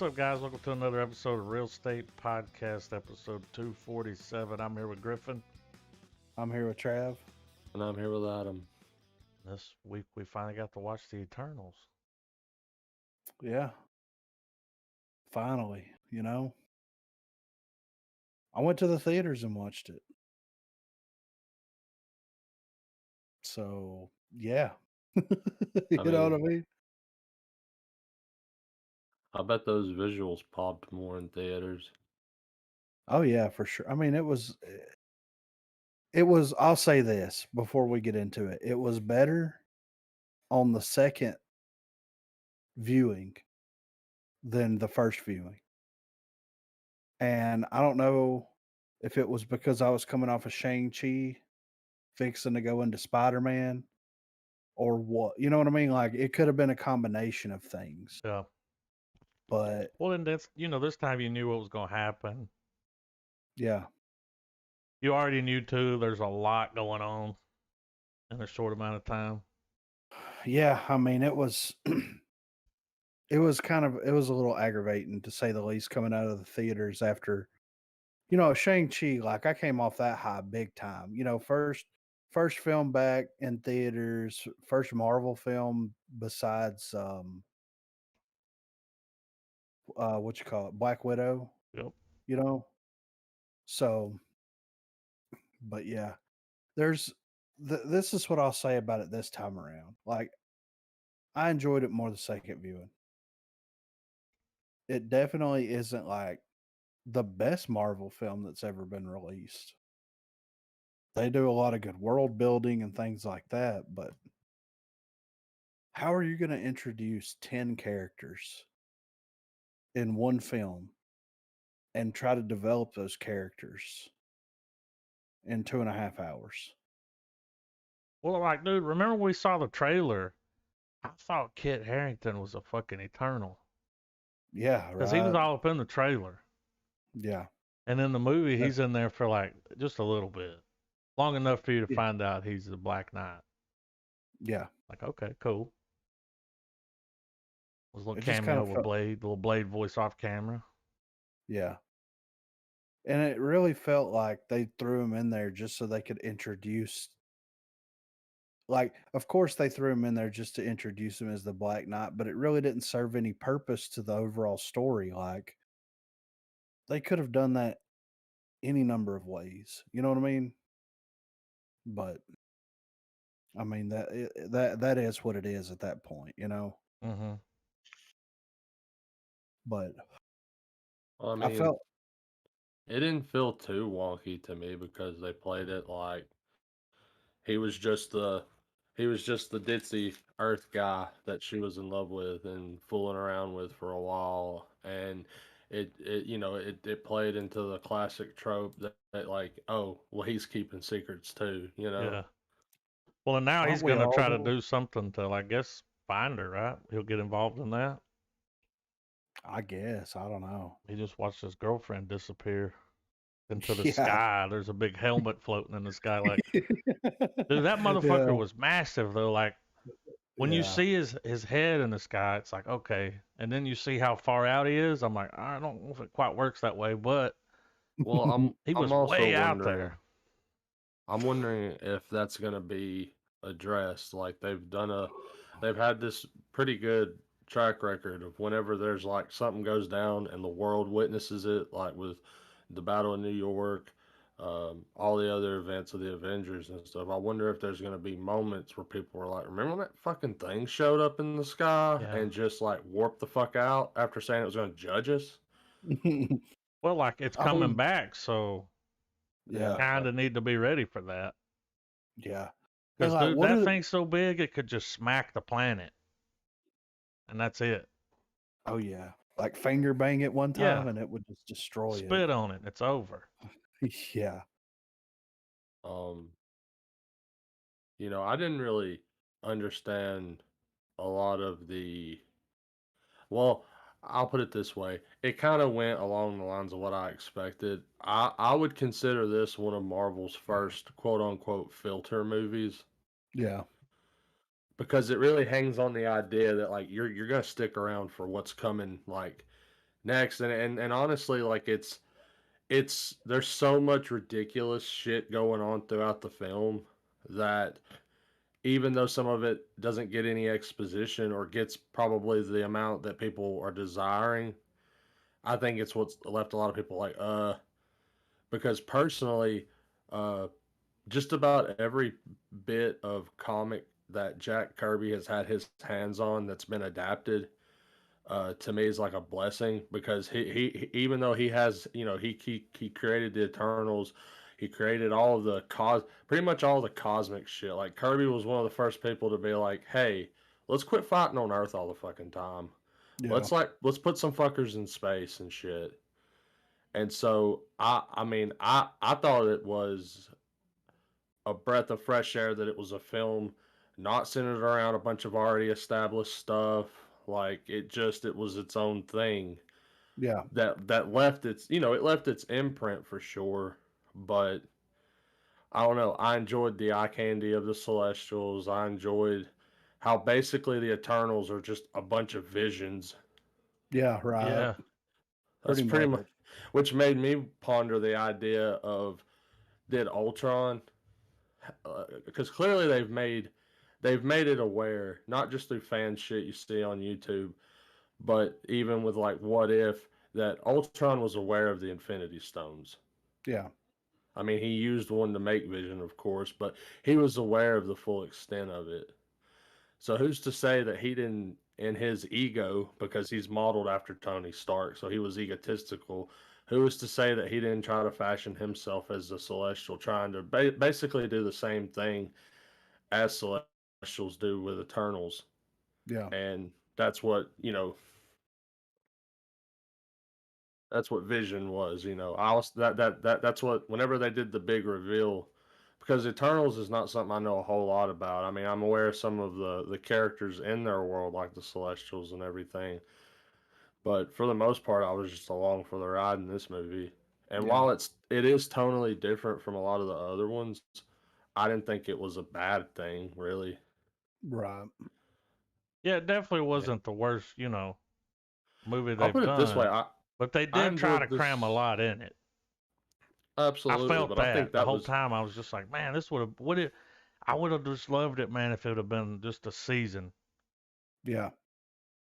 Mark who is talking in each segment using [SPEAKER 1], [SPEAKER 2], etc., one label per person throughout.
[SPEAKER 1] What's up, guys? Welcome to another episode of Real Estate Podcast, episode 247. I'm here with Griffin.
[SPEAKER 2] I'm here with Trav.
[SPEAKER 3] And I'm here with Adam.
[SPEAKER 1] This week we finally got to watch The Eternals.
[SPEAKER 2] Yeah. Finally, I went to the theaters and watched it. So, yeah. You know what I mean?
[SPEAKER 3] I bet those visuals popped more in theaters.
[SPEAKER 2] Oh, yeah, for sure. I mean, I'll say this before we get into it. It was better on the second viewing than the first viewing. And I don't know if it was because I was coming off of Shang-Chi, fixing to go into Spider-Man, or what. You know what I mean? Like, it could have been a combination of things.
[SPEAKER 1] Yeah.
[SPEAKER 2] But
[SPEAKER 1] Well, and that's, this time you knew what was going to happen.
[SPEAKER 2] yeah.
[SPEAKER 1] You already knew, too, there's a lot going on in a short amount of time.
[SPEAKER 2] Yeah, I mean, it was it was a little aggravating to say the least coming out of the theaters after, Shang-Chi, like I came off that high big time. First film back in theaters, first Marvel film besides what you call it, Black Widow,
[SPEAKER 1] Yep.
[SPEAKER 2] you know? So, but yeah, there's this is what I'll say about it this time around. Like I enjoyed it more the second viewing. It definitely isn't like the best Marvel film that's ever been released. They do a lot of good world building and things like that, but how are you going to introduce 10 characters in one film and try to develop those characters in 2.5 hours?
[SPEAKER 1] Well, like, dude, remember when we saw the trailer? I thought Kit Harington was a fucking Eternal.
[SPEAKER 2] Yeah,
[SPEAKER 1] Because he was
[SPEAKER 2] right.
[SPEAKER 1] all up in the trailer.
[SPEAKER 2] Yeah.
[SPEAKER 1] And in the movie,
[SPEAKER 2] Uh,
[SPEAKER 1] he's in there for, like, just a little bit. Long enough for you to
[SPEAKER 2] yeah.
[SPEAKER 1] find out he's the Black Knight.
[SPEAKER 2] Yeah.
[SPEAKER 1] Like, okay, cool. Was a little
[SPEAKER 2] It just kind
[SPEAKER 1] cameo
[SPEAKER 2] of
[SPEAKER 1] with
[SPEAKER 2] felt,
[SPEAKER 1] Blade, little Blade voice off camera.
[SPEAKER 2] yeah. And it really felt like they threw him in there just so they could introduce, like, of course they threw him in there just to introduce him as the Black Knight, but it really didn't serve any purpose to the overall story. Like, they could have done that any number of ways. You know what I mean? But I mean that is what it is at that point.
[SPEAKER 1] Mm-hmm.
[SPEAKER 2] But
[SPEAKER 3] Well, I
[SPEAKER 2] I
[SPEAKER 3] mean,
[SPEAKER 2] felt
[SPEAKER 3] it didn't feel too wonky to me because they played it like he was just the he was just the ditzy Earth guy that she was in love with and fooling around with for a while, and it played into the classic trope that like, oh well, he's keeping secrets too.
[SPEAKER 1] Yeah. Well, and now he's
[SPEAKER 2] aren't we
[SPEAKER 1] gonna
[SPEAKER 2] all
[SPEAKER 1] try to
[SPEAKER 2] though?
[SPEAKER 1] do something to, I guess, find her. Right? He'll get involved in that.
[SPEAKER 2] I guess I don't know.
[SPEAKER 1] He just watched his girlfriend disappear into the
[SPEAKER 2] Yeah,
[SPEAKER 1] sky. There's a big helmet floating in the sky. Like, dude, that
[SPEAKER 2] yeah,
[SPEAKER 1] motherfucker was massive though. Like, when you
[SPEAKER 2] yeah.
[SPEAKER 1] see his head in the sky, it's like okay, and then you see how far out he is. I'm like, I don't know if it quite works that way, but
[SPEAKER 3] Well,
[SPEAKER 1] he
[SPEAKER 3] I'm
[SPEAKER 1] was
[SPEAKER 3] also
[SPEAKER 1] way out
[SPEAKER 3] wondering.
[SPEAKER 1] there.
[SPEAKER 3] I'm wondering if that's going to be addressed. Like they've had this pretty good track record of whenever there's like something goes down and the world witnesses it, like with the Battle of New York, all the other events of the Avengers and stuff. I wonder if there's going to be moments where people were like, "Remember when that fucking thing showed up in the sky
[SPEAKER 1] Yeah.
[SPEAKER 3] and just like warped the fuck out after saying it was going to judge us?"
[SPEAKER 1] Well, like it's
[SPEAKER 2] I
[SPEAKER 1] coming
[SPEAKER 2] mean,
[SPEAKER 1] back, so
[SPEAKER 2] yeah,
[SPEAKER 1] kind of need to be ready for that.
[SPEAKER 2] yeah. And
[SPEAKER 1] Because,
[SPEAKER 2] like,
[SPEAKER 1] dude,
[SPEAKER 2] what
[SPEAKER 1] that
[SPEAKER 2] are?
[SPEAKER 1] thing's so big it could just smack the planet, and that's it.
[SPEAKER 2] Oh yeah, like finger bang it one
[SPEAKER 1] Yeah,
[SPEAKER 2] time and it would just destroy it.
[SPEAKER 1] spit on it, it's over.
[SPEAKER 2] Yeah,
[SPEAKER 3] Um, I didn't really understand a lot of well, I'll put it this way. It kind of went along the lines of what I expected. I would consider this one of Marvel's first quote unquote filter movies
[SPEAKER 2] yeah,
[SPEAKER 3] because it really hangs on the idea that like you're gonna stick around for what's coming like next, and honestly, like it's there's so much ridiculous shit going on throughout the film that even though some of it doesn't get any exposition or gets probably the amount that people are desiring, I think it's what's left a lot of people like, because personally, uh, just about every bit of comic that Jack Kirby has had his hands on that's been adapted, to me is like a blessing because even though he has, he created the Eternals, he created all of the pretty much all the cosmic shit. Like Kirby was one of the first people to be like, hey, let's quit fighting on Earth all the fucking time.
[SPEAKER 2] Yeah.
[SPEAKER 3] Let's put some fuckers in space and shit. And so I thought it was a breath of fresh air that it was a film not centered around a bunch of already established stuff. Like it was its own thing
[SPEAKER 2] Yeah.
[SPEAKER 3] that left its, it left its imprint for sure. But I don't know. I enjoyed the eye candy of the Celestials. I enjoyed how basically the Eternals are just a bunch of visions.
[SPEAKER 2] Yeah. Right.
[SPEAKER 1] Yeah.
[SPEAKER 3] That's
[SPEAKER 2] Pretty
[SPEAKER 3] pretty
[SPEAKER 2] much.
[SPEAKER 3] much, which made me ponder the idea of did Ultron, because clearly they've made it aware, not just through fan shit you see on YouTube, but even with like what if, that Ultron was aware of the Infinity Stones.
[SPEAKER 2] Yeah.
[SPEAKER 3] I mean, he used one to make Vision, of course, but he was aware of the full extent of it. So who's to say that he didn't, in his ego, because he's modeled after Tony Stark, so he was egotistical. Who is to say that he didn't try to fashion himself as a Celestial, trying to basically do the same thing as Celestials do with Eternals?
[SPEAKER 2] Yeah.
[SPEAKER 3] And that's what Vision was. I was that's what, whenever they did the big reveal, because Eternals is not something I know a whole lot about. I mean, I'm aware of some of the characters in their world, like the Celestials and everything, but for the most part, I was just along for the ride in this movie. And
[SPEAKER 2] Yeah.
[SPEAKER 3] while it is tonally different from a lot of the other ones, I didn't think it was a bad thing, really.
[SPEAKER 2] Right.
[SPEAKER 1] Yeah, it definitely
[SPEAKER 3] Yeah.
[SPEAKER 1] wasn't the worst, movie
[SPEAKER 3] I'll
[SPEAKER 1] they've
[SPEAKER 3] put it this way,
[SPEAKER 1] done,
[SPEAKER 3] I
[SPEAKER 1] but they
[SPEAKER 3] I
[SPEAKER 1] did try to
[SPEAKER 3] enjoyed
[SPEAKER 1] cram a
[SPEAKER 3] this
[SPEAKER 1] lot in it. I
[SPEAKER 3] absolutely,
[SPEAKER 1] felt
[SPEAKER 3] but I think
[SPEAKER 1] that the
[SPEAKER 3] that
[SPEAKER 1] whole
[SPEAKER 3] was
[SPEAKER 1] time. I was just like, man, this would it. I would have just loved it, man, if it would have been just a season.
[SPEAKER 2] Yeah.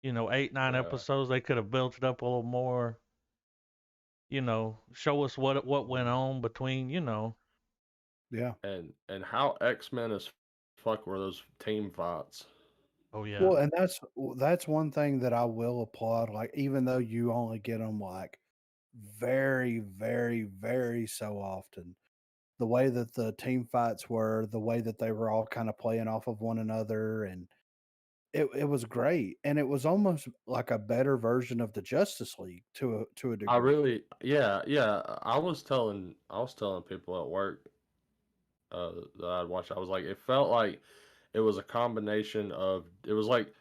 [SPEAKER 1] 8, 9
[SPEAKER 3] yeah.
[SPEAKER 1] episodes. They could have built it up a little more. Show us what went on between.
[SPEAKER 2] Yeah.
[SPEAKER 3] And how X-Men as fuck were those team fights.
[SPEAKER 1] Oh yeah,
[SPEAKER 2] Well, and that's one thing that I will applaud. Like, even though you only get them like very, very, very so often, the way that the team fights were, the way that they were all kind of playing off of one another, and it was great. And it was almost like a better version of the Justice League to a
[SPEAKER 3] I
[SPEAKER 2] degree.
[SPEAKER 3] really, yeah, yeah. I was telling people at work, that I'd watch. I was like, it felt like it was a combination of. It was like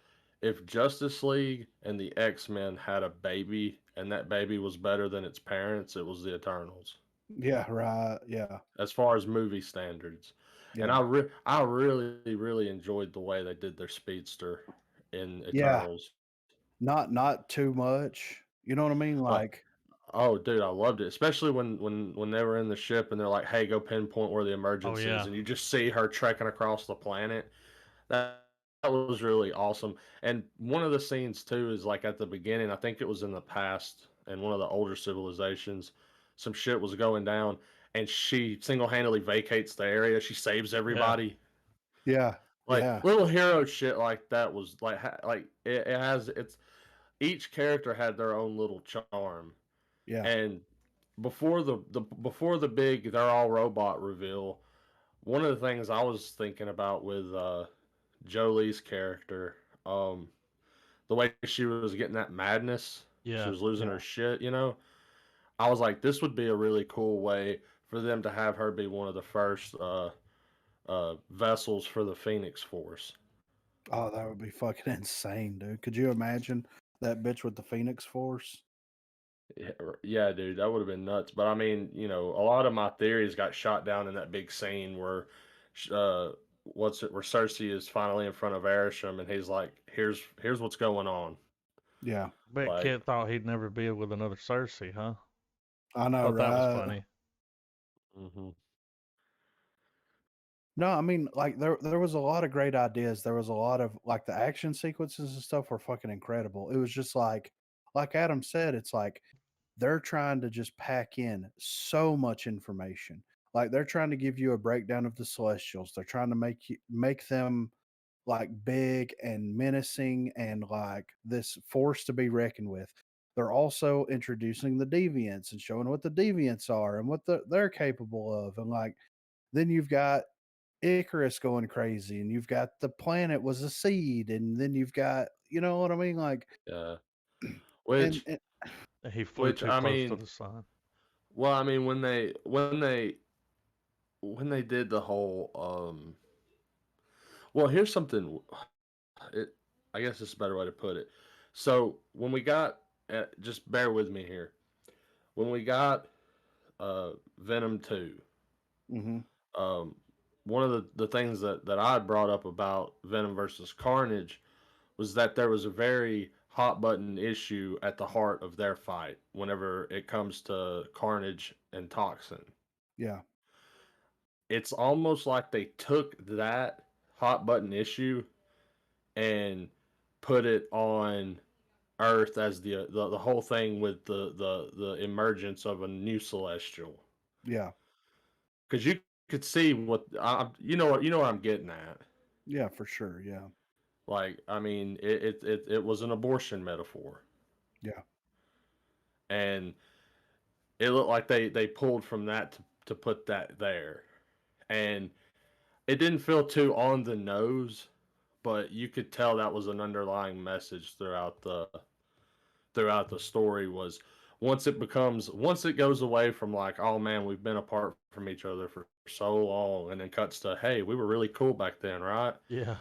[SPEAKER 3] if Justice League and the X-Men had a baby, and that baby was better than its parents. It was the Eternals,
[SPEAKER 2] Yeah, right. Yeah.
[SPEAKER 3] as far as movie standards. And
[SPEAKER 2] Yeah.
[SPEAKER 3] I really really enjoyed the way they did their speedster in
[SPEAKER 2] Yeah.
[SPEAKER 3] Eternals.
[SPEAKER 2] Not too much. You know what I mean?
[SPEAKER 3] Uh,
[SPEAKER 2] Like,
[SPEAKER 3] Oh, dude, I loved it, especially when they were in the ship and they're like, "Hey, go pinpoint where the
[SPEAKER 1] oh
[SPEAKER 3] emergence is,"
[SPEAKER 1] yeah,
[SPEAKER 3] and you just see her trekking across the planet. That was really awesome. And one of the scenes too is like at the beginning. I think it was in the past, in one of the older civilizations, some shit was going down, and she single-handedly vacates the area. She saves
[SPEAKER 1] yeah,
[SPEAKER 3] everybody.
[SPEAKER 2] yeah.
[SPEAKER 3] Like
[SPEAKER 2] Yeah.
[SPEAKER 3] little hero shit like that was like it has it's each character had their own little charm.
[SPEAKER 2] Yeah.
[SPEAKER 3] And before the big they're all robot reveal, one of the things I was thinking about with Jolie's character, the way she was getting that madness, she
[SPEAKER 1] yeah,
[SPEAKER 3] was losing
[SPEAKER 2] Yeah.
[SPEAKER 3] her shit. I was like, this would be a really cool way for them to have her be one of the first vessels for the Phoenix Force.
[SPEAKER 2] Oh, that would be fucking insane, dude. Could you imagine that bitch with the Phoenix Force?
[SPEAKER 3] Yeah, yeah, dude, that would have been nuts. But I mean, a lot of my theories got shot down in that big scene where, uh, where Cersei is finally in front of Arishem, and he's like, "Here's what's going on."
[SPEAKER 2] Yeah,
[SPEAKER 1] Bet
[SPEAKER 3] Like,
[SPEAKER 1] Kit thought he'd never be with another Cersei, huh?
[SPEAKER 2] I know,
[SPEAKER 1] Thought that was
[SPEAKER 2] right?
[SPEAKER 1] funny.
[SPEAKER 3] hmm
[SPEAKER 2] No, I mean, like there was a lot of great ideas. There was a lot of like the action sequences and stuff were fucking incredible. It was just like Adam said, it's like they're trying to just pack in so much information. Like they're trying to give you a breakdown of the Celestials. They're trying to make them like big and menacing and like this force to be reckoned with. They're also introducing the deviants and showing what the deviants are and what they're capable of. And like then you've got Icarus going crazy, and you've got the planet was a seed, and then you've got you know what I mean, like
[SPEAKER 3] yeah.
[SPEAKER 2] and,
[SPEAKER 3] Which,
[SPEAKER 2] and
[SPEAKER 1] He flew
[SPEAKER 3] which
[SPEAKER 1] too
[SPEAKER 3] I
[SPEAKER 1] close to
[SPEAKER 3] mean,
[SPEAKER 1] the sun.
[SPEAKER 3] well, I mean, when they did the whole well, here's something. It, I guess it's a better way to put it. So when we got, just bear with me here. When we got Venom 2,
[SPEAKER 2] mhm,
[SPEAKER 3] um, one of the things that I brought up about Venom versus Carnage was that there was a very hot button issue at the heart of their fight whenever it comes to Carnage and Toxin.
[SPEAKER 2] yeah,
[SPEAKER 3] It's almost like they took that hot button issue and put it on Earth as the whole thing with the emergence of a new celestial.
[SPEAKER 2] yeah,
[SPEAKER 3] Because you could see what what I'm getting at.
[SPEAKER 2] yeah, for sure, yeah,
[SPEAKER 3] Like, I mean, it was an abortion metaphor,
[SPEAKER 2] yeah,
[SPEAKER 3] and it looked like they pulled from that to put that there, and it didn't feel too on the nose, but you could tell that was an underlying message throughout the story was once it goes away from like, oh man, we've been apart from each other for so long, and then cuts to, hey, we were really cool back then, right?
[SPEAKER 1] Yeah.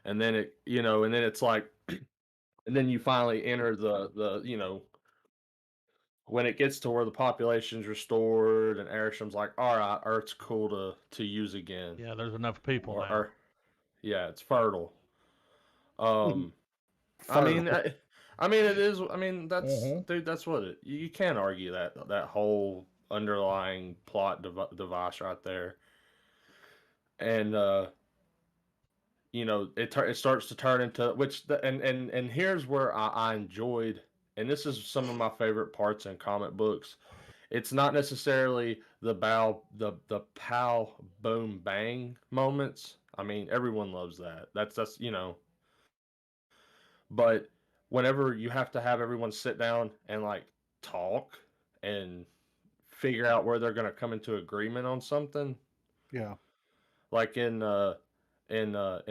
[SPEAKER 3] And then and then it's like, and then you finally enter the when it gets to where the population's restored and Arisham's like, all right, Earth's cool to use again,
[SPEAKER 1] Yeah, there's enough people now.
[SPEAKER 3] or yeah, it's fertile. Um, I mean,
[SPEAKER 2] fertile.
[SPEAKER 3] I mean, it is. I mean, that's
[SPEAKER 1] Mm-hmm.
[SPEAKER 3] dude. That's what it. You can't argue that whole underlying plot device right there, and it starts to turn into and here's where I enjoyed, and this is some of my favorite parts in comic books. It's not necessarily the pow boom bang moments. I mean, everyone loves that. That's. But whenever you have to have everyone sit down and like talk and figure out where they're going to come into agreement on something,
[SPEAKER 2] Yeah,
[SPEAKER 3] like in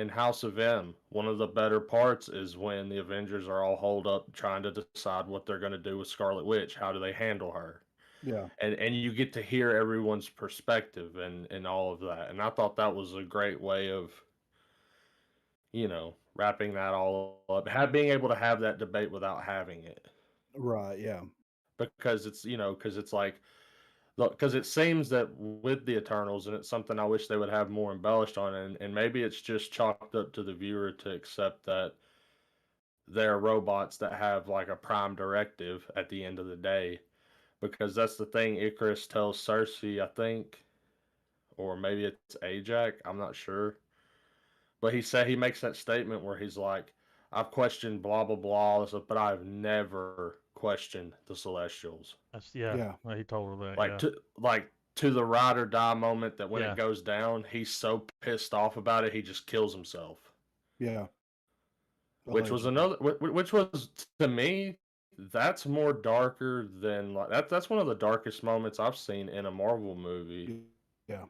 [SPEAKER 3] House of M, one of the better parts is when the Avengers are all holed up trying to decide what they're going to do with Scarlet Witch. How do they handle her?
[SPEAKER 2] yeah,
[SPEAKER 3] And you get to hear everyone's perspective and all of that. And I thought that was a great way of wrapping that all up, being able to have that debate without having it,
[SPEAKER 2] right, yeah,
[SPEAKER 3] because it's like, because it seems that with the Eternals, and it's something I wish they would have more embellished on, and maybe it's just chalked up to the viewer to accept that they're robots that have like a prime directive at the end of the day, because that's the thing Icarus tells Cersei, I think, or maybe it's Ajax, I'm not sure. But he makes that statement where he's like, I've questioned blah blah blah, but I've never questioned the Celestials.
[SPEAKER 1] That's yeah.
[SPEAKER 2] yeah,
[SPEAKER 1] He told her that.
[SPEAKER 3] Like
[SPEAKER 1] Yeah.
[SPEAKER 3] to the ride or die moment that when it
[SPEAKER 1] Yeah.
[SPEAKER 3] goes down, he's so pissed off about it he just kills himself.
[SPEAKER 2] yeah,
[SPEAKER 3] Which was
[SPEAKER 2] allegedly,
[SPEAKER 3] another, which was to me, that's more darker than like that's one of the darkest moments I've seen in a Marvel movie.
[SPEAKER 2] yeah,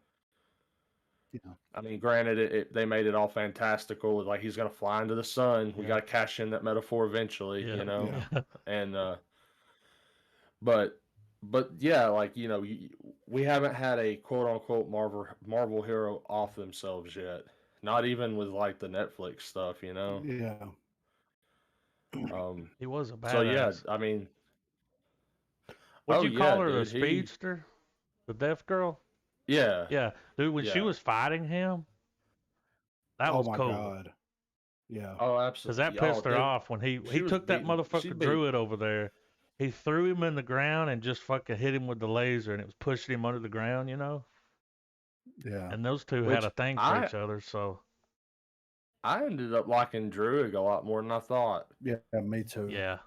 [SPEAKER 2] yeah,
[SPEAKER 3] I mean, granted, they made it all fantastical with like he's gonna fly into the sun. We
[SPEAKER 1] Yeah.
[SPEAKER 3] got to cash in that metaphor eventually,
[SPEAKER 1] Yeah.
[SPEAKER 2] yeah,
[SPEAKER 1] Yeah.
[SPEAKER 3] and but yeah, like we haven't had a quote unquote Marvel hero off themselves yet. Not even with like the Netflix stuff.
[SPEAKER 2] yeah.
[SPEAKER 1] He was a
[SPEAKER 3] So yeah,
[SPEAKER 1] badass.
[SPEAKER 3] I mean,
[SPEAKER 1] Would
[SPEAKER 3] oh
[SPEAKER 1] you call
[SPEAKER 3] yeah,
[SPEAKER 1] her the
[SPEAKER 3] dude,
[SPEAKER 1] speedster? The deaf girl?
[SPEAKER 3] yeah,
[SPEAKER 1] Yeah. Dude, when she
[SPEAKER 3] yeah,
[SPEAKER 1] was fighting him, that
[SPEAKER 2] Oh
[SPEAKER 1] was
[SPEAKER 2] my
[SPEAKER 1] cool.
[SPEAKER 2] god, Yeah.
[SPEAKER 3] Oh,
[SPEAKER 1] Because that
[SPEAKER 3] absolutely. Oh,
[SPEAKER 1] pissed her
[SPEAKER 3] dude,
[SPEAKER 1] off when he
[SPEAKER 3] she was
[SPEAKER 1] took that
[SPEAKER 3] beating. She
[SPEAKER 1] motherfucker
[SPEAKER 3] beat.
[SPEAKER 1] druid over there. He threw him in the ground and just fucking hit him with the laser, and it was pushing him under the ground, you know.
[SPEAKER 2] Yeah.
[SPEAKER 1] And those two had
[SPEAKER 3] Which
[SPEAKER 1] a thing for
[SPEAKER 3] I
[SPEAKER 1] each other, so
[SPEAKER 3] I ended up liking Druig a lot more than I thought.
[SPEAKER 2] Yeah, me too.
[SPEAKER 1] yeah,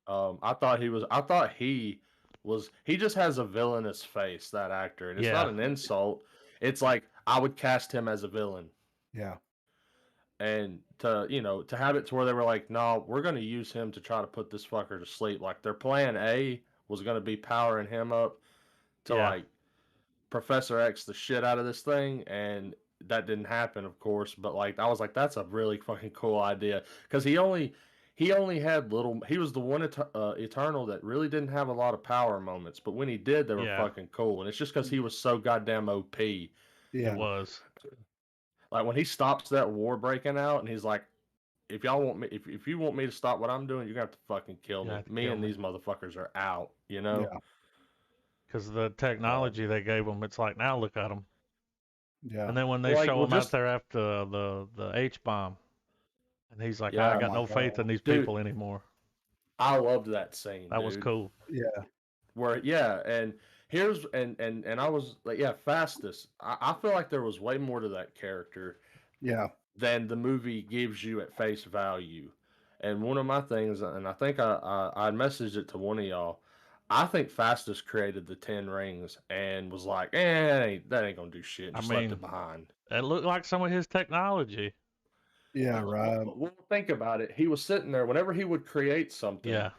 [SPEAKER 3] I thought he was. I thought he was. He just has a villainous face. That actor, and it's not
[SPEAKER 1] yeah,
[SPEAKER 3] an insult. It's like I would cast him as a villain,
[SPEAKER 2] Yeah.
[SPEAKER 3] and to have it to where they were like, no, we're gonna use him to try to put this fucker to sleep. Like their plan A was gonna be powering him up to
[SPEAKER 1] yeah.
[SPEAKER 3] like Professor X the shit out of this thing, and that didn't happen, of course. But like, I was like, that's a really fucking cool idea because he only had little. He was the one Eternal that really didn't have a lot of power moments, but when he did, they were
[SPEAKER 1] Yeah.
[SPEAKER 3] fucking cool. And it's just because he was so goddamn OP.
[SPEAKER 1] It
[SPEAKER 2] Yeah.
[SPEAKER 1] was.
[SPEAKER 3] Like when he stops that war breaking out, and he's like, "If y'all want me, if you want me to stop what I'm doing, you're gonna have to fucking kill
[SPEAKER 1] You
[SPEAKER 3] me.
[SPEAKER 1] have to
[SPEAKER 3] Me
[SPEAKER 1] kill
[SPEAKER 3] and
[SPEAKER 1] me.
[SPEAKER 3] these motherfuckers are out." You know.
[SPEAKER 2] Yeah.
[SPEAKER 1] Because the
[SPEAKER 3] Um,
[SPEAKER 1] technology they gave him, it's like, now look at them.
[SPEAKER 2] Yeah.
[SPEAKER 1] And then when they
[SPEAKER 3] like,
[SPEAKER 1] show
[SPEAKER 3] well,
[SPEAKER 1] him out
[SPEAKER 3] just
[SPEAKER 1] there after the H bomb, and he's like, I
[SPEAKER 3] yeah,
[SPEAKER 2] Oh
[SPEAKER 1] got
[SPEAKER 2] my
[SPEAKER 1] no faith
[SPEAKER 2] God.
[SPEAKER 1] in these
[SPEAKER 3] dude,
[SPEAKER 1] people anymore.
[SPEAKER 3] I loved that scene,
[SPEAKER 1] That was
[SPEAKER 3] dude.
[SPEAKER 1] cool.
[SPEAKER 2] Yeah.
[SPEAKER 3] Where yeah, and here's and I was like, yeah, Fastest. I feel like there was way more to that character
[SPEAKER 2] Yeah.
[SPEAKER 3] than the movie gives you at face value. And one of my things, and I think I messaged it to one of y'all. I think Fastest created the 10 Rings and was like, that ain't gonna do shit, and
[SPEAKER 1] I
[SPEAKER 3] just left it
[SPEAKER 1] mean,
[SPEAKER 3] behind.
[SPEAKER 1] it looked like some of his technology.
[SPEAKER 2] Yeah.
[SPEAKER 3] Well,
[SPEAKER 2] Right.
[SPEAKER 3] think about it. He was sitting there whenever he would create something.
[SPEAKER 1] Yeah.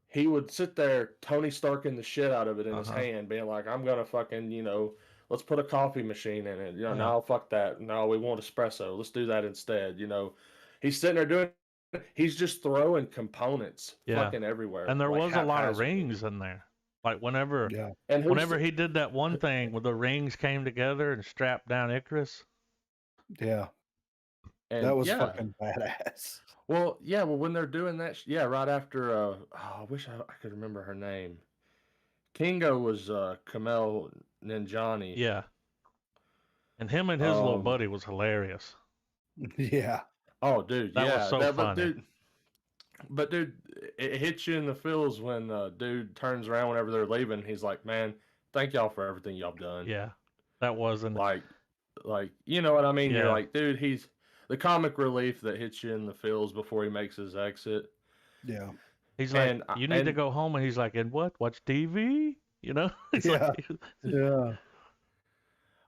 [SPEAKER 3] He would sit there, Tony Starking the shit out of it in his
[SPEAKER 1] Uh-huh.
[SPEAKER 3] hand, being like, I'm gonna fucking, let's put a coffee machine in it.
[SPEAKER 1] Yeah.
[SPEAKER 3] No, fuck that. No, we want espresso. Let's do that instead. He's sitting there doing, he's just throwing components
[SPEAKER 1] Yeah.
[SPEAKER 3] fucking everywhere,
[SPEAKER 1] And there
[SPEAKER 3] like
[SPEAKER 1] was a lot of
[SPEAKER 3] haphazardly.
[SPEAKER 1] rings in there. Like whenever
[SPEAKER 2] Yeah.
[SPEAKER 3] And
[SPEAKER 1] whenever he did that one thing where the rings came together and strapped down Icarus.
[SPEAKER 2] Yeah. That
[SPEAKER 3] and
[SPEAKER 2] was
[SPEAKER 3] yeah,
[SPEAKER 2] fucking badass.
[SPEAKER 3] well, when they're doing that, yeah, right after, I wish I could remember her name. Kingo was Kamel Ninjani.
[SPEAKER 1] Yeah. And him and his little
[SPEAKER 3] Um,
[SPEAKER 1] buddy was hilarious.
[SPEAKER 2] Yeah.
[SPEAKER 3] oh, dude,
[SPEAKER 1] That was
[SPEAKER 3] yeah,
[SPEAKER 1] so funny.
[SPEAKER 3] but dude, it hits you in the feels when dude turns around whenever they're leaving. He's like, "Man, thank y'all for everything y'all done."
[SPEAKER 1] Yeah. That wasn't.
[SPEAKER 3] Like, you know what I mean? You're
[SPEAKER 1] Yeah.
[SPEAKER 3] like, dude, he's the comic relief that hits you in the feels before he makes his exit.
[SPEAKER 2] Yeah.
[SPEAKER 1] He's like,
[SPEAKER 3] And
[SPEAKER 1] you need to go home, and he's like, and what? Watch TV? You know? He's
[SPEAKER 2] Yeah.
[SPEAKER 1] like,
[SPEAKER 2] Yeah.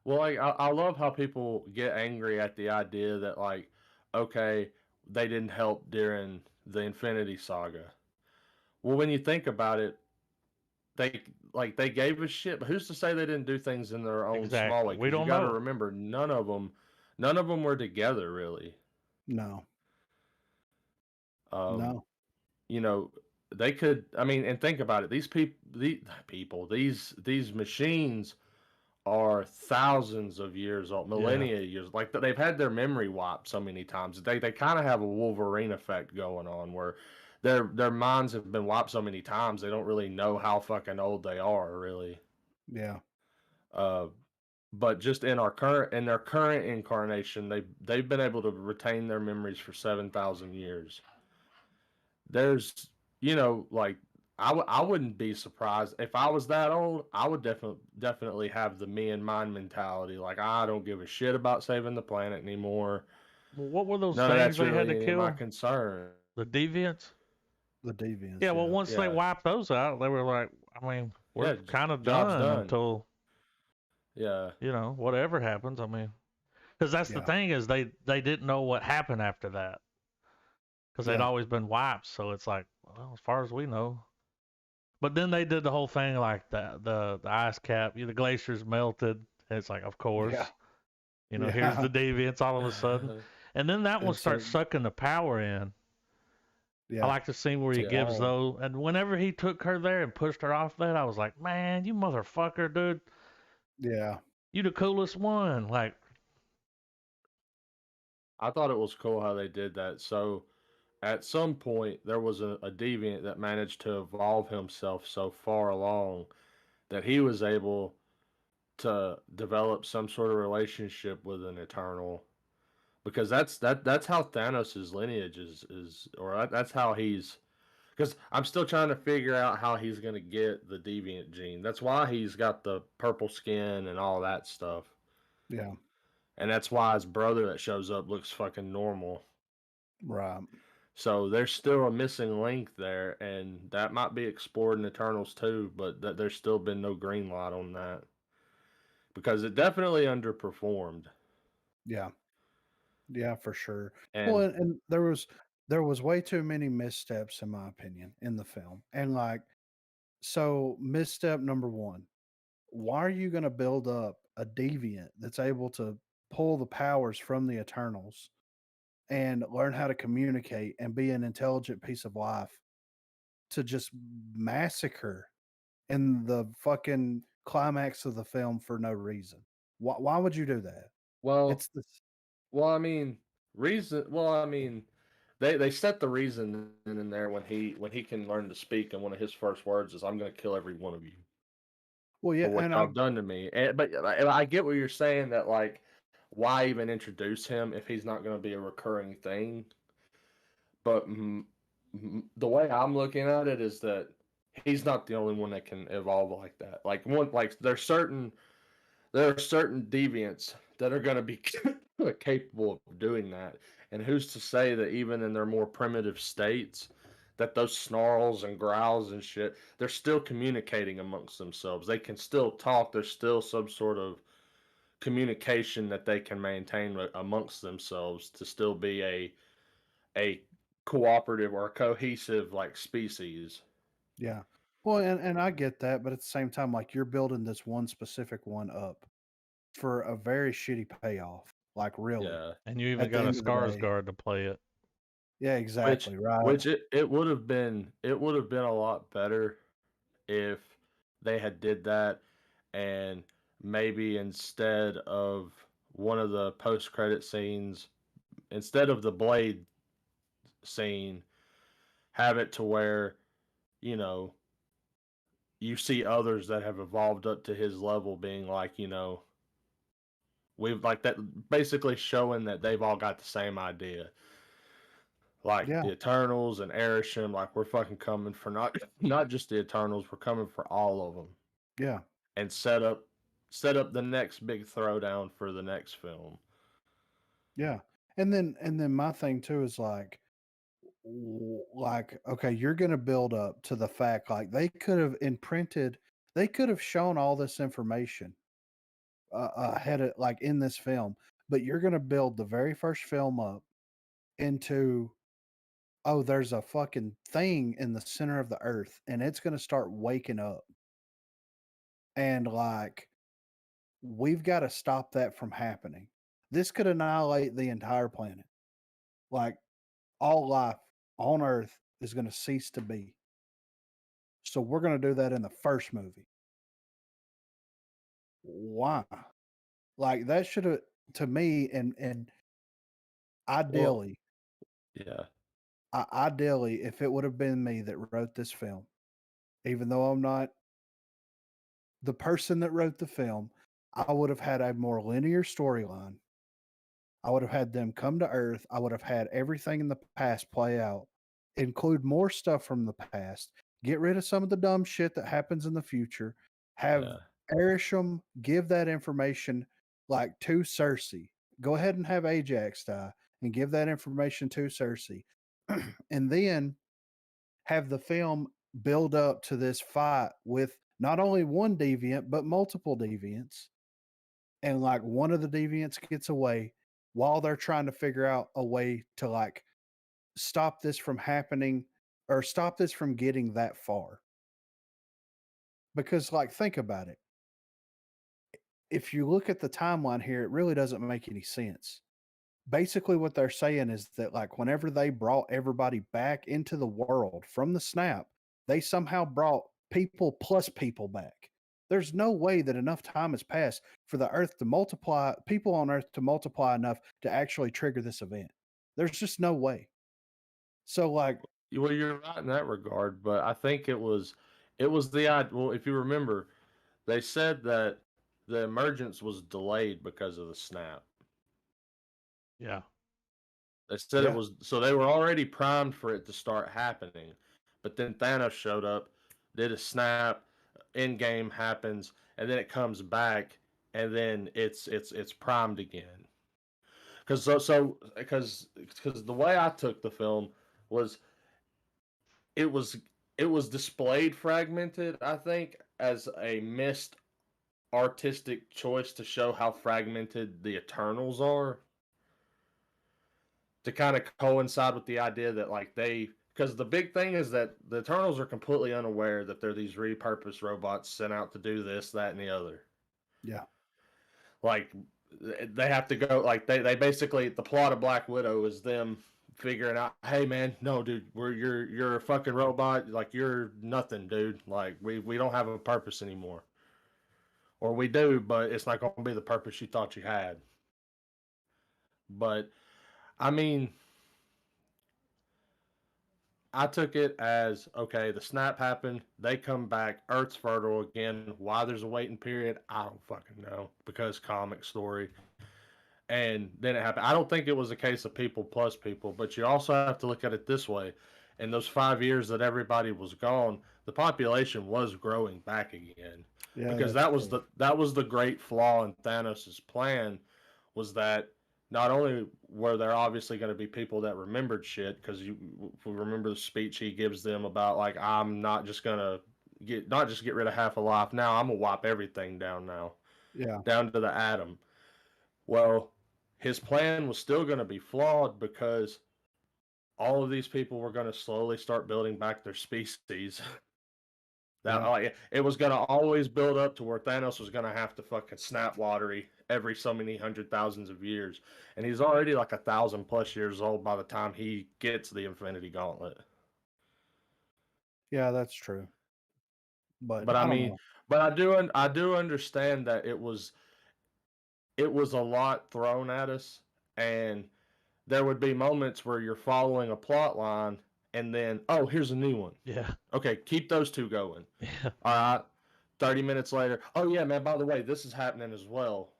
[SPEAKER 3] well, like, I love how people get angry at the idea that like, okay, they didn't help during the Infinity Saga. Well, when you think about it, they they gave a shit, but who's to say they didn't do things in their own small
[SPEAKER 1] exactly.
[SPEAKER 3] way?
[SPEAKER 1] We
[SPEAKER 3] Because you
[SPEAKER 1] don't
[SPEAKER 3] got to
[SPEAKER 1] know.
[SPEAKER 3] remember, none of them were together really.
[SPEAKER 2] No.
[SPEAKER 3] Um,
[SPEAKER 2] No.
[SPEAKER 3] you know, they could. I mean, and think about it. These machines are thousands of years old,
[SPEAKER 1] Yeah.
[SPEAKER 3] millennia years. Like they've had their memory wiped so many times. They kind of have a Wolverine effect going on where their minds have been wiped so many times they don't really know how fucking old they are really.
[SPEAKER 2] Yeah.
[SPEAKER 3] Uh, but just in their current incarnation, they've been able to retain their memories for 7,000 years. There's like I wouldn't be surprised if I was that old. I would definitely have the me and mine mentality. Like I don't give a shit about saving the planet anymore.
[SPEAKER 1] Well, what were those
[SPEAKER 3] None of
[SPEAKER 1] things
[SPEAKER 3] that's
[SPEAKER 1] they had to
[SPEAKER 3] really any of my
[SPEAKER 1] kill?
[SPEAKER 3] concern.
[SPEAKER 1] The deviants?
[SPEAKER 2] The Deviants.
[SPEAKER 1] Yeah, well,
[SPEAKER 2] Yeah.
[SPEAKER 1] once they
[SPEAKER 3] Yeah,
[SPEAKER 1] wiped those out, they were like, I mean, we're
[SPEAKER 3] yeah,
[SPEAKER 1] kind of
[SPEAKER 3] job's
[SPEAKER 1] done
[SPEAKER 3] done.
[SPEAKER 1] until,
[SPEAKER 3] Yeah,
[SPEAKER 1] whatever happens. I mean, because that's the
[SPEAKER 2] Yeah.
[SPEAKER 1] thing is they didn't know what happened after that because they'd
[SPEAKER 2] Yeah.
[SPEAKER 1] always been wiped. So it's like, well, as far as we know. But then they did the whole thing like the ice cap, the glaciers melted. And it's like, of
[SPEAKER 2] Yeah.
[SPEAKER 1] course, here's
[SPEAKER 2] Yeah.
[SPEAKER 1] the deviants all of a sudden. And then that one
[SPEAKER 2] And so,
[SPEAKER 1] starts sucking the power in. I
[SPEAKER 2] yeah.
[SPEAKER 1] like the scene where he
[SPEAKER 3] yeah.
[SPEAKER 1] gives those, and whenever he took her there and pushed her off that, I was like, man, you motherfucker, dude,
[SPEAKER 2] Yeah.
[SPEAKER 1] you the coolest one. Like,
[SPEAKER 3] I thought it was cool how they did that. So at some point, there was a deviant that managed to evolve himself so far along that he was able to develop some sort of relationship with an eternal. because that's how Thanos' lineage is, or that's how he's. Because I'm still trying to figure out how he's gonna get the deviant gene. That's why he's got the purple skin and all that stuff,
[SPEAKER 2] Yeah,
[SPEAKER 3] and that's why his brother that shows up looks fucking normal.
[SPEAKER 2] right.
[SPEAKER 3] So there's still a missing link there, and that might be explored in Eternals too. But there's still been no green light on that because it definitely underperformed.
[SPEAKER 2] Yeah, yeah, for sure. Well,
[SPEAKER 3] And
[SPEAKER 2] and there was way too many missteps, in my opinion, in the film. And like, so misstep number one: why are you going to build up a deviant that's able to pull the powers from the Eternals and learn how to communicate and be an intelligent piece of life to just massacre in the fucking climax of the film for no reason? Why would you do that?
[SPEAKER 3] well,
[SPEAKER 2] It's this.
[SPEAKER 3] well, I mean, reason. Well, I mean, they set the reason in there when he can learn to speak, and one of his first words is, "I'm going to kill every one of you
[SPEAKER 2] Well, yeah,
[SPEAKER 3] for what
[SPEAKER 2] and
[SPEAKER 3] y'all done to me." But I get what you're saying, that like, why even introduce him if he's not going to be a recurring thing? But the way I'm looking at it is that he's not the only one that can evolve like that. Like there are certain deviants that are going to be capable of doing that. And who's to say that even in their more primitive states, that those snarls and growls and shit, they're still communicating amongst themselves. They can still talk. There's still some sort of communication that they can maintain amongst themselves to still be a cooperative or cohesive like species.
[SPEAKER 2] yeah. Well, and I get that, but at the same time, like you're building this one specific one up for a very shitty payoff. Like really,
[SPEAKER 3] Yeah.
[SPEAKER 1] And you even
[SPEAKER 2] at the
[SPEAKER 1] got a
[SPEAKER 2] end of the day.
[SPEAKER 1] Skarsgård to play it.
[SPEAKER 2] Yeah,
[SPEAKER 3] Which
[SPEAKER 2] exactly. Right.
[SPEAKER 3] which it would have been a lot better if they had did that, and maybe instead of one of the post credit scenes, instead of the blade scene, have it to where, you know, you see others that have evolved up to his level being like, we've like that, basically showing that they've all got the same idea. Like
[SPEAKER 2] Yeah.
[SPEAKER 3] the Eternals and Erisham, like we're fucking coming for not just the Eternals, we're coming for all of them,
[SPEAKER 2] Yeah.
[SPEAKER 3] and set up the next big throwdown for the next film.
[SPEAKER 2] Yeah. And then my thing too is like like okay, you're going to build up to the fact like they could have shown all this information ahead of like in this film, but you're going to build the very first film up into, oh, there's a fucking thing in the center of the earth and it's going to start waking up, and like we've got to stop that from happening. This could annihilate the entire planet. Like all life on earth is going to cease to be. So we're going to do that in the first movie. Why? Like that should have, to me, and
[SPEAKER 3] Well,
[SPEAKER 2] ideally,
[SPEAKER 3] yeah,
[SPEAKER 2] ideally, if it would have been me that wrote this film, even though I'm not the person that wrote the film, I would have had a more linear storyline. I would have had them come to Earth. I would have had everything in the past play out, include more stuff from the past, get rid of some of the dumb shit that happens in the future, have
[SPEAKER 3] yeah,
[SPEAKER 2] Erisham give that information like to Cersei. Go ahead and have Ajax die and give that information to Cersei. And then have the film build up to this fight with not only one deviant, but multiple deviants, and like one of the deviants gets away while they're trying to figure out a way to like stop this from happening or stop this from getting that far. Because like think about it. If you look at the timeline here, it really doesn't make any sense. Basically what they're saying is that like whenever they brought everybody back into the world from the snap, they somehow brought people plus people back. There's no way that enough time has passed for the earth to multiply, people on earth to multiply enough to actually trigger this event. There's just no way. So like
[SPEAKER 3] well, you're right in that regard, but I think it was the idea. Well, if you remember, they said that the emergence was delayed because of the snap.
[SPEAKER 1] Yeah.
[SPEAKER 3] They said
[SPEAKER 2] Yeah.
[SPEAKER 3] it was, so they were already primed for it to start happening. But then Thanos showed up, did a snap, end game happens, and then it comes back, and then it's primed again. Because because the way I took the film was it was it was displayed fragmented, I think, as a missed artistic choice to show how fragmented the Eternals are, to kind of coincide with the idea that like they, because the big thing is that the Eternals are completely unaware that they're these repurposed robots sent out to do this, that, and the other.
[SPEAKER 2] Yeah.
[SPEAKER 3] Like they have to go, like they basically, the plot of Black Widow is them figuring out, hey man, no dude, you're a fucking robot, like you're nothing, dude. Like we don't have a purpose anymore. Or we do, but it's not gonna be the purpose you thought you had. But I mean, I took it as okay, the snap happened, they come back, Earth's fertile again. Why there's a waiting period, I don't fucking know. Because comic story. And then it happened. I don't think it was a case of people plus people, but you also have to look at it this way. In those 5 years that everybody was gone, the population was growing back again.
[SPEAKER 2] Yeah.
[SPEAKER 3] Because that was the great flaw in Thanos' plan, was that not only were there obviously going to be people that remembered shit, because you remember the speech he gives them about like, I'm not just gonna get rid of half a life now, I'm gonna wipe everything down now,
[SPEAKER 2] Yeah.
[SPEAKER 3] down to the atom. Well, his plan was still going to be flawed because all of these people were going to slowly start building back their species. That
[SPEAKER 2] Yeah.
[SPEAKER 3] like, it was going to always build up to where Thanos was going to have to fucking snap lottery every so many hundred thousands of years, and he's already like 1,000+ years old by the time he gets the Infinity Gauntlet.
[SPEAKER 2] Yeah, that's true. But
[SPEAKER 3] But I
[SPEAKER 2] I don't
[SPEAKER 3] mean,
[SPEAKER 2] know.
[SPEAKER 3] but I do understand that it was a lot thrown at us, and there would be moments where you're following a plot line and then, oh, here's a new one.
[SPEAKER 1] Yeah.
[SPEAKER 3] Okay, keep those two going.
[SPEAKER 1] Yeah.
[SPEAKER 3] All right. 30 minutes later, oh yeah, man, by the way, this is happening as well.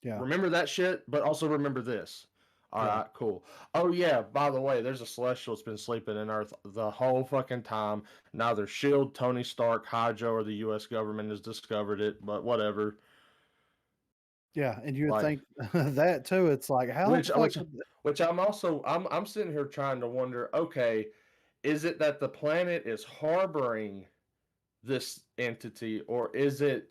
[SPEAKER 2] Yeah.
[SPEAKER 3] Remember that shit, but also remember this. All
[SPEAKER 2] Yeah.
[SPEAKER 3] right, cool. Oh yeah, by the way, there's a celestial that's been sleeping in Earth the whole fucking time. Neither Shield, Tony Stark, Hydra, or the U.S. government has discovered it, but whatever.
[SPEAKER 2] Yeah. And you would
[SPEAKER 3] Like,
[SPEAKER 2] think that too. It's like, how the
[SPEAKER 3] which
[SPEAKER 2] fuck?
[SPEAKER 3] which I'm sitting here trying to wonder, okay, is it that the planet is harboring this entity, or is it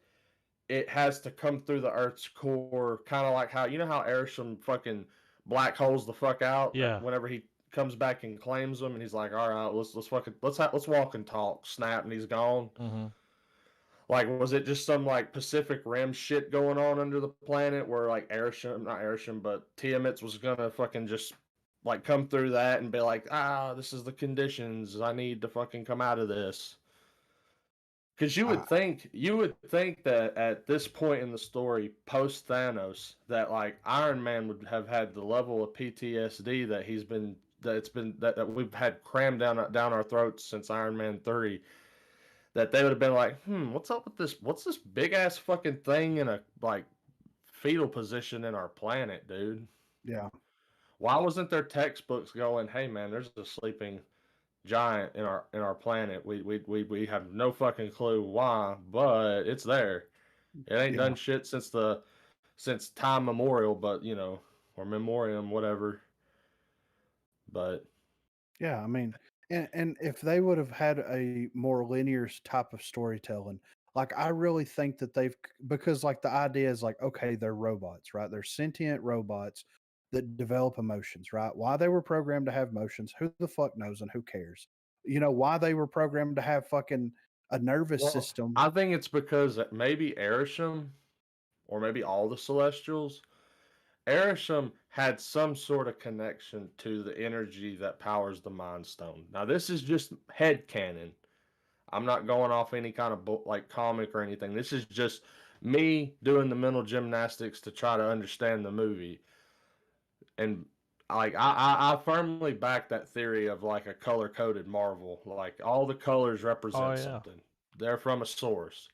[SPEAKER 3] has to come through the Earth's core, kind of like how, you know how Arishem fucking black holes the fuck out
[SPEAKER 1] Yeah.
[SPEAKER 3] whenever he comes back and claims them, and he's like, all right, let's walk and talk, snap, and he's gone.
[SPEAKER 1] Mm-hmm.
[SPEAKER 3] Like, was it just some like Pacific Rim shit going on under the planet where like Arishem, not Arishem, but Tiamat was gonna fucking just like come through that and be like, this is the conditions, I need to fucking come out of this. Because
[SPEAKER 2] I,
[SPEAKER 3] you would think that at this point in the story, post Thanos, that like Iron Man would have had the level of PTSD that we've had crammed down our throats since Iron Man 3. That they would have been like, what's up with this? What's this big ass fucking thing in a like fetal position in our planet, dude?
[SPEAKER 2] yeah.
[SPEAKER 3] Why wasn't there textbooks going, hey man, there's a sleeping giant in our planet. We have no fucking clue why, but it's there. It ain't
[SPEAKER 2] Yeah.
[SPEAKER 3] done shit since time memorial, but or memoriam, whatever. But
[SPEAKER 2] Yeah, I mean, and if they would have had a more linear type of storytelling, like I really think that because like the idea is like, okay, they're robots, right? They're sentient robots that develop emotions, right? Why they were programmed to have emotions, who the fuck knows and who cares? Why they were programmed to have fucking a nervous
[SPEAKER 3] well,
[SPEAKER 2] system.
[SPEAKER 3] I think it's because maybe Arishem, or maybe all the Celestials, Arishem had some sort of connection to the energy that powers the Mind Stone. Now this is just head canon. I'm not going off any kind of book, like comic or anything. This is just me doing the mental gymnastics to try to understand the movie. And like I firmly back that theory of like a color coded Marvel. Like all the colors
[SPEAKER 1] Oh
[SPEAKER 3] represent
[SPEAKER 1] yeah.
[SPEAKER 3] something. They're from a source.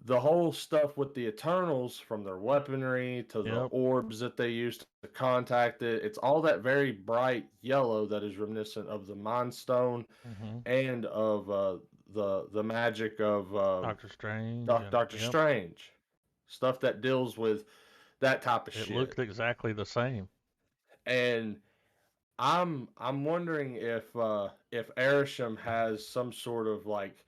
[SPEAKER 3] the whole stuff with the Eternals, from their weaponry to the
[SPEAKER 1] Yep.
[SPEAKER 3] orbs that they used to contact it, it's all that very bright yellow that is reminiscent of the Mind Stone
[SPEAKER 1] Hmm.
[SPEAKER 3] and of the magic of
[SPEAKER 1] Doctor Strange and
[SPEAKER 3] Doctor
[SPEAKER 1] yep.
[SPEAKER 3] Strange, stuff that deals with that type of
[SPEAKER 1] It
[SPEAKER 3] shit.
[SPEAKER 1] looked exactly the same.
[SPEAKER 3] And I'm wondering if Erisham has some sort of like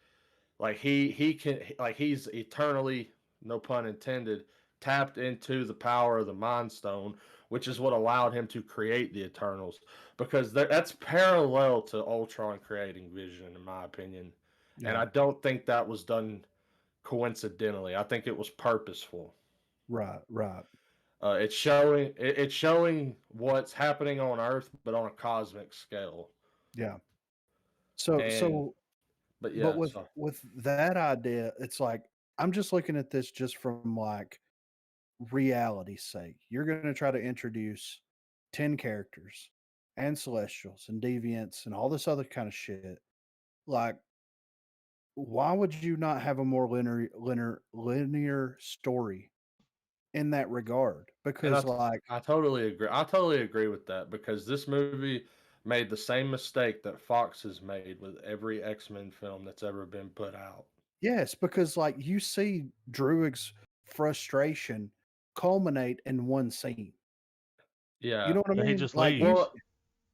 [SPEAKER 3] he can like he's eternally, no pun intended, tapped into the power of the Mind Stone, which is what allowed him to create the Eternals, because that's parallel to Ultron creating Vision, in my opinion, and
[SPEAKER 2] Yeah.
[SPEAKER 3] I don't think that was done coincidentally. I think it was purposeful.
[SPEAKER 2] Right. Right.
[SPEAKER 3] It's showing what's happening on Earth, but on a cosmic scale.
[SPEAKER 2] Yeah. So
[SPEAKER 3] And
[SPEAKER 2] so
[SPEAKER 3] but
[SPEAKER 2] but
[SPEAKER 3] yeah, so
[SPEAKER 2] with that idea, it's like I'm just looking at this just from like reality's sake. You're going to try to introduce 10 characters and celestials and deviants and all this other kind of shit. Like, why would you not have a more linear story in that regard?
[SPEAKER 3] and
[SPEAKER 2] Because like,
[SPEAKER 3] I totally agree. I totally agree with that, because this movie made the same mistake that Fox has made with every X-Men film that's ever been put out.
[SPEAKER 2] yes, because like you see Druig's frustration culminate in one scene. You
[SPEAKER 3] Yeah.
[SPEAKER 2] know what I
[SPEAKER 1] Yeah, he
[SPEAKER 2] mean?
[SPEAKER 1] just
[SPEAKER 2] Like you
[SPEAKER 1] leaves.
[SPEAKER 3] Well,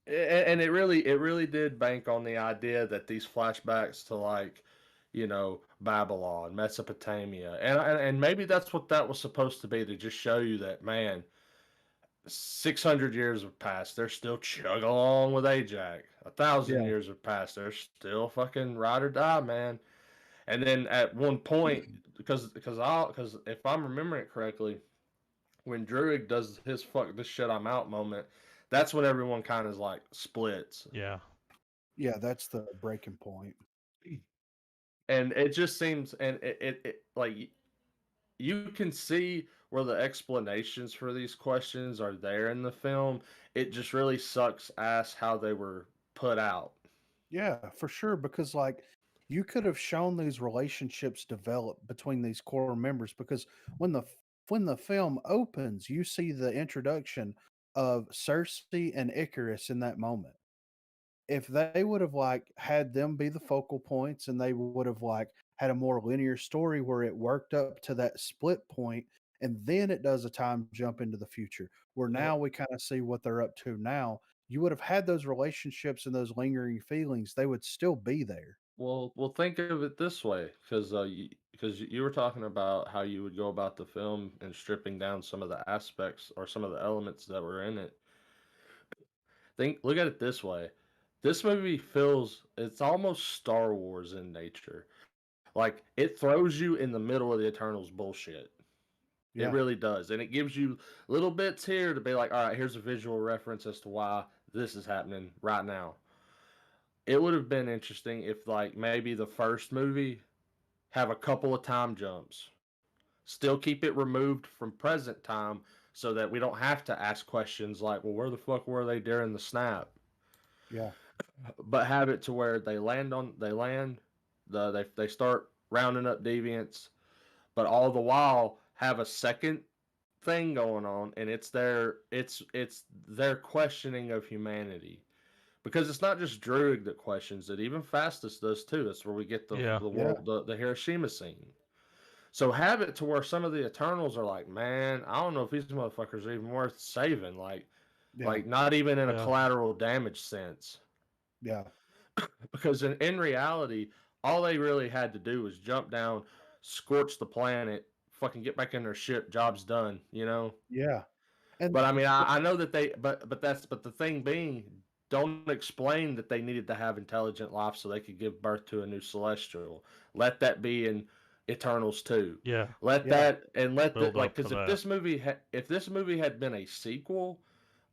[SPEAKER 3] and it really did bank on the idea that these flashbacks to, like, Babylon, Mesopotamia, and maybe that's what that was supposed to be, to just show you that, man, 600 years have passed, they're still chugging along with Ajax. 1,000
[SPEAKER 2] yeah.
[SPEAKER 3] years have passed, they're still fucking ride or die, man. And then at one point, because if I'm remembering it correctly, when Druig does his "fuck this shit, I'm out" moment, that's when everyone kind of like splits,
[SPEAKER 1] Yeah.
[SPEAKER 2] Yeah, that's the breaking point.
[SPEAKER 3] and it just seems, and like, you can see where the explanations for these questions are there in the film. It just really sucks ass how they were put out.
[SPEAKER 2] Yeah, for sure. Because like you could have shown these relationships develop between these core members. Because when when the film opens, you see the introduction of Cersei and Icarus in that moment. If they would have like had them be the focal points and they would have like had a more linear story where it worked up to that split point and then it does a time jump into the future where
[SPEAKER 3] Well,
[SPEAKER 2] now we kind of see what they're up to now, you would have had those relationships and those lingering feelings, they would still be there.
[SPEAKER 3] well, think of it this way, because you were talking about how you would go about the film and stripping down some of the aspects or some of the elements that were in it. Look at it this way. This movie feels, it's almost Star Wars in nature. Like, it throws you in the middle of the Eternals bullshit. It
[SPEAKER 2] Yeah.
[SPEAKER 3] really does. And it gives you little bits here to be like, all right, here's a visual reference as to why this is happening right now. It would have been interesting if, like, maybe the first movie have a couple of time jumps, still keep it removed from present time so that we don't have to ask questions like, well, where the fuck were they during the snap?
[SPEAKER 2] Yeah.
[SPEAKER 3] But have it to where they land, they start rounding up deviants, but all the while have a second thing going on, and it's their questioning of humanity, because it's not just Druig that questions it, even Fastus does too. That's where we get the
[SPEAKER 1] Yeah.
[SPEAKER 3] the
[SPEAKER 2] Yeah.
[SPEAKER 3] world the Hiroshima scene. So have it to where some of the Eternals are like, man, I don't know if these motherfuckers are even worth saving,
[SPEAKER 2] Yeah.
[SPEAKER 3] like not even in a
[SPEAKER 1] Yeah.
[SPEAKER 3] collateral damage sense.
[SPEAKER 2] Yeah.
[SPEAKER 3] Because in reality, all they really had to do was jump down, scorch the planet, fucking get back in their ship, job's done, you know?
[SPEAKER 2] Yeah. And
[SPEAKER 3] But I mean, I know that but the thing being, don't explain that they needed to have intelligent life so they could give birth to a new celestial. Let that be in Eternals too.
[SPEAKER 1] Yeah.
[SPEAKER 3] Let
[SPEAKER 2] yeah,
[SPEAKER 3] that and let that,
[SPEAKER 1] Build
[SPEAKER 3] like,
[SPEAKER 1] up to
[SPEAKER 3] because
[SPEAKER 1] that.
[SPEAKER 3] if this movie had been a sequel,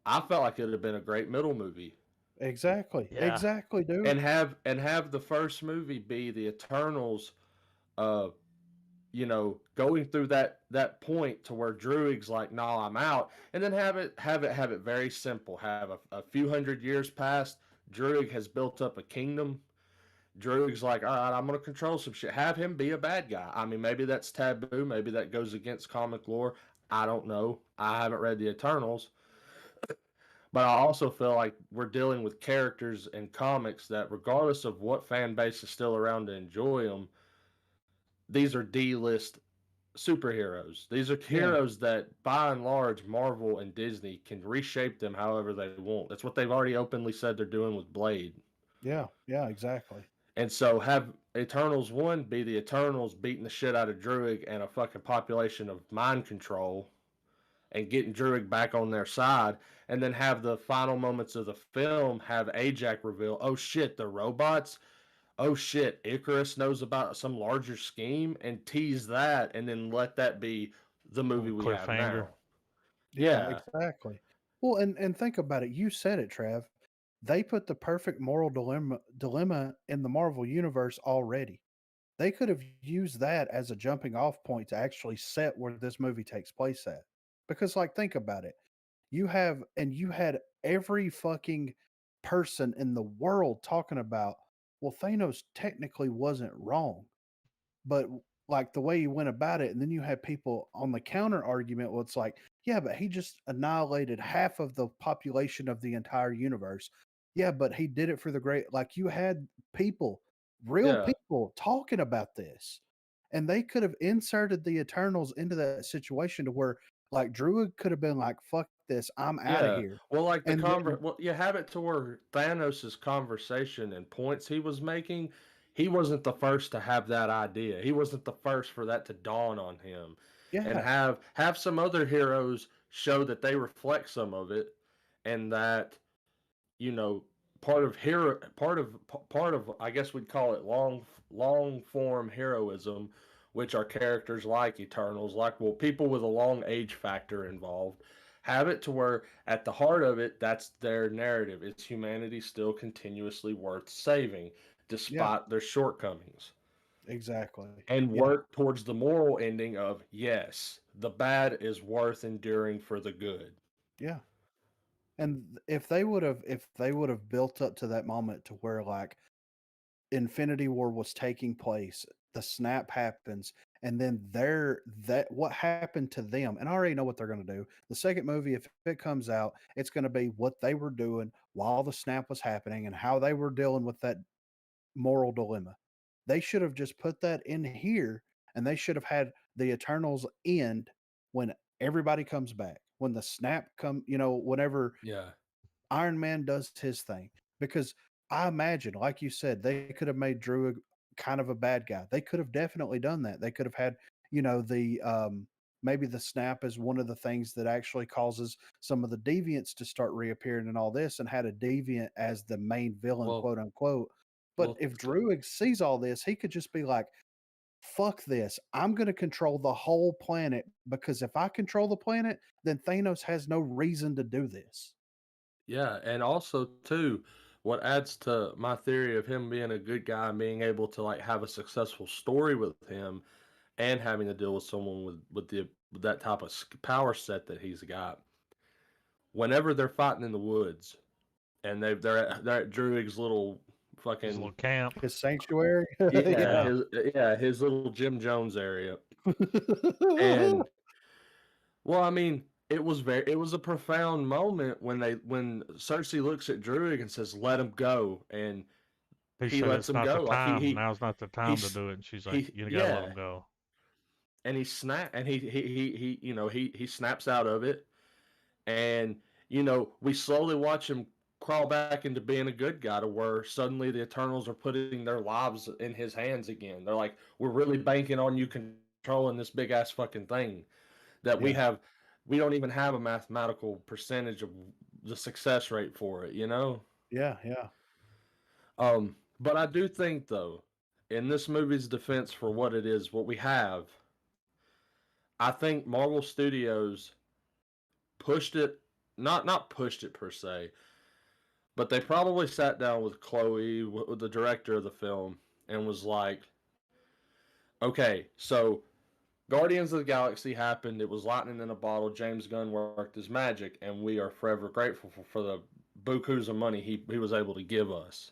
[SPEAKER 3] I felt like it would have been a great middle movie.
[SPEAKER 2] exactly.
[SPEAKER 1] Yeah.
[SPEAKER 2] Exactly, dude.
[SPEAKER 3] And have the first movie be the Eternals, uh, going through that point to where Druig's like, "No, I'm out," and then have it very simple. Have a few hundred years past, Druig has built up a kingdom, Druig's like, all right, I'm gonna control some shit. Have him be a bad guy. I mean, maybe that's taboo. Maybe that goes against comic lore. I don't know. I haven't read the Eternals, but I also feel like we're dealing with characters in comics that, regardless of what fan base is still around to enjoy them, these are D-list superheroes. These are
[SPEAKER 2] Yeah.
[SPEAKER 3] heroes that, by and large, Marvel and Disney can reshape them however they want. That's what they've already openly said they're doing with Blade.
[SPEAKER 2] Yeah. Yeah. Exactly.
[SPEAKER 3] And so have Eternals 1 be the Eternals beating the shit out of Druig and a fucking population of mind control and getting Druig back on their side. And then have the final moments of the film have Ajax reveal, oh shit, the robots? Oh shit, Icarus knows about some larger scheme, and tease that, and then let that be the movie we have
[SPEAKER 1] Cliffhanger.
[SPEAKER 3] now.
[SPEAKER 2] Yeah.
[SPEAKER 3] Yeah.
[SPEAKER 2] Exactly. Well, and think about it. You said it, Trav. They put the perfect moral dilemma in the Marvel universe already. They could have used that as a jumping off point to actually set where this movie takes place at. Because, like, think about it. You had every fucking person in the world talking about, well, Thanos technically wasn't wrong, but like the way he went about it, and then you had people on the counter argument, well, it's like, yeah, but he just annihilated half of the population of the entire universe. Yeah, but he did it for the great, like, you had people, real
[SPEAKER 3] Yeah.
[SPEAKER 2] people talking about this. And they could have inserted the Eternals into that situation to where, like, Druid could have been like, fuck this, I'm out of
[SPEAKER 3] Yeah.
[SPEAKER 2] here.
[SPEAKER 3] Well, like
[SPEAKER 2] And then,
[SPEAKER 3] well, you have it to where Thanos' conversation and points he was making, he wasn't the first to have that idea. He wasn't the first for that to dawn on him. And
[SPEAKER 2] yeah,
[SPEAKER 3] have some other heroes show that they reflect some of it, and that, you know, part of I guess we'd call it long form heroism, which are characters like Eternals, like, well, people with a long age factor involved, have it to where at the heart of it, that's their narrative. It's humanity still continuously worth saving
[SPEAKER 2] yeah,
[SPEAKER 3] despite their shortcomings,
[SPEAKER 2] exactly.
[SPEAKER 3] and
[SPEAKER 2] Yeah,
[SPEAKER 3] work towards the moral ending of, yes, the bad is worth enduring for the good.
[SPEAKER 2] yeah. And if they would have built up to that moment to where, like, Infinity War was taking place, the snap happens, and then that what happened to them, and I already know what they're going to do. The second movie, if it comes out, it's going to be what they were doing while the snap was happening and how they were dealing with that moral dilemma. They should have just put that in here, and they should have had the Eternals end when everybody comes back, when the snap whenever
[SPEAKER 3] Yeah.
[SPEAKER 2] Iron Man does his thing. Because I imagine, like you said, they could have made Drew kind of a bad guy. They could have definitely done that. They could have had, the maybe the snap is one of the things that actually causes some of the deviants to start reappearing and all this, and had a deviant as the main villain,
[SPEAKER 3] Well,
[SPEAKER 2] quote unquote. But
[SPEAKER 3] well,
[SPEAKER 2] if Druid sees all this, he could just be like, fuck this. I'm going to control the whole planet, because if I control the planet, then Thanos has no reason to do this.
[SPEAKER 3] yeah, and also too, what adds to my theory of him being a good guy and being able to like have a successful story with him, and having to deal with someone with that type of power set that he's got. Whenever they're fighting in the woods, and they're at Druig's little
[SPEAKER 1] His little
[SPEAKER 3] fucking,
[SPEAKER 1] camp.
[SPEAKER 2] His sanctuary?
[SPEAKER 3] yeah,
[SPEAKER 1] Yeah.
[SPEAKER 3] his little Jim Jones area. And, well, I mean, it was a profound moment when Cersei looks at Druig and says, "Let him go," and
[SPEAKER 1] He
[SPEAKER 3] he
[SPEAKER 1] said
[SPEAKER 3] lets
[SPEAKER 1] it's
[SPEAKER 3] him
[SPEAKER 1] not the
[SPEAKER 3] go. Like
[SPEAKER 1] time. Now's not the time to
[SPEAKER 3] he's
[SPEAKER 1] do it. And she's like,
[SPEAKER 3] he
[SPEAKER 1] you gotta let
[SPEAKER 3] yeah,
[SPEAKER 1] him go.
[SPEAKER 3] and he snaps out of it, and we slowly watch him crawl back into being a good guy, to where suddenly the Eternals are putting their lives in his hands again. They're like, we're really banking on you controlling this big ass fucking thing that
[SPEAKER 2] Yeah,
[SPEAKER 3] we don't even have a mathematical percentage of the success rate for it.
[SPEAKER 2] yeah, yeah,
[SPEAKER 3] But I do think, though, in this movie's defense for what it is, what we have, I think Marvel Studios pushed it, not pushed it per se, but they probably sat down with Chloé, with the director of the film, and was like, okay, so Guardians of the Galaxy happened. It was lightning in a bottle. James Gunn worked his magic, and we are forever grateful for the bukus of money he was able to give us.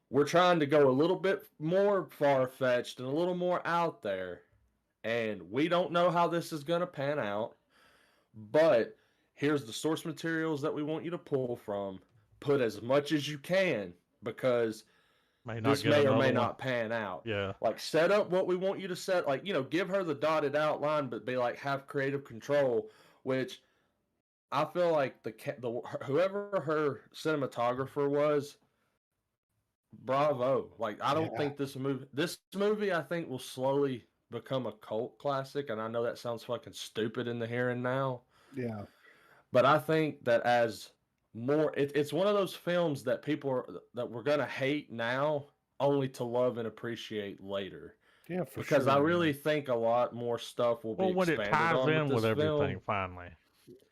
[SPEAKER 3] we're trying to go a little bit more far fetched and a little more out there, and we don't know how this is going to pan out, but here's the source materials that we want you to pull from. Put as much as you can, because
[SPEAKER 1] May not
[SPEAKER 3] this
[SPEAKER 1] get
[SPEAKER 3] may or may
[SPEAKER 1] another one.
[SPEAKER 3] not pan out.
[SPEAKER 1] Yeah.
[SPEAKER 3] Like, set up what we want you to set. Like, give her the dotted outline, but be like, have creative control. Which I feel like the whoever her cinematographer was, bravo. Like, I don't think this movie I think will slowly become a cult classic, and I know that sounds fucking stupid in the here and now.
[SPEAKER 2] Yeah.
[SPEAKER 3] But I think that as more, it's one of those films that that we're gonna hate now, only to love and appreciate later.
[SPEAKER 2] Yeah, for
[SPEAKER 3] Because
[SPEAKER 2] sure.
[SPEAKER 3] I really think a lot more stuff will be
[SPEAKER 1] Well, when it
[SPEAKER 3] expanded
[SPEAKER 1] ties
[SPEAKER 3] on with
[SPEAKER 1] in
[SPEAKER 3] this
[SPEAKER 1] with everything
[SPEAKER 3] film.
[SPEAKER 1] finally.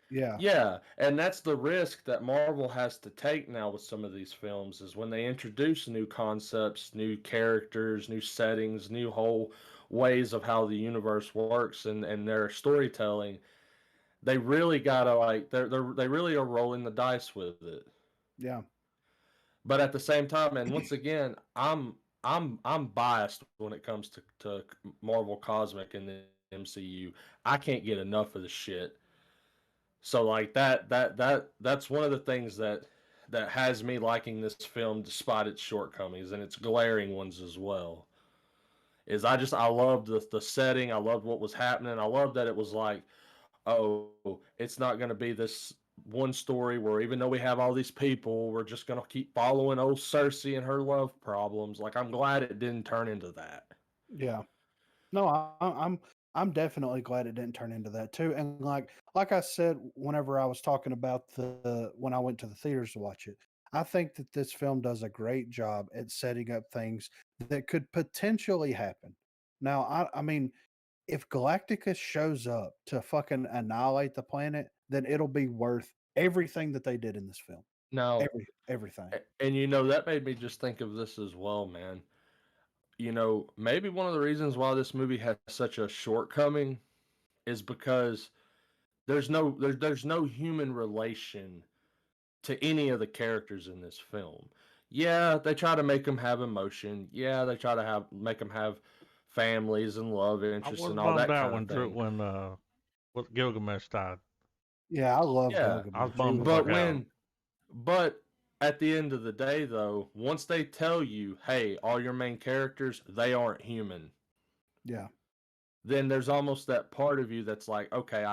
[SPEAKER 2] Yeah.
[SPEAKER 3] Yeah, and that's the risk that Marvel has to take now with some of these films, is when they introduce new concepts, new characters, new settings, new whole ways of how the universe works and their storytelling. They really gotta, like, they really are rolling the dice with it.
[SPEAKER 2] Yeah.
[SPEAKER 3] But at the same time, and once again, I'm biased when it comes to Marvel Cosmic and the MCU. I can't get enough of the shit. So like that's one of the things that has me liking this film despite its shortcomings and its glaring ones as well. Is I loved the setting, I loved what was happening, I loved that it was like, oh, it's not going to be this one story where even though we have all these people, we're just going to keep following old Cersei and her love problems. Like, I'm glad it didn't turn into that.
[SPEAKER 2] Yeah. No, I'm definitely glad it didn't turn into that too. And like I said, whenever I was talking about when I went to the theaters to watch it, I think that this film does a great job at setting up things that could potentially happen. Now, I mean, if Galacticus shows up to fucking annihilate the planet, then it'll be worth everything that they did in this film.
[SPEAKER 3] Now,
[SPEAKER 2] Everything.
[SPEAKER 3] and that made me just think of this as well, man. Maybe one of the reasons why this movie has such a shortcoming is because there's no human relation to any of the characters in this film. Yeah, they try to make them have emotion. Yeah, they try to make them have families and love
[SPEAKER 1] I
[SPEAKER 3] interests
[SPEAKER 1] was
[SPEAKER 3] and all
[SPEAKER 1] bummed
[SPEAKER 3] that
[SPEAKER 1] out
[SPEAKER 3] kind of
[SPEAKER 1] when
[SPEAKER 3] thing.
[SPEAKER 1] Gilgamesh died.
[SPEAKER 2] Yeah, I love
[SPEAKER 3] Yeah,
[SPEAKER 1] I was
[SPEAKER 2] Gilgamesh. He
[SPEAKER 1] bummed the
[SPEAKER 2] was
[SPEAKER 3] but
[SPEAKER 1] fuck out.
[SPEAKER 3] at the end of the day, though, once they tell you, hey, all your main characters, they aren't human,
[SPEAKER 2] yeah,
[SPEAKER 3] then there's almost that part of you that's like, okay,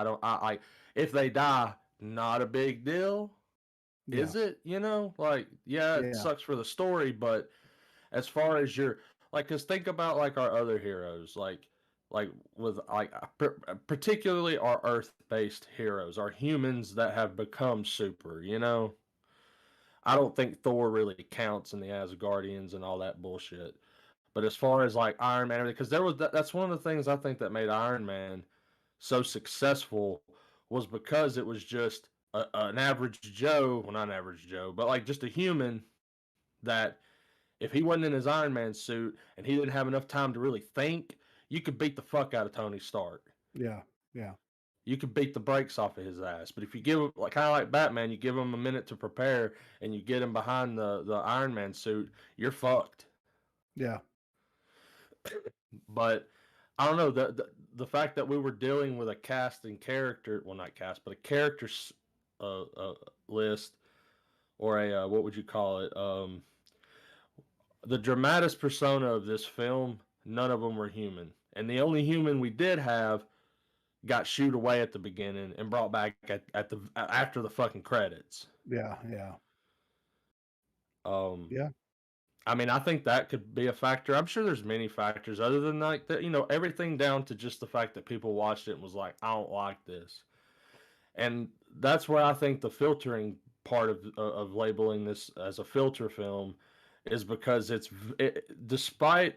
[SPEAKER 3] if they die, not a big deal.
[SPEAKER 2] yeah,
[SPEAKER 3] Is it? Like, yeah, it
[SPEAKER 2] yeah,
[SPEAKER 3] sucks for the story, but as far as your, like, because think about like our other heroes, like with like particularly our Earth-based heroes, our humans that have become super. I don't think Thor really counts in the Asgardians and all that bullshit. But as far as like Iron Man, because that's one of the things I think that made Iron Man so successful, was because it was just an average Joe, well, not an average Joe, but like just a human that if he wasn't in his Iron Man suit and he didn't have enough time to really think, you could beat the fuck out of Tony Stark.
[SPEAKER 2] yeah, yeah,
[SPEAKER 3] You could beat the brakes off of his ass. But if you give him, like, kind of like Batman, you give him a minute to prepare and you get him behind the Iron Man suit, you're fucked.
[SPEAKER 2] yeah,
[SPEAKER 3] But I don't know, the fact that we were dealing with a cast and character, well, not cast, but a character list, or a what would you call it? The dramatis persona of this film, none of them were human, and the only human we did have got shooed away at the beginning and brought back at the after the fucking credits.
[SPEAKER 2] yeah, yeah,
[SPEAKER 3] Um,
[SPEAKER 2] yeah,
[SPEAKER 3] I mean, I think that could be a factor. I'm sure there's many factors other than like that. Everything down to just the fact that people watched it and was like, I don't like this, and that's where I think the filtering part of labeling this as a filter film is because despite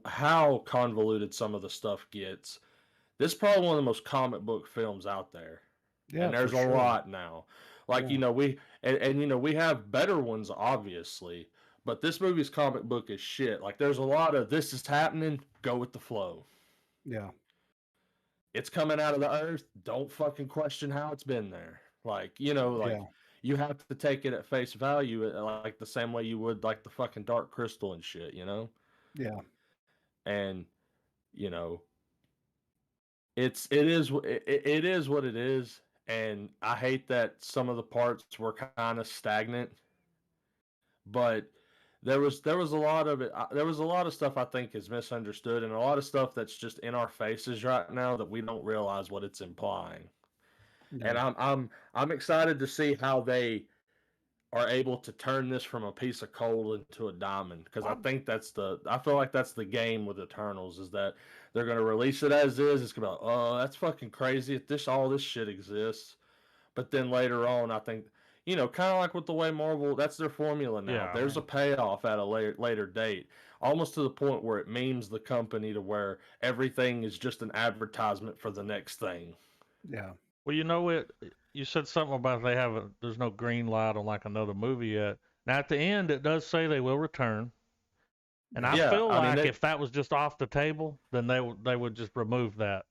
[SPEAKER 3] how convoluted some of the stuff gets, this is probably one of the most comic book films out there,
[SPEAKER 2] yeah,
[SPEAKER 3] and
[SPEAKER 2] for
[SPEAKER 3] there's a
[SPEAKER 2] sure.
[SPEAKER 3] lot now. Like,
[SPEAKER 2] Yeah,
[SPEAKER 3] we have better ones, obviously, but this movie's comic book is shit. Like, there's a lot of this is happening, go with the flow.
[SPEAKER 2] yeah,
[SPEAKER 3] It's coming out of the earth, don't fucking question how it's been there. Like,
[SPEAKER 2] yeah,
[SPEAKER 3] you have to take it at face value, like the same way you would like the fucking Dark Crystal and shit, you know.
[SPEAKER 2] Yeah.
[SPEAKER 3] And you know, it is what it is, and I hate that some of the parts were kind of stagnant, but there was a lot of it. There was a lot of stuff I think is misunderstood, and a lot of stuff that's just in our faces right now that we don't realize what it's implying. And
[SPEAKER 2] Yeah.
[SPEAKER 3] I'm excited to see how they are able to turn this from a piece of coal into a diamond, because I feel like that's the game with Eternals, is that they're gonna release it as is. It's gonna be like, oh, that's fucking crazy if all this shit exists. But then later on, I think, kind of like with the way Marvel, that's their formula now.
[SPEAKER 1] Yeah, I
[SPEAKER 3] There's a
[SPEAKER 1] mean,
[SPEAKER 3] payoff at a later date, almost to the point where it memes the company to where everything is just an advertisement for the next thing.
[SPEAKER 2] Yeah.
[SPEAKER 1] well, you said something about there's no green light on like another movie yet. Now at the end, it does say they will return, and I
[SPEAKER 3] Yeah,
[SPEAKER 1] feel
[SPEAKER 3] I mean,
[SPEAKER 1] like if that was just off the table, then they would just remove that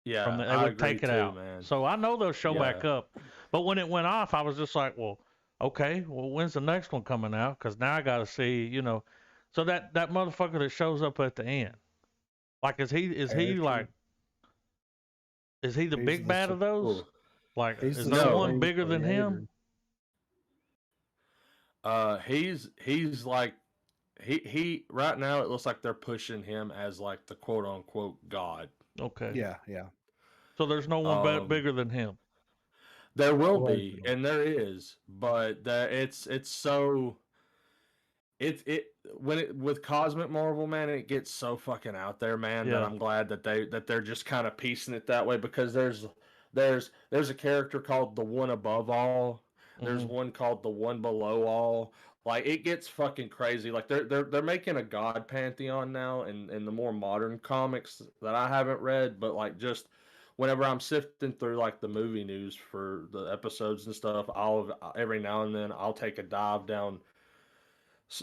[SPEAKER 3] yeah,
[SPEAKER 1] they
[SPEAKER 3] I
[SPEAKER 1] would
[SPEAKER 3] agree
[SPEAKER 1] take it
[SPEAKER 3] too,
[SPEAKER 1] out.
[SPEAKER 3] man.
[SPEAKER 1] So I know they'll show
[SPEAKER 3] Yeah.
[SPEAKER 1] back up, but when it went off, I was just like, well, okay, well, when's the next one coming out? Because now I got to see. So that motherfucker that shows up at the end, like,
[SPEAKER 2] Ayrton,
[SPEAKER 1] is he the
[SPEAKER 2] he's
[SPEAKER 1] big bad of those? Like,
[SPEAKER 2] he's
[SPEAKER 1] is
[SPEAKER 2] the
[SPEAKER 1] there
[SPEAKER 3] No.
[SPEAKER 1] one
[SPEAKER 2] Supreme
[SPEAKER 1] bigger than him?
[SPEAKER 2] Creator.
[SPEAKER 3] He's like he right now it looks like they're pushing him as like the quote unquote god.
[SPEAKER 1] Okay,
[SPEAKER 2] Yeah. Yeah.
[SPEAKER 1] so there's no one
[SPEAKER 3] Um,
[SPEAKER 1] bigger than him.
[SPEAKER 3] there will be,
[SPEAKER 2] Allegedly.
[SPEAKER 3] and there is, but it's so it when it with Cosmic Marvel, man, it gets so fucking out there, man, that
[SPEAKER 1] Yeah.
[SPEAKER 3] I'm glad that they're just kind of piecing it that way, because there's a character called the One Above All. There's
[SPEAKER 1] Hmm.
[SPEAKER 3] one called the One Below All. Like, it gets fucking crazy. Like, they're making a god pantheon now in the more modern comics that I haven't read, but like, just whenever I'm sifting through like the movie news for the episodes and stuff, I'll every now and then I'll take a dive down,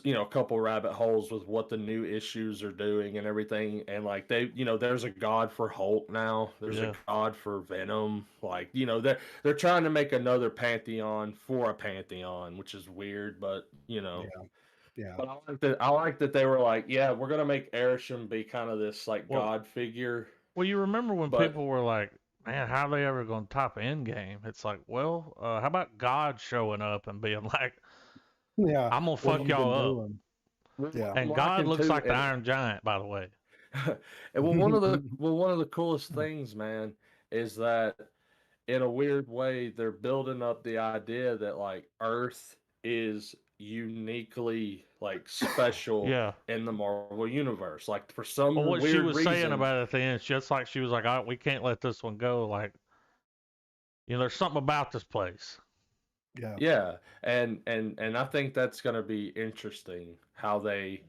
[SPEAKER 3] a couple rabbit holes with what the new issues are doing and everything. And like, there's a god for Hulk now, there's a
[SPEAKER 1] Yeah.
[SPEAKER 3] god for Venom. Like, they're trying to make another pantheon for a pantheon, which is weird, but
[SPEAKER 2] Yeah. Yeah.
[SPEAKER 3] but I like that they were like, yeah, we're gonna make Arishem be kind of this like
[SPEAKER 1] Well,
[SPEAKER 3] god figure.
[SPEAKER 1] well, you remember when
[SPEAKER 3] But
[SPEAKER 1] people were like, "Man, how are they ever going to top Endgame?" It's like, well, how about God showing up and being like,
[SPEAKER 2] Yeah.
[SPEAKER 1] "I'm gonna
[SPEAKER 2] What
[SPEAKER 1] fuck
[SPEAKER 2] have you been
[SPEAKER 1] y'all up,"
[SPEAKER 2] doing? Yeah.
[SPEAKER 3] I'm
[SPEAKER 1] and God
[SPEAKER 3] liking
[SPEAKER 1] looks
[SPEAKER 3] too,
[SPEAKER 1] like the Iron Giant, by the way.
[SPEAKER 3] and one of the coolest things, man, is that in a weird way, they're building up the idea that like Earth is uniquely like special
[SPEAKER 1] Yeah.
[SPEAKER 3] in the Marvel universe. Like, for
[SPEAKER 1] Well,
[SPEAKER 3] some
[SPEAKER 1] what she
[SPEAKER 3] weird
[SPEAKER 1] was saying
[SPEAKER 3] reason,
[SPEAKER 1] about it at the end, just like she was like, "We can't let this one go." Like, there's something about this place.
[SPEAKER 2] Yeah.
[SPEAKER 3] yeah, and I think that's gonna be interesting how they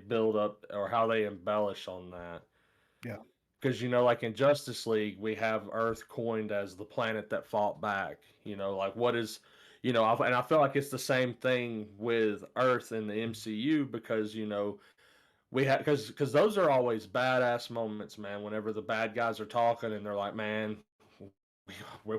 [SPEAKER 3] build up or how they embellish on that.
[SPEAKER 2] Yeah.
[SPEAKER 3] Because, like in Justice League, we have Earth coined as the planet that fought back. Like, what is, and I feel like it's the same thing with Earth in the MCU, because we have because those are always badass moments, man. Whenever the bad guys are talking and they're like, man, we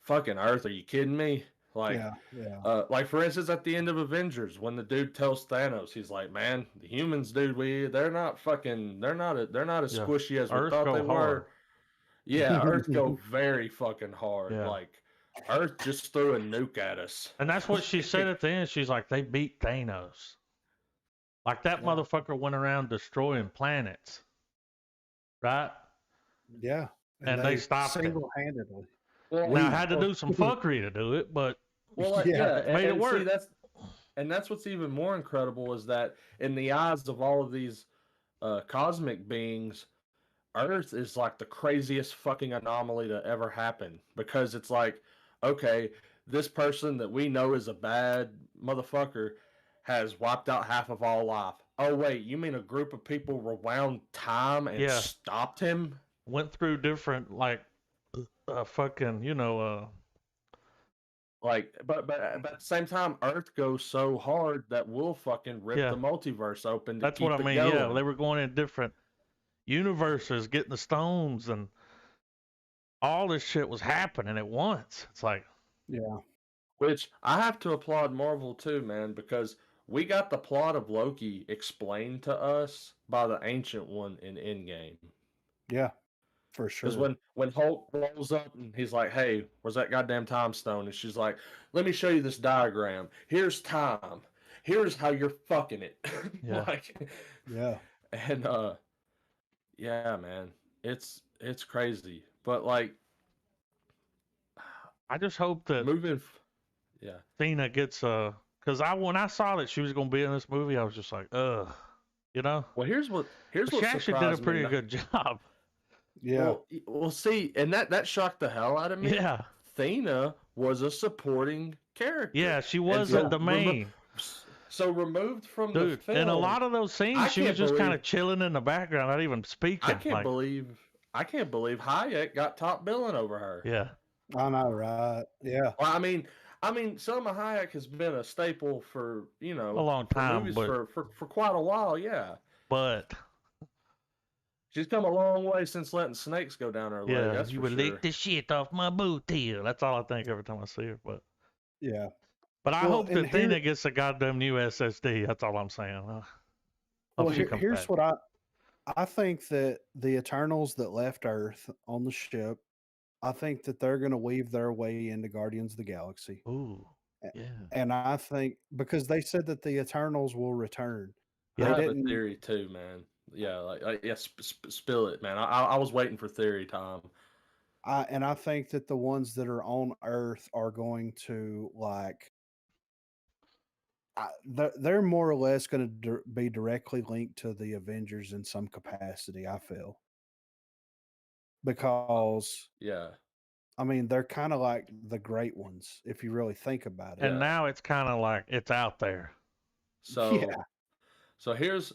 [SPEAKER 3] fucking Earth, are you kidding me? Like,
[SPEAKER 2] Yeah. Yeah.
[SPEAKER 3] like for instance, at the end of Avengers, when the dude tells Thanos, he's like, "Man, the humans, dude, they're not as
[SPEAKER 1] Yeah.
[SPEAKER 3] squishy as we
[SPEAKER 1] Earth
[SPEAKER 3] thought
[SPEAKER 1] go
[SPEAKER 3] they
[SPEAKER 1] hard.
[SPEAKER 3] were." Yeah, Earth go very fucking hard.
[SPEAKER 1] Yeah.
[SPEAKER 3] Like, Earth just threw a nuke at us.
[SPEAKER 1] And that's what she said at the end. She's like, "They beat Thanos. Like that
[SPEAKER 2] Yeah.
[SPEAKER 1] motherfucker went around destroying planets, right?
[SPEAKER 2] Yeah. And
[SPEAKER 1] And they
[SPEAKER 2] they
[SPEAKER 1] stopped him.
[SPEAKER 2] single-handedly.
[SPEAKER 3] Well,
[SPEAKER 1] Now, I
[SPEAKER 2] We.
[SPEAKER 1] had to do some fuckery to do it, but
[SPEAKER 3] like,
[SPEAKER 2] Yeah.
[SPEAKER 3] yeah,
[SPEAKER 1] made it
[SPEAKER 3] and see,
[SPEAKER 1] work."
[SPEAKER 3] that's what's even more incredible, is that in the eyes of all of these cosmic beings, Earth is like the craziest fucking anomaly to ever happen, because it's like, okay, this person that we know is a bad motherfucker has wiped out half of all life. Oh wait, you mean a group of people rewound time and
[SPEAKER 1] Yeah.
[SPEAKER 3] stopped him?
[SPEAKER 1] Went through different, like, fucking,
[SPEAKER 3] Like, but at the same time, Earth goes so hard that we'll fucking rip
[SPEAKER 1] yeah,
[SPEAKER 3] the multiverse open to
[SPEAKER 1] that's what I
[SPEAKER 3] keep it
[SPEAKER 1] mean. Yeah,
[SPEAKER 3] going.
[SPEAKER 1] they were going in different universes, getting the stones, and all this shit was happening at once. It's like,
[SPEAKER 2] Yeah.
[SPEAKER 3] Which I have to applaud Marvel too, man, because we got the plot of Loki explained to us by the Ancient One in Endgame.
[SPEAKER 2] Yeah, for
[SPEAKER 3] Because
[SPEAKER 2] sure.
[SPEAKER 3] when Hulk rolls up and he's like, "Hey, where's that goddamn time stone?" and she's like, "Let me show you this diagram. Here's time. Here's how you're fucking it."
[SPEAKER 1] Yeah.
[SPEAKER 3] Like,
[SPEAKER 2] Yeah.
[SPEAKER 3] and yeah, man, it's crazy. But like,
[SPEAKER 1] I just hope that
[SPEAKER 3] moving, yeah.
[SPEAKER 1] Cena gets because when I saw that she was gonna be in this movie, I was just like, ugh, you know.
[SPEAKER 3] Well, here's
[SPEAKER 1] But she
[SPEAKER 3] what
[SPEAKER 1] actually did a
[SPEAKER 3] surprised me.
[SPEAKER 1] pretty good job.
[SPEAKER 2] Yeah.
[SPEAKER 3] Well, see, and that shocked the hell out of me.
[SPEAKER 1] Yeah.
[SPEAKER 3] Thena was a supporting
[SPEAKER 1] Yeah,
[SPEAKER 3] character,
[SPEAKER 1] she
[SPEAKER 3] and
[SPEAKER 1] wasn't
[SPEAKER 3] so
[SPEAKER 1] the main.
[SPEAKER 3] so removed from the
[SPEAKER 1] Dude, in a
[SPEAKER 3] film.
[SPEAKER 1] lot of those
[SPEAKER 3] I
[SPEAKER 1] scenes, she was
[SPEAKER 3] can't
[SPEAKER 1] just kind
[SPEAKER 3] believe
[SPEAKER 1] of chilling in the background, not even
[SPEAKER 3] I
[SPEAKER 1] speaking.
[SPEAKER 3] can't
[SPEAKER 1] Like,
[SPEAKER 3] believe I can't believe Hayek got top billing over her.
[SPEAKER 1] yeah,
[SPEAKER 2] I know, right? Yeah.
[SPEAKER 3] Well, I mean, Selma Hayek has been a staple for
[SPEAKER 1] a long
[SPEAKER 3] for
[SPEAKER 1] time,
[SPEAKER 3] movies
[SPEAKER 1] but
[SPEAKER 3] for quite a while. Yeah,
[SPEAKER 1] but
[SPEAKER 3] she's come a long way since letting snakes go down her leg.
[SPEAKER 1] yeah,
[SPEAKER 3] That's
[SPEAKER 1] you
[SPEAKER 3] for
[SPEAKER 1] would lick
[SPEAKER 3] sure.
[SPEAKER 1] the shit off my booty. That's all I think every time I see her.
[SPEAKER 2] Yeah.
[SPEAKER 1] But I
[SPEAKER 2] Well,
[SPEAKER 1] hope
[SPEAKER 2] and
[SPEAKER 1] that Thena gets a goddamn new SSD. That's all I'm saying. Hope she comes
[SPEAKER 2] here's
[SPEAKER 1] back.
[SPEAKER 2] what I think that the Eternals that left Earth on the ship, I think that they're going to weave their way into Guardians of the Galaxy.
[SPEAKER 1] Ooh,
[SPEAKER 2] A-
[SPEAKER 1] yeah,
[SPEAKER 2] And I think because they said that the Eternals will return.
[SPEAKER 3] I
[SPEAKER 2] They
[SPEAKER 1] yeah.
[SPEAKER 3] have a
[SPEAKER 2] didn't
[SPEAKER 3] theory too, man. Yeah, yeah, spill it, man. I was waiting for theory time.
[SPEAKER 2] I think that the ones that are on Earth are going to like they're more or less going to be directly linked to the Avengers in some capacity, I feel. Because
[SPEAKER 3] Yeah,
[SPEAKER 2] I mean, they're kind of like the great ones if you really think about it.
[SPEAKER 1] And
[SPEAKER 3] yeah.
[SPEAKER 1] now it's kind of like it's out there.
[SPEAKER 2] Yeah.
[SPEAKER 3] So here's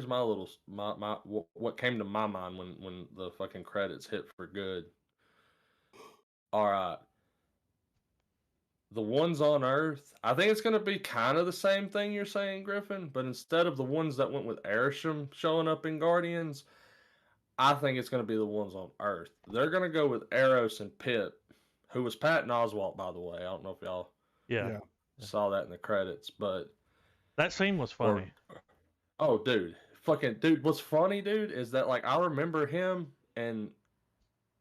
[SPEAKER 3] my little my what came to my mind when the fucking credits hit for good. All right, the ones on Earth, I think it's gonna be kind of the same thing you're saying, Griffin. But instead of the ones that went with Arishem showing up in Guardians, I think it's gonna be the ones on Earth. They're gonna go with Eros and Pip, who was Patton Oswalt, by the way. I don't know if y'all
[SPEAKER 1] Yeah,
[SPEAKER 2] Yeah.
[SPEAKER 3] saw that in the credits, but
[SPEAKER 1] that scene was
[SPEAKER 3] or
[SPEAKER 1] funny.
[SPEAKER 3] oh, dude, fucking dude. What's funny, dude, is that like I remember him, and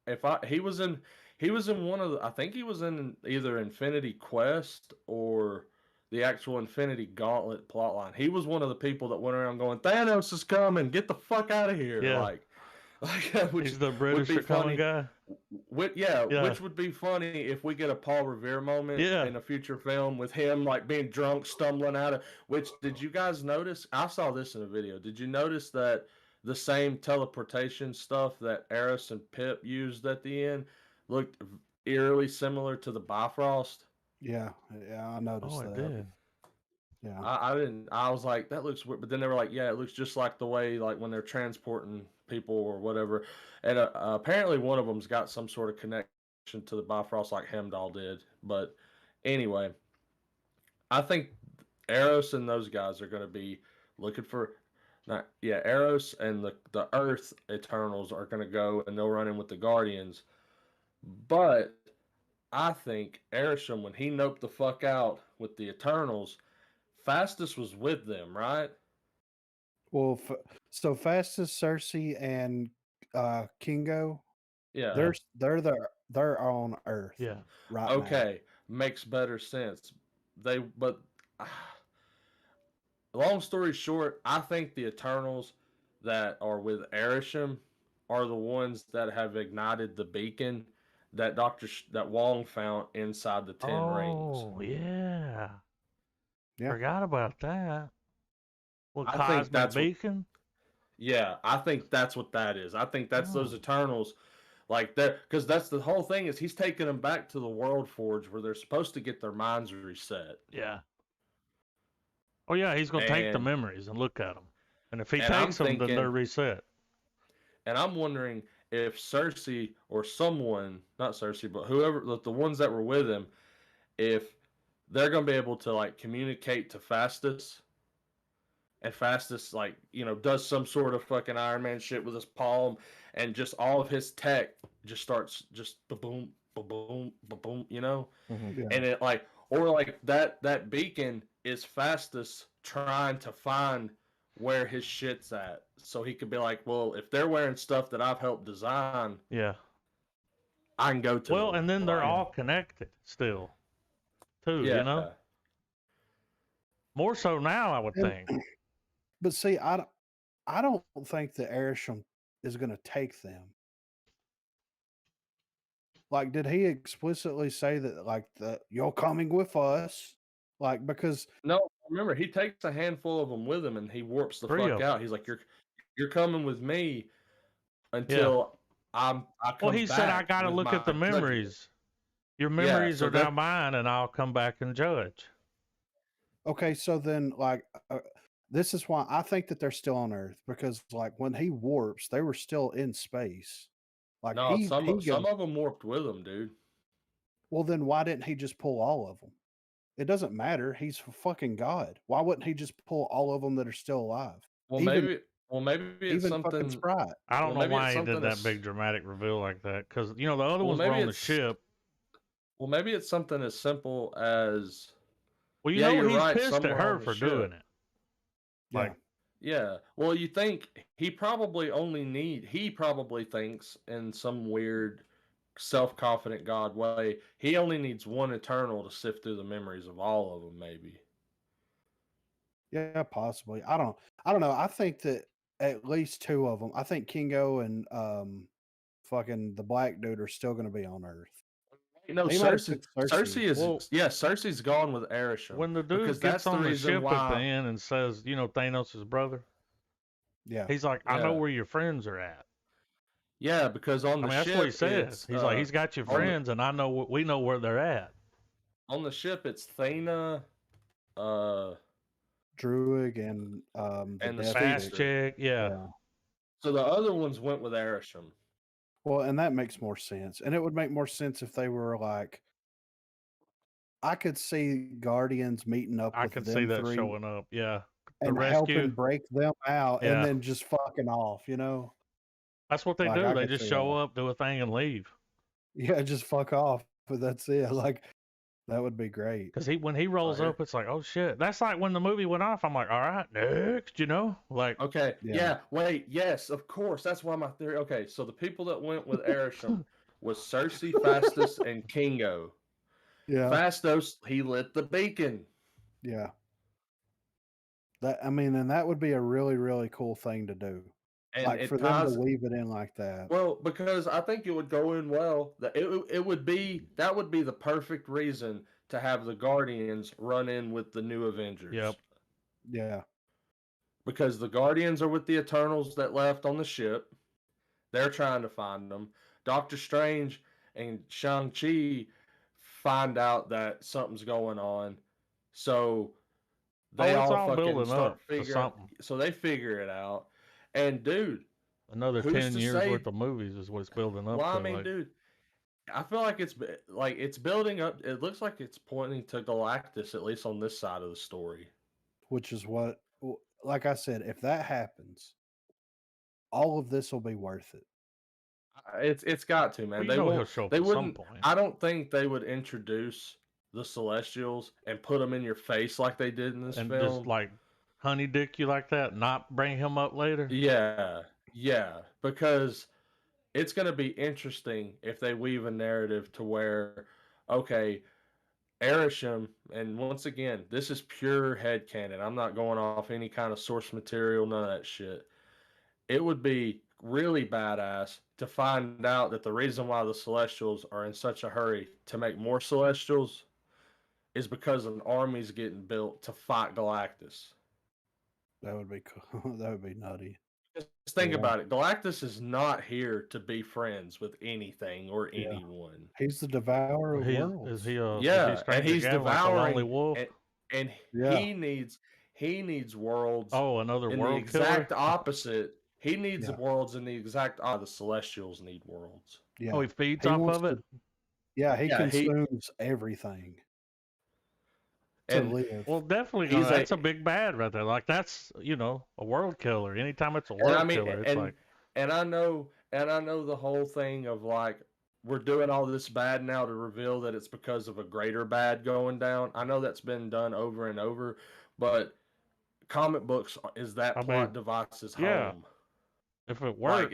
[SPEAKER 3] if I he was in one of the, I think he was in either Infinity Quest or the actual Infinity Gauntlet plotline. He was one of the people that went around going, "Thanos is coming, get the fuck out of here!"
[SPEAKER 1] Yeah,
[SPEAKER 3] like which
[SPEAKER 1] he's the
[SPEAKER 3] would
[SPEAKER 1] British
[SPEAKER 3] be
[SPEAKER 1] coming
[SPEAKER 3] funny.
[SPEAKER 1] guy. Yeah,
[SPEAKER 3] Which would be funny if we get a Paul Revere moment
[SPEAKER 1] yeah.
[SPEAKER 3] in a future film with him like being drunk, stumbling out of. Which did you guys notice? I saw this in a video. Did you notice that the same teleportation stuff that Eris and Pip used at the end looked eerily similar to the Bifrost?
[SPEAKER 2] Yeah. Yeah. I
[SPEAKER 1] Oh,
[SPEAKER 2] noticed
[SPEAKER 1] it
[SPEAKER 2] that.
[SPEAKER 1] did.
[SPEAKER 2] Yeah.
[SPEAKER 3] I didn't. I was like, that looks weird. But then they were like, yeah, it looks just like the way like when they're transporting people or whatever. And apparently one of them's got some sort of connection to the Bifrost like Hemdall did. But anyway, I think Eros and those guys are going to be looking for. Not, yeah, Eros and the Earth Eternals are going to go and they'll run in with the Guardians. But I think Erisham, when he noped the fuck out with the Eternals, Fastus was with them, right?
[SPEAKER 2] Well, so Fastest, Cersei, and Kingo,
[SPEAKER 3] Yeah.
[SPEAKER 1] Yeah,
[SPEAKER 2] they're on Earth
[SPEAKER 1] yeah.
[SPEAKER 2] right now.
[SPEAKER 3] Okay, makes better sense. But long story short, I think the Eternals that are with Erisham are the ones that have ignited the beacon that that Wong found inside the Ten Rings.
[SPEAKER 1] Oh, yeah.
[SPEAKER 2] Yeah.
[SPEAKER 1] Forgot about that. What
[SPEAKER 3] I think
[SPEAKER 1] cosmic
[SPEAKER 3] that's what.
[SPEAKER 1] beacon?
[SPEAKER 3] Yeah, I think that's what that is. I think that's those
[SPEAKER 1] Oh,
[SPEAKER 3] Eternals. Like that, because that's the whole thing is he's taking them back to the World Forge where they're supposed to get their minds reset.
[SPEAKER 1] yeah. Oh, yeah. He's gonna take the
[SPEAKER 3] And
[SPEAKER 1] memories and look at them, and if he
[SPEAKER 3] and I'm
[SPEAKER 1] takes them, then they're
[SPEAKER 3] thinking,
[SPEAKER 1] reset.
[SPEAKER 3] and I'm wondering if Cersei or someone, not Cersei, but whoever, the ones that were with him, if they're gonna be able to like communicate to Fastus, and Fastus like does some sort of fucking Iron Man shit with his palm, and just all of his tech just starts just boom, boom, boom,
[SPEAKER 1] Hmm.
[SPEAKER 2] Yeah.
[SPEAKER 3] and it like or like that beacon is Fastus trying to find where his shit's at, so he could be like, well, if they're wearing stuff that I've helped design,
[SPEAKER 1] Yeah.
[SPEAKER 3] I can go to
[SPEAKER 1] Well,
[SPEAKER 3] them.
[SPEAKER 1] and then they're
[SPEAKER 3] Like,
[SPEAKER 1] all connected still, too.
[SPEAKER 3] yeah.
[SPEAKER 1] You know, more so now, I would
[SPEAKER 2] And,
[SPEAKER 1] think.
[SPEAKER 2] but see, I don't think the Arishem is going to take them. Like, did he explicitly say that, like, you're coming with us? Like, because
[SPEAKER 3] No, remember, he takes a handful of them with him and he warps the
[SPEAKER 1] 3
[SPEAKER 3] fuck
[SPEAKER 1] of 'em.
[SPEAKER 3] out. He's like, you're coming with me
[SPEAKER 1] Yeah.
[SPEAKER 3] until I come
[SPEAKER 1] Well, he said, I
[SPEAKER 3] back
[SPEAKER 1] got to
[SPEAKER 3] with
[SPEAKER 1] look
[SPEAKER 3] my
[SPEAKER 1] at the
[SPEAKER 3] judgment."
[SPEAKER 1] memories. Your
[SPEAKER 3] Yeah,
[SPEAKER 1] memories
[SPEAKER 3] so
[SPEAKER 1] are now
[SPEAKER 3] that
[SPEAKER 1] mine, and I'll come back and judge.
[SPEAKER 2] okay, so then like this is why I think that they're still on Earth, because like when he warps, they were still in space. Like
[SPEAKER 3] no,
[SPEAKER 2] he
[SPEAKER 3] some
[SPEAKER 2] goes,
[SPEAKER 3] of them warped with him, dude.
[SPEAKER 2] well, then why didn't he just pull all of them? It doesn't matter. He's a fucking God. Why wouldn't he just pull all of them that are still alive?
[SPEAKER 3] Well,
[SPEAKER 2] Even
[SPEAKER 3] maybe it's
[SPEAKER 2] even fucking
[SPEAKER 3] something.
[SPEAKER 2] Sprite.
[SPEAKER 1] I don't
[SPEAKER 3] Well,
[SPEAKER 1] know
[SPEAKER 3] maybe it's
[SPEAKER 1] why he did
[SPEAKER 3] something
[SPEAKER 1] that
[SPEAKER 3] as
[SPEAKER 1] big dramatic reveal like that, because you know the other
[SPEAKER 3] well,
[SPEAKER 1] ones were
[SPEAKER 3] maybe
[SPEAKER 1] on the
[SPEAKER 3] it's
[SPEAKER 1] ship.
[SPEAKER 3] well, maybe it's something as simple as
[SPEAKER 1] Well, you
[SPEAKER 3] yeah,
[SPEAKER 1] know
[SPEAKER 3] you're
[SPEAKER 1] he's
[SPEAKER 3] right.
[SPEAKER 1] pissed
[SPEAKER 3] Some
[SPEAKER 1] at
[SPEAKER 3] were
[SPEAKER 1] her
[SPEAKER 3] on the
[SPEAKER 1] for doing
[SPEAKER 3] ship.
[SPEAKER 1] it.
[SPEAKER 2] Yeah.
[SPEAKER 1] Like,
[SPEAKER 3] Yeah. Well, you think he probably he probably thinks in some weird self-confident God way, he only needs one eternal to sift through the memories of all of them, maybe.
[SPEAKER 2] Yeah, possibly. I don't know. I think that at least two of them. I think Kingo and fucking the black dude are still going to be on Earth.
[SPEAKER 3] No,
[SPEAKER 2] They might have took
[SPEAKER 3] Cersei is
[SPEAKER 1] well,
[SPEAKER 3] Cersei's gone with Arishem
[SPEAKER 1] when the
[SPEAKER 3] because
[SPEAKER 1] dude
[SPEAKER 3] that's
[SPEAKER 1] gets
[SPEAKER 3] the
[SPEAKER 1] on the
[SPEAKER 3] reason
[SPEAKER 1] ship at the
[SPEAKER 3] why.
[SPEAKER 1] end and says, you know, Thanos' brother,
[SPEAKER 2] Yeah.
[SPEAKER 1] he's like, I know
[SPEAKER 3] Yeah,
[SPEAKER 1] where your friends are at.
[SPEAKER 3] yeah, because on
[SPEAKER 1] I
[SPEAKER 3] the
[SPEAKER 1] mean, that's what he
[SPEAKER 3] ship
[SPEAKER 1] says. He's like, he's got your
[SPEAKER 3] on the
[SPEAKER 1] friends, and I know we know where they're at.
[SPEAKER 3] on the ship it's Thana, uh,
[SPEAKER 2] Druig and the
[SPEAKER 3] and the
[SPEAKER 2] death
[SPEAKER 1] Fast
[SPEAKER 2] chick.
[SPEAKER 3] speedster.
[SPEAKER 1] check, yeah.
[SPEAKER 2] Yeah.
[SPEAKER 3] So the other ones went with Arishem.
[SPEAKER 2] Well, and that makes more sense. And it would make more sense if they were like, I could see Guardians meeting up
[SPEAKER 1] I
[SPEAKER 2] with
[SPEAKER 1] could see
[SPEAKER 2] them
[SPEAKER 1] that
[SPEAKER 2] three
[SPEAKER 1] showing up. Yeah, the
[SPEAKER 2] and
[SPEAKER 1] rescue.
[SPEAKER 2] helping break them out and
[SPEAKER 1] Yeah,
[SPEAKER 2] then just fucking off, you know?
[SPEAKER 1] that's what they
[SPEAKER 2] Like
[SPEAKER 1] do.
[SPEAKER 2] I
[SPEAKER 1] They
[SPEAKER 2] could
[SPEAKER 1] just
[SPEAKER 2] see
[SPEAKER 1] show
[SPEAKER 2] that.
[SPEAKER 1] up, do a thing, and leave.
[SPEAKER 2] Yeah, just fuck off. But that's it. Like that would be great.
[SPEAKER 1] Because when he rolls
[SPEAKER 3] here.
[SPEAKER 1] up, it's like, oh shit. That's like when the movie went off. I'm like, all right, next, you know, like,
[SPEAKER 3] Okay,
[SPEAKER 2] Yeah.
[SPEAKER 3] yeah, wait, yes, of course. That's why my theory. Okay, so the people that went with Arishem was Cersei, Fastus, and Kingo.
[SPEAKER 2] Yeah.
[SPEAKER 3] Fastos, he lit the beacon.
[SPEAKER 2] Yeah. That I mean, and that would be a really, really cool thing to do.
[SPEAKER 3] And
[SPEAKER 2] Like
[SPEAKER 3] it
[SPEAKER 2] for them to
[SPEAKER 3] ties
[SPEAKER 2] weave it in like that.
[SPEAKER 3] well because I think it would go in well. That it would be that would be the perfect reason to have the Guardians run in with the new Avengers.
[SPEAKER 1] yep.
[SPEAKER 2] Yeah.
[SPEAKER 3] Because the Guardians are with the Eternals that left on the ship. They're trying to find them. Doctor Strange and Shang-Chi find out that something's going on. So they
[SPEAKER 1] Oh, it's
[SPEAKER 3] all
[SPEAKER 1] all
[SPEAKER 3] fucking
[SPEAKER 1] building
[SPEAKER 3] start
[SPEAKER 1] up to
[SPEAKER 3] figuring
[SPEAKER 1] something.
[SPEAKER 3] so they figure it out. And dude,
[SPEAKER 1] Another
[SPEAKER 3] who's
[SPEAKER 1] 10
[SPEAKER 3] to
[SPEAKER 1] years
[SPEAKER 3] say
[SPEAKER 1] worth of movies is what it's building up
[SPEAKER 3] well, I
[SPEAKER 1] to.
[SPEAKER 3] mean,
[SPEAKER 1] Like,
[SPEAKER 3] dude, I feel like it's building up. It looks like it's pointing to Galactus, at least on this side of the story.
[SPEAKER 2] Which is what, like I said, if that happens, all of this will be worth it.
[SPEAKER 3] It's got to,
[SPEAKER 1] well,
[SPEAKER 3] man.
[SPEAKER 1] you
[SPEAKER 3] They
[SPEAKER 1] know he'll
[SPEAKER 3] won't.
[SPEAKER 1] show up
[SPEAKER 3] They
[SPEAKER 1] at some
[SPEAKER 3] wouldn't.
[SPEAKER 1] point.
[SPEAKER 3] I don't think they would introduce the Celestials and put them in your face like they did in this
[SPEAKER 1] And
[SPEAKER 3] film.
[SPEAKER 1] just like honey dick you like that, not bring him up later.
[SPEAKER 3] Yeah, yeah, because it's going to be interesting if they weave a narrative to where, okay, Arishem, and once again, this is pure headcanon. I'm not going off any kind of source material, none of that shit. It would be really badass to find out that the reason why the Celestials are in such a hurry to make more Celestials is because an army's getting built to fight Galactus.
[SPEAKER 2] That would be cool. That would be nutty.
[SPEAKER 3] Just think
[SPEAKER 2] Yeah.
[SPEAKER 3] about it. Galactus is not here to be friends with anything or
[SPEAKER 2] Yeah.
[SPEAKER 3] anyone.
[SPEAKER 2] He's the devourer of worlds.
[SPEAKER 1] Is he
[SPEAKER 3] Yeah, and
[SPEAKER 1] Stranger
[SPEAKER 3] he's
[SPEAKER 1] Gathering, like a lonely
[SPEAKER 3] devouring,
[SPEAKER 1] wolf?
[SPEAKER 3] and
[SPEAKER 2] Yeah.
[SPEAKER 3] he needs worlds
[SPEAKER 1] Oh, another
[SPEAKER 3] in the
[SPEAKER 1] world killer.
[SPEAKER 3] exact opposite. He needs
[SPEAKER 2] Yeah.
[SPEAKER 3] worlds in the exact the Celestials need worlds.
[SPEAKER 2] Yeah.
[SPEAKER 1] Oh, he feeds
[SPEAKER 2] He
[SPEAKER 1] off
[SPEAKER 2] wants
[SPEAKER 1] of it.
[SPEAKER 2] Yeah, he
[SPEAKER 3] Yeah, he-
[SPEAKER 2] consumes everything to
[SPEAKER 3] And
[SPEAKER 2] live.
[SPEAKER 1] Well, definitely,
[SPEAKER 3] He's
[SPEAKER 1] that's
[SPEAKER 3] a-
[SPEAKER 1] a big bad right there. Like that's a world killer. Anytime it's a
[SPEAKER 3] and
[SPEAKER 1] world
[SPEAKER 3] I mean,
[SPEAKER 1] killer, it's like
[SPEAKER 3] and I know the whole thing of like we're doing all this bad now to reveal that it's because of a greater bad going down. I know that's been done over and over, but comic books is that
[SPEAKER 1] I
[SPEAKER 3] plot
[SPEAKER 1] mean,
[SPEAKER 3] device's
[SPEAKER 1] yeah,
[SPEAKER 3] home.
[SPEAKER 1] if it
[SPEAKER 3] Like
[SPEAKER 1] works.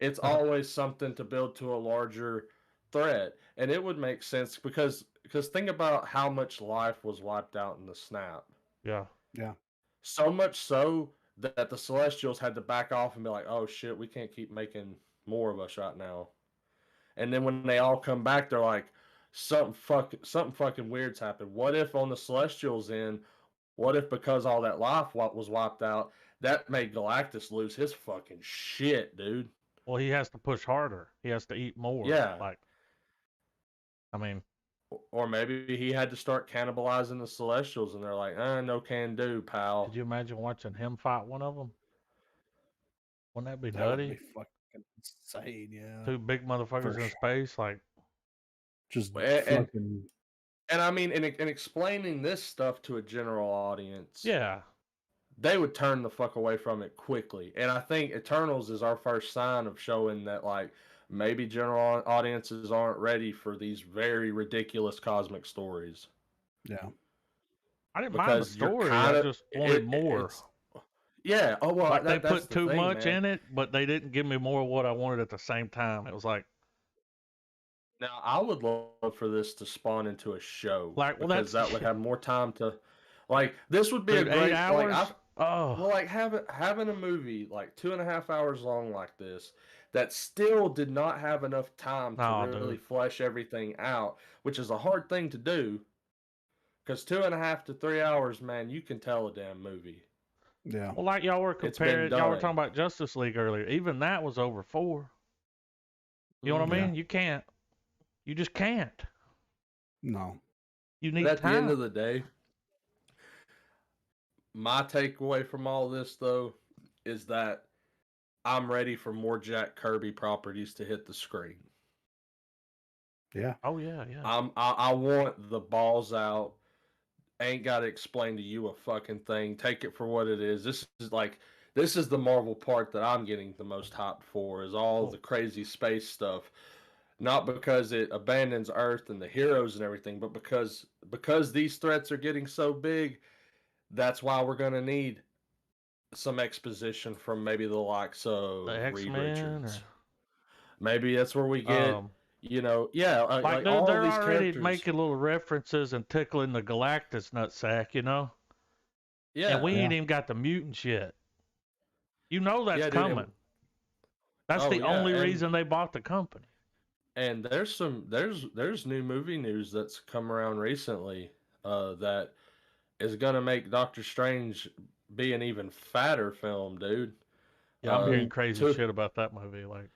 [SPEAKER 3] it's always something to build to a larger threat, and it would make sense because think about how much life was wiped out in the snap.
[SPEAKER 1] Yeah.
[SPEAKER 2] Yeah.
[SPEAKER 3] So much so that the Celestials had to back off and be like, "Oh shit, we can't keep making more of us right now." And then when they all come back, they're like, something fucking weird's happened. What if on the Celestials end? What if because all that life was wiped out, that made Galactus lose his fucking shit, dude?
[SPEAKER 1] Well, he has to push harder. He has to eat more.
[SPEAKER 3] Yeah.
[SPEAKER 1] Like, I mean,
[SPEAKER 3] Or maybe he had to start cannibalizing the Celestials, and they're like, no can do, pal.
[SPEAKER 1] could you imagine watching him fight one of them? Wouldn't that be
[SPEAKER 2] That would be
[SPEAKER 1] nutty?
[SPEAKER 2] fucking insane. Yeah.
[SPEAKER 1] Two big motherfuckers
[SPEAKER 2] For
[SPEAKER 1] in
[SPEAKER 2] sure.
[SPEAKER 1] space, like,
[SPEAKER 2] Just
[SPEAKER 3] And,
[SPEAKER 2] fucking.
[SPEAKER 3] and I mean, in explaining this stuff to a general audience,
[SPEAKER 1] yeah.
[SPEAKER 3] they would turn the fuck away from it quickly. And I think Eternals is our first sign of showing that, like, maybe general audiences aren't ready for these very ridiculous cosmic stories.
[SPEAKER 2] Yeah.
[SPEAKER 1] I didn't mind the
[SPEAKER 3] Because you're
[SPEAKER 1] story.
[SPEAKER 3] kind
[SPEAKER 1] I
[SPEAKER 3] of
[SPEAKER 1] just wanted more.
[SPEAKER 3] It's, yeah. Oh well,
[SPEAKER 1] Like they
[SPEAKER 3] that's
[SPEAKER 1] put
[SPEAKER 3] the
[SPEAKER 1] too
[SPEAKER 3] thing,
[SPEAKER 1] much
[SPEAKER 3] man.
[SPEAKER 1] in it, but they didn't give me more of what I wanted at the same time. It was like,
[SPEAKER 3] Now I would love for this to spawn into a show,
[SPEAKER 1] well,
[SPEAKER 3] because
[SPEAKER 1] that's
[SPEAKER 3] that would have more time to, like, this would be
[SPEAKER 1] dude,
[SPEAKER 3] a
[SPEAKER 1] 8
[SPEAKER 3] great
[SPEAKER 1] hours.
[SPEAKER 3] like
[SPEAKER 1] Oh,
[SPEAKER 3] well, like having a movie like 2.5 hours long like this that still did not have enough time to
[SPEAKER 1] no,
[SPEAKER 3] really
[SPEAKER 1] dude.
[SPEAKER 3] flesh everything out, which is a hard thing to do. Because 2.5 to 3 hours, man, you can tell a damn movie.
[SPEAKER 2] Yeah.
[SPEAKER 1] Well, like y'all were
[SPEAKER 3] It's been
[SPEAKER 1] comparing, y'all were talking
[SPEAKER 3] done.
[SPEAKER 1] about Justice League earlier. Even that was over 4. You know what I
[SPEAKER 2] Yeah.
[SPEAKER 1] mean? You can't. You just can't.
[SPEAKER 2] No.
[SPEAKER 1] You
[SPEAKER 3] But
[SPEAKER 1] need
[SPEAKER 3] at the end
[SPEAKER 1] time.
[SPEAKER 3] of the day, my takeaway from all this, though, is that I'm ready for more Jack Kirby properties to hit the screen.
[SPEAKER 2] Yeah.
[SPEAKER 1] Oh yeah, yeah.
[SPEAKER 3] I want the balls out. Ain't got to explain to you a fucking thing. Take it for what it is. This is the Marvel part that I'm getting the most hyped for, is all the crazy space stuff. Not because it abandons Earth and the heroes and everything, but because these threats are getting so big, that's why we're gonna need some exposition from maybe the likes
[SPEAKER 1] The
[SPEAKER 3] of Reed
[SPEAKER 1] X-Men
[SPEAKER 3] Richards. Maybe that's where we
[SPEAKER 1] or
[SPEAKER 3] get,
[SPEAKER 1] like dude,
[SPEAKER 3] all of
[SPEAKER 1] they're
[SPEAKER 3] these
[SPEAKER 1] already
[SPEAKER 3] characters.
[SPEAKER 1] making little references and tickling the Galactus nutsack, you know?
[SPEAKER 3] Yeah.
[SPEAKER 1] And we ain't
[SPEAKER 2] Yeah.
[SPEAKER 1] even got the mutants yet. You know that's
[SPEAKER 3] Yeah, dude,
[SPEAKER 1] coming. That's
[SPEAKER 3] Oh,
[SPEAKER 1] the
[SPEAKER 3] yeah,
[SPEAKER 1] only
[SPEAKER 3] and-
[SPEAKER 1] reason they bought the company.
[SPEAKER 3] And there's new movie news that's come around recently, that is gonna make Doctor Strange be an even fatter film, dude.
[SPEAKER 1] Yeah, I'm hearing
[SPEAKER 2] Mm.
[SPEAKER 1] crazy
[SPEAKER 3] Two,
[SPEAKER 1] shit about that movie. Like,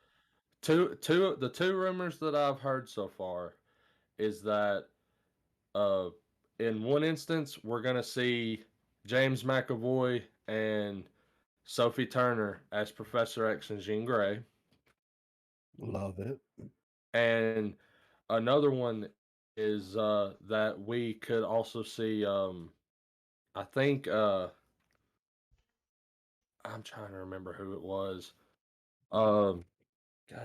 [SPEAKER 3] the two rumors that I've heard so far is that, uh, in one instance we're gonna see James McAvoy and Sophie Turner as Professor X and Jean Grey,
[SPEAKER 2] Love it.
[SPEAKER 3] and another one is that we could also see, I think, I'm trying to remember who it was. God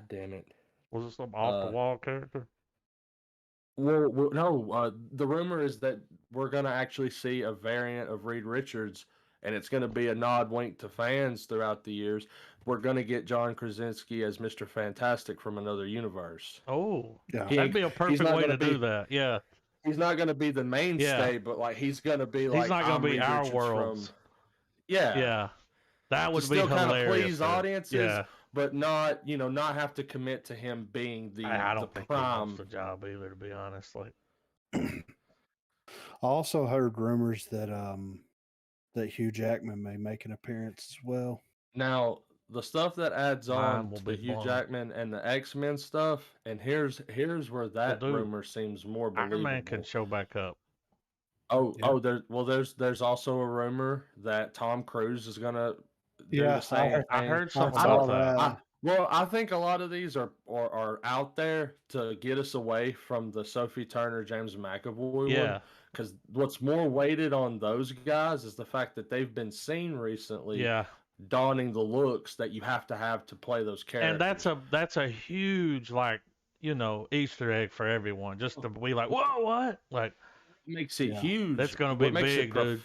[SPEAKER 3] damn it.
[SPEAKER 1] was it some off the
[SPEAKER 3] Uh,
[SPEAKER 1] wall character?
[SPEAKER 3] well, no. The rumor is that we're gonna actually see a variant of Reed Richards, and it's gonna be a nod wink to fans throughout the years. We're gonna get John Krasinski as Mr. Fantastic from another universe.
[SPEAKER 1] Oh,
[SPEAKER 2] Yeah.
[SPEAKER 1] that'd be a
[SPEAKER 3] He's
[SPEAKER 1] perfect
[SPEAKER 3] not
[SPEAKER 1] way
[SPEAKER 3] gonna
[SPEAKER 1] to
[SPEAKER 3] be
[SPEAKER 1] do that. Yeah,
[SPEAKER 3] he's not gonna be the mainstay,
[SPEAKER 1] yeah.
[SPEAKER 3] but like he's gonna be
[SPEAKER 1] He's
[SPEAKER 3] like,
[SPEAKER 1] not gonna
[SPEAKER 3] I'm
[SPEAKER 1] be
[SPEAKER 3] Reed
[SPEAKER 1] our
[SPEAKER 3] Richards from,
[SPEAKER 1] worlds.
[SPEAKER 3] yeah,
[SPEAKER 1] Yeah, that
[SPEAKER 3] to
[SPEAKER 1] would be
[SPEAKER 3] still kind of
[SPEAKER 1] hilarious.
[SPEAKER 3] please
[SPEAKER 1] Dude.
[SPEAKER 3] audiences,
[SPEAKER 1] Yeah,
[SPEAKER 3] but not not have to commit to him being
[SPEAKER 1] I
[SPEAKER 3] the
[SPEAKER 1] don't think he wants
[SPEAKER 3] prime.
[SPEAKER 1] the job either. To be honest, like,
[SPEAKER 2] I also heard rumors that that Hugh Jackman may make an appearance as well.
[SPEAKER 3] Now, the stuff that adds on
[SPEAKER 1] mine will
[SPEAKER 3] to
[SPEAKER 1] be
[SPEAKER 3] the Hugh
[SPEAKER 1] blown.
[SPEAKER 3] Jackman and the X-Men stuff, and here's where that
[SPEAKER 1] dude,
[SPEAKER 3] rumor seems more
[SPEAKER 1] Iron Man can
[SPEAKER 3] believable.
[SPEAKER 1] show back up.
[SPEAKER 2] Yeah.
[SPEAKER 3] There's also a rumor that Tom Cruise is gonna do
[SPEAKER 2] Yeah,
[SPEAKER 3] the same thing.
[SPEAKER 1] I heard
[SPEAKER 2] I
[SPEAKER 1] something
[SPEAKER 3] I don't.
[SPEAKER 1] about
[SPEAKER 2] saw
[SPEAKER 1] that.
[SPEAKER 2] that.
[SPEAKER 3] Well, I think a lot of these are out there to get us away from the Sophie Turner, James McAvoy
[SPEAKER 1] Yeah,
[SPEAKER 3] one. Because what's more weighted on those guys is the fact that they've been seen recently
[SPEAKER 1] yeah.
[SPEAKER 3] donning the looks that you have to play those characters.
[SPEAKER 1] And that's a huge, like, Easter egg for everyone, just to be like, whoa, what? Like,
[SPEAKER 3] Makes it
[SPEAKER 2] Yeah.
[SPEAKER 3] huge.
[SPEAKER 1] that's gonna be big, dude.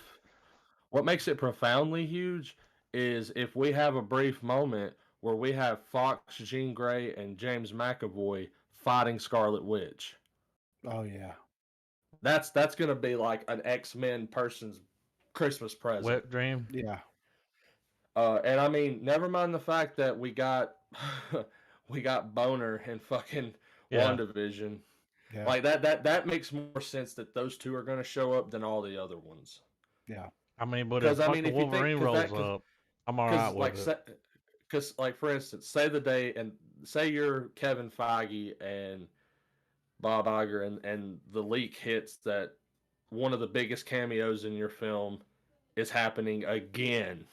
[SPEAKER 3] What makes it profoundly huge is if we have a brief moment where we have Fox, Jean Grey, and James McAvoy fighting Scarlet Witch.
[SPEAKER 2] Oh yeah.
[SPEAKER 3] That's gonna be like an X-Men person's Christmas present.
[SPEAKER 1] Wet dream.
[SPEAKER 2] Yeah.
[SPEAKER 3] And I mean, never mind the fact that we got we got Boner and fucking
[SPEAKER 1] Yeah.
[SPEAKER 3] WandaVision.
[SPEAKER 2] Yeah.
[SPEAKER 3] Like that makes more sense that those two are gonna show up than all the other ones.
[SPEAKER 2] Yeah.
[SPEAKER 1] I mean, but if fucking Wolverine rolls up, I'm all right with it.
[SPEAKER 3] Because, like, for instance, say you're Kevin Feige and Bob Iger, and the leak hits that one of the biggest cameos in your film is happening again.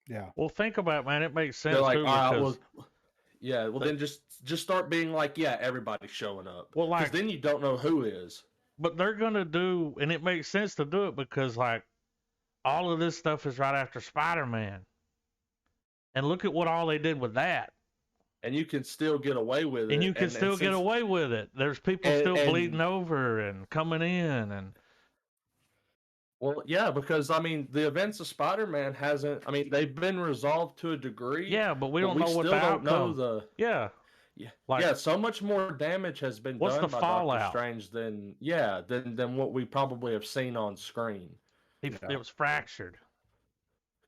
[SPEAKER 2] Yeah.
[SPEAKER 1] Well, think about it, man. It makes sense
[SPEAKER 3] They're like,
[SPEAKER 1] too,
[SPEAKER 3] all right,
[SPEAKER 1] because
[SPEAKER 3] then just start being like, yeah, everybody's showing up.
[SPEAKER 1] Well,
[SPEAKER 3] Because
[SPEAKER 1] like,
[SPEAKER 3] then you don't know who is.
[SPEAKER 1] but they're gonna do, and it makes sense to do it because like all of this stuff is right after Spider-Man, and look at what all they did with that.
[SPEAKER 3] And you can still get away with it.
[SPEAKER 1] And you can still get away with it. There's people still bleeding over and coming in, and
[SPEAKER 3] well, yeah, because I mean, the events of Spider-Man hasn't. I mean, they've been resolved to a degree.
[SPEAKER 1] Yeah, but we don't know what the outcome. Yeah.
[SPEAKER 3] So much more damage has been done by Doctor Strange than what we probably have seen on screen.
[SPEAKER 1] It was fractured.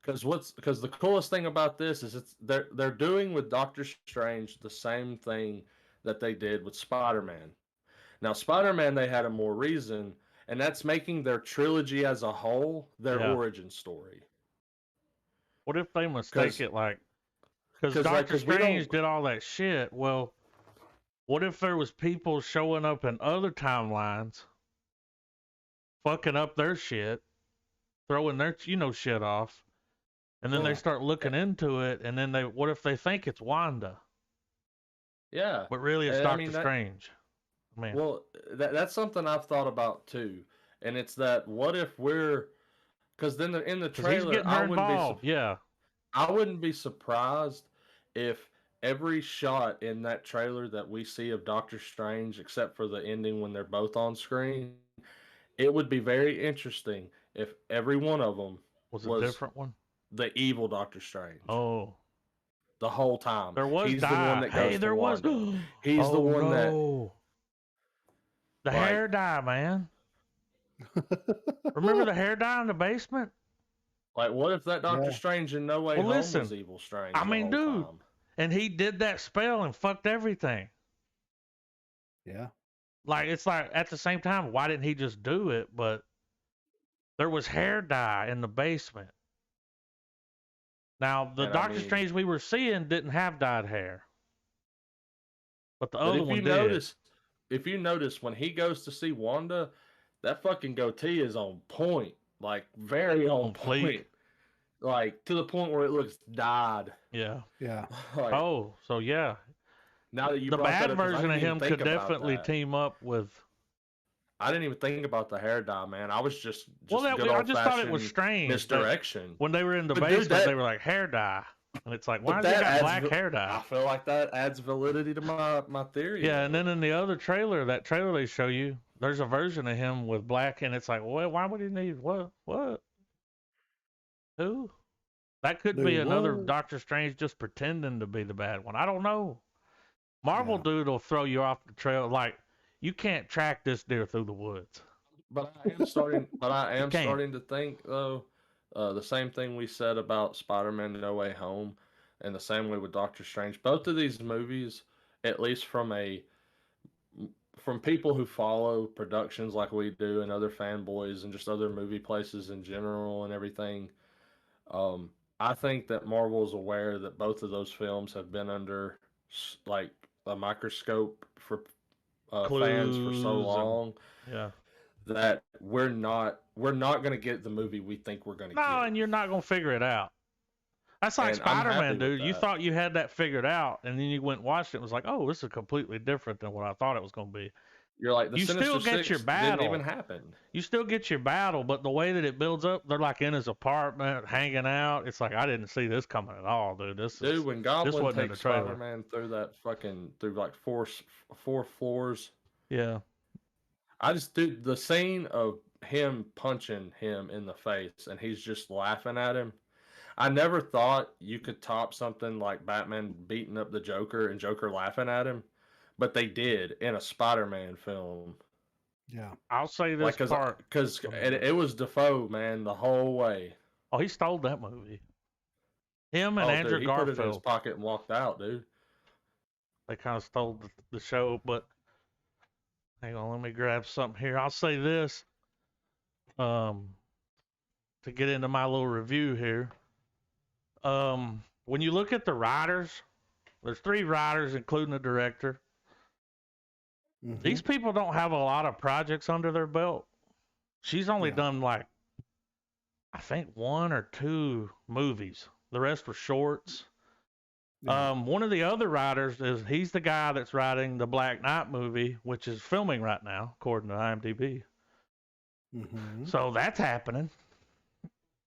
[SPEAKER 3] Because the coolest thing about this is they're doing with Doctor Strange the same thing that they did with Spider-Man. Now, Spider-Man, they had a more reason, and that's making their trilogy as a whole their origin story.
[SPEAKER 1] What if they mistake it because Doctor Strange did all that shit? Well, what if there was people showing up in other timelines, fucking up their shit, throwing their shit off? And then they start looking into it, and then what if they think it's Wanda?
[SPEAKER 3] Yeah.
[SPEAKER 1] But really it's Doctor Strange. Man.
[SPEAKER 3] Well, that's something I've thought about too. And it's that what if because then in the trailer, I wouldn't be surprised if every shot in that trailer that we see of Doctor Strange, except for the ending when they're both on screen, it would be very interesting if every one of them
[SPEAKER 1] was a different one.
[SPEAKER 3] The evil Doctor Strange.
[SPEAKER 1] Oh.
[SPEAKER 3] The whole time.
[SPEAKER 1] There was
[SPEAKER 3] He's the one that goes
[SPEAKER 1] there was.
[SPEAKER 3] He's the one that.
[SPEAKER 1] The hair dye, man. Remember the hair dye in the basement?
[SPEAKER 3] Like, what if that Doctor Strange in No Way Home was evil Strange?
[SPEAKER 1] I mean, dude.
[SPEAKER 3] Time?
[SPEAKER 1] And he did that spell and fucked everything.
[SPEAKER 2] Yeah.
[SPEAKER 1] Like, it's like, at the same time, why didn't he just do it? But there was hair dye in the basement. Now, the Doctor Strange we were seeing didn't have dyed hair. But the other one did.
[SPEAKER 3] If you notice, when he goes to see Wanda, that fucking goatee is on point. Like, very on point. Like, to the point where it looks dyed.
[SPEAKER 1] Yeah.
[SPEAKER 2] Yeah.
[SPEAKER 3] Like,
[SPEAKER 1] so yeah.
[SPEAKER 3] Now that you
[SPEAKER 1] the bad version of him could definitely team up with...
[SPEAKER 3] I didn't even think about the hair dye, man. I was just
[SPEAKER 1] I just thought it was strange.
[SPEAKER 3] Misdirection.
[SPEAKER 1] When they were in the basement, they were like, hair dye. And it's like, why does he got black hair dye?
[SPEAKER 3] I feel like that adds validity to my theory.
[SPEAKER 1] Yeah, and then in the other trailer, that trailer they show you, there's a version of him with black, and it's like, well, why would he need what? Who? That could be another Doctor Strange just pretending to be the bad one. I don't know. Marvel dude will throw you off the trail like, you can't track this deer through the woods.
[SPEAKER 3] But I am starting to think though, the same thing we said about Spider-Man No Way Home, and the same way with Doctor Strange. Both of these movies, at least from people who follow productions like we do, and other fanboys, and just other movie places in general and everything, I think that Marvel is aware that both of those films have been under like a microscope for fans for so long, that we're not going to get the movie we think we're going to get.
[SPEAKER 1] No, and you're not going to figure it out. That's like Spider-Man, dude. You thought you had that figured out, and then you went and watched it and was like, oh, this is completely different than what I thought it was going to be.
[SPEAKER 3] You're like, the
[SPEAKER 1] You
[SPEAKER 3] Sinister
[SPEAKER 1] still get
[SPEAKER 3] Six
[SPEAKER 1] your
[SPEAKER 3] didn't even
[SPEAKER 1] battle.
[SPEAKER 3] happen.
[SPEAKER 1] You still get your battle, but the way that it builds up, they're like in his apartment, hanging out. It's like, I didn't see this coming at all, dude.
[SPEAKER 3] Dude, when
[SPEAKER 1] This
[SPEAKER 3] Goblin
[SPEAKER 1] wasn't in the
[SPEAKER 3] takes
[SPEAKER 1] trailer.
[SPEAKER 3] Spider-Man through that fucking, through like four floors.
[SPEAKER 1] Yeah.
[SPEAKER 3] I just, dude, the scene of him punching him in the face and he's just laughing at him. I never thought you could top something like Batman beating up the Joker and Joker laughing at him, but they did in a Spider-Man film.
[SPEAKER 2] Yeah.
[SPEAKER 1] I'll say this
[SPEAKER 3] Like,
[SPEAKER 1] part.
[SPEAKER 3] because it was Defoe, man, the whole way.
[SPEAKER 1] Oh, he stole that movie. Him and Andrew
[SPEAKER 3] dude, he put it in his
[SPEAKER 1] Garfield.
[SPEAKER 3] pocket and walked out, dude.
[SPEAKER 1] They kind of stole the show, but hang on, let me grab something here. I'll say this. To get into my little review here. When you look at the writers, there's 3 writers, including the director.
[SPEAKER 2] Mhm.
[SPEAKER 1] These people don't have a lot of projects under their belt. She's only
[SPEAKER 2] Yeah.
[SPEAKER 1] done like, I think 1 or 2 movies. The rest were shorts.
[SPEAKER 2] Yeah.
[SPEAKER 1] One of the other writers he's the guy that's writing the Black Knight movie, which is filming right now, according to IMDb.
[SPEAKER 2] Mhm.
[SPEAKER 1] So that's happening.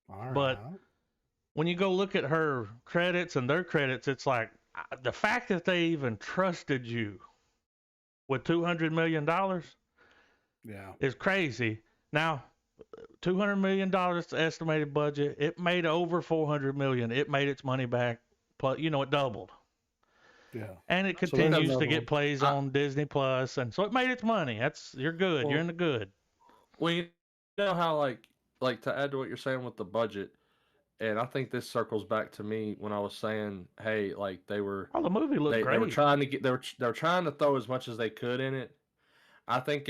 [SPEAKER 2] All
[SPEAKER 1] But
[SPEAKER 2] right.
[SPEAKER 1] when you go look at her credits and their credits, it's like the fact that they even trusted you with $200 million
[SPEAKER 2] Yeah.
[SPEAKER 1] is crazy. Now, $200 million estimated budget. It made over $400 million. It made its money back. Plus, it doubled.
[SPEAKER 2] Yeah.
[SPEAKER 1] And it
[SPEAKER 2] So there's
[SPEAKER 1] continues
[SPEAKER 2] another
[SPEAKER 1] to get
[SPEAKER 2] one.
[SPEAKER 1] plays on Disney Plus, and so it made its money. You're good. You're in the good.
[SPEAKER 3] Well, you know how like to add to what you're saying with the budget, and I think this circles back to me when I was saying, hey, like
[SPEAKER 1] The movie looked
[SPEAKER 3] they were
[SPEAKER 1] great.
[SPEAKER 3] trying to get they were trying to throw as much as they could in it. I think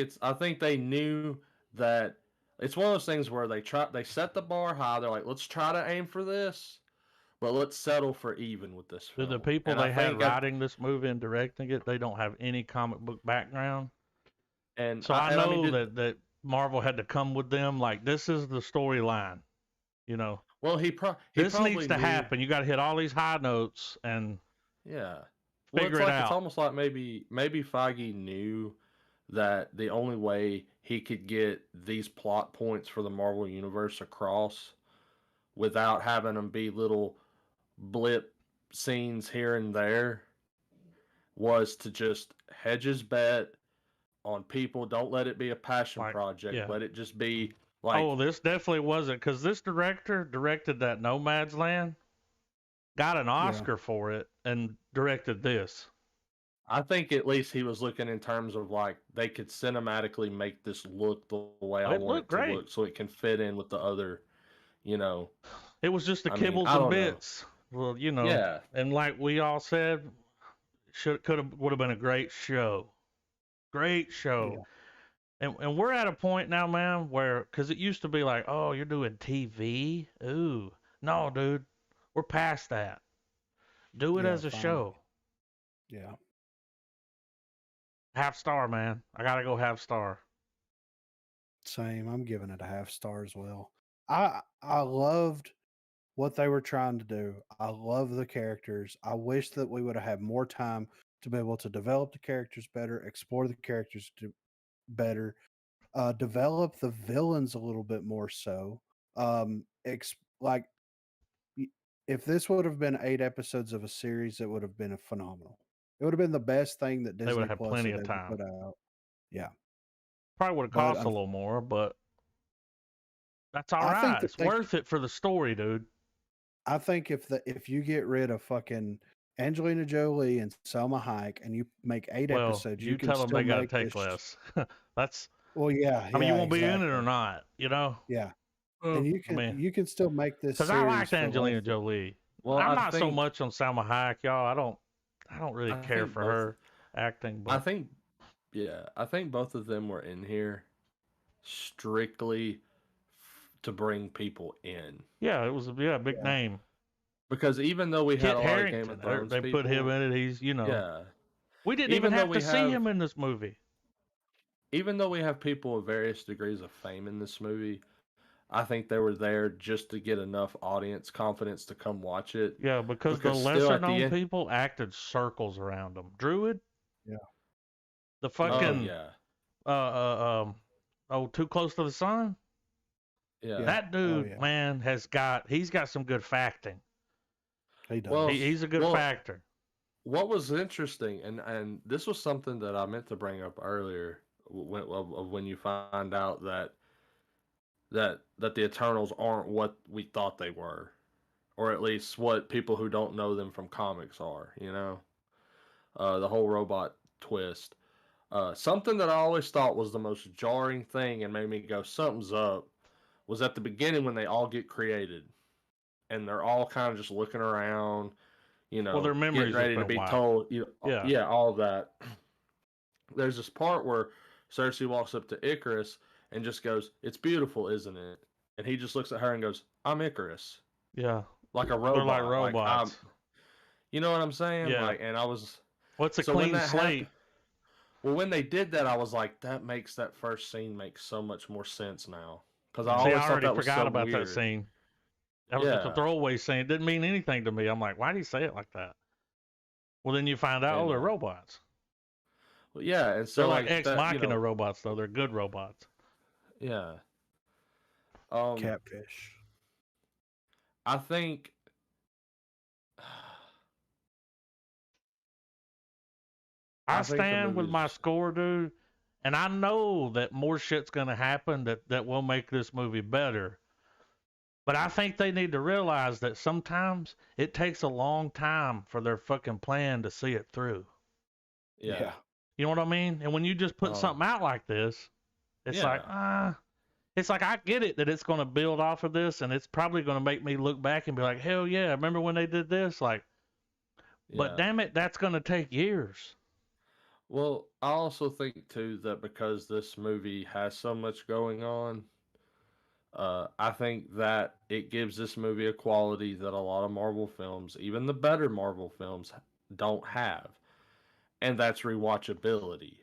[SPEAKER 3] they knew that it's one of those things where they set the bar high. They're like, let's try to aim for this, but let's settle for even with this
[SPEAKER 1] Do
[SPEAKER 3] film.
[SPEAKER 1] the people
[SPEAKER 3] And
[SPEAKER 1] they had writing this movie and directing it, they don't have any comic book background.
[SPEAKER 3] And
[SPEAKER 1] So I know that Marvel had to come with them like, this is the storyline.
[SPEAKER 3] Well,
[SPEAKER 1] this needs to happen. You got to hit all these high notes and figure it out.
[SPEAKER 3] It's almost like maybe Feige knew that the only way he could get these plot points for the Marvel Universe across without having them be little blip scenes here and there was to just hedge his bet on people. Don't let it be a passion project.
[SPEAKER 1] Yeah.
[SPEAKER 3] Let it just be like...
[SPEAKER 1] Oh, this definitely wasn't, because this director directed that Nomadland, got an Oscar for it, and directed this.
[SPEAKER 3] I think at least he was looking in terms of like they could cinematically make this look the way I want it to look, so it can fit in with the other,
[SPEAKER 1] It was just the kibbles and bits. Well,
[SPEAKER 3] Yeah.
[SPEAKER 1] And like we all said, would have been a great show. Great show. Yeah. And we're at a point now, man, where, because it used to be like, oh, you're doing TV? Ooh. No, dude. We're past that. Do it as a show.
[SPEAKER 2] Yeah.
[SPEAKER 1] Half star, man. I gotta go half star.
[SPEAKER 2] Same. I'm giving it a half star as well. I loved what they were trying to do. I love the characters. I wish that we would have had more time to be able to develop the characters better, explore the characters better, develop the villains a little bit more so. Like, if this would have been 8 episodes of a series, it would have been phenomenal. It would have been the best thing that Disney
[SPEAKER 1] Plus
[SPEAKER 2] plenty
[SPEAKER 1] of time.
[SPEAKER 2] put out. Yeah.
[SPEAKER 1] Probably would have cost a little more, but that's all right. It's worth it for the story, dude.
[SPEAKER 2] I think if you get rid of fucking Angelina Jolie and Selma Hayek and you make 8 episodes,
[SPEAKER 1] you can tell them they gotta take less. That's
[SPEAKER 2] yeah.
[SPEAKER 1] I mean, you won't be in it or not,
[SPEAKER 2] Yeah. And you can still make this
[SPEAKER 1] because I liked Angelina Jolie. Well, I'm not so much on Salma Hayek, y'all. I don't really care for her acting. But
[SPEAKER 3] I think both of them were in here strictly to bring people in.
[SPEAKER 1] Yeah, it was a big name.
[SPEAKER 3] Because even though we had a lot of Game of Thrones
[SPEAKER 1] they put him in it. He's we didn't even have to see him in this movie.
[SPEAKER 3] Even though we have people of various degrees of fame in this movie, I think they were there just to get enough audience confidence to come watch it.
[SPEAKER 1] Yeah, because the lesser known people acted circles around them. Druid?
[SPEAKER 2] Yeah.
[SPEAKER 1] The fucking Too Close to the Sun.
[SPEAKER 3] Yeah.
[SPEAKER 1] That dude, man, he's got some good facting.
[SPEAKER 2] He does.
[SPEAKER 3] Well,
[SPEAKER 1] He's a good factor.
[SPEAKER 3] What was interesting, and this was something that I meant to bring up earlier, when you find out that the Eternals aren't what we thought they were, or at least what people who don't know them from comics are. You know, the whole robot twist. Something that I always thought was the most jarring thing and made me go, something's up, was at the beginning when they all get created, and they're all kind of just looking around, you know,
[SPEAKER 1] their memories
[SPEAKER 3] getting ready to be told, yeah, all of that. There's this part where Cersei walks up to Icarus and just goes, "It's beautiful, isn't it?" And he just looks at her and goes, "I'm Icarus."
[SPEAKER 1] Yeah.
[SPEAKER 3] Like a robot.
[SPEAKER 1] They're like robots.
[SPEAKER 3] You know what I'm saying?
[SPEAKER 1] Yeah.
[SPEAKER 3] Like, and I was...
[SPEAKER 1] What's a clean slate?
[SPEAKER 3] Well, when they did that, I was like, that makes that first scene make so much more sense now. Because I
[SPEAKER 1] already
[SPEAKER 3] thought that was
[SPEAKER 1] forgot
[SPEAKER 3] so
[SPEAKER 1] about
[SPEAKER 3] weird.
[SPEAKER 1] that scene. That was just a throwaway scene. It didn't mean anything to me. I'm like, why did he say it like that? Well, then you find out, they're robots.
[SPEAKER 3] Well, yeah, and so
[SPEAKER 1] they're like Ex Machina,
[SPEAKER 3] you know,
[SPEAKER 1] robots, though. They're good robots.
[SPEAKER 3] Yeah.
[SPEAKER 2] Catfish.
[SPEAKER 3] I think...
[SPEAKER 1] I stand with my score, dude, and I know that more shit's gonna happen that will make this movie better. But I think they need to realize that sometimes it takes a long time for their fucking plan to see it through.
[SPEAKER 3] Yeah.
[SPEAKER 1] You know what I mean? And when you just put something out like this, it's like, it's like, I get it that it's going to build off of this, and it's probably going to make me look back and be like, hell yeah, remember when they did this? Like, but damn it, that's going to take years.
[SPEAKER 3] Well, I also think, too, that because this movie has so much going on, I think that it gives this movie a quality that a lot of Marvel films, even the better Marvel films, don't have. And that's rewatchability.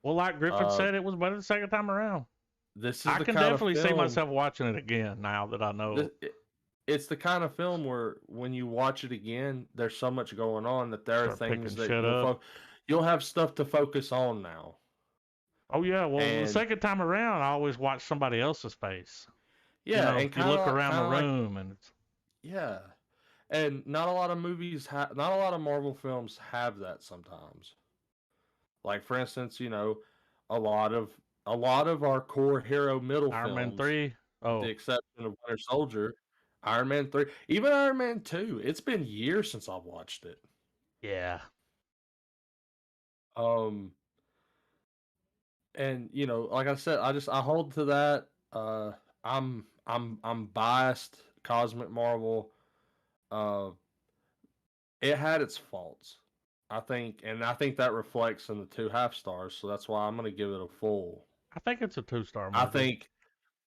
[SPEAKER 1] Well, like Griffin said, it was better the second time around.
[SPEAKER 3] I
[SPEAKER 1] can definitely see myself watching it again now that I know.
[SPEAKER 3] It's the kind of film where when you watch it again, there's so much going on that there are things that you'll have stuff to focus on now.
[SPEAKER 1] Oh yeah, well the second time around, I always watch somebody else's face.
[SPEAKER 3] Yeah,
[SPEAKER 1] and you look around the room, and it's
[SPEAKER 3] and not a lot of movies not a lot of Marvel films have that sometimes. Like, for instance, you know, a lot of our core hero middle
[SPEAKER 1] Iron
[SPEAKER 3] films,
[SPEAKER 1] Man 3,
[SPEAKER 3] with the exception of Winter Soldier, Iron Man 3, even Iron Man 2. It's been years since I've watched it.
[SPEAKER 1] Yeah.
[SPEAKER 3] And you know, like I said, I hold to that. I'm biased. Cosmic Marvel, it had its faults, I think, and I think that reflects in the 2 half stars. So that's why I'm going to give it a full.
[SPEAKER 1] I think it's a 2-star movie.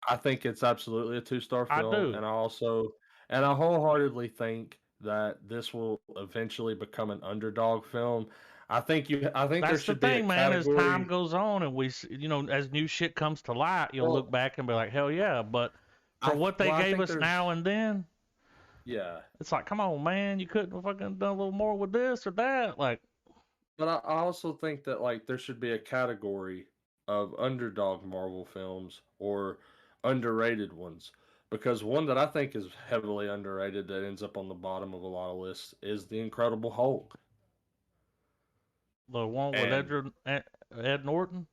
[SPEAKER 3] I think it's absolutely a 2-star film.
[SPEAKER 1] I do.
[SPEAKER 3] And I wholeheartedly think that this will eventually become an underdog film. I think there should be a category.
[SPEAKER 1] Man. As time goes on, and we, you know, as new shit comes to light, you'll look back and be like, hell yeah! But for what they gave us now and then, it's like, come on, man, you couldn't have fucking done a little more with this or that, like.
[SPEAKER 3] But I also think that, like, there should be a category of underdog Marvel films or underrated ones, because one that I think is heavily underrated that ends up on the bottom of a lot of lists is The Incredible Hulk.
[SPEAKER 1] The one with Ed Norton?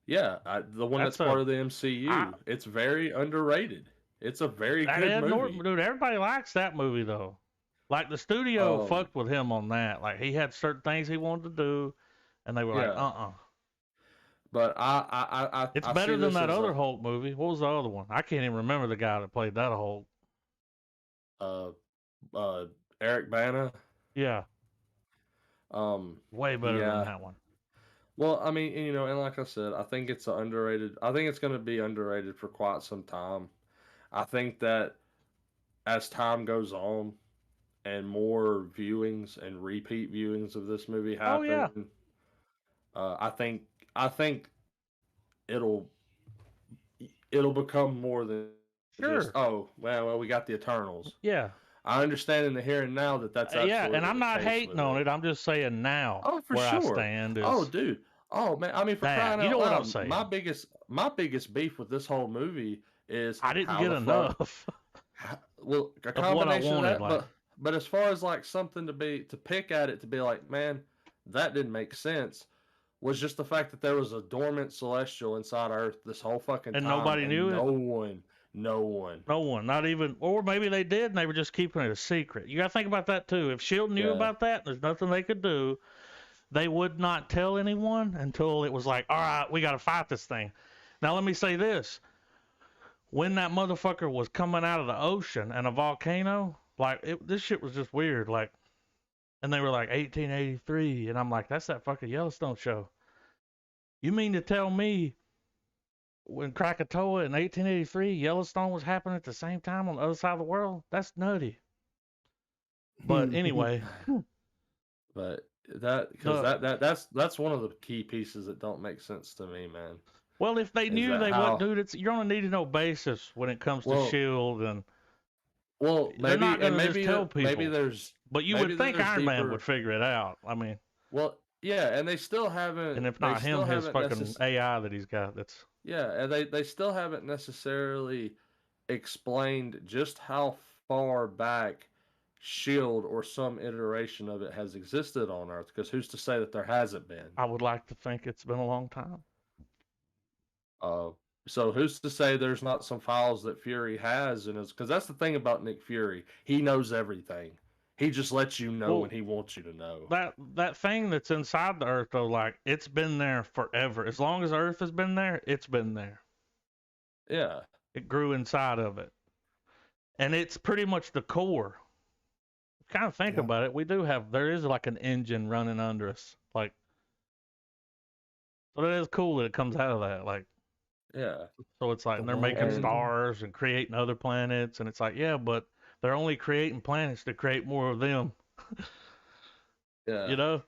[SPEAKER 3] Yeah, the one that's part of the MCU. It's very underrated. It's a very good
[SPEAKER 1] Ed
[SPEAKER 3] movie.
[SPEAKER 1] Norton, dude, everybody likes that movie, though. Like, the studio fucked with him on that. Like, he had certain things he wanted to do, and they were like,
[SPEAKER 3] But
[SPEAKER 1] it's better than that other Hulk movie. What was the other one? I can't even remember the guy that played that Hulk.
[SPEAKER 3] Eric Bana.
[SPEAKER 1] Yeah. Way better than that one.
[SPEAKER 3] Well, I mean, you know, and like I said, I think it's underrated. I think it's going to be underrated for quite some time. I think that as time goes on and more viewings and repeat viewings of this movie happen, I think it'll become more than just, we got the Eternals.
[SPEAKER 1] Yeah.
[SPEAKER 3] I understand in the here and now that's absolutely
[SPEAKER 1] and I'm not hating on it. I'm just saying now
[SPEAKER 3] where
[SPEAKER 1] I stand is...
[SPEAKER 3] Oh, dude. Oh man, I mean, for crying
[SPEAKER 1] You
[SPEAKER 3] out
[SPEAKER 1] know what I'm
[SPEAKER 3] loud,
[SPEAKER 1] saying?
[SPEAKER 3] my biggest beef with this whole movie is
[SPEAKER 1] I didn't
[SPEAKER 3] how
[SPEAKER 1] get
[SPEAKER 3] the fuck.
[SPEAKER 1] enough
[SPEAKER 3] Well, a
[SPEAKER 1] of what I
[SPEAKER 3] combination of
[SPEAKER 1] wanted.
[SPEAKER 3] that,
[SPEAKER 1] Like,
[SPEAKER 3] but as far as like something to pick at it to be like, man, that didn't make sense, was just the fact that there was a dormant celestial inside Earth this whole fucking
[SPEAKER 1] and
[SPEAKER 3] time,
[SPEAKER 1] nobody
[SPEAKER 3] and
[SPEAKER 1] knew it.
[SPEAKER 3] no one,
[SPEAKER 1] No one, not even, or maybe they did, and they were just keeping it a secret. You got to think about that too. If Shield knew
[SPEAKER 3] yeah,
[SPEAKER 1] about that, there's nothing they could do. They would not tell anyone until it was like, all right, we got to fight this thing. Now let me say this: when that motherfucker was coming out of the ocean and a volcano, like this shit was just weird. Like, and they were like 1883, and I'm like, that's that fucking Yellowstone show. You mean to tell me when Krakatoa in 1883, Yellowstone was happening at the same time on the other side of the world? That's nutty. But anyway,
[SPEAKER 3] but that's one of the key pieces that don't make sense to me, man.
[SPEAKER 1] Well, if they knew they wouldn't, dude, you're gonna need to know basis when it comes to Shield, and they're not gonna just tell people. But you would think Iron Man would figure it out. I mean,
[SPEAKER 3] well, yeah, and they still haven't.
[SPEAKER 1] And if not him, his fucking AI that he's got. That's
[SPEAKER 3] and they still haven't necessarily explained just how far back Shield or some iteration of it has existed on Earth. Because who's to say that there hasn't been?
[SPEAKER 1] I would like to think it's been a long time.
[SPEAKER 3] So who's to say there's not some files that Fury has in his? Because that's the thing about Nick Fury. He knows everything. He just lets you know when he wants you to know.
[SPEAKER 1] That thing that's inside the Earth, though, like, it's been there forever. As long as Earth has been there, it's been there.
[SPEAKER 3] Yeah.
[SPEAKER 1] It grew inside of it. And it's pretty much the core. Kind of think about it. There is like an engine running under us. Like, so that is cool that it comes out of that. Like,
[SPEAKER 3] yeah.
[SPEAKER 1] So it's like they're making stars and creating other planets, and it's like, yeah, but they're only creating planets to create more of them.
[SPEAKER 3] Yeah.
[SPEAKER 1] You know?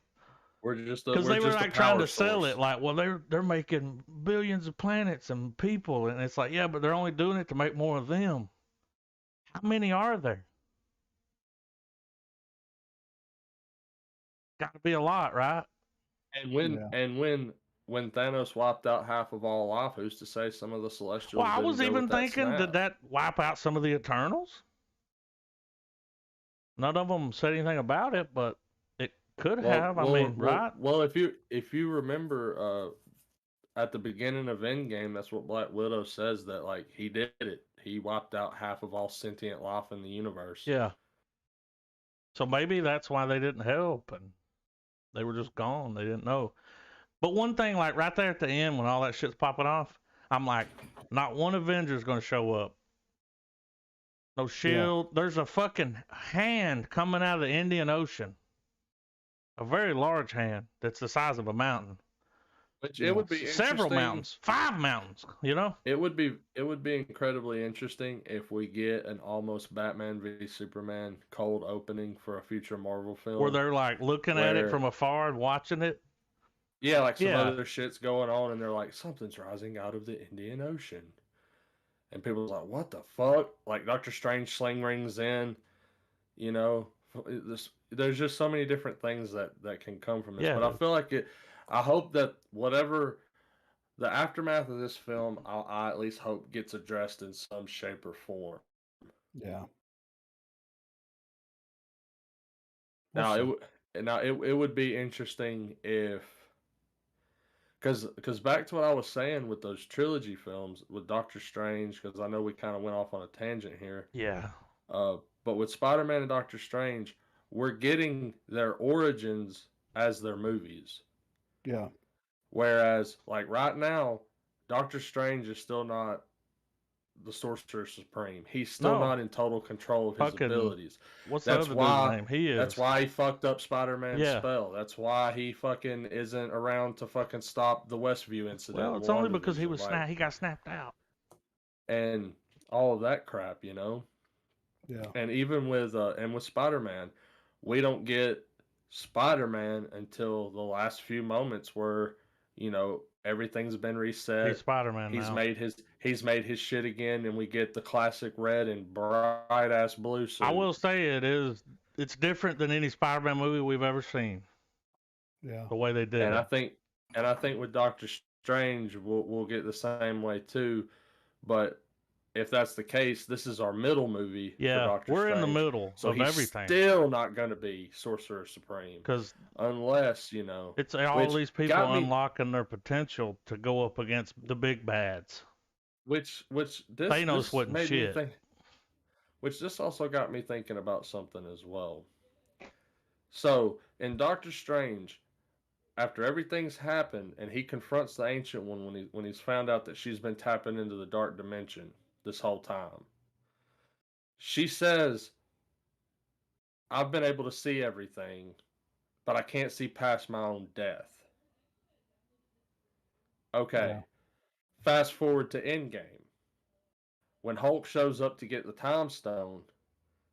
[SPEAKER 3] We're just
[SPEAKER 1] because they were like trying to sell it, like, well, they're making billions of planets and people, and it's like, yeah, but they're only doing it to make more of them. How many are there? Got to be a lot, right?
[SPEAKER 3] And when Thanos wiped out half of all life, who's to say some of the Celestials?
[SPEAKER 1] Well, I was even thinking, did that wipe out some of the Eternals? None of them said anything about it, but it could have. Right?
[SPEAKER 3] Well, if you remember, at the beginning of Endgame, that's what Black Widow says, that like he did it. He wiped out half of all sentient life in the universe.
[SPEAKER 1] Yeah. So maybe that's why they didn't help, and they were just gone. They didn't know. But one thing, like right there at the end when all that shit's popping off, I'm like, not one Avenger's going to show up. No Shield. Yeah. There's a fucking hand coming out of the Indian Ocean. A very large hand that's the size of a mountain.
[SPEAKER 3] Which it would be
[SPEAKER 1] several mountains, 5 mountains, you know?
[SPEAKER 3] It would be incredibly interesting if we get an almost Batman v Superman cold opening for a future Marvel film.
[SPEAKER 1] Where they're like looking at it from afar and watching it.
[SPEAKER 3] Yeah, like some other shit's going on and they're like, something's rising out of the Indian Ocean. And people are like, what the fuck? Like Doctor Strange sling rings in, you know? There's just so many different things that can come from this. Yeah, but I feel like I hope that whatever the aftermath of this film, I at least hope gets addressed in some shape or form.
[SPEAKER 2] Yeah.
[SPEAKER 3] Now it would be interesting if, because back to what I was saying with those trilogy films with Doctor Strange, because I know we kind of went off on a tangent here.
[SPEAKER 1] Yeah.
[SPEAKER 3] But with Spider-Man and Doctor Strange, we're getting their origins as their movies.
[SPEAKER 2] Yeah.
[SPEAKER 3] Whereas, like right now, Doctor Strange is still not the Sorcerer Supreme. He's still not in total control of his abilities.
[SPEAKER 1] What's the other dude's name? He is.
[SPEAKER 3] That's why he fucked up Spider-Man's spell. That's why he fucking isn't around to fucking stop the Westview incident.
[SPEAKER 1] Well, it's only because he got snapped out.
[SPEAKER 3] And all of that crap, you know?
[SPEAKER 2] Yeah.
[SPEAKER 3] And even with Spider-Man, we don't get Spider-Man until the last few moments where, you know, everything's been reset.
[SPEAKER 1] He's Spider-Man now.
[SPEAKER 3] He's made his shit again, and we get the classic red and bright ass blue suit.
[SPEAKER 1] I will say it's different than any Spider-Man movie we've ever seen.
[SPEAKER 2] Yeah.
[SPEAKER 1] The way they did
[SPEAKER 3] and
[SPEAKER 1] it.
[SPEAKER 3] And I think with Doctor Strange, we'll get the same way too. But if that's the case, this is our middle movie for
[SPEAKER 1] Yeah,
[SPEAKER 3] Doctor
[SPEAKER 1] we're in the
[SPEAKER 3] Strange.
[SPEAKER 1] middle
[SPEAKER 3] So
[SPEAKER 1] of
[SPEAKER 3] he's
[SPEAKER 1] everything
[SPEAKER 3] still not going to be Sorcerer Supreme.
[SPEAKER 1] because
[SPEAKER 3] Unless,
[SPEAKER 1] it's all
[SPEAKER 3] which
[SPEAKER 1] these people
[SPEAKER 3] got me,
[SPEAKER 1] unlocking their potential to go up against the big bads.
[SPEAKER 3] which
[SPEAKER 1] Thanos
[SPEAKER 3] this
[SPEAKER 1] wasn't
[SPEAKER 3] made me
[SPEAKER 1] shit.
[SPEAKER 3] think, which this also got me thinking about something as well. So in Doctor Strange, after everything's happened and he confronts the Ancient One when he's found out that she's been tapping into the dark dimension this whole time, she says, "I've been able to see everything, but I can't see past my own death."
[SPEAKER 2] Yeah.
[SPEAKER 3] Okay, fast forward to Endgame. When Hulk shows up to get the Time Stone,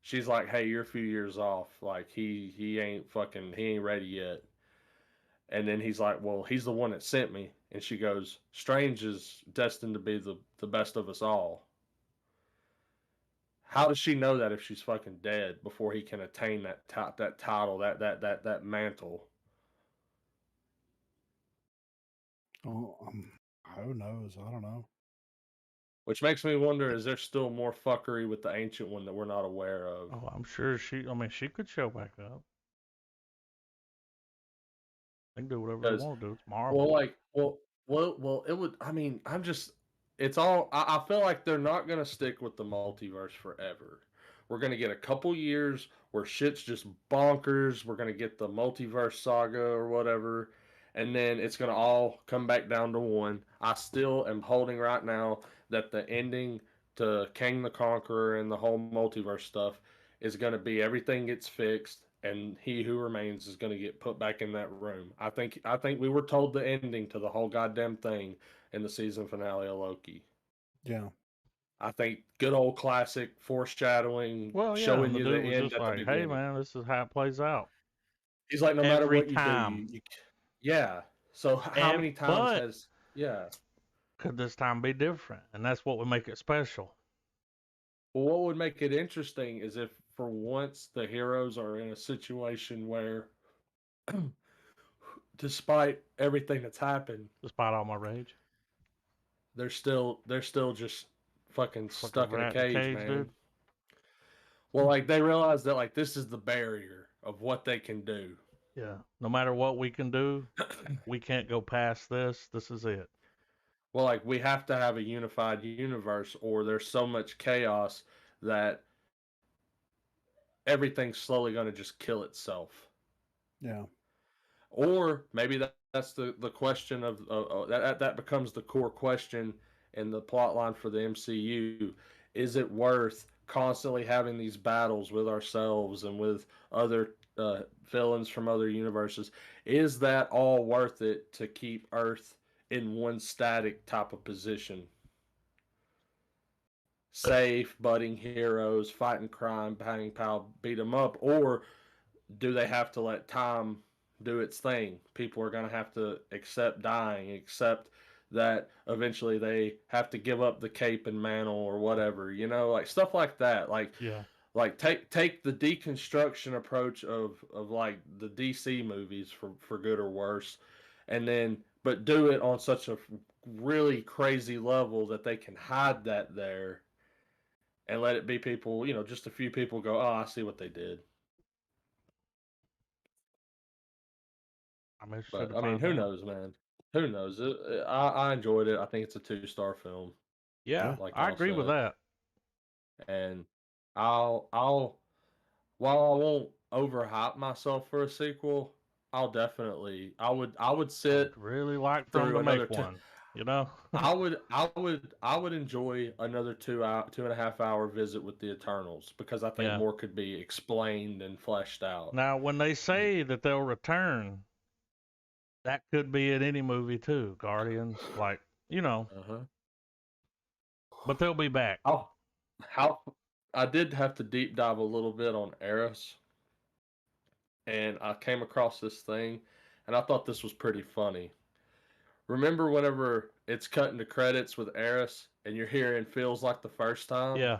[SPEAKER 3] she's like, "Hey, you're a few years off. Like he ain't fucking he ain't ready yet." And then he's like, "Well, he's the one that sent me." And she goes, "Strange is destined to be the best of us all." How does she know that if she's fucking dead before he can attain that that title, that mantle?
[SPEAKER 2] Oh, who knows? I don't know.
[SPEAKER 3] Which makes me wonder: is there still more fuckery with the Ancient One that we're not aware of?
[SPEAKER 1] Oh, I'm sure she could show back up. They can do whatever they
[SPEAKER 3] Because
[SPEAKER 1] want to do. It's
[SPEAKER 3] well,
[SPEAKER 1] Marvel.
[SPEAKER 3] like, well, it would. I mean, I'm just. It's all. I feel like they're not gonna stick with the multiverse forever. We're gonna get a couple years where shit's just bonkers. We're gonna get the multiverse saga or whatever, and then it's gonna all come back down to one. I still am holding right now that the ending to Kang the Conqueror and the whole multiverse stuff is gonna be everything gets fixed and he who remains is going to get put back in that room. I think we were told the ending to the whole goddamn thing in the season finale of Loki.
[SPEAKER 2] Yeah.
[SPEAKER 3] I think good old classic foreshadowing,
[SPEAKER 1] Well, yeah,
[SPEAKER 3] showing
[SPEAKER 1] and the
[SPEAKER 3] you the
[SPEAKER 1] dude was
[SPEAKER 3] end
[SPEAKER 1] just
[SPEAKER 3] at the
[SPEAKER 1] like, "Hey,
[SPEAKER 3] beginning.
[SPEAKER 1] man, this is how it plays out
[SPEAKER 3] He's like, no matter
[SPEAKER 1] every
[SPEAKER 3] what you do,
[SPEAKER 1] time."
[SPEAKER 3] yeah. So how many times
[SPEAKER 1] But
[SPEAKER 3] has, yeah.
[SPEAKER 1] could this time be different? And that's what would make it special.
[SPEAKER 3] Well, what would make it interesting is if for once the heroes are in a situation where, despite everything that's happened,
[SPEAKER 1] Despite all my rage,
[SPEAKER 3] they're still just fucking
[SPEAKER 1] fucking
[SPEAKER 3] stuck in a
[SPEAKER 1] rat in a
[SPEAKER 3] cage,
[SPEAKER 1] cage,
[SPEAKER 3] man.
[SPEAKER 1] dude.
[SPEAKER 3] Well, like they realize that like this is the barrier of what they can do.
[SPEAKER 1] Yeah. No matter what we can do, we can't go past this. This is it.
[SPEAKER 3] Well, like we have to have a unified universe, or there's so much chaos that everything's slowly going to just kill itself.
[SPEAKER 2] Yeah.
[SPEAKER 3] Or maybe that's the question of that becomes the core question in the plot line for the MCU. Is it worth constantly having these battles with ourselves and with other villains from other universes? Is that all worth it to keep Earth in one static type of position? Safe, budding heroes, fighting crime, bang, pow, beat them up, or do they have to let time do its thing? People are going to have to accept dying, accept that eventually they have to give up the cape and mantle or whatever, like stuff like that.
[SPEAKER 1] Yeah.
[SPEAKER 3] Like take the deconstruction approach of like the DC movies for good or worse, and then but do it on such a really crazy level that they can hide that there and let it be people, just a few people go, "Oh, I see what they did."
[SPEAKER 1] I'm interested
[SPEAKER 3] But
[SPEAKER 1] to
[SPEAKER 3] I mean,
[SPEAKER 1] find
[SPEAKER 3] who
[SPEAKER 1] out.
[SPEAKER 3] knows, man? Who knows? I enjoyed it. I think it's a 2-star film,
[SPEAKER 1] Yeah,
[SPEAKER 2] Yeah.
[SPEAKER 3] like
[SPEAKER 1] I
[SPEAKER 3] y'all
[SPEAKER 1] agree with
[SPEAKER 3] said.
[SPEAKER 1] that.
[SPEAKER 3] And I'll while I won't overhype myself for a sequel, I would
[SPEAKER 1] I would
[SPEAKER 3] sit
[SPEAKER 1] really like for them
[SPEAKER 3] through
[SPEAKER 1] to
[SPEAKER 3] another
[SPEAKER 1] make
[SPEAKER 3] two.
[SPEAKER 1] one. You know.
[SPEAKER 3] I would enjoy another 2.5 hour visit with the Eternals because I think
[SPEAKER 1] Yeah.
[SPEAKER 3] more could be explained and fleshed out.
[SPEAKER 1] Now, when they say that they'll return, that could be in any movie too. Guardians, like
[SPEAKER 3] Uh huh.
[SPEAKER 1] but they'll be back.
[SPEAKER 3] How I did have to deep dive a little bit on Eris, and I came across this thing, and I thought this was pretty funny. Remember whenever it's cutting to credits with Eris, and you're hearing "feels like the first time"?
[SPEAKER 1] Yeah.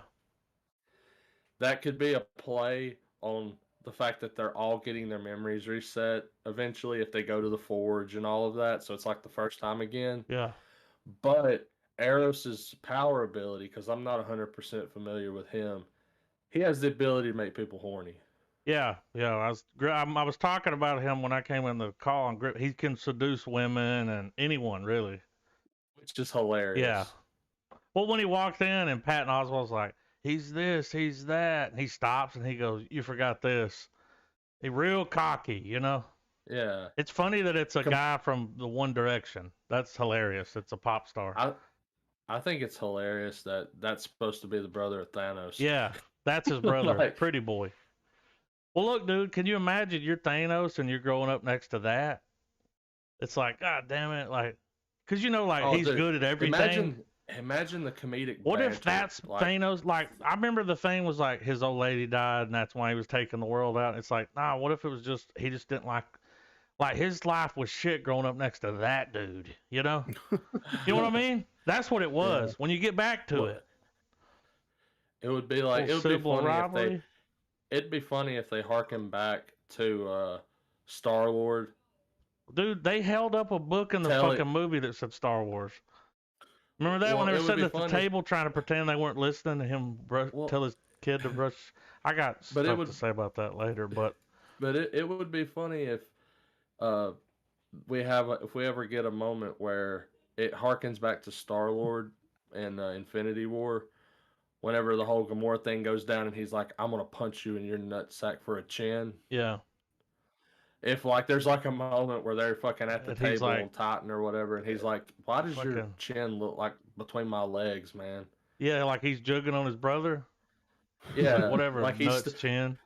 [SPEAKER 3] That could be a play on the fact that they're all getting their memories reset eventually if they go to the forge and all of that. So it's like the first time again.
[SPEAKER 1] Yeah.
[SPEAKER 3] But Eros's power ability, because I'm not 100% familiar with him, he has the ability to make people horny.
[SPEAKER 1] Yeah. I was talking about him when I came in the call, and he can seduce women and anyone really.
[SPEAKER 3] Which is hilarious.
[SPEAKER 1] Yeah. Well, when he walked in and Patton Oswalt's like, he's this, he's that, and he stops and he goes, "You forgot this." He real cocky, you know.
[SPEAKER 3] Yeah.
[SPEAKER 1] It's funny that it's a guy from the One Direction. That's hilarious. It's a pop star.
[SPEAKER 3] I think it's hilarious that that's supposed to be the brother of Thanos.
[SPEAKER 1] Yeah, that's his brother,
[SPEAKER 3] Like,
[SPEAKER 1] Pretty Boy. Well, look, dude, can you imagine you're Thanos and you're growing up next to that? It's like, God damn it, like, because you know, like,
[SPEAKER 3] oh,
[SPEAKER 1] he's
[SPEAKER 3] dude,
[SPEAKER 1] good at everything.
[SPEAKER 3] Imagine the comedic.
[SPEAKER 1] What if
[SPEAKER 3] banter,
[SPEAKER 1] that's Thanos? Like, I remember the thing was like his old lady died, and that's why he was taking the world out. It's like, nah, what if it was just he just didn't like his life was shit growing up next to that dude, you know? You know what I mean? That's what it was. When you get back to it.
[SPEAKER 3] It would be like,
[SPEAKER 1] it'd be
[SPEAKER 3] funny if they harken back to Star-Lord.
[SPEAKER 1] Dude, they held up a book in the fucking movie that said Star Wars. Remember that when they were sitting at the table trying to pretend they weren't listening to him tell his kid to brush? I got stuff to say about that later, but
[SPEAKER 3] it would be funny if we ever get a moment where it harkens back to Star-Lord and Infinity War, whenever the whole Gamora thing goes down and he's like, "I'm gonna punch you in your nutsack for a chin."
[SPEAKER 1] Yeah.
[SPEAKER 3] If like there's like a moment where they're fucking at the table on Titan or whatever, and he's like, "Why does your chin look like between my legs, man?"
[SPEAKER 1] Yeah, like he's jugging on his brother.
[SPEAKER 3] Yeah,
[SPEAKER 1] like whatever, like nuts chin.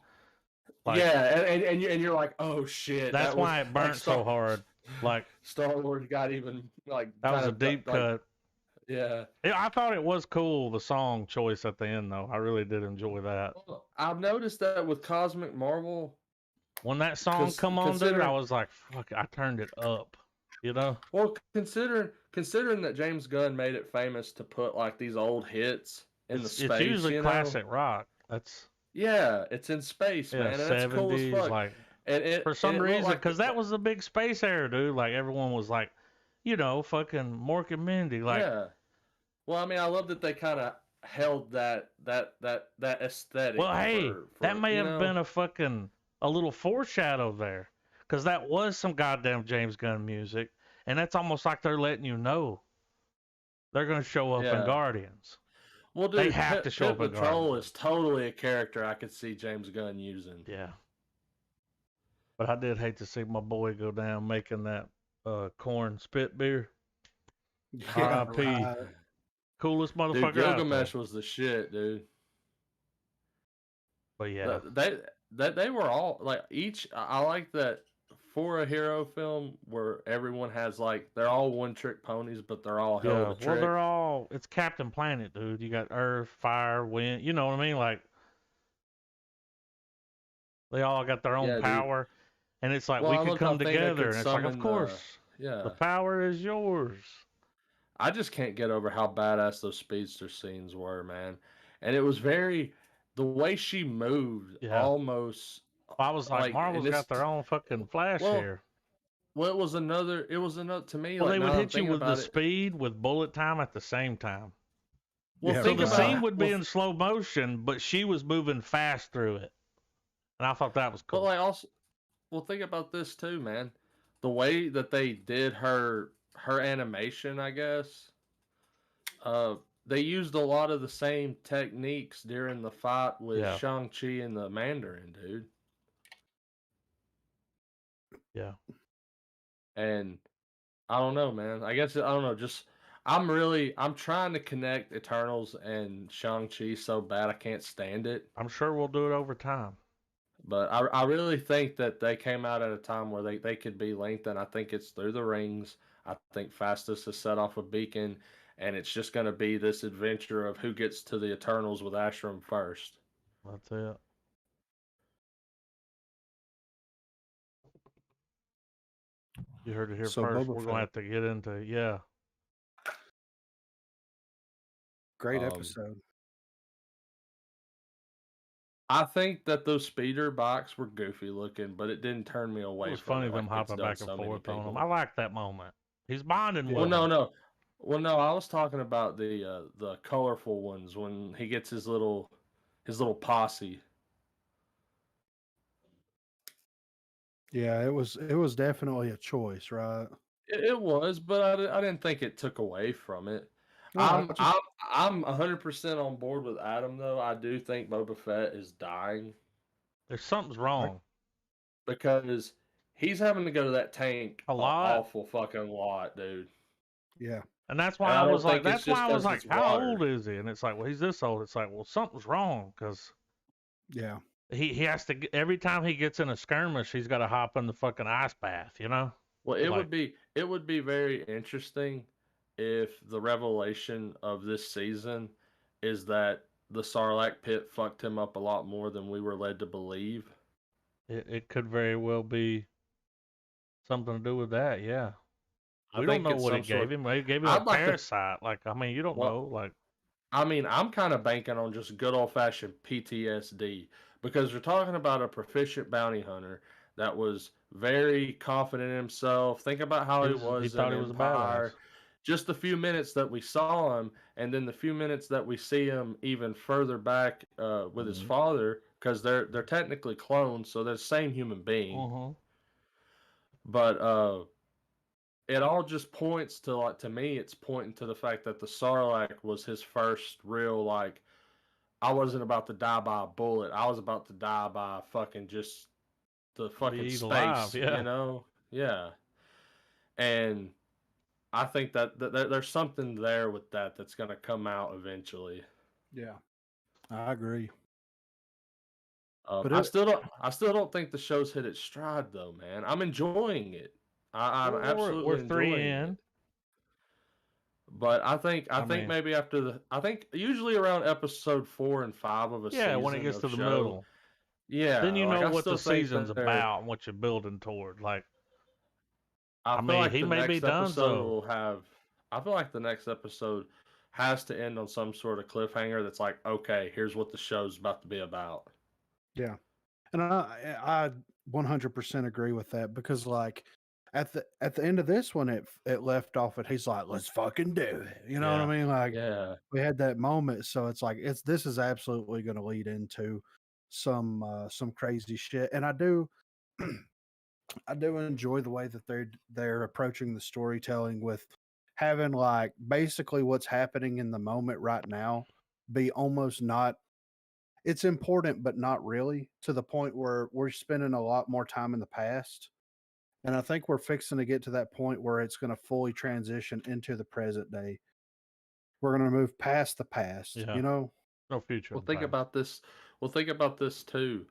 [SPEAKER 3] Like, yeah, and you're like, "Oh shit!"
[SPEAKER 1] That's why it burnt so hard. Like
[SPEAKER 3] Star-Lord got even like
[SPEAKER 1] that was a deep cut.
[SPEAKER 3] Yeah,
[SPEAKER 1] I thought it was cool, the song choice at the end though. I really did enjoy that.
[SPEAKER 3] Well, I've noticed that with Cosmic Marvel.
[SPEAKER 1] When that song come on, dude, I was like, fuck, I turned it up, you know?
[SPEAKER 3] Well, considering that James Gunn made it famous to put like these old hits in the space,
[SPEAKER 1] it's usually classic rock.
[SPEAKER 3] It's in space, man, and 70s, that's cool as fuck.
[SPEAKER 1] Like,
[SPEAKER 3] and
[SPEAKER 1] for some reason, because that was the big space era, dude. Like everyone was like, you know, fucking Mork and Mindy, like.
[SPEAKER 3] Yeah. Well, I mean, I love that they kind of held that aesthetic.
[SPEAKER 1] Well, hey, that may have been a little foreshadow there, because that was some goddamn James Gunn music, and that's almost like they're letting you know they're going to show up in Guardians.
[SPEAKER 3] Well, dude,
[SPEAKER 1] they have to show up in Guardians.
[SPEAKER 3] Patrol is totally a character I could see James Gunn using.
[SPEAKER 1] Yeah. But I did hate to see my boy go down making that corn spit beer.
[SPEAKER 2] Yeah,
[SPEAKER 1] R.I.P. Coolest motherfucker.
[SPEAKER 3] Dude, Gilgamesh was the shit, dude.
[SPEAKER 1] But yeah,
[SPEAKER 3] they were all like each. I like that for a hero film where everyone has like they're all one trick ponies, but they're all hell of a trick.
[SPEAKER 1] Well, they're all it's Captain Planet, dude. You got Earth, Fire, Wind. You know what I mean? Like they all got their own power, and it's like we could come together. And it's like, of course, the power is yours.
[SPEAKER 3] I just can't get over how badass those speedster scenes were, man. And it was the way she moved, almost.
[SPEAKER 1] I was like Marvel's got their own fucking Flash here.
[SPEAKER 3] Well, it was another to me.
[SPEAKER 1] Well,
[SPEAKER 3] like,
[SPEAKER 1] they would hit you with the speed with bullet time at the same time.
[SPEAKER 3] Well,
[SPEAKER 1] so the scene would be in slow motion, but she was moving fast through it, and I thought that was cool.
[SPEAKER 3] But think about this too, man. The way that they did her animation, I guess. They used a lot of the same techniques during the fight with Shang-Chi and the Mandarin, dude.
[SPEAKER 1] Yeah.
[SPEAKER 3] And I don't know, man. I don't know. Just I'm trying to connect Eternals and Shang-Chi so bad I can't stand it.
[SPEAKER 1] I'm sure we'll do it over time.
[SPEAKER 3] But I really think that they came out at a time where they could be linked, and I think it's through the rings. I think Phastos has set off a beacon, and it's just going to be this adventure of who gets to the Eternals with Ashram first.
[SPEAKER 1] That's it. You heard it here first. We're going to have to get into,
[SPEAKER 2] Great episode.
[SPEAKER 3] I think that those speeder bikes were goofy looking, but it didn't turn me away
[SPEAKER 1] It was
[SPEAKER 3] from
[SPEAKER 1] funny
[SPEAKER 3] it like
[SPEAKER 1] them
[SPEAKER 3] it's
[SPEAKER 1] hopping
[SPEAKER 3] done
[SPEAKER 1] back and
[SPEAKER 3] so many
[SPEAKER 1] forth on them.
[SPEAKER 3] people.
[SPEAKER 1] I like that moment. He's bonding
[SPEAKER 2] Yeah.
[SPEAKER 3] Well,
[SPEAKER 1] with
[SPEAKER 3] no,
[SPEAKER 1] them.
[SPEAKER 3] no. Well, no, I was talking about the colorful ones when he gets his little posse.
[SPEAKER 2] Yeah, it was definitely a choice, right?
[SPEAKER 3] It was, but I didn't think it took away from it.
[SPEAKER 2] No, I just
[SPEAKER 3] I'm 100% on board with Adam though. I do think Boba Fett is dying
[SPEAKER 1] There's something's wrong.
[SPEAKER 3] because he's having to go to that tank
[SPEAKER 1] A
[SPEAKER 3] an
[SPEAKER 1] lot.
[SPEAKER 3] awful fucking lot, dude.
[SPEAKER 2] yeah.
[SPEAKER 1] And that's
[SPEAKER 3] And
[SPEAKER 1] why
[SPEAKER 3] I
[SPEAKER 1] I
[SPEAKER 3] don't
[SPEAKER 1] was like,
[SPEAKER 3] think it's
[SPEAKER 1] that's why
[SPEAKER 3] just
[SPEAKER 1] I was
[SPEAKER 3] because
[SPEAKER 1] like,
[SPEAKER 3] it's
[SPEAKER 1] how
[SPEAKER 3] water.
[SPEAKER 1] old is he? And it's like, well, he's this old. It's like, well, something's wrong because
[SPEAKER 2] Yeah.
[SPEAKER 1] he has to every time he gets in a skirmish, he's got to hop in the fucking ice bath, you know?
[SPEAKER 3] Well, it
[SPEAKER 1] Like,
[SPEAKER 3] would be very interesting if the revelation of this season is that the Sarlacc pit fucked him up a lot more than we were led to believe.
[SPEAKER 1] it could very well be something to do with that, yeah.
[SPEAKER 3] I
[SPEAKER 1] We don't
[SPEAKER 3] think
[SPEAKER 1] know
[SPEAKER 3] it's
[SPEAKER 1] what
[SPEAKER 3] some
[SPEAKER 1] it gave
[SPEAKER 3] sort.
[SPEAKER 1] him. It gave him a
[SPEAKER 3] I'd like to.
[SPEAKER 1] parasite. Like, I mean, you don't
[SPEAKER 3] Well,
[SPEAKER 1] know. Like,
[SPEAKER 3] I mean, I'm kind of banking on just good old fashioned PTSD because we're talking about a proficient bounty hunter that was very confident in himself. Think about how he
[SPEAKER 1] he
[SPEAKER 3] was
[SPEAKER 1] thought
[SPEAKER 3] in
[SPEAKER 1] he was a badass.
[SPEAKER 3] Empire. Just the few minutes that we saw him, and then the few minutes that we see him even further back with his father, because they're technically clones, so they're the same human being. But it all just points to, like, to me, it's pointing to the fact that the Sarlacc was his first real, like, I wasn't about to die by a bullet. I was about to die by fucking just the fucking
[SPEAKER 1] Be alive,
[SPEAKER 3] space,
[SPEAKER 1] yeah.
[SPEAKER 3] you know? Yeah. And I think that there's something there with that that's going to come out eventually.
[SPEAKER 2] Yeah. I agree.
[SPEAKER 3] I still don't think the show's hit its stride though, man. I'm enjoying it. I'm
[SPEAKER 1] We're
[SPEAKER 3] absolutely
[SPEAKER 1] 3
[SPEAKER 3] enjoying
[SPEAKER 1] in.
[SPEAKER 3] it. But I think
[SPEAKER 1] I mean,
[SPEAKER 3] maybe I think usually around episode 4 and 5 of a
[SPEAKER 1] yeah,
[SPEAKER 3] season
[SPEAKER 1] when it gets
[SPEAKER 3] of
[SPEAKER 1] to the
[SPEAKER 3] show.
[SPEAKER 1] middle,
[SPEAKER 3] Yeah,
[SPEAKER 1] then you
[SPEAKER 3] like
[SPEAKER 1] know
[SPEAKER 3] I
[SPEAKER 1] what the
[SPEAKER 3] still think
[SPEAKER 1] season's
[SPEAKER 3] that they're.
[SPEAKER 1] about and what you're building toward. Like,
[SPEAKER 3] I
[SPEAKER 1] I
[SPEAKER 3] feel
[SPEAKER 1] mean,
[SPEAKER 3] like
[SPEAKER 1] he
[SPEAKER 3] the
[SPEAKER 1] may be
[SPEAKER 3] next
[SPEAKER 1] done
[SPEAKER 3] episode
[SPEAKER 1] so.
[SPEAKER 3] will have. I feel like the next episode has to end on some sort of cliffhanger that's like, okay, here's what the show's about to be about.
[SPEAKER 2] Yeah. And I 100% agree with that because like at the end of this one it left off at he's like, let's fucking do it. You know what I mean? Like
[SPEAKER 3] Yeah.
[SPEAKER 2] we had that moment, so it's like this is absolutely going to lead into some crazy shit. And I do I do enjoy the way that they're approaching the storytelling with having like basically what's happening in the moment right now be almost not it's important but not really to the point where we're spending a lot more time in the past. And I think we're fixing to get to that point where it's going to fully transition into the present day. We're going to move past the past,
[SPEAKER 1] Yeah,
[SPEAKER 2] you know?
[SPEAKER 1] no future
[SPEAKER 3] Well,
[SPEAKER 1] in the
[SPEAKER 3] think
[SPEAKER 1] past.
[SPEAKER 3] about this. Well, think about this too.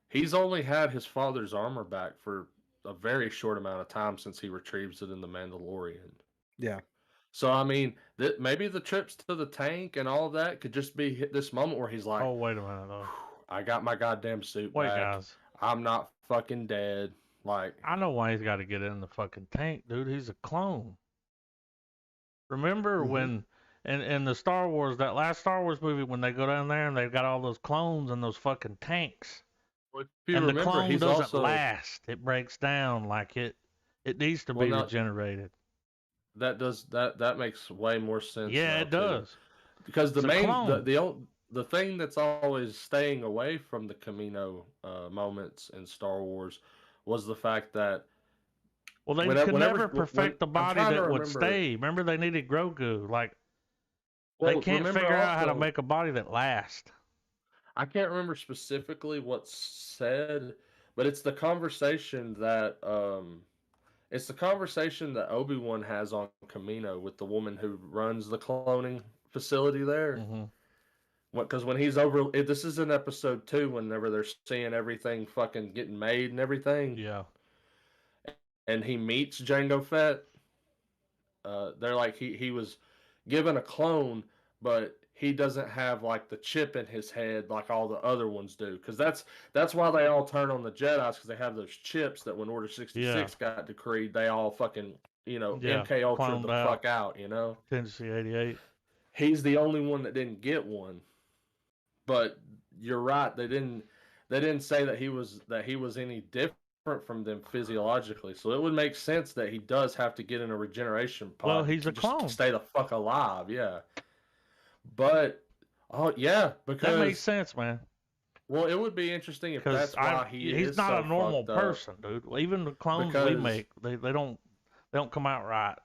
[SPEAKER 3] He's only had his father's armor back for a very short amount of time since he retrieves it in the Mandalorian.
[SPEAKER 2] Yeah.
[SPEAKER 3] So I mean, that maybe the trips to the tank and all of that could just be this moment where he's like,
[SPEAKER 1] Oh, wait a minute though.
[SPEAKER 3] I got my goddamn suit
[SPEAKER 1] Wait,
[SPEAKER 3] back.
[SPEAKER 1] guys.
[SPEAKER 3] I'm not fucking dead. Like,
[SPEAKER 1] I know why he's got to get in the fucking tank, dude. He's a clone. Remember when in the Star Wars, that last Star Wars movie, when they go down there and they've got all those clones and those fucking tanks,
[SPEAKER 3] if you
[SPEAKER 1] and the
[SPEAKER 3] remember,
[SPEAKER 1] clone
[SPEAKER 3] he's
[SPEAKER 1] doesn't
[SPEAKER 3] also
[SPEAKER 1] last. It breaks down like it needs to be
[SPEAKER 3] no,
[SPEAKER 1] regenerated.
[SPEAKER 3] that makes way more sense
[SPEAKER 1] Yeah,
[SPEAKER 3] now
[SPEAKER 1] it
[SPEAKER 3] too.
[SPEAKER 1] does.
[SPEAKER 3] Because
[SPEAKER 1] It's a clone.
[SPEAKER 3] the thing that's always staying away from the Camino moments in Star Wars was the fact that
[SPEAKER 1] Well, they could never
[SPEAKER 3] when
[SPEAKER 1] perfect the
[SPEAKER 3] I'm
[SPEAKER 1] body
[SPEAKER 3] trying to
[SPEAKER 1] that would
[SPEAKER 3] remember.
[SPEAKER 1] stay. Remember, they needed Grogu. Like, they
[SPEAKER 3] Well,
[SPEAKER 1] can't
[SPEAKER 3] remember
[SPEAKER 1] figure out how to
[SPEAKER 3] also,
[SPEAKER 1] make a body that lasts.
[SPEAKER 3] I can't remember specifically what's said, but it's the conversation that Obi-Wan has on Camino with the woman who runs the cloning facility there.
[SPEAKER 1] Mm-hmm.
[SPEAKER 3] Because when he's over, this is in episode 2, whenever they're seeing everything fucking getting made and everything,
[SPEAKER 1] Yeah.
[SPEAKER 3] and he meets Jango Fett. They're like he was given a clone, but he doesn't have like the chip in his head like all the other ones do. Because that's why they all turn on the Jedi's, because they have those chips that when Order 66 got decreed, they all fucking MK Ultra the fuck out.
[SPEAKER 1] Tendency 88.
[SPEAKER 3] He's the only one that didn't get one. But you're right. They didn't say that he was any different from them physiologically. So it would make sense that he does have to get in a regeneration pod.
[SPEAKER 1] Well, he's
[SPEAKER 3] to
[SPEAKER 1] a clone.
[SPEAKER 3] Just stay the fuck alive. Yeah. But yeah, because
[SPEAKER 1] that makes sense, man.
[SPEAKER 3] Well, it would be interesting if that's why
[SPEAKER 1] he's not
[SPEAKER 3] so
[SPEAKER 1] a normal
[SPEAKER 3] fucked up.
[SPEAKER 1] person, dude. Even the clones we make, they don't come out right.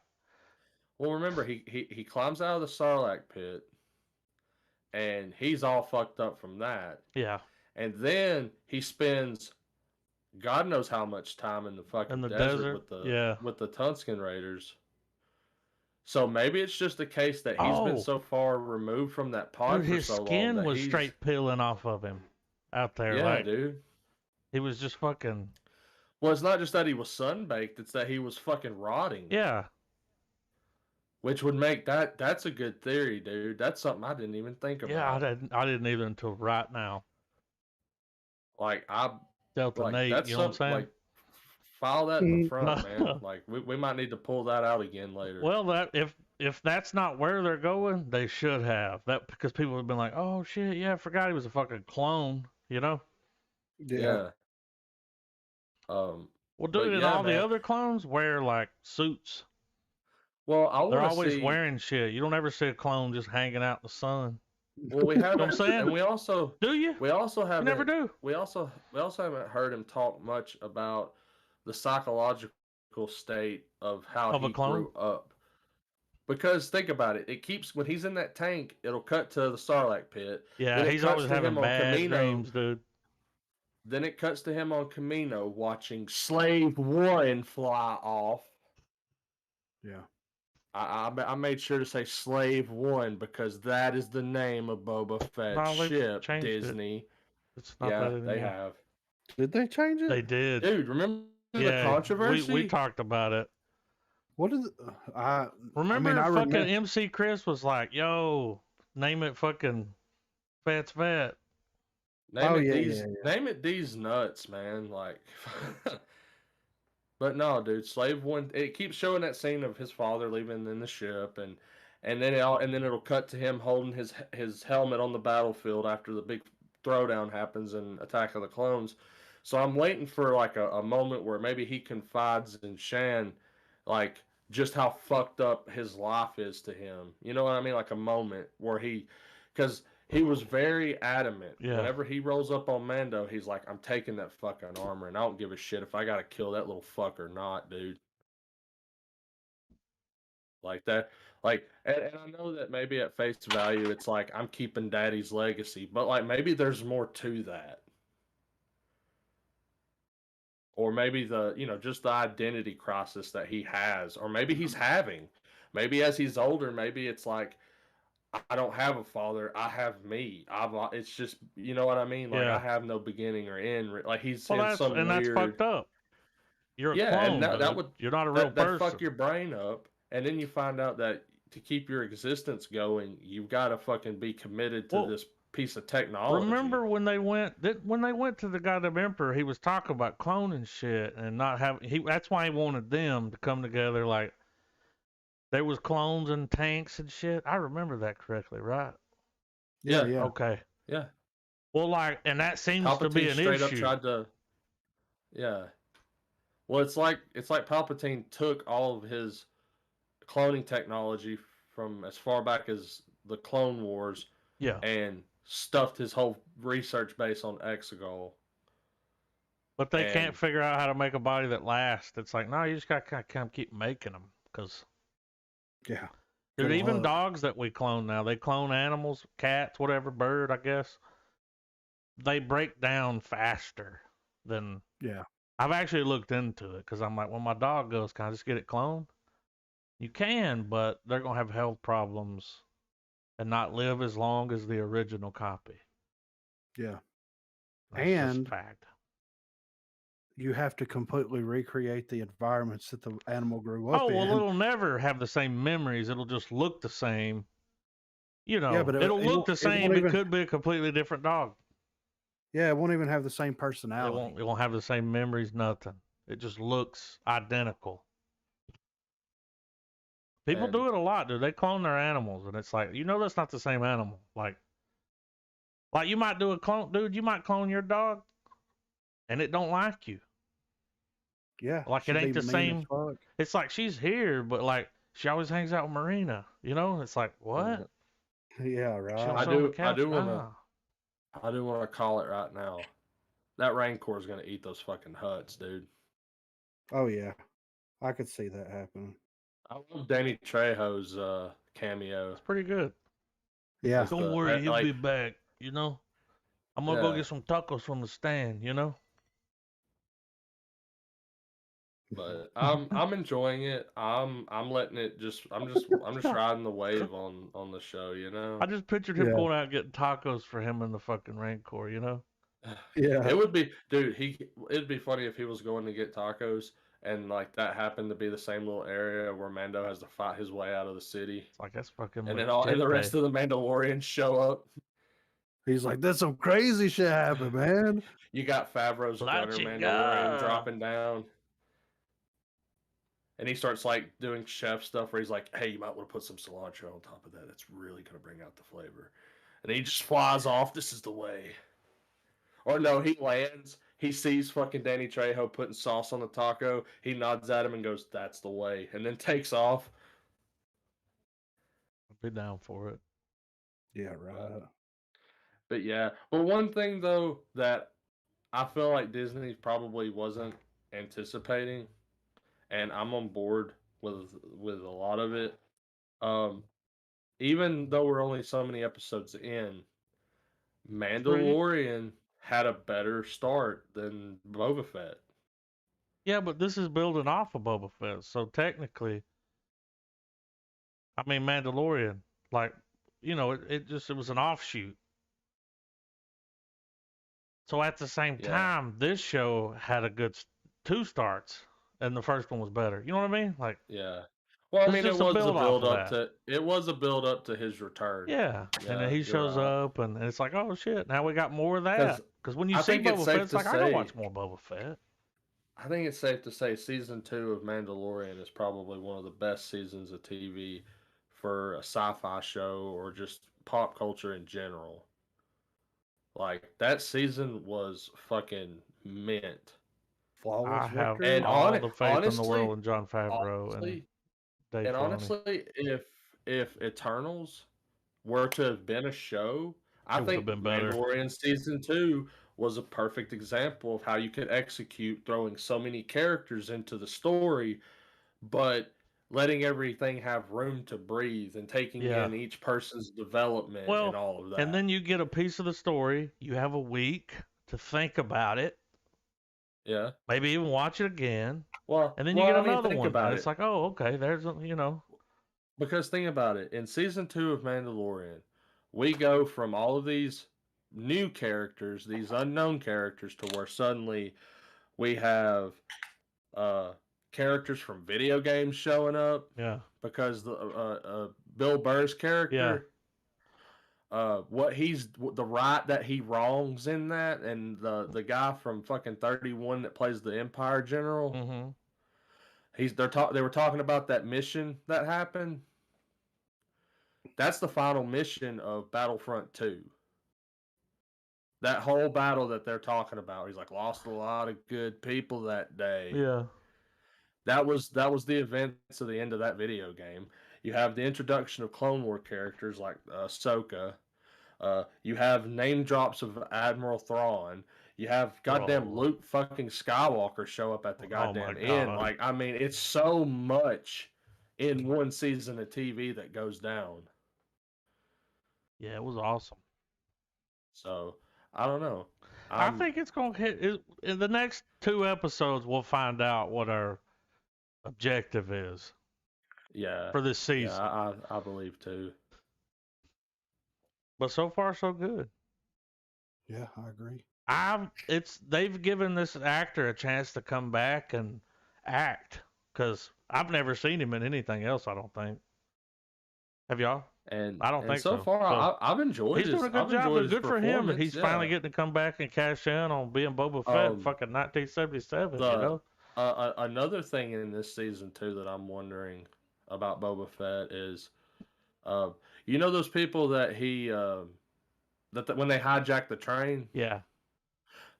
[SPEAKER 3] Well, remember he climbs out of the Sarlacc pit, and he's all fucked up from that.
[SPEAKER 1] Yeah.
[SPEAKER 3] And then he spends God knows how much time in the fucking desert with the Tusken Raiders. So maybe it's just a case that he's been so far removed from that pod
[SPEAKER 1] dude,
[SPEAKER 3] for
[SPEAKER 1] his
[SPEAKER 3] so long
[SPEAKER 1] skin
[SPEAKER 3] that
[SPEAKER 1] was straight peeling off of him out there.
[SPEAKER 3] Yeah,
[SPEAKER 1] like,
[SPEAKER 3] dude.
[SPEAKER 1] He was just fucking.
[SPEAKER 3] Well, it's not just that he was sunbaked; it's that he was fucking rotting.
[SPEAKER 1] Yeah.
[SPEAKER 3] Which would make that's a good theory, dude. That's something I didn't even think about.
[SPEAKER 1] Yeah, I didn't even until right now.
[SPEAKER 3] Like
[SPEAKER 1] Delta Nate,
[SPEAKER 3] that's
[SPEAKER 1] you know what I'm saying?
[SPEAKER 3] Like, file that in the front, man. Like we might need to pull that out again later.
[SPEAKER 1] Well, that if that's not where they're going, they should have that, because people have been like, oh shit, yeah, I forgot he was a fucking clone, you know?
[SPEAKER 3] Yeah.
[SPEAKER 1] Well, dude, and all the other clones wear like suits.
[SPEAKER 3] Well,
[SPEAKER 1] they're always wearing shit. You don't ever see a clone just hanging out in the sun.
[SPEAKER 3] Well, we have.
[SPEAKER 1] You know what I'm saying?
[SPEAKER 3] And we also
[SPEAKER 1] do you?
[SPEAKER 3] We also have.
[SPEAKER 1] Never do.
[SPEAKER 3] We also haven't heard him talk much about the psychological state of how he grew up. Because think about it, it keeps when he's in that tank, it'll cut to the Sarlacc pit.
[SPEAKER 1] Yeah, he's always having bad dreams, dude.
[SPEAKER 3] Then it cuts to him on Camino watching Slave One fly off.
[SPEAKER 2] Yeah.
[SPEAKER 3] I made sure to say Slave One because that is the name of Boba Fett's ship, Disney.
[SPEAKER 1] It's not that anymore.
[SPEAKER 3] They have.
[SPEAKER 2] Did they change it?
[SPEAKER 1] They did.
[SPEAKER 3] Dude, remember the controversy?
[SPEAKER 1] We talked about it.
[SPEAKER 2] What is
[SPEAKER 1] remember fucking MC Chris was like, yo, name it fucking Fett's Fett.
[SPEAKER 3] Name it these nuts, man. Like But no, dude, Slave One. It keeps showing that scene of his father leaving in the ship, and then it'll cut to him holding his helmet on the battlefield after the big throwdown happens in Attack of the Clones. So I'm waiting for like a moment where maybe he confides in Shan, like just how fucked up his life is to him. You know what I mean? Like a moment where because he was very adamant.
[SPEAKER 1] Yeah.
[SPEAKER 3] Whenever he rolls up on Mando, he's like, I'm taking that fucking armor, and I don't give a shit if I gotta kill that little fuck or not, dude. Like that. Like, and I know that maybe at face value, it's like, I'm keeping daddy's legacy, but like maybe there's more to that. Or maybe just the identity crisis that he has, or maybe he's having. Maybe as he's older, maybe it's like, I don't have a father. I have me. It's just, you know what I mean? Like I have no beginning or end. Like he's in some weird.
[SPEAKER 1] That's fucked up. You're a clone.
[SPEAKER 3] And
[SPEAKER 1] you're not a real person.
[SPEAKER 3] That fuck your brain up, and then you find out that to keep your existence going, you've got to fucking be committed to this piece of technology.
[SPEAKER 1] Remember when they went to the goddamn Emperor? He was talking about cloning shit and not having. That's why he wanted them to come together like. There was clones and tanks and shit. I remember that correctly, right?
[SPEAKER 2] Yeah.
[SPEAKER 1] Okay.
[SPEAKER 3] Yeah.
[SPEAKER 1] Well, like, and that seems to be an
[SPEAKER 3] straight
[SPEAKER 1] issue.
[SPEAKER 3] Up tried to. Yeah. Well, it's like Palpatine took all of his cloning technology from as far back as the Clone Wars.
[SPEAKER 1] Yeah.
[SPEAKER 3] And stuffed his whole research base on Exegol.
[SPEAKER 1] But they can't figure out how to make a body that lasts. It's like, no, you just got to kind of keep making them because.
[SPEAKER 2] Yeah.
[SPEAKER 1] Dude, even dogs that we clone now, they clone animals, cats, whatever, bird, I guess. They break down faster than.
[SPEAKER 2] Yeah.
[SPEAKER 1] I've actually looked into it because I'm like, when my dog goes, can I just get it cloned? You can, but they're going to have health problems and not live as long as the original copy.
[SPEAKER 2] Yeah.
[SPEAKER 1] That's
[SPEAKER 2] and
[SPEAKER 1] just fact.
[SPEAKER 2] You have to completely recreate the environments that the animal grew up in.
[SPEAKER 1] Oh, well, it'll never have the same memories. It'll just look the same. You know,
[SPEAKER 2] but
[SPEAKER 1] it'll look the same. It could be a completely different dog.
[SPEAKER 2] Yeah, it won't even have the same personality.
[SPEAKER 1] It won't have the same memories, nothing. It just looks identical. People do it a lot, dude. They clone their animals, and it's like, that's not the same animal. Like, Like you might do a clone, dude. You might clone your dog, and it don't like you.
[SPEAKER 2] Yeah,
[SPEAKER 1] Like it
[SPEAKER 2] she'd
[SPEAKER 1] ain't
[SPEAKER 2] be
[SPEAKER 1] the
[SPEAKER 2] mean as
[SPEAKER 1] same.
[SPEAKER 2] fuck.
[SPEAKER 1] It's like she's here, but like she always hangs out with Marina. You know, it's like what?
[SPEAKER 2] Yeah,
[SPEAKER 1] She don't
[SPEAKER 2] right.
[SPEAKER 1] sit on the
[SPEAKER 3] I
[SPEAKER 1] couch.
[SPEAKER 3] do want to
[SPEAKER 1] Nah.
[SPEAKER 3] I do want to call it right now. That Rancor is gonna eat those fucking huts, dude.
[SPEAKER 2] Oh yeah, I could see that happening.
[SPEAKER 3] I love Danny Trejo's cameo.
[SPEAKER 1] It's pretty good.
[SPEAKER 2] Yeah,
[SPEAKER 1] Don't worry, he'll be back. You know, I'm gonna go
[SPEAKER 3] Yeah.
[SPEAKER 1] get some tacos from the stand. You know.
[SPEAKER 3] But I'm enjoying it. I'm letting it just I'm just riding the wave on the show, you know.
[SPEAKER 1] I just pictured him
[SPEAKER 2] Yeah.
[SPEAKER 1] going out getting tacos for him and the fucking Rancor. You know.
[SPEAKER 2] Yeah.
[SPEAKER 3] It would be, dude. It'd be funny if he was going to get tacos and like that happened to be the same little area where Mando has to fight his way out of the city,
[SPEAKER 1] It's like that's fucking.
[SPEAKER 3] and then and the rest of the Mandalorians show up.
[SPEAKER 2] He's like, "There's some crazy shit happened, man."
[SPEAKER 3] You got Favreau's
[SPEAKER 1] La
[SPEAKER 3] gunner Mandalorian
[SPEAKER 1] chica.
[SPEAKER 3] dropping down. And he starts like doing chef stuff where he's like, "Hey, you might want to put some cilantro on top of that. That's really gonna bring out the flavor." And he just flies off. This is the way. Or no, he lands. He sees fucking Danny Trejo putting sauce on the taco. He nods at him and goes, "That's the way," and then takes off.
[SPEAKER 1] I'd be down for it.
[SPEAKER 2] Yeah, right.
[SPEAKER 3] But yeah, but one thing though that I feel like Disney probably wasn't anticipating, and I'm on board with a lot of it. Even though we're only so many episodes in,
[SPEAKER 1] 3.
[SPEAKER 3] Mandalorian had a better start than Boba Fett.
[SPEAKER 1] Yeah, but this is building off of Boba Fett, so technically, I mean Mandalorian, like, you know, it was an offshoot. So at the same
[SPEAKER 3] Yeah.
[SPEAKER 1] time, this show had a good 2 starts, and the first one was better. You know what I mean? Like,
[SPEAKER 3] Yeah. Well, I
[SPEAKER 1] it's
[SPEAKER 3] mean,
[SPEAKER 1] just a build off of that.
[SPEAKER 3] it was a build up to his return.
[SPEAKER 1] Yeah, and then he
[SPEAKER 3] you're
[SPEAKER 1] shows
[SPEAKER 3] right.
[SPEAKER 1] up, and it's like, oh shit, now we got more of that. Because when you
[SPEAKER 3] I
[SPEAKER 1] see
[SPEAKER 3] think it's
[SPEAKER 1] Boba
[SPEAKER 3] safe
[SPEAKER 1] Fett, it's
[SPEAKER 3] to
[SPEAKER 1] like I gotta
[SPEAKER 3] say-
[SPEAKER 1] watch more Boba Fett.
[SPEAKER 3] I think it's safe to say season 2 of Mandalorian is probably one of the best seasons of TV for a sci-fi show or just pop culture in general. Like that season was fucking mint.
[SPEAKER 2] Flawless
[SPEAKER 1] I have
[SPEAKER 2] victory.
[SPEAKER 3] And
[SPEAKER 1] all the faith in the
[SPEAKER 3] honestly,
[SPEAKER 1] world in Jon Favreau and
[SPEAKER 3] honestly,
[SPEAKER 1] Dave
[SPEAKER 3] and
[SPEAKER 1] Filoni.
[SPEAKER 3] honestly, if Eternals were to have been a show, I
[SPEAKER 1] It would have
[SPEAKER 3] think
[SPEAKER 1] been better.
[SPEAKER 3] Mandalorian season 2 was a perfect example of how you could execute throwing so many characters into the story, but letting everything have room to breathe and taking
[SPEAKER 1] Yeah.
[SPEAKER 3] in each person's development and
[SPEAKER 1] Well,
[SPEAKER 3] all of that.
[SPEAKER 1] and then you get a piece of the story. You have a week to think about it.
[SPEAKER 3] Yeah.
[SPEAKER 1] Maybe even watch it again.
[SPEAKER 3] Well,
[SPEAKER 1] And then you get another
[SPEAKER 3] think
[SPEAKER 1] one.
[SPEAKER 3] about
[SPEAKER 1] And
[SPEAKER 3] it.
[SPEAKER 1] it's like, oh, okay, there's, you know.
[SPEAKER 3] Because think about it. In season 2 of Mandalorian, we go from all of these new characters, these unknown characters, to where suddenly we have characters from video games showing up.
[SPEAKER 1] Yeah.
[SPEAKER 3] Because the Bill Burr's character, the right that he wrongs in that, and the guy from fucking 31 that plays the Empire General.
[SPEAKER 1] Mm-hmm.
[SPEAKER 3] They were talking about that mission that happened. That's the final mission of Battlefront 2. That whole battle that they're talking about, he's like, lost a lot of good people that day.
[SPEAKER 1] Yeah.
[SPEAKER 3] That was the events of the end of that video game. You have the introduction of Clone War characters like Ahsoka. You have name drops of Admiral Thrawn. You have goddamn Luke fucking Skywalker show up at the goddamn end. Like, I mean, it's so much in one season of TV that goes down.
[SPEAKER 1] Yeah, it was awesome.
[SPEAKER 3] So, I don't know.
[SPEAKER 1] I think it's going to hit. In the next 2 episodes, we'll find out what our objective is.
[SPEAKER 3] Yeah.
[SPEAKER 1] For this season.
[SPEAKER 3] Yeah, I believe too.
[SPEAKER 1] But so far, so good.
[SPEAKER 2] Yeah, I agree.
[SPEAKER 1] They've given this actor a chance to come back and act, because I've never seen him in anything else. I don't think. Have y'all?
[SPEAKER 3] And
[SPEAKER 1] I don't think so.
[SPEAKER 3] So far, I've enjoyed.
[SPEAKER 1] He's doing a good job. But good for him that he's finally getting to come back and cash in on being Boba Fett. Fucking 1977. You know.
[SPEAKER 3] Another thing in this season too that I'm wondering about Boba Fett is, you know, those people that he when they hijack the train.
[SPEAKER 1] Yeah.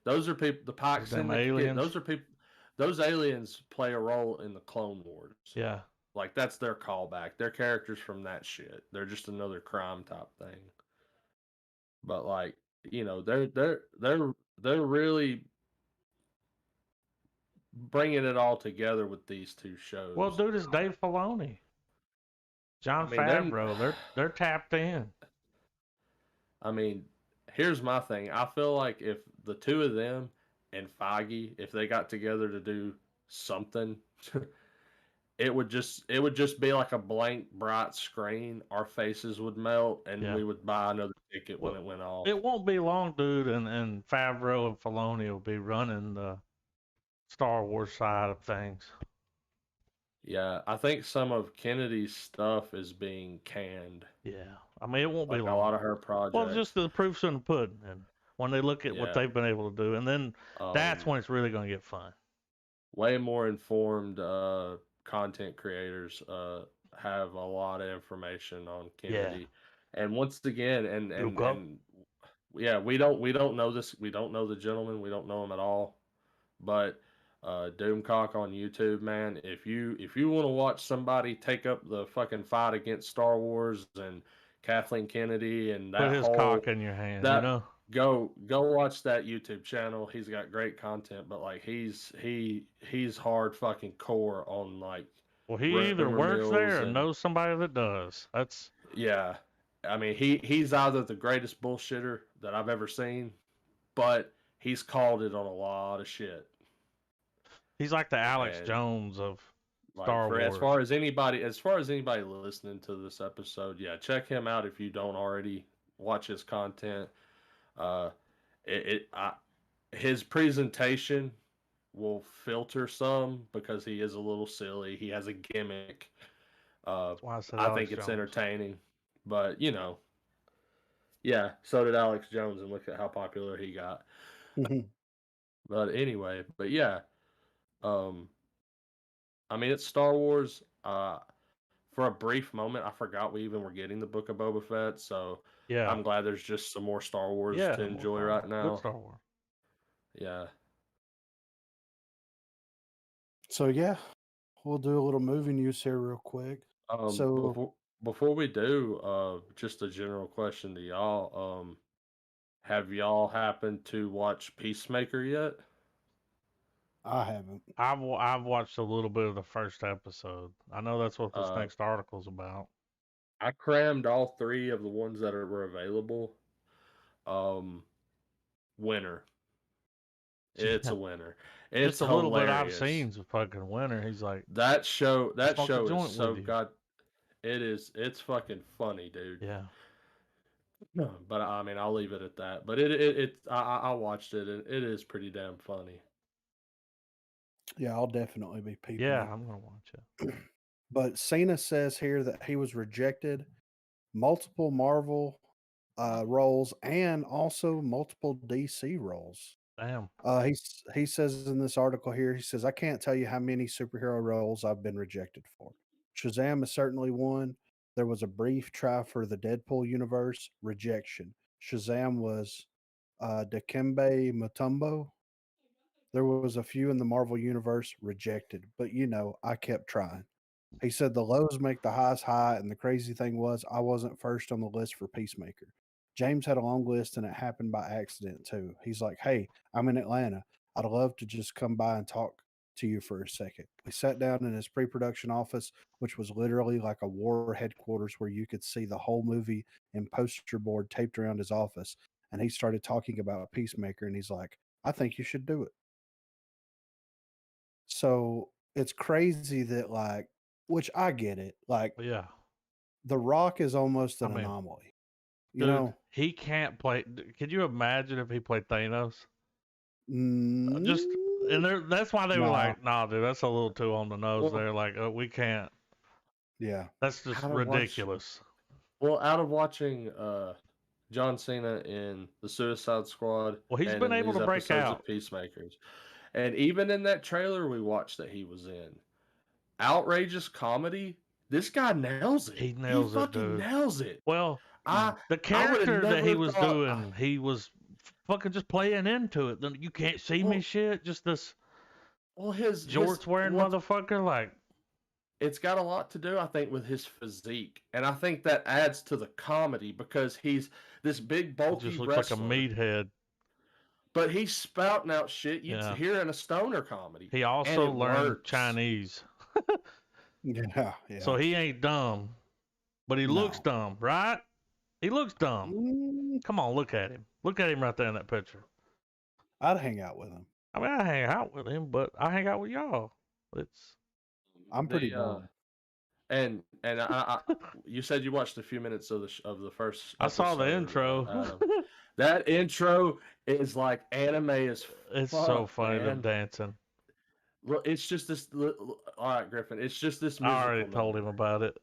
[SPEAKER 3] Those are people. The Pike Syndicate.
[SPEAKER 1] aliens.
[SPEAKER 3] Those are people. Those aliens play a role in the Clone Wars.
[SPEAKER 1] Yeah.
[SPEAKER 3] Like that's their callback. They're characters from that shit. They're just another crime type thing. But like, you know, they're really bringing it all together with these two shows.
[SPEAKER 1] Well, dude, it's Dave Filoni, Jon Favreau. They're tapped in.
[SPEAKER 3] I mean, here's my thing. I feel like if the two of them and Feige, if they got together to do something, it would just be like a blank, bright screen. Our faces would melt, and we would buy another ticket when it went off.
[SPEAKER 1] It won't be long, dude, and Favreau and Filoni will be running the Star Wars side of things.
[SPEAKER 3] Yeah, I think some of Kennedy's stuff is being canned.
[SPEAKER 1] Yeah, I mean, it won't be long.
[SPEAKER 3] A lot of her projects.
[SPEAKER 1] Well, just the proof's in the pudding, and when they look at what they've been able to do, and then that's when it's really going to get fun.
[SPEAKER 3] Way more informed content creators have a lot of information on Kennedy, and once again, and yeah, we don't know this. We don't know the gentleman. We don't know him at all, but. Doomcock on YouTube, man. If you want to watch somebody take up the fucking fight against Star Wars and Kathleen Kennedy and that
[SPEAKER 1] put his cock in your hand, you know.
[SPEAKER 3] Go watch that YouTube channel. He's got great content, but like he's hard fucking core on like.
[SPEAKER 1] Well, he either works there or knows somebody that does. That's
[SPEAKER 3] yeah. I mean, he's either the greatest bullshitter that I've ever seen, but he's called it on a lot of shit.
[SPEAKER 1] He's like the Alex Jones of Star Wars.
[SPEAKER 3] As far as anybody listening to this episode, yeah, check him out if you don't already watch his content. His presentation will filter some because he is a little silly. He has a gimmick. I think it's entertaining, but you know, yeah. So did Alex Jones, and look at how popular he got. But anyway, but yeah. I mean, it's Star Wars. For a brief moment, I forgot we even were getting the Book of Boba Fett. So yeah, I'm glad there's just some more Star Wars to enjoy right now.
[SPEAKER 1] Good Star Wars.
[SPEAKER 3] Yeah.
[SPEAKER 2] So yeah, we'll do a little movie news here real quick.
[SPEAKER 3] So before we do, just a general question to y'all. Have y'all happened to watch Peacemaker yet?
[SPEAKER 2] I haven't.
[SPEAKER 1] I've watched a little bit of the first episode. I know that's what this next article's about.
[SPEAKER 3] I crammed all 3 of the ones that were available. Winner. It's a winner. It's
[SPEAKER 1] a little bit I've seen is a fucking winner. He's like
[SPEAKER 3] that show is so god. It's fucking funny, dude.
[SPEAKER 1] Yeah.
[SPEAKER 3] No, but I mean I'll leave it at that. But I watched it and it is pretty damn funny.
[SPEAKER 2] Yeah, I'll definitely be peeping.
[SPEAKER 1] Yeah, I'm gonna watch it.
[SPEAKER 2] But Cena says here that he was rejected multiple Marvel roles and also multiple DC roles.
[SPEAKER 1] Damn.
[SPEAKER 2] He says in this article here, he says, I can't tell you how many superhero roles I've been rejected for. Shazam is certainly one. There was a brief try for the Deadpool universe, rejection. Shazam was Dikembe Mutombo. There was a few in the Marvel universe, rejected. But, you know, I kept trying. He said the lows make the highs high, and the crazy thing was I wasn't first on the list for Peacemaker. James had a long list, and it happened by accident, too. He's like, hey, I'm in Atlanta. I'd love to just come by and talk to you for a second. We sat down in his pre-production office, which was literally like a war headquarters where you could see the whole movie in poster board taped around his office. And he started talking about Peacemaker, and he's like, I think you should do it. So it's crazy that, like, which I get it. Like,
[SPEAKER 1] yeah,
[SPEAKER 2] The Rock is almost an anomaly. You know,
[SPEAKER 1] he can't play. Could you imagine if he played Thanos?
[SPEAKER 2] Mm,
[SPEAKER 1] Just and that's why they were like, "Nah, dude, that's a little too on the nose." They're like, "We can't."
[SPEAKER 2] Yeah,
[SPEAKER 1] that's just ridiculous.
[SPEAKER 3] Out of watching John Cena in the Suicide Squad,
[SPEAKER 1] well, he's been able to break out
[SPEAKER 3] of Peacemakers, and even in that trailer we watched that he was in, outrageous comedy. This guy nails it.
[SPEAKER 1] He nails it, dude.
[SPEAKER 3] Nails it.
[SPEAKER 1] Well, The character that he was doing, he was fucking just playing into it. You can't see me shit. Just this jorts wearing motherfucker. Like,
[SPEAKER 3] it's got a lot to do, I think, with his physique, and I think that adds to the comedy because he's this big bulky
[SPEAKER 1] just looks
[SPEAKER 3] wrestler,
[SPEAKER 1] like a meathead.
[SPEAKER 3] But he's spouting out shit you'd hear in a stoner comedy.
[SPEAKER 1] He also learned Chinese.
[SPEAKER 2] Yeah.
[SPEAKER 1] So he ain't dumb, but he looks dumb, right? He looks dumb. Come on, look at him. Look at him right there in that picture.
[SPEAKER 2] I'd hang out with him.
[SPEAKER 1] I mean, I hang out with him, but I hang out with y'all.
[SPEAKER 2] I'm pretty dumb.
[SPEAKER 3] And I you said you watched a few minutes of the first episode.
[SPEAKER 1] I saw the intro.
[SPEAKER 3] That intro is like anime as fuck.
[SPEAKER 1] It's so funny, them dancing.
[SPEAKER 3] Well, it's just this. All right, Griffin. It's just this.
[SPEAKER 1] I already told him about it.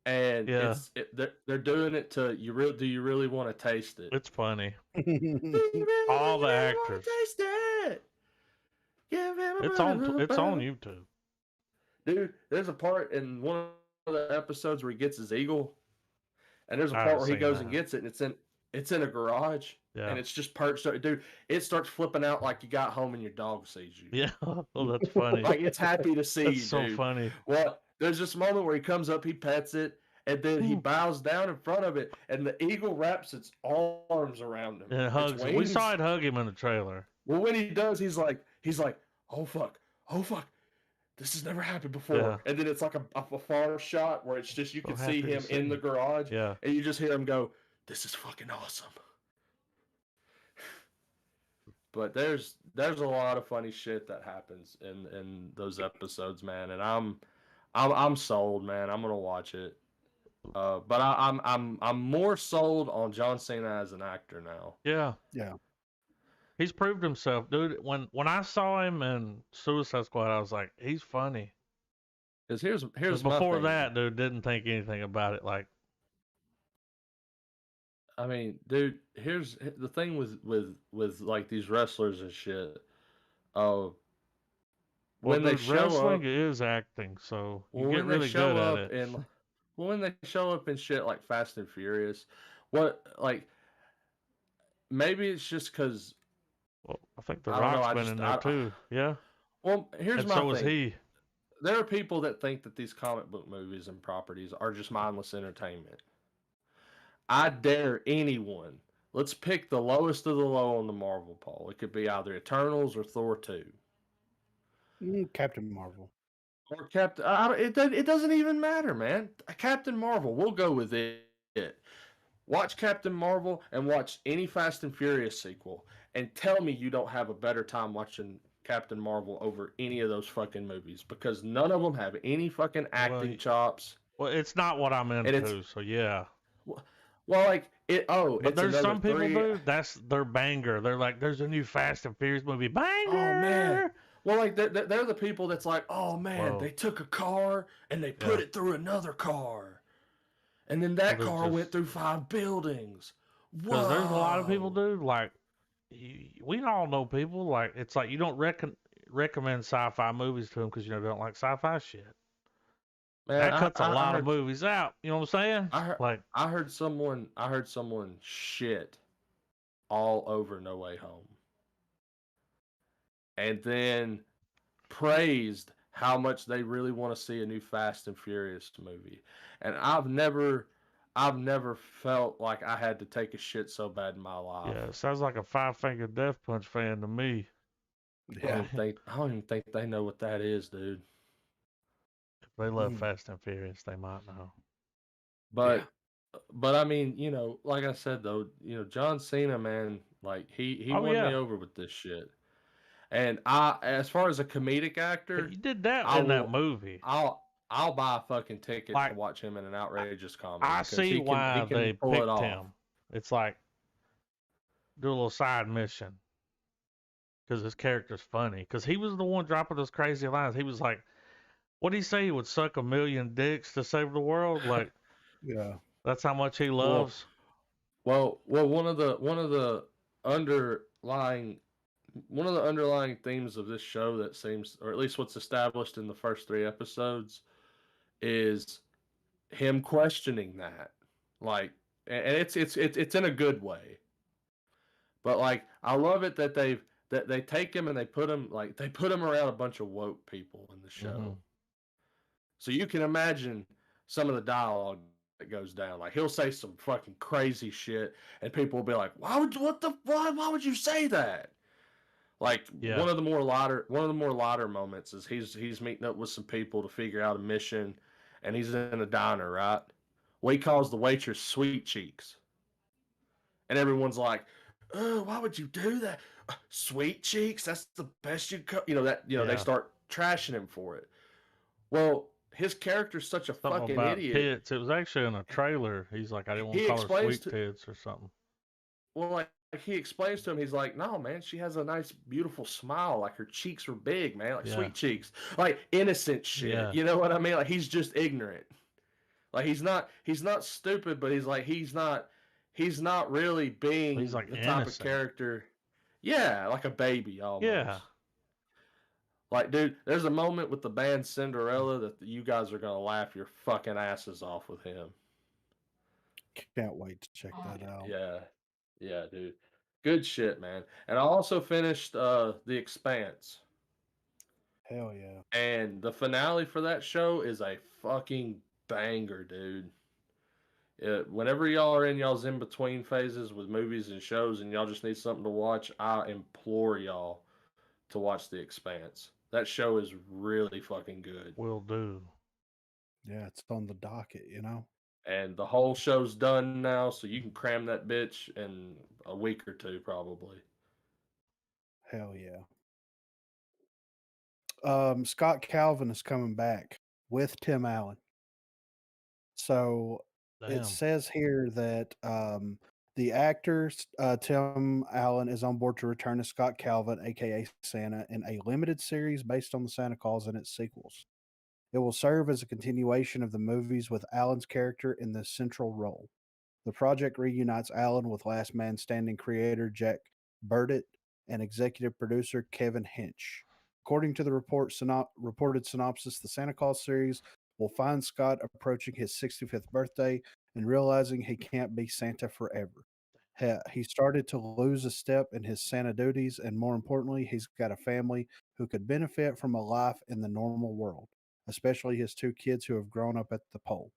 [SPEAKER 3] And they're doing it to you. Do you really want to taste it?
[SPEAKER 1] It's funny. All the actors.
[SPEAKER 3] Taste it.
[SPEAKER 1] It's on YouTube.
[SPEAKER 3] Dude, there's a part in one of the episodes where he gets his eagle, and there's a part where he goes and gets it, and it's in a garage, and it's just perched up. Dude, it starts flipping out like you got home and your dog sees you.
[SPEAKER 1] Yeah, oh, that's funny.
[SPEAKER 3] Like it's happy to see you, dude.
[SPEAKER 1] So funny.
[SPEAKER 3] Well, there's this moment where he comes up, he pets it, and then he bows down in front of it, and the eagle wraps its arms around him.
[SPEAKER 1] And it hugs him. We saw it hug him in the trailer.
[SPEAKER 3] Well, when he does, he's like, oh fuck, this has never happened before. Yeah. And then it's like a far shot where it's just you can see him in the garage, and you just hear him go, "This is fucking awesome." But there's a lot of funny shit that happens in those episodes, man, and I'm sold, man. I'm gonna watch it. But I'm more sold on John Cena as an actor now.
[SPEAKER 1] Yeah. He's proved himself, dude. When I saw him in Suicide Squad, I was like, he's funny.
[SPEAKER 3] Because here's
[SPEAKER 1] before that, dude, didn't think anything about it. Like,
[SPEAKER 3] I mean, dude, here's the thing with like these wrestlers and shit.
[SPEAKER 1] When they wrestling is acting, so you get really good at it.
[SPEAKER 3] When they show up in shit like Fast and Furious, maybe it's just because.
[SPEAKER 1] Well, I think The Rock's been in there too. Yeah.
[SPEAKER 3] Well, here's my thing.
[SPEAKER 1] So was he.
[SPEAKER 3] There are people that think that these comic book movies and properties are just mindless entertainment. I dare anyone. Let's pick the lowest of the low on the Marvel poll. It could be either Eternals or Thor 2.
[SPEAKER 2] Captain Marvel.
[SPEAKER 3] Or Captain. It doesn't even matter, man. Captain Marvel. We'll go with it. Watch Captain Marvel and watch any Fast and Furious sequel. And tell me you don't have a better time watching Captain Marvel over any of those fucking movies. Because none of them have any fucking acting chops.
[SPEAKER 1] Well, it's not what I'm into, so yeah.
[SPEAKER 3] Well, like,
[SPEAKER 1] but there's some people, dude, that's their banger. They're like, there's a new Fast and Furious movie. Banger!
[SPEAKER 3] Oh, man. Well, like, they're the people that's like, oh, man, they took a car and they put it through another car. And then that car went through 5 buildings.
[SPEAKER 1] Because there's a lot of people, dude, like, we all know people, like, it's like you don't recommend sci-fi movies to them because, you know, they don't like sci-fi shit. Man, that cuts a lot of movies out. You know what I'm saying?
[SPEAKER 3] I heard someone shit all over No Way Home. And then praised how much they really want to see a new Fast and Furious movie. And I've never felt like I had to take a shit so bad in my life.
[SPEAKER 1] Yeah, it sounds like a 5 Finger Death Punch fan to me.
[SPEAKER 3] Yeah. I don't even think they know what that is, dude.
[SPEAKER 1] If they love Fast and Furious, they might know.
[SPEAKER 3] But I mean, you know, like I said though, you know, John Cena, man, like he won me over with this shit. And as far as a comedic actor,
[SPEAKER 1] he did that in that movie.
[SPEAKER 3] I'll buy a fucking ticket to watch him in an outrageous comedy.
[SPEAKER 1] I see why they picked him. It's like do a little side mission because his character's funny. Because he was the one dropping those crazy lines. He was like, "What did he say? He would suck 1,000,000 dicks to save the world." Like,
[SPEAKER 2] yeah,
[SPEAKER 1] that's how much he loves.
[SPEAKER 3] Well, one of the underlying themes of this show that seems, or at least what's established in the first 3 episodes, is him questioning that. Like, and it's in a good way. But like, I love it that they take him and they put him around a bunch of woke people in the show. So you can imagine some of the dialogue that goes down. Like, he'll say some fucking crazy shit, and people will be like, "Why would you say that?" Like, one of the more lighter moments is he's meeting up with some people to figure out a mission, and he's in a diner, right? Well, he calls the waitress Sweet Cheeks, and everyone's like, "Oh, why would you do that? Sweet Cheeks? That's the best you could." They start trashing him for it. Well, his character's such a
[SPEAKER 1] something
[SPEAKER 3] fucking
[SPEAKER 1] about
[SPEAKER 3] idiot.
[SPEAKER 1] Tits. It was actually in a trailer. He's like, I didn't want to call her Sweet Tits or something.
[SPEAKER 3] Well, like he explains to him, he's like, "No, man, she has a nice, beautiful smile. Like, her cheeks are big, man, like sweet cheeks, like innocent shit."
[SPEAKER 1] Yeah.
[SPEAKER 3] You know what I mean? Like, he's just ignorant. Like, he's not stupid, but he's not really being
[SPEAKER 1] He's like
[SPEAKER 3] the
[SPEAKER 1] innocent
[SPEAKER 3] type of character. Yeah, like a baby almost.
[SPEAKER 1] Yeah.
[SPEAKER 3] Like, dude, there's a moment with the band Cinderella that you guys are gonna laugh your fucking asses off with him.
[SPEAKER 2] Can't wait to check that out.
[SPEAKER 3] Yeah, dude. Good shit, man. And I also finished The Expanse.
[SPEAKER 2] Hell yeah.
[SPEAKER 3] And the finale for that show is a fucking banger, dude. Whenever y'all are in y'all's in-between phases with movies and shows and y'all just need something to watch, I implore y'all to watch The Expanse. That show is really fucking good.
[SPEAKER 1] Will do.
[SPEAKER 2] Yeah, it's on the docket, you know?
[SPEAKER 3] And the whole show's done now, so you can cram that bitch in a week or two, probably.
[SPEAKER 2] Hell yeah. Scott Calvin is coming back with Tim Allen. So it says here that the actor Tim Allen is on board to return as Scott Calvin, aka Santa, in a limited series based on the Santa Claus and its sequels. It will serve as a continuation of the movies with Allen's character in the central role. The project reunites Allen with Last Man Standing creator Jack Burdett and executive producer Kevin Hinch. According to the reported synopsis, the Santa Claus series will find Scott approaching his 65th birthday and realizing he can't be Santa forever. He started to lose a step in his Santa duties, and more importantly, he's got a family who could benefit from a life in the normal world, especially his two kids who have grown up at the pole.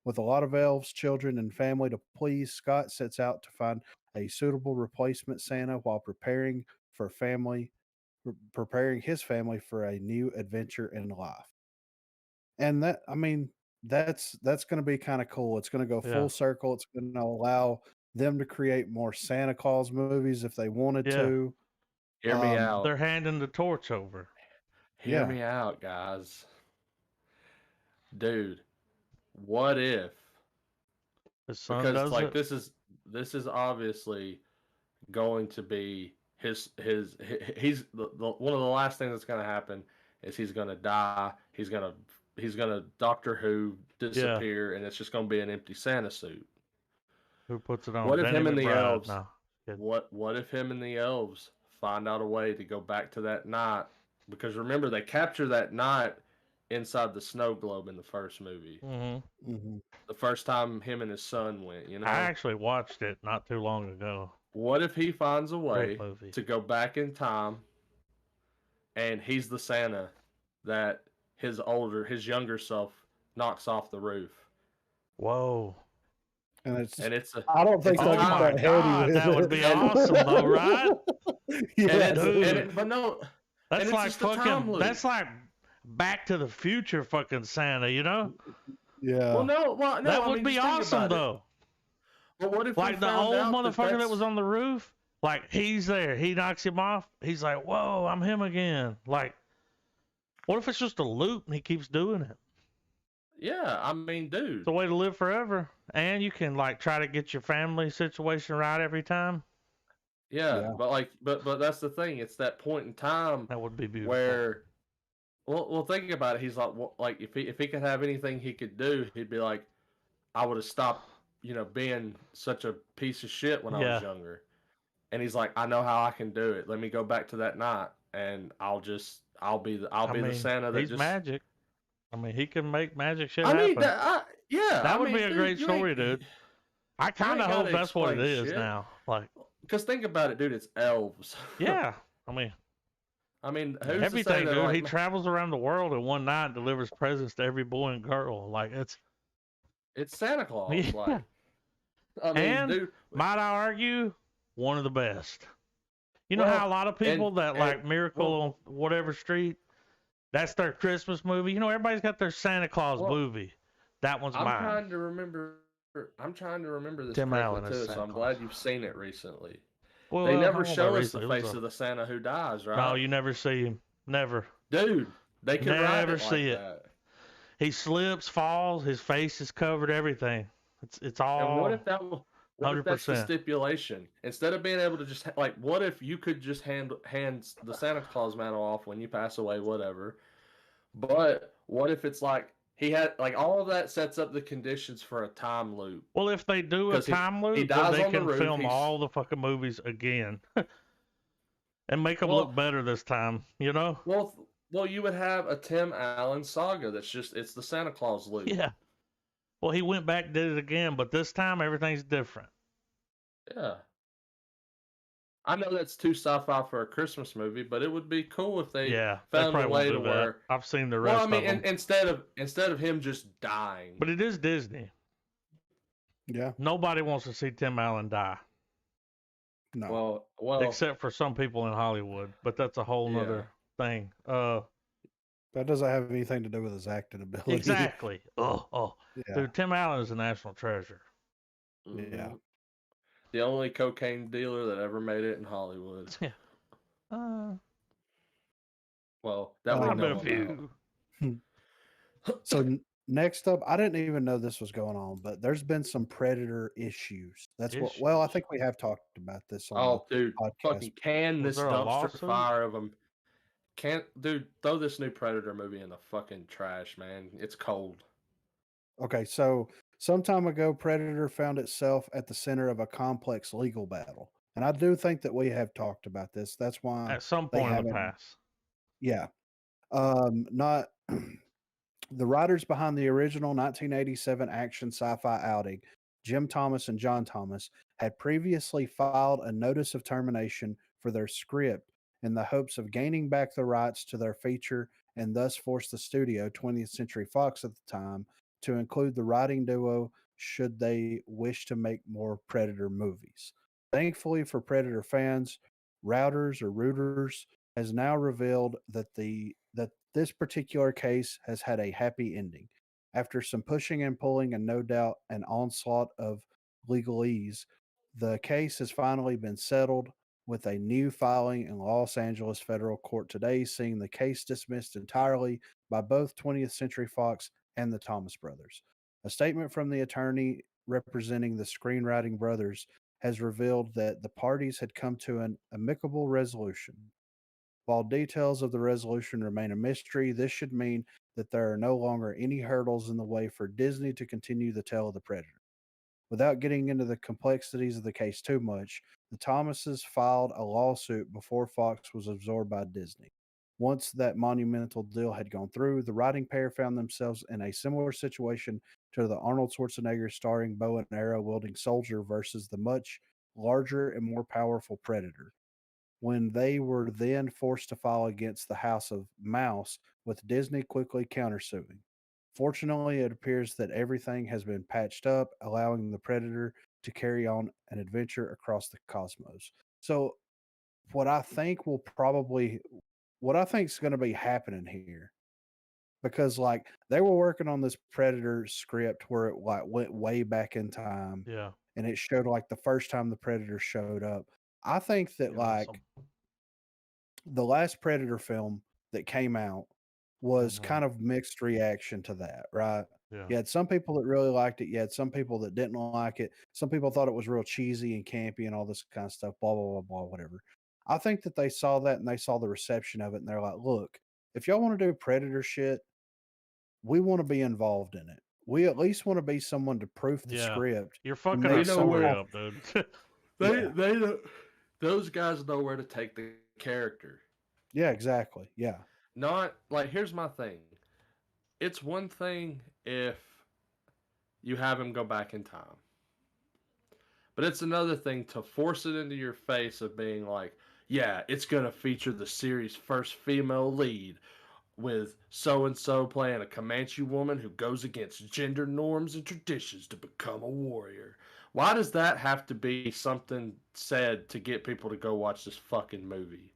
[SPEAKER 2] With a lot of elves, children, and family to please, Scott sets out to find a suitable replacement Santa while preparing his family for a new adventure in life. And that's going to be kind of cool. It's going to go full circle. It's going to allow them to create more Santa Claus movies if they wanted to.
[SPEAKER 3] Hear me out.
[SPEAKER 1] They're handing the torch over.
[SPEAKER 3] Hear me out, guys. Dude, what if?
[SPEAKER 1] His son
[SPEAKER 3] because
[SPEAKER 1] does
[SPEAKER 3] like
[SPEAKER 1] it?
[SPEAKER 3] this is obviously going to be he's one of the last things that's going to happen is he's going to die. He's going to Doctor Who disappear, and it's just going to be an empty Santa suit.
[SPEAKER 1] Who puts it on?
[SPEAKER 3] What if
[SPEAKER 1] Danny
[SPEAKER 3] him and the
[SPEAKER 1] McBride?
[SPEAKER 3] elves?
[SPEAKER 1] No.
[SPEAKER 3] What if him and the elves find out a way to go back to that night? Because remember, they capture that night inside the snow globe in the first movie. The first time him and his son went, you know.
[SPEAKER 1] I actually watched it not too long ago.
[SPEAKER 3] What if he finds a way to go back in time, and he's the Santa that his younger self knocks off the roof?
[SPEAKER 1] Whoa.
[SPEAKER 2] And it's I don't think they'll get that heady with
[SPEAKER 1] that would be awesome though, right?
[SPEAKER 3] But no,
[SPEAKER 1] that's like fucking. That's like Back to the Future, fucking Santa, you know?
[SPEAKER 2] Yeah.
[SPEAKER 3] Well, no.
[SPEAKER 1] That would be awesome though.
[SPEAKER 3] But what if
[SPEAKER 1] like the old motherfucker that was on the roof? Like, he's there, he knocks him off. He's like, "Whoa, I'm him again." Like, what if it's just a loop and he keeps doing it?
[SPEAKER 3] Yeah, I mean, dude,
[SPEAKER 1] it's a way to live forever, and you can like try to get your family situation right every time.
[SPEAKER 3] Yeah. but that's the thing. It's that point in time
[SPEAKER 1] that would be beautiful.
[SPEAKER 3] Where, well, think about it. He's like, if he could have anything he could do, he'd be like, I would have stopped, being such a piece of shit when I was younger. And he's like, I know how I can do it. Let me go back to that night, and I'll be the Santa that
[SPEAKER 1] he's
[SPEAKER 3] just
[SPEAKER 1] magic. I mean, he can make magic shit
[SPEAKER 3] happen.
[SPEAKER 1] That would be a great story, dude. I kind of hope that's what it is
[SPEAKER 3] shit.
[SPEAKER 1] now. Like,
[SPEAKER 3] because think about it, dude. It's elves.
[SPEAKER 1] Yeah, I mean,
[SPEAKER 3] who's
[SPEAKER 1] everything,
[SPEAKER 3] to say
[SPEAKER 1] dude.
[SPEAKER 3] like,
[SPEAKER 1] He travels around the world in one night and delivers presents to every boy and girl. Like,
[SPEAKER 3] it's Santa Claus.
[SPEAKER 1] Yeah.
[SPEAKER 3] Like, I mean,
[SPEAKER 1] And
[SPEAKER 3] dude.
[SPEAKER 1] might I argue, one of the best. You know how a lot of people that like Miracle on whatever street, that's their Christmas movie. You know, everybody's got their Santa Claus movie. That one's mine.
[SPEAKER 3] I'm trying to remember this
[SPEAKER 1] Tim
[SPEAKER 3] correctly
[SPEAKER 1] Allen
[SPEAKER 3] too,
[SPEAKER 1] is
[SPEAKER 3] so
[SPEAKER 1] Santa
[SPEAKER 3] I'm
[SPEAKER 1] Claus.
[SPEAKER 3] glad you've seen it recently.
[SPEAKER 1] Well,
[SPEAKER 3] they
[SPEAKER 1] I
[SPEAKER 3] never
[SPEAKER 1] don't know
[SPEAKER 3] show
[SPEAKER 1] about
[SPEAKER 3] us the
[SPEAKER 1] recently.
[SPEAKER 3] face of the Santa who dies, right?
[SPEAKER 1] No, you never see him. Never.
[SPEAKER 3] Dude, they can write
[SPEAKER 1] Never
[SPEAKER 3] it like
[SPEAKER 1] see it.
[SPEAKER 3] that.
[SPEAKER 1] He slips, falls, his face is covered, everything. It's all.
[SPEAKER 3] And what if that's the
[SPEAKER 1] 100%.
[SPEAKER 3] stipulation? Instead of being able to just like, what if you could just hand the Santa Claus mantle off when you pass away, whatever? But what if it's like he had like all of that sets up the conditions for a time loop?
[SPEAKER 1] Well, if they do a time loop, then they can film all the fucking movies again and make them look better this time. You know?
[SPEAKER 3] Well, you would have a Tim Allen saga that's it's the Santa Claus loop.
[SPEAKER 1] Yeah. Well, he went back and did it again, but this time everything's different.
[SPEAKER 3] Yeah. I know that's too sci-fi for a Christmas movie, but it would be cool if they found a way to where
[SPEAKER 1] I've seen the rest of them.
[SPEAKER 3] instead of him just dying.
[SPEAKER 1] But it is Disney.
[SPEAKER 2] Yeah.
[SPEAKER 1] Nobody wants to see Tim Allen die.
[SPEAKER 2] No.
[SPEAKER 3] Well,
[SPEAKER 1] except for some people in Hollywood, but that's a whole nother thing.
[SPEAKER 2] That doesn't have anything to do with his acting ability.
[SPEAKER 1] Exactly. Yeah. Dude, Tim Allen is a national treasure.
[SPEAKER 2] Yeah.
[SPEAKER 3] The only cocaine dealer that ever made it in Hollywood.
[SPEAKER 1] Yeah.
[SPEAKER 3] Well, that we know
[SPEAKER 2] about. So next up, I didn't even know this was going on, but there's been some Predator issues. That's I think we have talked about this on
[SPEAKER 3] dude,
[SPEAKER 2] podcast.
[SPEAKER 3] fucking this dumpster fire of them. Dude, throw this new Predator movie in the fucking trash, man. It's cold.
[SPEAKER 2] Okay, so some time ago, Predator found itself at the center of a complex legal battle. And I do think that we have talked about this. That's why
[SPEAKER 1] at some point in the past.
[SPEAKER 2] Yeah. Not the writers behind the original 1987 action sci-fi outing, Jim Thomas and John Thomas, had previously filed a notice of termination for their script in the hopes of gaining back the rights to their feature and thus force the studio, 20th Century Fox at the time, to include the writing duo should they wish to make more Predator movies. Thankfully for Predator fans, Routers has now revealed that this particular case has had a happy ending. After some pushing and pulling and no doubt an onslaught of legalese, the case has finally been settled with a new filing in Los Angeles federal court today, seeing the case dismissed entirely by both 20th Century Fox and the Thomas brothers. A statement from the attorney representing the screenwriting brothers has revealed that the parties had come to an amicable resolution. While details of the resolution remain a mystery, this should mean that there are no longer any hurdles in the way for Disney to continue the tale of the Predator. Without getting into the complexities of the case too much, the Thomases filed a lawsuit before Fox was absorbed by Disney. Once that monumental deal had gone through, the writing pair found themselves in a similar situation to the Arnold Schwarzenegger starring bow and arrow wielding soldier versus the much larger and more powerful Predator, when they were then forced to file against the House of Mouse, with Disney quickly countersuing. Fortunately, it appears that everything has been patched up, allowing the Predator to carry on an adventure across the cosmos. So, what I think is going to be happening here, because like they were working on this Predator script where it like went way back in time, and it showed like the first time the Predator showed up. I think that the last Predator film that came out was kind of mixed reaction to that, right?
[SPEAKER 1] Yeah.
[SPEAKER 2] You had some people that really liked it. You had some people that didn't like it. Some people thought it was real cheesy and campy and all this kind of stuff, blah, blah, blah, blah, whatever. I think that they saw that and they saw the reception of it and they're like, look, if y'all want to do Predator shit, we want to be involved in it. We at least want to be someone to proof the script.
[SPEAKER 1] You're fucking our story up, dude.
[SPEAKER 3] Those guys know where to take the character.
[SPEAKER 2] Yeah, exactly. Yeah.
[SPEAKER 3] Not like, here's my thing. It's one thing if you have him go back in time. But it's another thing to force it into your face of being like, yeah, it's going to feature the series' first female lead with so-and-so playing a Comanche woman who goes against gender norms and traditions to become a warrior. Why does that have to be something said to get people to go watch this fucking movie?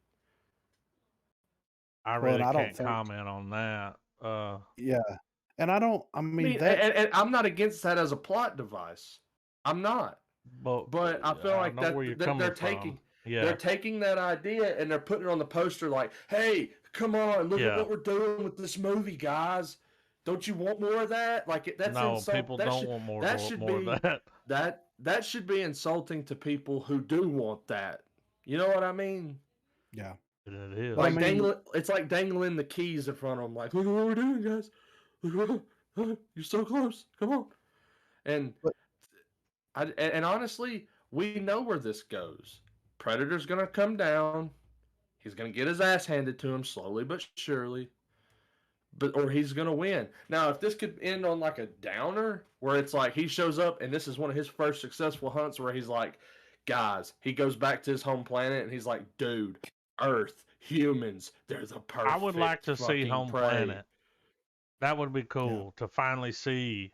[SPEAKER 1] I really can't comment on that.
[SPEAKER 2] Yeah. And I mean that.
[SPEAKER 3] And I'm not against that as a plot device. I'm not. But I feel like they're taking that idea and they're putting it on the poster like, hey, come on, look at what we're doing with this movie, guys. Don't you want more of that? Like that's
[SPEAKER 1] people don't want more of that.
[SPEAKER 3] That should be insulting to people who do want that. You know what I mean?
[SPEAKER 2] Yeah.
[SPEAKER 1] It is.
[SPEAKER 3] Like it's like dangling the keys in front of them, like, look at what we're doing, guys. You're so close. Come on. And honestly, we know where this goes. Predator's gonna come down. He's gonna get his ass handed to him slowly but surely. Or he's gonna win. Now, if this could end on like a downer, where it's like he shows up and this is one of his first successful hunts, where he's like, guys, he goes back to his home planet and he's like, dude, Earth, humans, they're the perfect.
[SPEAKER 1] I would like to see home planet. That would be cool to finally see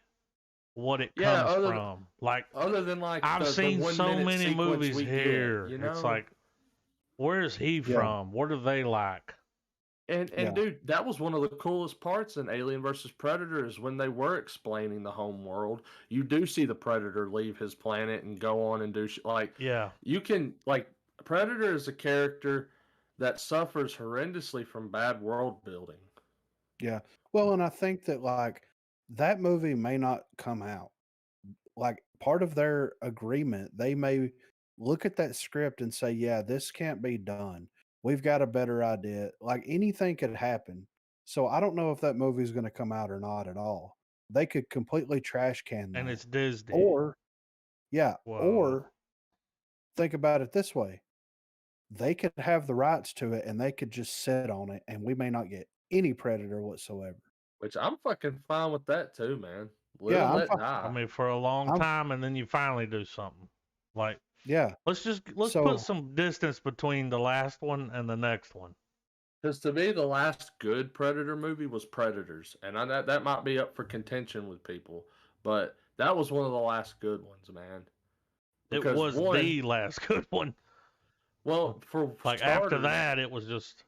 [SPEAKER 1] what it comes from. Like,
[SPEAKER 3] other than like
[SPEAKER 1] I've seen so many movies here. You know? It's like, where is he from? What are they like?
[SPEAKER 3] And dude, that was one of the coolest parts in Alien versus Predator is when they were explaining the home world. You do see the Predator leave his planet and go on and do you can like Predator is a character that suffers horrendously from bad world building.
[SPEAKER 2] Yeah. Well, and I think that like that movie may not come out. Like part of their agreement, they may look at that script and say, yeah, this can't be done. We've got a better idea. Like anything could happen. So I don't know if that movie is going to come out or not at all. They could completely trash can that.
[SPEAKER 1] And it's Disney.
[SPEAKER 2] Or think about it this way. They could have the rights to it and they could just sit on it and we may not get any Predator whatsoever.
[SPEAKER 3] Which I'm fucking fine with that too, man.
[SPEAKER 1] I mean, for a long time, and then you finally do something. Like, let's put some distance between the last one and the next one.
[SPEAKER 3] Because to me, the last good Predator movie was Predators, and that might be up for contention with people, but that was one of the last good ones, man.
[SPEAKER 1] Because it was the last good one.
[SPEAKER 3] Well, for
[SPEAKER 1] like starters, after that, it was just.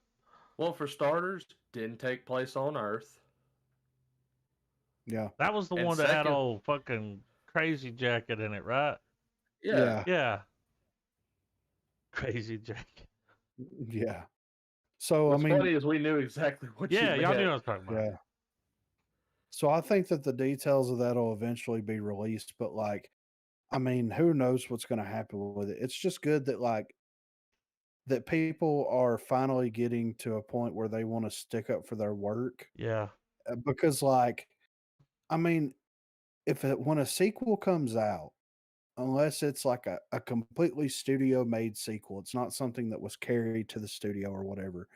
[SPEAKER 3] Well, for starters, didn't take place on Earth.
[SPEAKER 2] Yeah,
[SPEAKER 1] that was the one that had old fucking Crazy Jacket in it, right?
[SPEAKER 3] Yeah.
[SPEAKER 1] Crazy Jacket.
[SPEAKER 2] Yeah. So
[SPEAKER 3] what's
[SPEAKER 2] I mean,
[SPEAKER 3] funny is we knew exactly what.
[SPEAKER 1] Yeah, y'all knew what I was talking about.
[SPEAKER 2] Yeah. So I think that the details of that will eventually be released, but like, I mean, who knows what's going to happen with it? It's just good that like that people are finally getting to a point where they want to stick up for their work.
[SPEAKER 1] Yeah.
[SPEAKER 2] Because like, I mean, when a sequel comes out, unless it's like a completely studio made sequel, it's not something that was carried to the studio or whatever.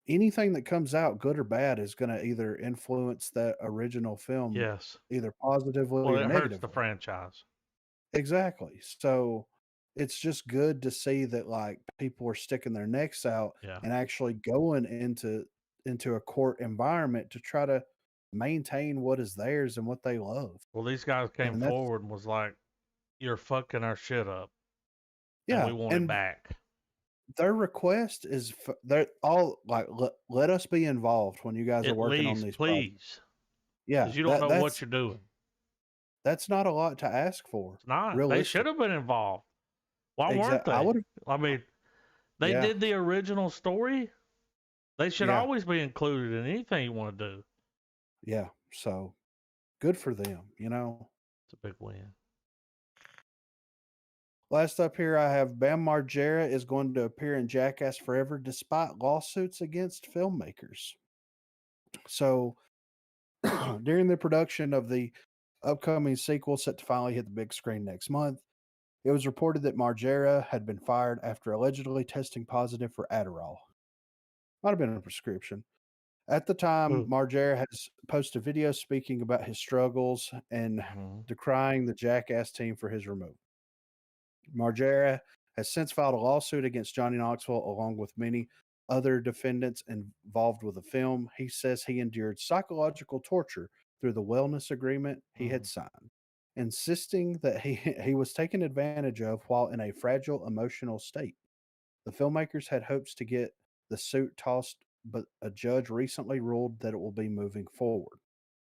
[SPEAKER 2] Anything that comes out, good or bad, is going to either influence that original film, either positively or negatively.
[SPEAKER 1] Hurts the franchise.
[SPEAKER 2] Exactly. So it's just good to see that like people are sticking their necks out and actually going into a court environment to try to maintain what is theirs and what they love.
[SPEAKER 1] Well, these guys came forward and was like, "You're fucking our shit up.
[SPEAKER 2] Yeah,
[SPEAKER 1] and we want it back."
[SPEAKER 2] Their request is they're all like, let us be involved when you guys are working on these
[SPEAKER 1] please.
[SPEAKER 2] Projects. Yeah,
[SPEAKER 1] because you don't know what you're doing.
[SPEAKER 2] That's not a lot to ask for.
[SPEAKER 1] It's not. They should have been involved. Why weren't they? I mean, they did the original story. They should always be included in anything you want to do.
[SPEAKER 2] Yeah, so good for them, you know.
[SPEAKER 1] It's a big win.
[SPEAKER 2] Last up here, I have Bam Margera is going to appear in Jackass Forever despite lawsuits against filmmakers. So, during the production of the upcoming sequel set to finally hit the big screen next month, it was reported that Margera had been fired after allegedly testing positive for Adderall. Might have been a prescription. At the time,
[SPEAKER 1] Ooh.
[SPEAKER 2] Margera has posted videos speaking about his struggles and decrying the Jackass team for his removal. Margera has since filed a lawsuit against Johnny Knoxville along with many other defendants involved with the film. He says he endured psychological torture through the wellness agreement he had signed, insisting that he was taken advantage of while in a fragile emotional state. The filmmakers had hopes to get the suit tossed, but a judge recently ruled that it will be moving forward.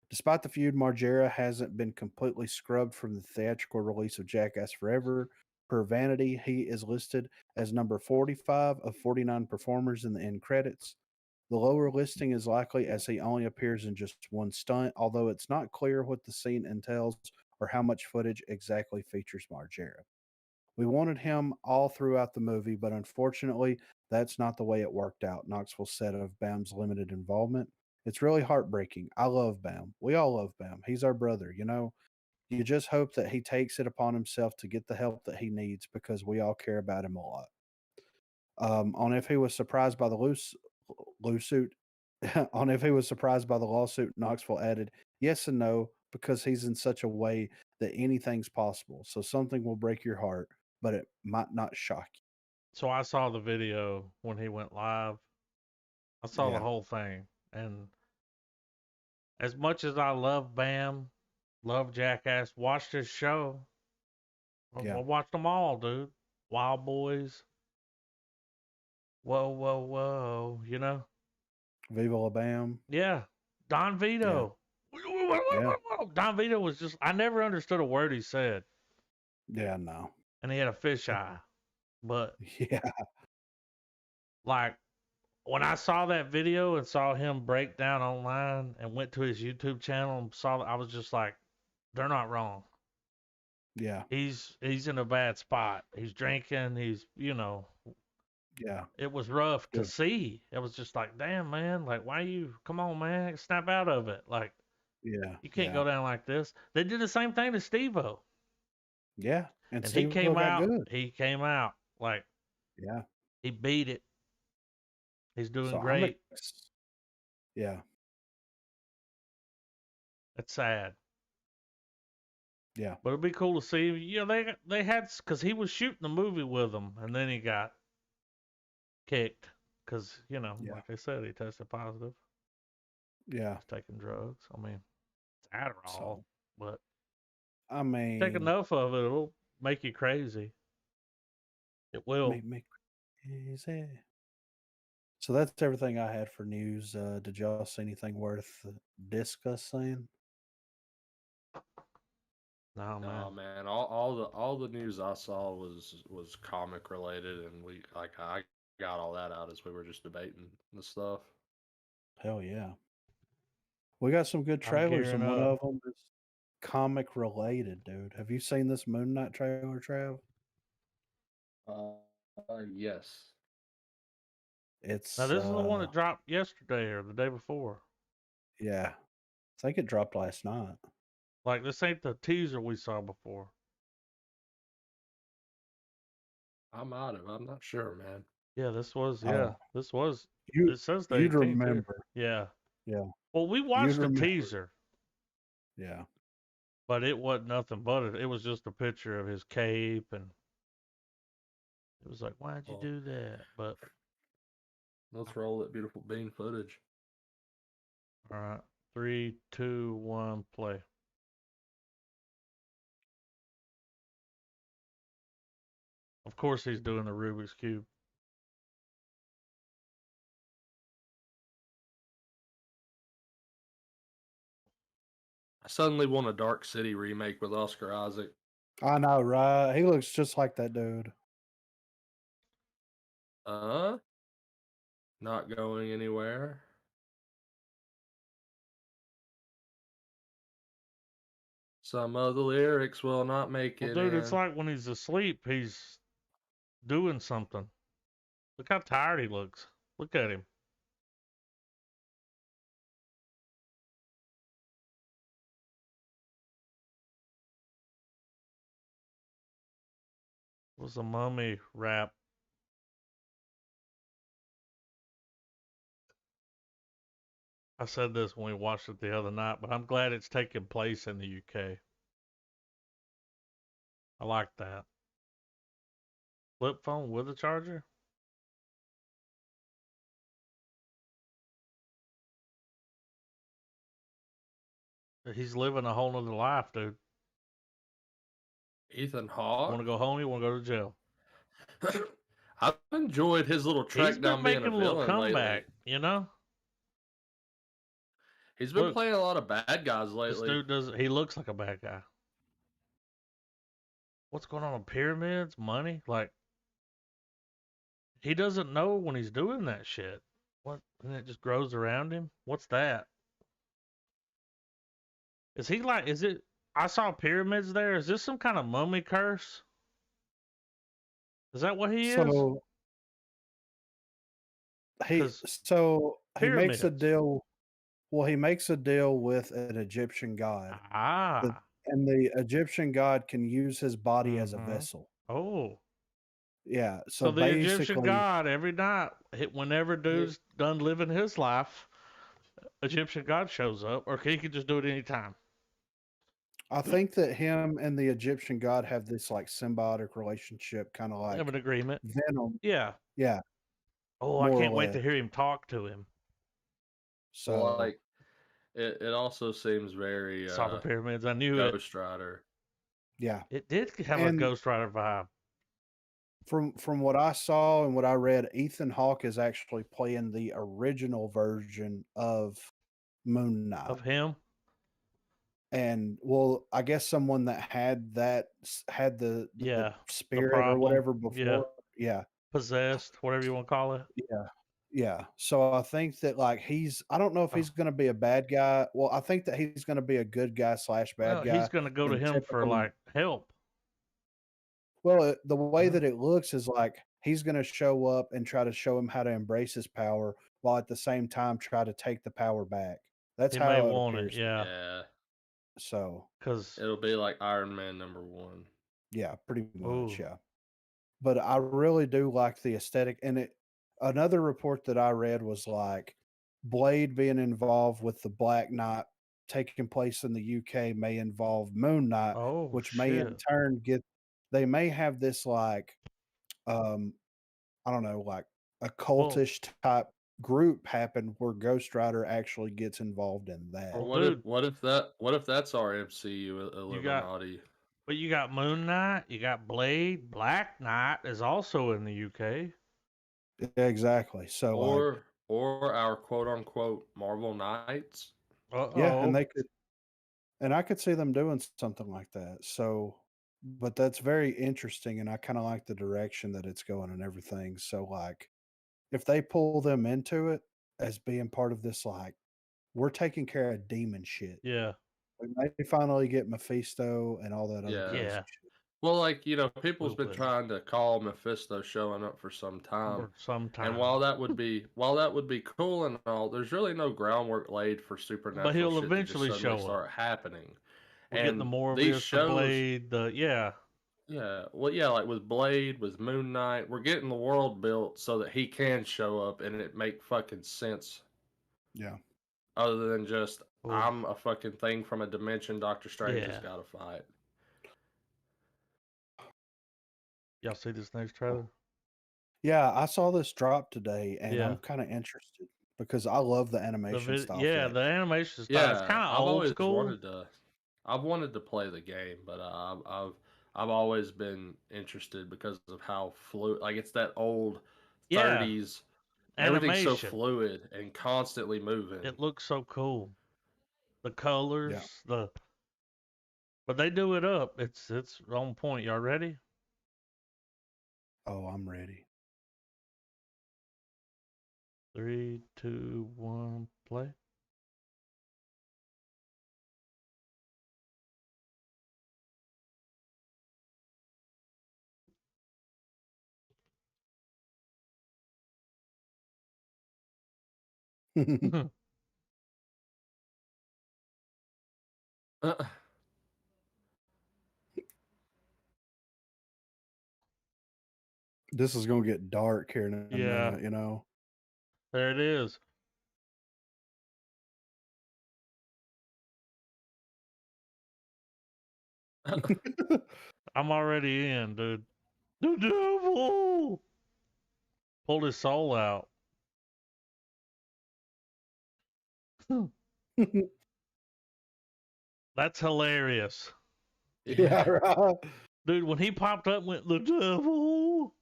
[SPEAKER 2] Despite the feud, Margera hasn't been completely scrubbed from the theatrical release of Jackass Forever. Per Vanity, he is listed as number 45 of 49 performers in the end credits. The lower listing is likely as he only appears in just one stunt, although it's not clear what the scene entails or how much footage exactly features Margera. We wanted him all throughout the movie, but unfortunately, that's not the way it worked out, Knoxville said of Bam's limited involvement. It's really heartbreaking. I love Bam. We all love Bam. He's our brother, you know? You just hope that he takes it upon himself to get the help that he needs because we all care about him a lot. On if he was surprised by the lawsuit, on if he was surprised by the lawsuit, Knoxville added, yes and no, because he's in such a way that anything's possible. So something will break your heart, but it might not shock you.
[SPEAKER 1] So I saw the video when he went live. I saw the whole thing. And as much as I love Bam, love Jackass, watched his show. I watched them all, dude. Wild Boys. Whoa, whoa, whoa. You know?
[SPEAKER 2] Viva La Bam.
[SPEAKER 1] Yeah. Don Vito.
[SPEAKER 2] Yeah.
[SPEAKER 1] Don Vito was just, I never understood a word he said.
[SPEAKER 2] Yeah, no.
[SPEAKER 1] And he had a fish eye. But,
[SPEAKER 2] Yeah.
[SPEAKER 1] like, when I saw that video and saw him break down online and went to his YouTube channel and saw, I was just like, they're not wrong.
[SPEAKER 2] Yeah.
[SPEAKER 1] He's in a bad spot. He's drinking. He's, you know.
[SPEAKER 2] Yeah.
[SPEAKER 1] It was rough to see. It was just like, damn, man. Like, why you? Come on, man. Snap out of it. Like, you can't go down like this. They did the same thing to Steve-O.
[SPEAKER 2] Yeah. And
[SPEAKER 1] he
[SPEAKER 2] Steve-O
[SPEAKER 1] came
[SPEAKER 2] got
[SPEAKER 1] out.
[SPEAKER 2] good.
[SPEAKER 1] He came out like,
[SPEAKER 2] Yeah.
[SPEAKER 1] he beat it. He's doing
[SPEAKER 2] So
[SPEAKER 1] great.
[SPEAKER 2] Yeah.
[SPEAKER 1] It's sad.
[SPEAKER 2] Yeah.
[SPEAKER 1] But it'd be cool to see. You know, they had, because he was shooting the movie with them, and then he got kicked because, you know, like they said, he tested positive.
[SPEAKER 2] Yeah.
[SPEAKER 1] He's taking drugs. I mean, it's Adderall, but
[SPEAKER 2] I mean,
[SPEAKER 1] take enough of it, it'll make you crazy. It will.
[SPEAKER 2] Make me crazy. So that's everything I had for news. Did y'all see anything worth discussing?
[SPEAKER 1] No, man.
[SPEAKER 3] Man. All the news I saw was comic related, and I got all that out as we were just debating the stuff.
[SPEAKER 2] Hell yeah. We got some good trailers, and one of them is comic related, dude. Have you seen this Moon Knight trailer, Trav?
[SPEAKER 3] Yes.
[SPEAKER 2] It's
[SPEAKER 1] Now this is the one that dropped yesterday or the day before.
[SPEAKER 2] Yeah. I think it dropped last night.
[SPEAKER 1] Like, this ain't the teaser we saw before.
[SPEAKER 3] I might have. I'm not sure, man.
[SPEAKER 1] Yeah, this was.
[SPEAKER 2] You,
[SPEAKER 1] it says the
[SPEAKER 2] you'd
[SPEAKER 1] 18th
[SPEAKER 2] remember.
[SPEAKER 1] here. Yeah.
[SPEAKER 2] Yeah.
[SPEAKER 1] Well, we watched the teaser.
[SPEAKER 2] Yeah.
[SPEAKER 1] But it wasn't nothing but it. It was just a picture of his cape, and it was like, why'd you do that? But
[SPEAKER 3] let's roll that beautiful bean footage.
[SPEAKER 1] All right. 3, 2, 1, play. Of course he's doing the Rubik's Cube.
[SPEAKER 3] I suddenly want a Dark City remake with Oscar Isaac.
[SPEAKER 2] I know, right? He looks just like that dude.
[SPEAKER 3] Not going anywhere. Some of the lyrics will not make it.
[SPEAKER 1] Dude, it's like when he's asleep, he's doing something. Look how tired he looks. Look at him. It was a mummy rap. I said this when we watched it the other night, but I'm glad it's taking place in the UK. I like that. Flip phone with a charger? He's living a whole nother life, dude.
[SPEAKER 3] Ethan Hawke.
[SPEAKER 1] Want to go home? You want to go to jail?
[SPEAKER 3] I've enjoyed his little track
[SPEAKER 1] He's
[SPEAKER 3] down
[SPEAKER 1] been
[SPEAKER 3] being a
[SPEAKER 1] making a little
[SPEAKER 3] villain
[SPEAKER 1] comeback,
[SPEAKER 3] lately.
[SPEAKER 1] you know?
[SPEAKER 3] He's been playing a lot of bad guys
[SPEAKER 1] This
[SPEAKER 3] lately.
[SPEAKER 1] dude doesn't. He looks like a bad guy. What's going on with pyramids? Money? Like, he doesn't know when he's doing that shit. What? And it just grows around him? What's that? Is he like, is it, I saw pyramids there. Is this some kind of mummy curse? Is that what he is?
[SPEAKER 2] So he
[SPEAKER 1] 'Cause
[SPEAKER 2] he makes a
[SPEAKER 1] pyramids.
[SPEAKER 2] deal. Well, he makes a deal with an Egyptian god, that,
[SPEAKER 1] Ah.
[SPEAKER 2] and the Egyptian god can use his body as a
[SPEAKER 1] Mhm.
[SPEAKER 2] vessel.
[SPEAKER 1] Oh.
[SPEAKER 2] Yeah.
[SPEAKER 1] So
[SPEAKER 2] So
[SPEAKER 1] the Egyptian
[SPEAKER 2] basically,
[SPEAKER 1] god, every night, whenever dude's done living his life, Egyptian god shows up, or he can just do it anytime.
[SPEAKER 2] I think that him and the Egyptian god have this like symbiotic relationship, kind of
[SPEAKER 1] They have
[SPEAKER 2] like
[SPEAKER 1] an agreement.
[SPEAKER 2] Venom.
[SPEAKER 1] Yeah.
[SPEAKER 2] Yeah.
[SPEAKER 1] Oh, I
[SPEAKER 2] More or
[SPEAKER 1] can't wait to
[SPEAKER 2] less.
[SPEAKER 1] hear him talk to him.
[SPEAKER 2] So
[SPEAKER 3] like it also seems very
[SPEAKER 1] Saw the pyramids. I knew it.
[SPEAKER 3] Ghost Rider.
[SPEAKER 2] yeah,
[SPEAKER 1] It did have a
[SPEAKER 2] and
[SPEAKER 1] Ghost Rider vibe.
[SPEAKER 2] from what I saw and what I read, Ethan Hawke is actually playing the original version of Moon Knight.
[SPEAKER 1] Of him?
[SPEAKER 2] And well, I guess someone that had the
[SPEAKER 1] Yeah. The
[SPEAKER 2] spirit or
[SPEAKER 1] problem.
[SPEAKER 2] whatever
[SPEAKER 1] Yeah.
[SPEAKER 2] before. Yeah.
[SPEAKER 1] Possessed, whatever you want to call it.
[SPEAKER 2] Yeah. Yeah. So I think that like I don't know if he's gonna be a bad guy. Well, I think that he's gonna be a good guy / bad
[SPEAKER 1] Well,
[SPEAKER 2] guy.
[SPEAKER 1] he's going to go to
[SPEAKER 2] in
[SPEAKER 1] him for
[SPEAKER 2] typical
[SPEAKER 1] like help.
[SPEAKER 2] Well, the way that it looks is like he's gonna show up and try to show him how to embrace his power, while at the same time try to take the power back. That's
[SPEAKER 1] He may
[SPEAKER 2] how it
[SPEAKER 1] want it,
[SPEAKER 2] appears.
[SPEAKER 1] yeah.
[SPEAKER 3] Yeah.
[SPEAKER 2] So
[SPEAKER 1] Because
[SPEAKER 3] It'll be like Iron Man #1.
[SPEAKER 2] yeah, pretty much,
[SPEAKER 1] ooh,
[SPEAKER 2] yeah. But I really do like the aesthetic, and another report that I read was like Blade being involved with the Black Knight taking place in the UK may involve Moon Knight,
[SPEAKER 1] oh
[SPEAKER 2] which may in
[SPEAKER 1] shit.
[SPEAKER 2] turn they may have this like um I don't know, like a
[SPEAKER 1] Well,
[SPEAKER 2] cultish type group happen where Ghost Rider actually gets involved in that.
[SPEAKER 3] Or
[SPEAKER 1] well, dude,
[SPEAKER 3] what if that's our MCU
[SPEAKER 1] you got,
[SPEAKER 3] Illuminati?
[SPEAKER 1] but you got Moon Knight, you got Blade, Black Knight is also in the UK.
[SPEAKER 2] Yeah, exactly. So like
[SPEAKER 3] Or our quote unquote Marvel Knights.
[SPEAKER 2] yeah, and
[SPEAKER 1] Uh-oh.
[SPEAKER 2] I could see them doing something like that. So but that's very interesting, and I kind of like the direction that it's going and everything. So like if they pull them into it as being part of this, like we're taking care of demon shit.
[SPEAKER 1] Yeah.
[SPEAKER 2] We may finally get Mephisto and all that other
[SPEAKER 3] Yeah.
[SPEAKER 2] crazy
[SPEAKER 1] Yeah.
[SPEAKER 2] shit.
[SPEAKER 3] Well, like, people's
[SPEAKER 1] Will
[SPEAKER 3] been
[SPEAKER 1] be.
[SPEAKER 3] trying to call Mephisto showing up for some time.
[SPEAKER 1] For some time.
[SPEAKER 3] And while that would be cool and all, there's really no groundwork laid for
[SPEAKER 1] But
[SPEAKER 3] supernatural
[SPEAKER 1] he'll
[SPEAKER 3] shit to just
[SPEAKER 1] eventually
[SPEAKER 3] suddenly
[SPEAKER 1] show up.
[SPEAKER 3] start happening.
[SPEAKER 1] We're getting the
[SPEAKER 3] And these
[SPEAKER 1] Morbius, the
[SPEAKER 3] shows,
[SPEAKER 1] Blade,
[SPEAKER 3] yeah, well, yeah, like with Blade, with Moon Knight, we're getting the world built so that he can show up and it make fucking sense.
[SPEAKER 2] Yeah.
[SPEAKER 3] Other than just
[SPEAKER 1] Oof.
[SPEAKER 3] I'm a fucking thing from a dimension Doctor Strange has
[SPEAKER 1] Yeah.
[SPEAKER 3] got to fight.
[SPEAKER 1] Y'all see this next trailer?
[SPEAKER 2] Yeah, I saw this drop today, and
[SPEAKER 1] Yeah.
[SPEAKER 2] I'm kind of interested because I love the animation style.
[SPEAKER 1] Yeah,
[SPEAKER 2] for
[SPEAKER 1] the
[SPEAKER 2] it.
[SPEAKER 1] animation style.
[SPEAKER 3] Yeah,
[SPEAKER 1] It's kind of
[SPEAKER 3] I've
[SPEAKER 1] old
[SPEAKER 3] always
[SPEAKER 1] school.
[SPEAKER 3] I've wanted to play the game, but I've always been interested because of how fluid, like it's that old
[SPEAKER 1] Yeah.
[SPEAKER 3] 30s. Everything's so
[SPEAKER 1] Animation.
[SPEAKER 3] fluid and constantly moving.
[SPEAKER 1] It looks so cool. The colors, but they do it up. It's on point. Y'all ready?
[SPEAKER 2] Oh, I'm ready.
[SPEAKER 1] 3, 2, 1, play.
[SPEAKER 2] This is gonna get dark here in a
[SPEAKER 1] Yeah.
[SPEAKER 2] minute, you know.
[SPEAKER 1] There it is. I'm already in, dude. The devil pulled his soul out. That's hilarious.
[SPEAKER 2] Yeah, right.
[SPEAKER 1] Dude, when he popped up and went, the devil.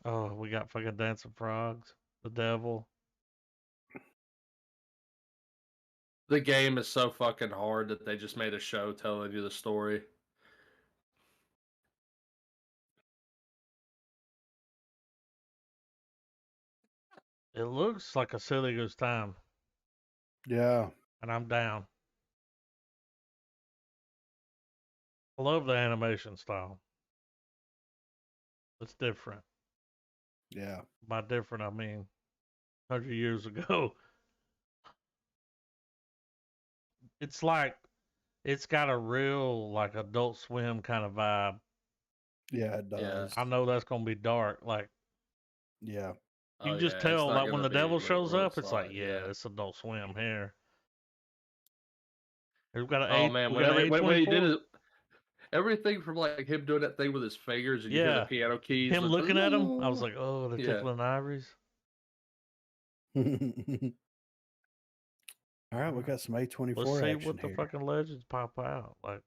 [SPEAKER 1] Oh, we got fucking dancing frogs. The devil.
[SPEAKER 3] The game is so fucking hard that they just made a show telling you the story.
[SPEAKER 1] It looks like a silly goose time.
[SPEAKER 2] Yeah.
[SPEAKER 1] And I'm down. I love the animation style. It's different.
[SPEAKER 2] Yeah.
[SPEAKER 1] By different, I mean 100 years ago. It's like, it's got a real, like, Adult Swim kind of vibe.
[SPEAKER 2] Yeah, it does.
[SPEAKER 1] I know that's going to be dark. Like,
[SPEAKER 2] Yeah.
[SPEAKER 1] you can just tell, like, when the devil shows up, it's like,
[SPEAKER 3] yeah.
[SPEAKER 1] it's Adult Swim here. We've got an
[SPEAKER 3] Oh man,
[SPEAKER 1] when
[SPEAKER 3] he did it, everything from like him doing that thing with his fingers and you hear the piano keys.
[SPEAKER 1] Him looking at him, I was like, oh, they're tickling ivories.
[SPEAKER 2] All right, we got some A24
[SPEAKER 1] Let's see
[SPEAKER 2] action
[SPEAKER 1] what the
[SPEAKER 2] here.
[SPEAKER 1] fucking legends pop out. Like,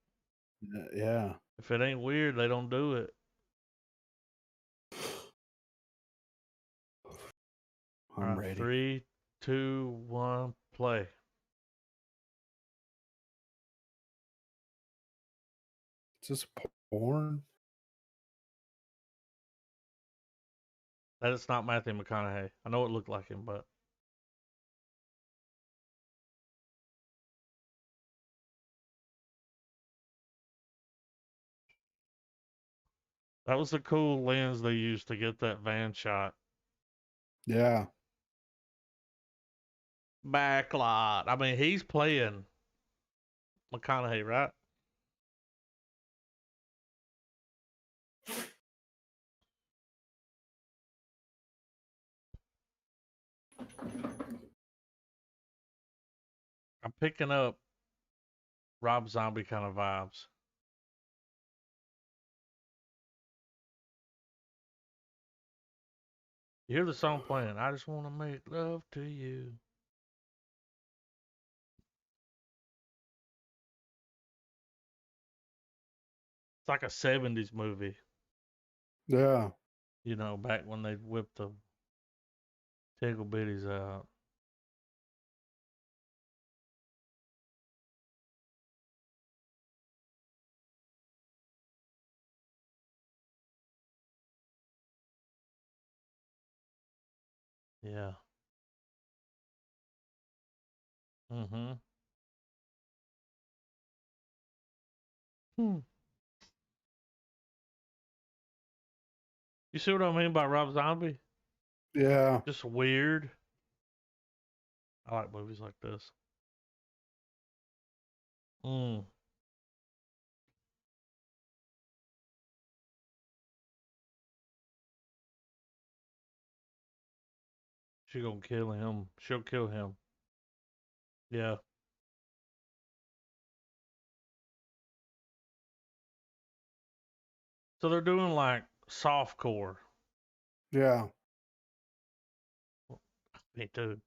[SPEAKER 2] yeah.
[SPEAKER 1] if it ain't weird, they don't do it.
[SPEAKER 2] I'm ready.
[SPEAKER 1] 3, 2, 1, play.
[SPEAKER 2] Is this porn?
[SPEAKER 1] That is not Matthew McConaughey. I know it looked like him, but that was the cool lens they used to get that van shot.
[SPEAKER 2] Yeah.
[SPEAKER 1] Backlot. I mean, he's playing McConaughey, right? I'm picking up Rob Zombie kind of vibes. You hear the song playing, I just want to make love to you. It's like a 70s movie.
[SPEAKER 2] Yeah.
[SPEAKER 1] You know, back when they whipped the tickle bitties out. Yeah. Mm-hmm. You see what I mean by Rob Zombie?
[SPEAKER 2] Yeah.
[SPEAKER 1] Just weird. I like movies like this. She gonna kill him. She'll kill him. Yeah. So they're doing like softcore.
[SPEAKER 2] Yeah.
[SPEAKER 1] Me too.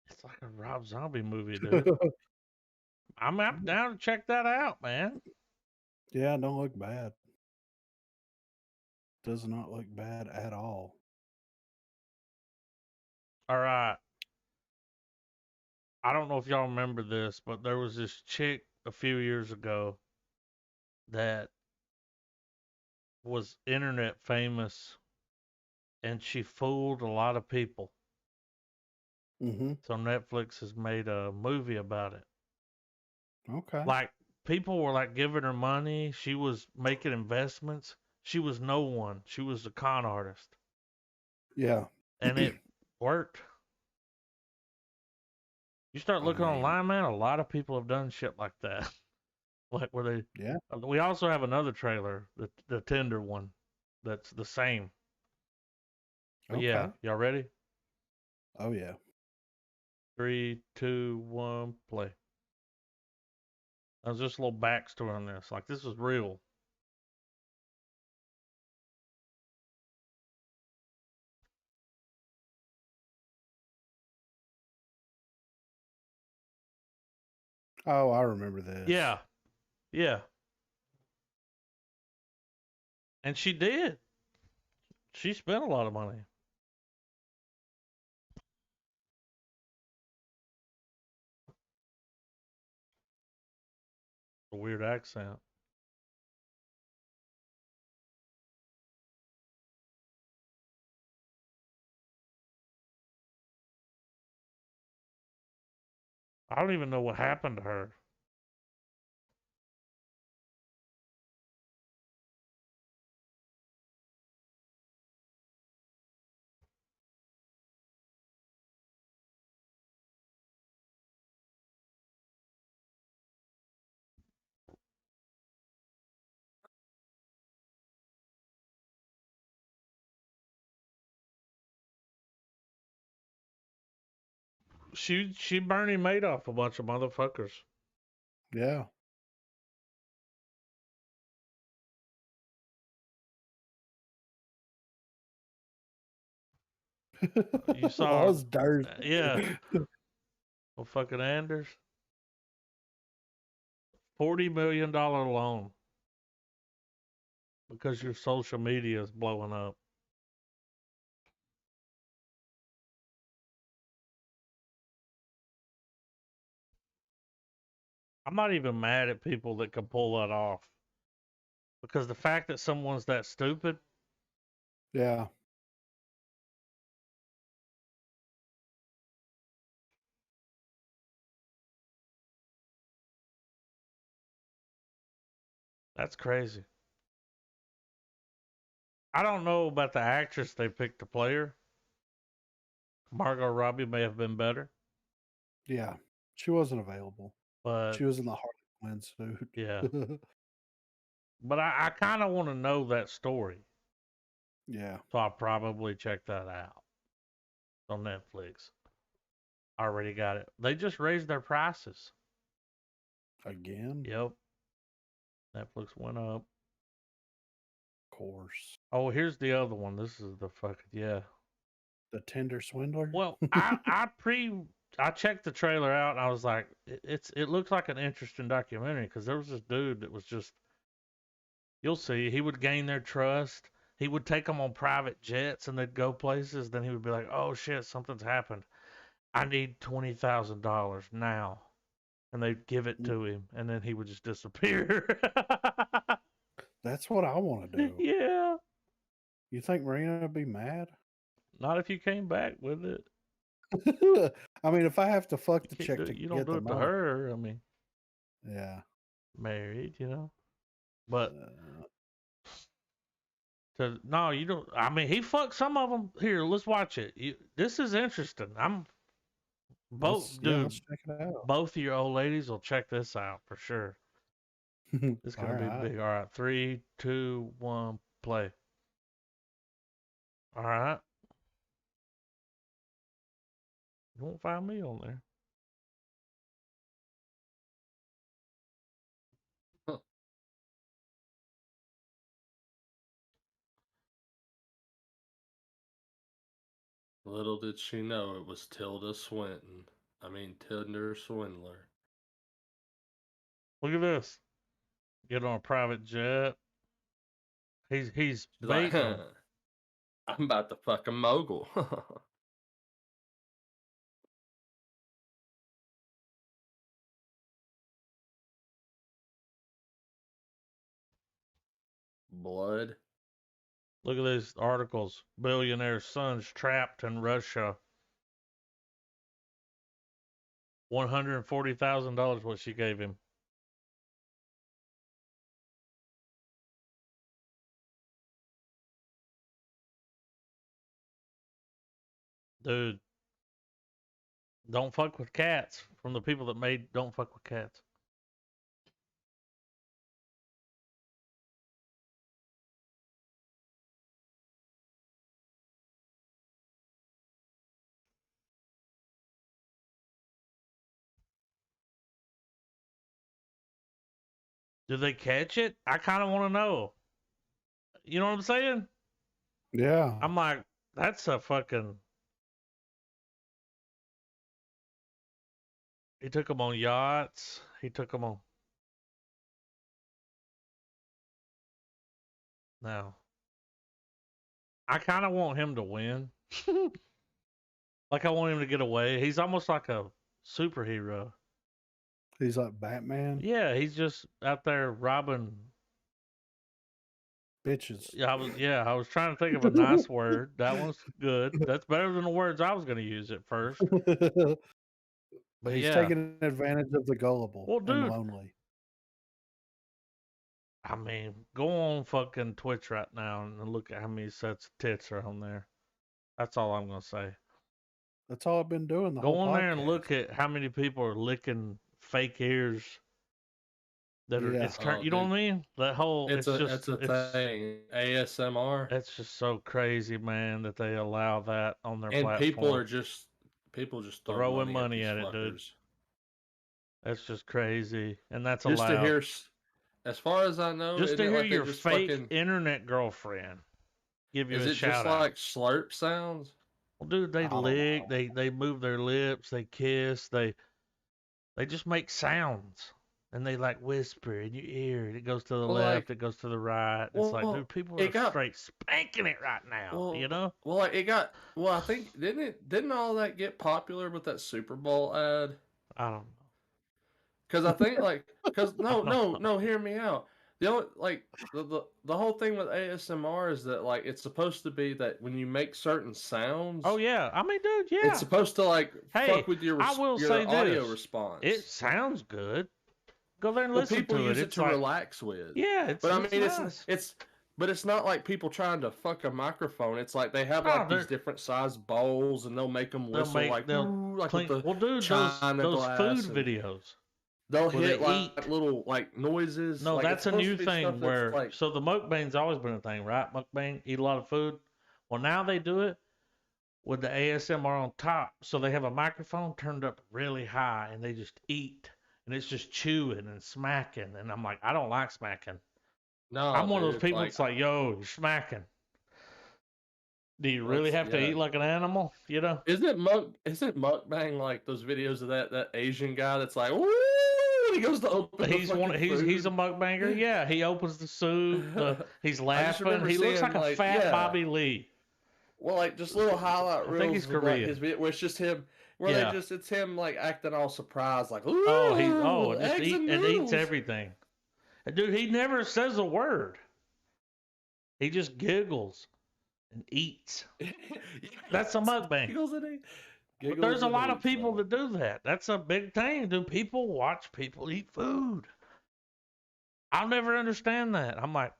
[SPEAKER 1] It's like a Rob Zombie movie, dude. I'm down to check that out, man.
[SPEAKER 2] Yeah, don't look bad. Does not look bad at all.
[SPEAKER 1] All right. I don't know if y'all remember this, but there was this chick a few years ago that was internet famous and she fooled a lot of people.
[SPEAKER 2] Mm-hmm.
[SPEAKER 1] So Netflix has made a movie about it.
[SPEAKER 2] Okay.
[SPEAKER 1] Like, people were like giving her money. She was making investments. She was no one. She was a con artist.
[SPEAKER 2] Yeah.
[SPEAKER 1] And it worked. You start
[SPEAKER 2] I
[SPEAKER 1] looking
[SPEAKER 2] mean,
[SPEAKER 1] online, man, a lot of people have done shit like that. Like where they
[SPEAKER 2] yeah.
[SPEAKER 1] we also have another trailer, the Tinder one, that's the same. But yeah,
[SPEAKER 2] Okay.
[SPEAKER 1] y'all ready?
[SPEAKER 2] Oh yeah.
[SPEAKER 1] 3, 2, 1, play. There's just a little backstory on this. Like this was real.
[SPEAKER 2] Oh, I remember this.
[SPEAKER 1] Yeah. Yeah. And she did. She spent a lot of money. A weird accent. I don't even know what happened to her. She Bernie Madoff a bunch of motherfuckers.
[SPEAKER 2] Yeah.
[SPEAKER 1] You saw
[SPEAKER 2] Oz dirt.
[SPEAKER 1] yeah. Well, fucking Anders. $40 million loan because your social media is blowing up. I'm not even mad at people that can pull that off. Because the fact that someone's that stupid,
[SPEAKER 2] Yeah.
[SPEAKER 1] that's crazy. I don't know about the actress they picked to play her. Margot Robbie may have been better,
[SPEAKER 2] Yeah. She wasn't available.
[SPEAKER 1] but
[SPEAKER 2] She was in the Harley Quinn suit.
[SPEAKER 1] yeah. But I kind of want to know that story,
[SPEAKER 2] Yeah.
[SPEAKER 1] so I'll probably check that out on Netflix. I already got it. They just raised their prices.
[SPEAKER 2] Again?
[SPEAKER 1] Yep. Netflix went up.
[SPEAKER 2] Of course.
[SPEAKER 1] Oh, here's the other one. This is the fucking yeah.
[SPEAKER 2] The Tinder Swindler?
[SPEAKER 1] Well, I checked the trailer out and I was like, it looks like an interesting documentary because there was this dude that was just, you'll see, he would gain their trust. He would take them on private jets and they'd go places. Then he would be like, oh shit, something's happened. I need $20,000 now. And they'd give it to him and then he would just disappear.
[SPEAKER 2] That's what I want to do.
[SPEAKER 1] Yeah.
[SPEAKER 2] You think Marina would be mad?
[SPEAKER 1] Not if you came back with it.
[SPEAKER 2] I mean, if I have to fuck the chick to
[SPEAKER 1] You don't
[SPEAKER 2] get
[SPEAKER 1] do
[SPEAKER 2] the
[SPEAKER 1] it to
[SPEAKER 2] money.
[SPEAKER 1] her. I mean,
[SPEAKER 2] Yeah.
[SPEAKER 1] married, you know. But
[SPEAKER 2] Uh,
[SPEAKER 1] no, you don't. I mean, he fucked some of them. Here, let's watch it. This is interesting.
[SPEAKER 2] let's check it out.
[SPEAKER 1] Both of your old ladies will check this out for sure. It's gonna be
[SPEAKER 2] right.
[SPEAKER 1] big. All right, 3, 2, 1, play. All right. You won't find me on there.
[SPEAKER 3] Little did she know it was Tilda Swinton. I mean, Tinder Swindler.
[SPEAKER 1] Look at this. Get on a private jet. He's
[SPEAKER 3] She's like,
[SPEAKER 1] baiting them.
[SPEAKER 3] I'm about to fucking mogul. Blood.
[SPEAKER 1] Look at these articles. Billionaire son's trapped in Russia. $140,000 what she gave him. Dude, Don't Fuck with Cats from the people that made Don't Fuck with Cats. Do they catch it? I kind of want to know. You know what I'm saying?
[SPEAKER 2] Yeah.
[SPEAKER 1] I'm like, that's a fucking. He took them on yachts. He took them on. Now, I kind of want him to win. Like, I want him to get away. He's almost like a superhero.
[SPEAKER 2] He's like Batman.
[SPEAKER 1] Yeah, he's just out there robbing
[SPEAKER 2] Bitches.
[SPEAKER 1] I was trying to think of a nice word. That one's good. That's better than the words I was going to use at first.
[SPEAKER 2] But he's taking advantage of the gullible and lonely.
[SPEAKER 1] I mean, go on fucking Twitch right now and look at how many sets of tits are on there. That's all I'm going to say.
[SPEAKER 2] That's all I've been doing the whole
[SPEAKER 1] Go on
[SPEAKER 2] podcast.
[SPEAKER 1] there and look at how many people are licking fake ears. That are, it's you know what I mean? That whole
[SPEAKER 3] it's a thing. ASMR.
[SPEAKER 1] It's just so crazy, man, that they allow that on their platform.
[SPEAKER 3] And people just
[SPEAKER 1] throwing money at it, dude. That's just crazy, and that's
[SPEAKER 3] just
[SPEAKER 1] allowed.
[SPEAKER 3] To hear, as far as I know,
[SPEAKER 1] just to hear your fake internet girlfriend give you a shout out.
[SPEAKER 3] Is it just like slurp sounds?
[SPEAKER 1] Well, dude, they lick, they move their lips, they kiss, they just make sounds. And they like whisper in your ear. It goes to the left. It goes to the right. It's like, dude, people are straight spanking it right now. You know?
[SPEAKER 3] Well, like it got. Well, I think didn't all that get popular with that Super Bowl ad?
[SPEAKER 1] I don't know.
[SPEAKER 3] Because I think no, hear me out. The only the whole thing with ASMR is that like it's supposed to be that when you make certain sounds.
[SPEAKER 1] Oh yeah, I mean, dude, yeah.
[SPEAKER 3] It's supposed to like fuck with your audio response.
[SPEAKER 1] It sounds good. Go there and listen to it.
[SPEAKER 3] People use it to relax with.
[SPEAKER 1] Yeah,
[SPEAKER 3] but I mean, but it's not like people trying to fuck a microphone. It's like they have like these different size bowls, and they'll make them whistle like
[SPEAKER 1] clean, with the those food videos.
[SPEAKER 3] They'll hit like little like noises.
[SPEAKER 1] No, that's a new thing where so the mukbang's always been a thing, right? Mukbang, eat a lot of food. Well, now they do it with the ASMR on top, so they have a microphone turned up really high, and they just eat. And it's just chewing and smacking. And I'm like, I don't like smacking.
[SPEAKER 3] No,
[SPEAKER 1] I'm one of those people that's like, yo, you're smacking. Do you really have to eat like an animal? You know?
[SPEAKER 3] Isn't mukbang like those videos of that Asian guy that's like, woo! He goes to open.
[SPEAKER 1] He's a mukbanger. Yeah, he opens the soup. He's laughing. He looks like a fat Bobby Lee.
[SPEAKER 3] Well, like just little highlight reels.
[SPEAKER 1] I think he's Korean.
[SPEAKER 3] Where it's just him. Where it's him like acting all surprised, like
[SPEAKER 1] and eats everything. And dude, he never says a word. He just giggles and eats. That's a mukbang. But there's a lot of people that do that. That's a big thing. Do people watch people eat food? I'll never understand that. I'm like,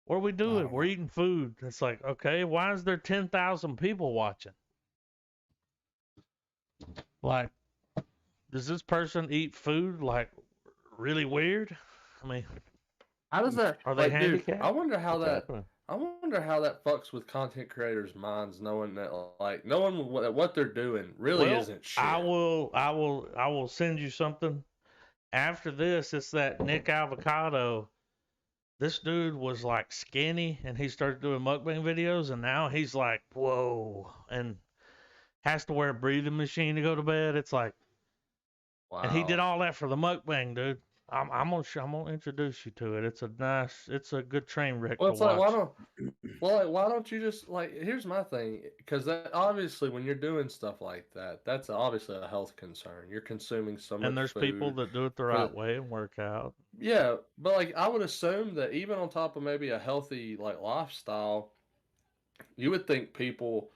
[SPEAKER 1] what are we doing? We're eating food. It's like, okay, why is there 10,000 people watching? Like, does this person eat food like really weird? I mean,
[SPEAKER 3] how does that?
[SPEAKER 1] Are they handicapped?
[SPEAKER 3] I wonder how that fucks with content creators' minds, knowing what they're doing really isn't shit.
[SPEAKER 1] I will send you something after this. It's that Nick Avocado. This dude was like skinny, and he started doing mukbang videos, and now he's like, whoa, and has to wear a breathing machine to go to bed. It's like, wow. And he did all that for the mukbang, dude. I'm gonna introduce you to it. It's a good train wreck.
[SPEAKER 3] Well,
[SPEAKER 1] it's like,
[SPEAKER 3] why don't you just like? Here's my thing, because that obviously when you're doing stuff like that, that's obviously a health concern. You're consuming so much
[SPEAKER 1] and there's
[SPEAKER 3] food,
[SPEAKER 1] people that do it the right way and work out.
[SPEAKER 3] Yeah, but like I would assume that even on top of maybe a healthy like lifestyle, you would think people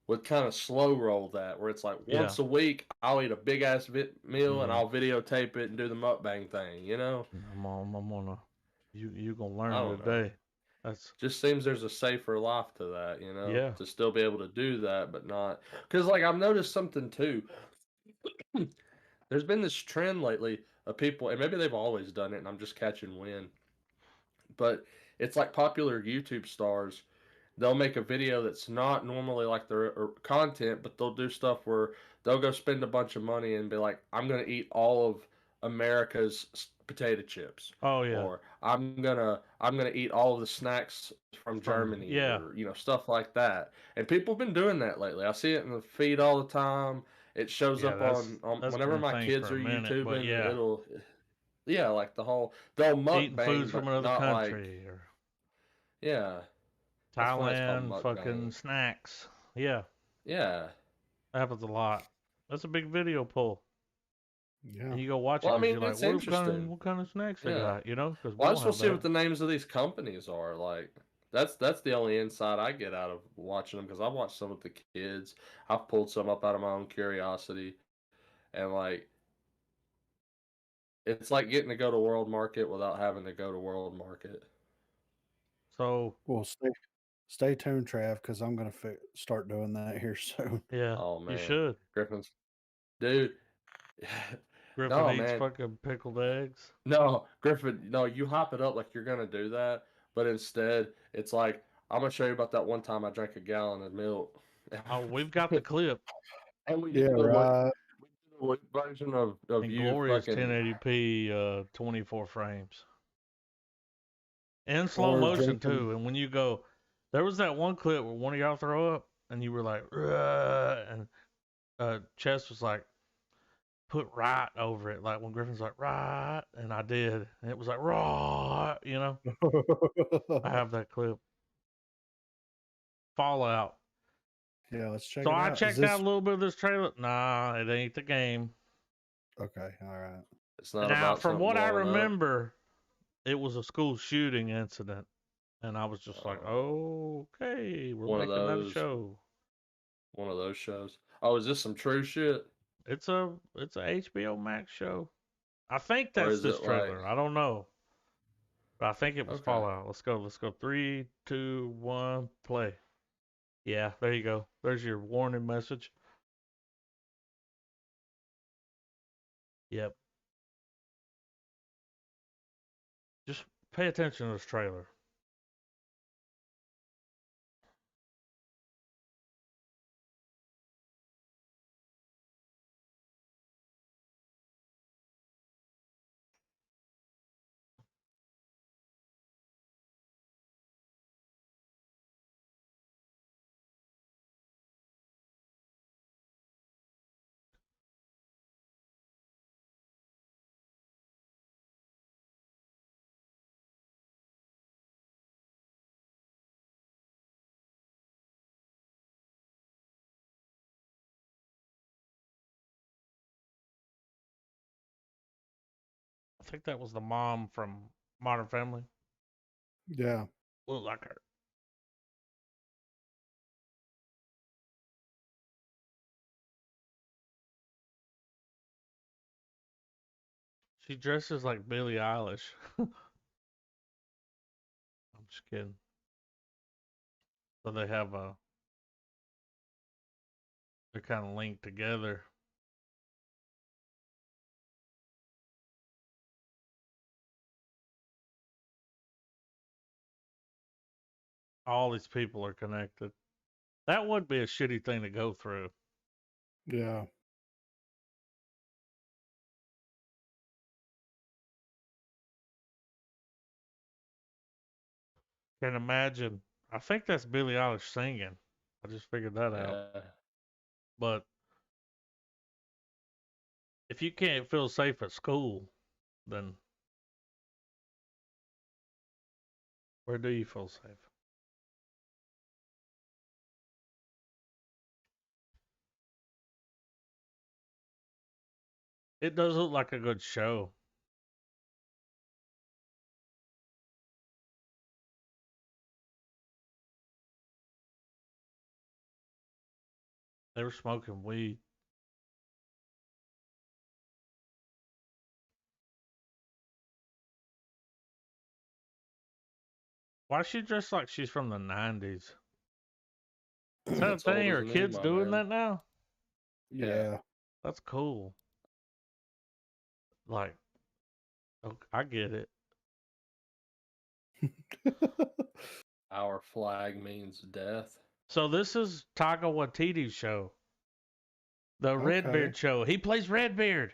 [SPEAKER 3] would kind of slow roll that, where it's like once a week I'll eat a big ass meal and I'll videotape it and do the mukbang thing, you know.
[SPEAKER 1] I'm gonna you gonna learn today.
[SPEAKER 3] just seems there's a safer life to that, you know,
[SPEAKER 1] Yeah.
[SPEAKER 3] to still be able to do that, but not because like I've noticed something too. There's been this trend lately of people, and maybe they've always done it, and I'm just catching wind. But it's like popular YouTube stars. They'll make a video that's not normally like their content, but they'll do stuff where they'll go spend a bunch of money and be like, "I'm gonna eat all of America's potato chips,"
[SPEAKER 1] Oh yeah.
[SPEAKER 3] or I'm gonna eat all of the snacks from Germany,
[SPEAKER 1] yeah.
[SPEAKER 3] or stuff like that. And people have been doing that lately. I see it in the feed all the time. It shows
[SPEAKER 1] Yeah,
[SPEAKER 3] up on
[SPEAKER 1] that's
[SPEAKER 3] whenever
[SPEAKER 1] been a
[SPEAKER 3] my
[SPEAKER 1] thing
[SPEAKER 3] kids
[SPEAKER 1] for
[SPEAKER 3] are
[SPEAKER 1] a minute, but
[SPEAKER 3] YouTubing.
[SPEAKER 1] yeah,
[SPEAKER 3] It'll like they'll
[SPEAKER 1] eating foods
[SPEAKER 3] mukbang,
[SPEAKER 1] from
[SPEAKER 3] but
[SPEAKER 1] another
[SPEAKER 3] not like
[SPEAKER 1] country or
[SPEAKER 3] yeah. That's why it's called
[SPEAKER 1] Thailand, fucking
[SPEAKER 3] mukbang.
[SPEAKER 1] snacks. Yeah,
[SPEAKER 3] Yeah.
[SPEAKER 1] that happens a lot. That's a big video pull,
[SPEAKER 2] Yeah.
[SPEAKER 1] and you go watch it
[SPEAKER 3] Well, I
[SPEAKER 1] because
[SPEAKER 3] mean,
[SPEAKER 1] you're like,
[SPEAKER 3] it's interesting.
[SPEAKER 1] what kind of snacks they
[SPEAKER 3] Yeah.
[SPEAKER 1] got? You know, because we
[SPEAKER 3] Well, I
[SPEAKER 1] don't
[SPEAKER 3] just want
[SPEAKER 1] have
[SPEAKER 3] to see
[SPEAKER 1] that.
[SPEAKER 3] what the names of these companies are. Like, that's the only insight I get out of watching them because I've watched some with the kids. I've pulled some up out of my own curiosity, and like, it's like getting to go to World Market without having to go to World Market.
[SPEAKER 1] So
[SPEAKER 2] Well, stay tuned, Trav, because I'm gonna start doing that here soon.
[SPEAKER 1] yeah,
[SPEAKER 3] Oh
[SPEAKER 1] you
[SPEAKER 3] man,
[SPEAKER 1] should.
[SPEAKER 3] Griffin's dude.
[SPEAKER 1] Griffin
[SPEAKER 3] No
[SPEAKER 1] eats
[SPEAKER 3] man,
[SPEAKER 1] fucking pickled eggs.
[SPEAKER 3] no Griffin. No, you hop it up like you're gonna do that, but instead it's like I'm gonna show you about that one time I drank a gallon of milk.
[SPEAKER 1] Oh, we've got the clip
[SPEAKER 3] And we
[SPEAKER 2] Yeah,
[SPEAKER 3] did the
[SPEAKER 2] right.
[SPEAKER 3] version of
[SPEAKER 1] in
[SPEAKER 3] you
[SPEAKER 1] glorious
[SPEAKER 3] fucking
[SPEAKER 1] 1080p, 24 frames. In slow
[SPEAKER 2] Or
[SPEAKER 1] motion
[SPEAKER 2] drinking.
[SPEAKER 1] too. And when you go, there was that one clip where one of y'all throw up, and you were like, "Ugh," and Chess was like, put right over it, like when Griffin's like right, and I did, and it was like right, you know. I have that clip. Fallout.
[SPEAKER 2] Yeah, let's check
[SPEAKER 1] So
[SPEAKER 2] it
[SPEAKER 1] I
[SPEAKER 2] out. Is
[SPEAKER 1] checked out
[SPEAKER 2] this
[SPEAKER 1] a little bit of this trailer. Nah, it ain't the game.
[SPEAKER 2] okay? All right.
[SPEAKER 3] it's not
[SPEAKER 1] Now,
[SPEAKER 3] about
[SPEAKER 1] from
[SPEAKER 3] something
[SPEAKER 1] what I
[SPEAKER 3] blowing up.
[SPEAKER 1] remember, it was a school shooting incident, and I was just like,
[SPEAKER 3] Uh,
[SPEAKER 1] okay, we're
[SPEAKER 3] one of
[SPEAKER 1] making that a
[SPEAKER 3] those
[SPEAKER 1] show.
[SPEAKER 3] one of those shows. Oh, is this some true shit?
[SPEAKER 1] It's a HBO Max show. I think
[SPEAKER 3] Or
[SPEAKER 1] that's
[SPEAKER 3] is
[SPEAKER 1] this
[SPEAKER 3] it like
[SPEAKER 1] trailer. I don't know, but I think it was
[SPEAKER 3] okay.
[SPEAKER 1] Fallout. Let's go. Let's go. 3, 2, 1, play. Yeah, there you go. There's your warning message. Yep. Just pay attention to this trailer. I think that was the mom from Modern Family.
[SPEAKER 2] Yeah.
[SPEAKER 1] Look like her. She dresses like Billie Eilish. I'm just kidding. So they're kind of linked together. All these people are connected. That would be a shitty thing to go through.
[SPEAKER 2] Yeah.
[SPEAKER 1] Can imagine. I think that's Billie Eilish singing. I just figured that out.
[SPEAKER 3] Yeah.
[SPEAKER 1] But if you can't feel safe at school, then where do you feel safe? It does look like a good show. They were smoking weed. Why is she dressed like she's from the 90s? Is that a
[SPEAKER 3] That's old
[SPEAKER 1] thing?
[SPEAKER 3] as
[SPEAKER 1] Are
[SPEAKER 3] me,
[SPEAKER 1] kids
[SPEAKER 3] my
[SPEAKER 1] doing
[SPEAKER 3] man.
[SPEAKER 1] that now?
[SPEAKER 2] Yeah.
[SPEAKER 1] That's cool. Like, I get it.
[SPEAKER 3] Our flag means death.
[SPEAKER 1] So this is Taika Waititi's show. The Redbeard show. He plays Redbeard.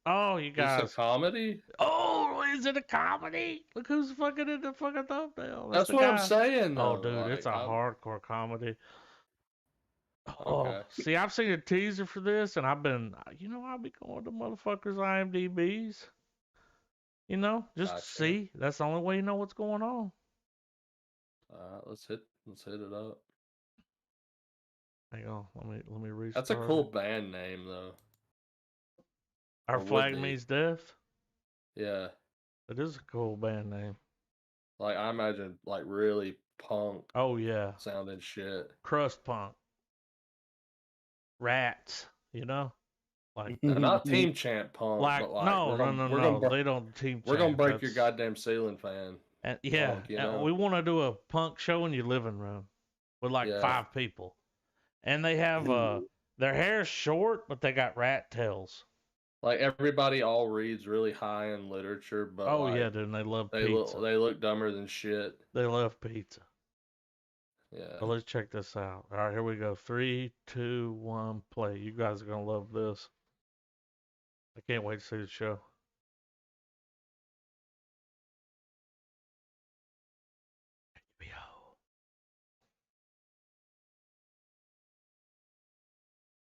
[SPEAKER 1] Oh, you guys.
[SPEAKER 3] It's a comedy?
[SPEAKER 1] Oh, is it a comedy? Look who's fucking in the fucking thumbnail.
[SPEAKER 3] That's
[SPEAKER 1] the
[SPEAKER 3] what
[SPEAKER 1] guy.
[SPEAKER 3] I'm saying, though.
[SPEAKER 1] Oh, dude, it's a hardcore comedy. Oh,
[SPEAKER 3] Okay.
[SPEAKER 1] see, I've seen a teaser for this, and I'll be going to motherfuckers' IMDb's. Just to see. That's the only way you know what's going on.
[SPEAKER 3] Let's hit it up.
[SPEAKER 1] Hang on, let me restart.
[SPEAKER 3] That's a cool band name, though.
[SPEAKER 1] Our Flag Means Death.
[SPEAKER 3] Yeah,
[SPEAKER 1] it is a cool band name.
[SPEAKER 3] Like I imagine, like really punk.
[SPEAKER 1] Oh yeah,
[SPEAKER 3] sounding shit.
[SPEAKER 1] Crust punk. Rats, like
[SPEAKER 3] not Team Chant punk.
[SPEAKER 1] Like,
[SPEAKER 3] but like
[SPEAKER 1] no, they don't Team Chant.
[SPEAKER 3] We're gonna break your goddamn ceiling fan.
[SPEAKER 1] And yeah, punk, we want to do a punk show in your living room with like 5 people, and they have their hair's short, but they got rat tails.
[SPEAKER 3] Like everybody all reads really high in literature, but
[SPEAKER 1] yeah, dude, and they love pizza.
[SPEAKER 3] They look dumber than shit.
[SPEAKER 1] They love pizza.
[SPEAKER 3] Yeah.
[SPEAKER 1] Well, let's check this out. All right, here we go. 3, 2, 1, play. You guys are gonna love this. I can't wait to see the show.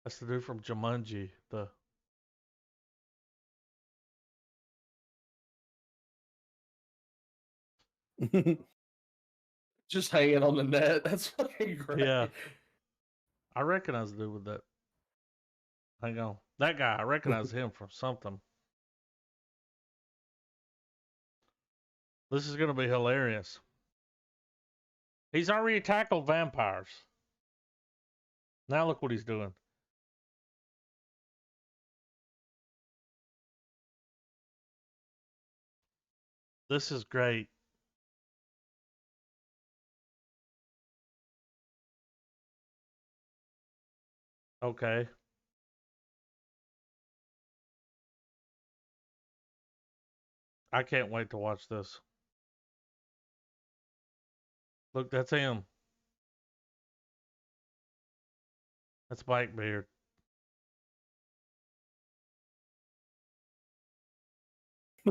[SPEAKER 1] That's the dude from Jumanji.
[SPEAKER 3] Just hanging on the net. That's fucking great.
[SPEAKER 1] Yeah. I recognize the dude with that. Hang on. That guy, I recognize him from something. This is going to be hilarious. He's already tackled vampires. Now look what he's doing. This is great. Okay. I can't wait to watch this. Look, that's him. That's Blackbeard.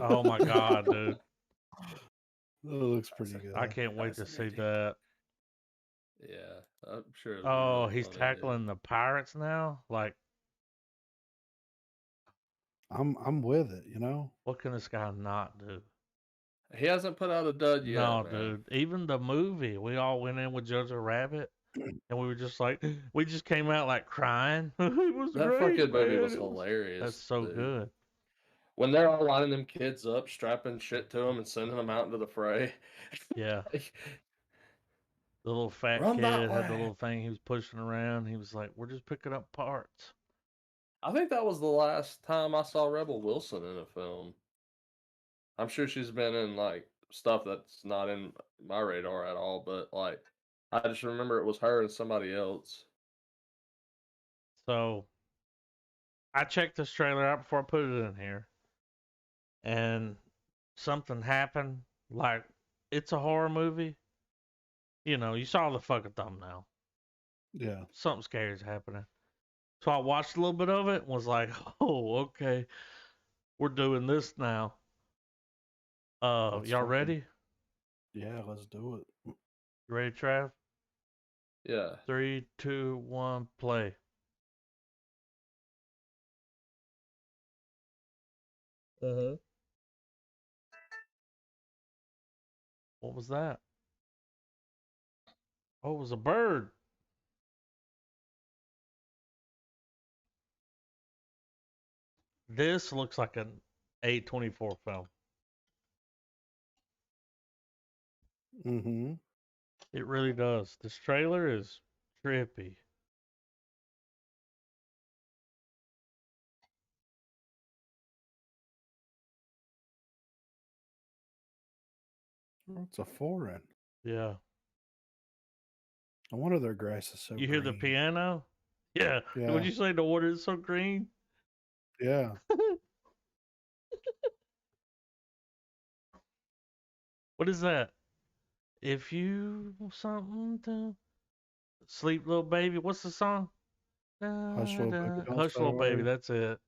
[SPEAKER 1] Oh my god, dude.
[SPEAKER 2] That looks pretty good.
[SPEAKER 1] I can't wait to see that.
[SPEAKER 3] Yeah, I'm sure.
[SPEAKER 1] Oh,
[SPEAKER 3] really
[SPEAKER 1] he's tackling the pirates now? Like,
[SPEAKER 2] I'm with it,
[SPEAKER 1] what can this guy not do?
[SPEAKER 3] He hasn't put out a dud yet.
[SPEAKER 1] No,
[SPEAKER 3] man.
[SPEAKER 1] dude. Even the movie, we all went in with Jojo Rabbit, and we were just like, we just came out like crying. It was
[SPEAKER 3] that
[SPEAKER 1] great,
[SPEAKER 3] fucking movie
[SPEAKER 1] man.
[SPEAKER 3] was hilarious.
[SPEAKER 1] That's so good.
[SPEAKER 3] When they're all lining them kids up, strapping shit to them, and sending them out into the fray.
[SPEAKER 1] Yeah. The little fat kid had the little thing he was pushing around. He was like, we're just picking up parts.
[SPEAKER 3] I think that was the last time I saw Rebel Wilson in a film. I'm sure she's been in like stuff that's not in my radar at all, but like I just remember it was her and somebody else.
[SPEAKER 1] So I checked this trailer out before I put it in here, and something happened. Like, it's a horror movie. You saw the fucking thumbnail.
[SPEAKER 2] Yeah.
[SPEAKER 1] Something scary is happening. So I watched a little bit of it and was like, oh, okay. We're doing this now. Y'all ready?
[SPEAKER 2] Yeah, let's do it.
[SPEAKER 1] You ready, Trav?
[SPEAKER 3] Yeah.
[SPEAKER 1] 3, 2, 1, play. What was that? Oh, it was a bird. This looks like an A24 film.
[SPEAKER 2] Mm-hmm.
[SPEAKER 1] It really does. This trailer is trippy.
[SPEAKER 2] It's a foreign.
[SPEAKER 1] Yeah.
[SPEAKER 2] I wonder their grass is so
[SPEAKER 1] You
[SPEAKER 2] green.
[SPEAKER 1] hear the piano? Yeah.
[SPEAKER 2] Yeah.
[SPEAKER 1] Would you say the water is so green?
[SPEAKER 2] Yeah.
[SPEAKER 1] What is that? If you want something to sleep, little baby. What's the song?
[SPEAKER 2] Hush, little baby, don't
[SPEAKER 1] Hush,
[SPEAKER 2] say a
[SPEAKER 1] little baby.
[SPEAKER 2] word.
[SPEAKER 1] That's it.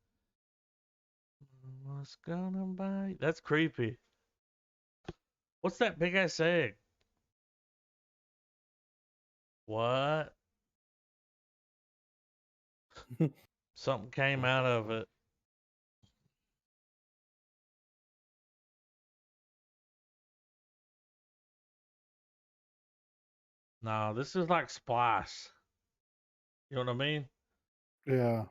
[SPEAKER 1] What's gonna bite? That's creepy. What's that big ass egg? What? Something came out of it. No, this is like Splice. You know what I mean?
[SPEAKER 2] Yeah.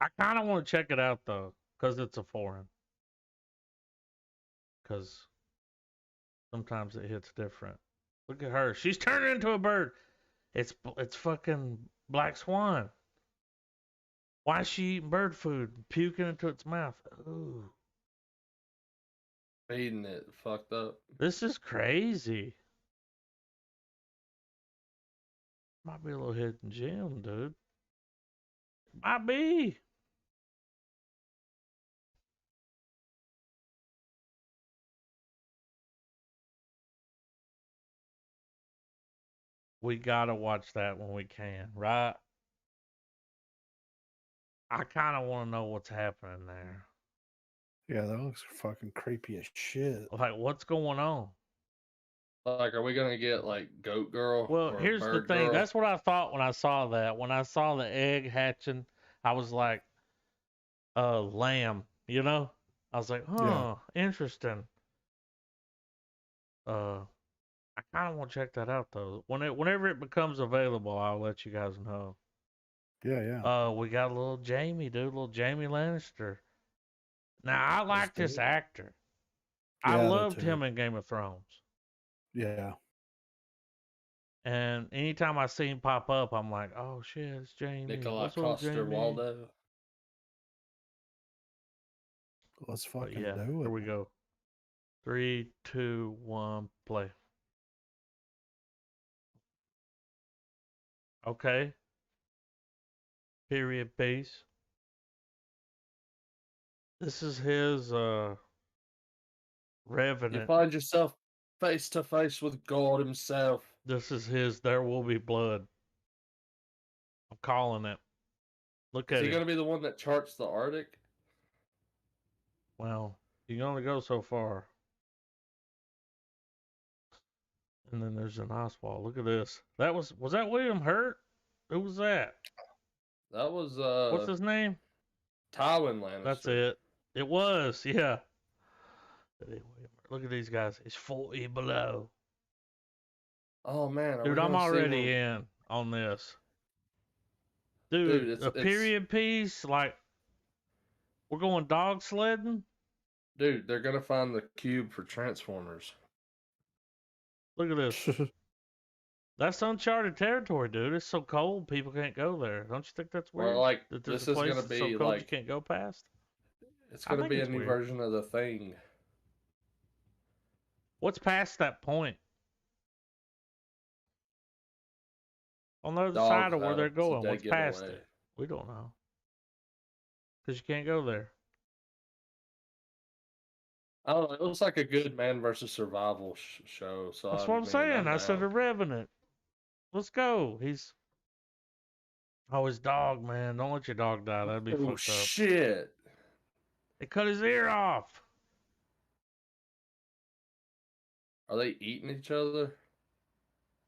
[SPEAKER 1] I kind of want to check it out though, because it's a foreign. Because sometimes it hits different. Look at her. She's turning into a bird. It's fucking Black Swan. Why is she eating bird food? Puking into its mouth. Ooh.
[SPEAKER 3] Feeding it fucked up.
[SPEAKER 1] This is crazy. Might be a little hidden gem, dude. Might be. We gotta watch that when we can, right? I kind of want to know what's happening there.
[SPEAKER 2] Yeah, that looks fucking creepy as shit.
[SPEAKER 1] Like, what's going on?
[SPEAKER 3] Like, are we gonna get like Goat Girl?
[SPEAKER 1] Well,
[SPEAKER 3] or
[SPEAKER 1] here's the
[SPEAKER 3] Bird
[SPEAKER 1] thing.
[SPEAKER 3] Girl?
[SPEAKER 1] That's what I thought when I saw that. When I saw the egg hatching, I was like, lamb, you know? I was like, huh, interesting. I kind of want to check that out though. Whenever it becomes available, I'll let you guys know.
[SPEAKER 2] Yeah, yeah.
[SPEAKER 1] We got a little Jamie, dude, little Jamie Lannister. Now I like this actor. I
[SPEAKER 2] Yeah, I do
[SPEAKER 1] loved
[SPEAKER 2] too.
[SPEAKER 1] him in Game of Thrones.
[SPEAKER 2] Yeah.
[SPEAKER 1] And anytime I see him pop up, I'm like, oh shit, it's Jamie.
[SPEAKER 3] Nikolai
[SPEAKER 1] What's up,
[SPEAKER 3] Coster
[SPEAKER 1] Jamie?
[SPEAKER 3] Waldo.
[SPEAKER 2] Let's
[SPEAKER 1] But
[SPEAKER 2] fucking
[SPEAKER 1] yeah,
[SPEAKER 2] do it.
[SPEAKER 1] here we go. 3, 2, 1, play. Okay. Period piece. This is his
[SPEAKER 3] You
[SPEAKER 1] Revenant.
[SPEAKER 3] find yourself face to face with God himself.
[SPEAKER 1] This is his There Will Be Blood. I'm calling it. Look
[SPEAKER 3] Is
[SPEAKER 1] at
[SPEAKER 3] he
[SPEAKER 1] him.
[SPEAKER 3] gonna be the one that charts the Arctic?
[SPEAKER 1] Well, you can only go so far. And then there's an Oswald. Look at this. Was that William Hurt? Who was that?
[SPEAKER 3] That was
[SPEAKER 1] What's his name?
[SPEAKER 3] Tywin Lannister.
[SPEAKER 1] That's it. It was, yeah. Look at these guys. It's 40 below.
[SPEAKER 3] Oh man,
[SPEAKER 1] Dude, I'm already in on this. Dude, a period piece, like we're going dog sledding.
[SPEAKER 3] Dude, they're gonna find the cube for Transformers.
[SPEAKER 1] Look at this. That's uncharted territory, dude. It's so cold, people can't go there. Don't you think that's weird?
[SPEAKER 3] Or like
[SPEAKER 1] that there's
[SPEAKER 3] this
[SPEAKER 1] a
[SPEAKER 3] is
[SPEAKER 1] place
[SPEAKER 3] gonna
[SPEAKER 1] that's so
[SPEAKER 3] be
[SPEAKER 1] cold
[SPEAKER 3] like
[SPEAKER 1] you can't go past.
[SPEAKER 3] it's gonna be a new
[SPEAKER 1] weird.
[SPEAKER 3] version of The Thing.
[SPEAKER 1] What's past that point? On the other side of where they're going, what's past it? We don't know. Because you can't go there.
[SPEAKER 3] I don't know. It looks like a good man versus survival show. So
[SPEAKER 1] That's what I'm saying. I said a Revenant. Let's go. He's his dog, man. Don't let your dog die. That'd be fucked up.
[SPEAKER 3] Shit.
[SPEAKER 1] They cut his ear off.
[SPEAKER 3] Are they eating each other?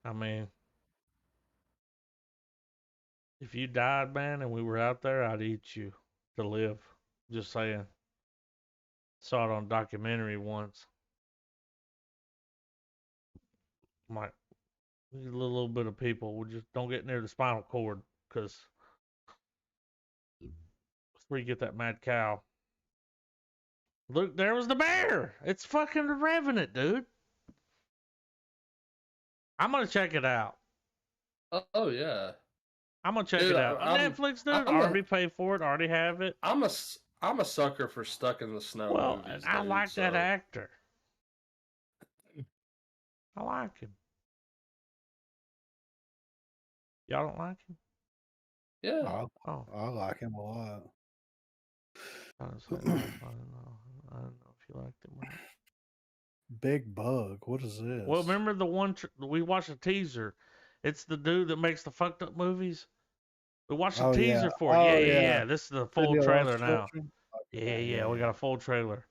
[SPEAKER 1] I mean, if you died, man, and we were out there, I'd eat you to live. Just saying. Saw it on a documentary once. I'm like, a little bit of people. We just don't get near the spinal cord because that's where you get that mad cow. Look, there was the bear. It's fucking the Revenant, dude. I'm gonna check it out.
[SPEAKER 3] Oh yeah.
[SPEAKER 1] I'm gonna check it out on Netflix, dude. Already paid for it. Already have it.
[SPEAKER 3] I'm a sucker for Stuck in the Snow.
[SPEAKER 1] Well,
[SPEAKER 3] movies,
[SPEAKER 1] I like that actor. I like him. Y'all don't like him?
[SPEAKER 3] Yeah.
[SPEAKER 2] I like him a lot.
[SPEAKER 1] I didn't say no. I don't know. I don't know if you liked him or not.
[SPEAKER 2] Big Bug. What is this?
[SPEAKER 1] Well, remember the one we watched a teaser? It's the dude that makes the fucked up movies. We watched a teaser for it.
[SPEAKER 2] Oh,
[SPEAKER 1] Yeah. This is the full
[SPEAKER 2] Video
[SPEAKER 1] trailer
[SPEAKER 2] Lost
[SPEAKER 1] now.
[SPEAKER 2] Children?
[SPEAKER 1] Yeah. We got a full trailer.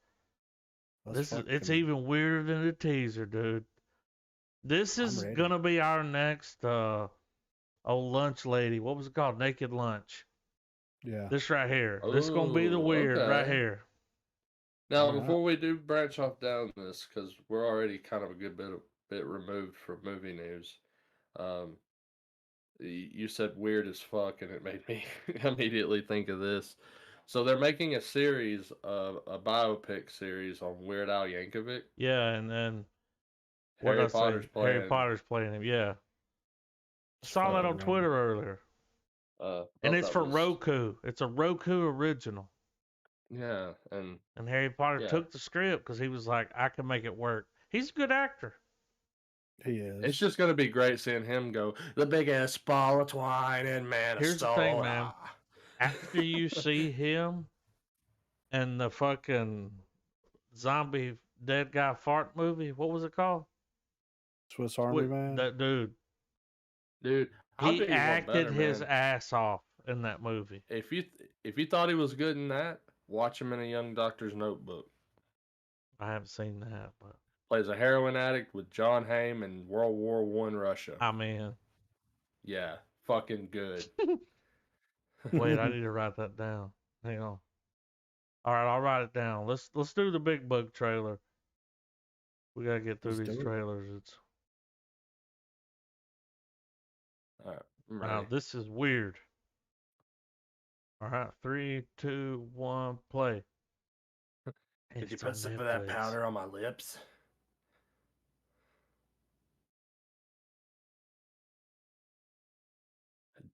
[SPEAKER 1] It's even weirder than the teaser, dude. This is gonna be our next lunch lady. What was it called? Naked Lunch.
[SPEAKER 2] Yeah.
[SPEAKER 1] This right here. This is gonna be the weird right here.
[SPEAKER 3] Now, before we do branch off down this, because we're already kind of a good bit removed from movie news. You said weird as fuck, and it made me immediately think of this. So they're making a series of a biopic series on Weird Al Yankovic.
[SPEAKER 1] Yeah, and then
[SPEAKER 3] Harry Potter's playing.
[SPEAKER 1] Harry Potter's playing him. Yeah, I saw that on Twitter earlier. And it's for Roku. It's a Roku original.
[SPEAKER 3] Yeah, and
[SPEAKER 1] Harry Potter took the script because he was like, I can make it work. He's a good actor.
[SPEAKER 2] He is.
[SPEAKER 3] It's just gonna be great seeing him go the biggest ball of twine in Minnesota.
[SPEAKER 1] Here's the thing, man. After you see him and the fucking zombie dead guy fart movie, what was it called?
[SPEAKER 2] Swiss Army Man.
[SPEAKER 1] That dude.
[SPEAKER 3] He
[SPEAKER 1] acted his ass off in that movie.
[SPEAKER 3] If you thought he was good in that, watch him in A Young Doctor's Notebook.
[SPEAKER 1] I haven't seen that, but
[SPEAKER 3] plays a heroin addict with John Hamm in World War I Russia.
[SPEAKER 1] I mean,
[SPEAKER 3] yeah, fucking good.
[SPEAKER 1] Wait, I need to write that down. Hang on. All right, I'll write it down. Let's do the Big Bug trailer. We gotta get through these trailers. It's
[SPEAKER 3] all right.
[SPEAKER 1] Wow, this is weird. All right, 3, 2, 1, play.
[SPEAKER 3] Did you put some of that powder on my lips?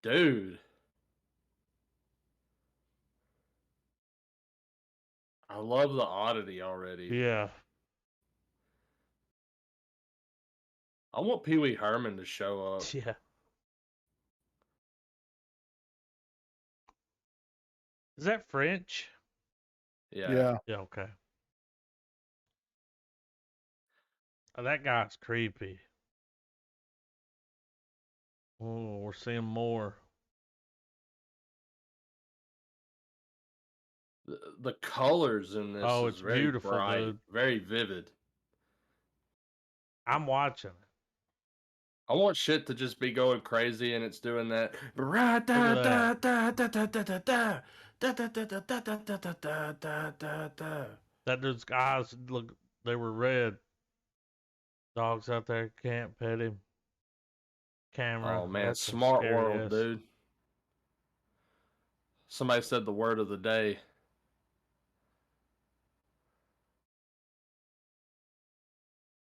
[SPEAKER 3] Dude. I love the oddity already.
[SPEAKER 1] Yeah.
[SPEAKER 3] I want Pee Wee Herman to show up.
[SPEAKER 1] Yeah. Is that French?
[SPEAKER 3] Yeah.
[SPEAKER 2] Yeah,
[SPEAKER 1] okay. Oh, that guy's creepy. Oh, we're seeing more.
[SPEAKER 3] The colors in this
[SPEAKER 1] it's very beautiful,
[SPEAKER 3] bright,
[SPEAKER 1] dude.
[SPEAKER 3] Very vivid.
[SPEAKER 1] I'm watching it.
[SPEAKER 3] I want shit to just be going crazy and it's doing that.
[SPEAKER 1] That dude's eyes look, they were red. Dogs out there can't pet him. Camera.
[SPEAKER 3] Oh man, smart world, dude. Somebody said the word of the day.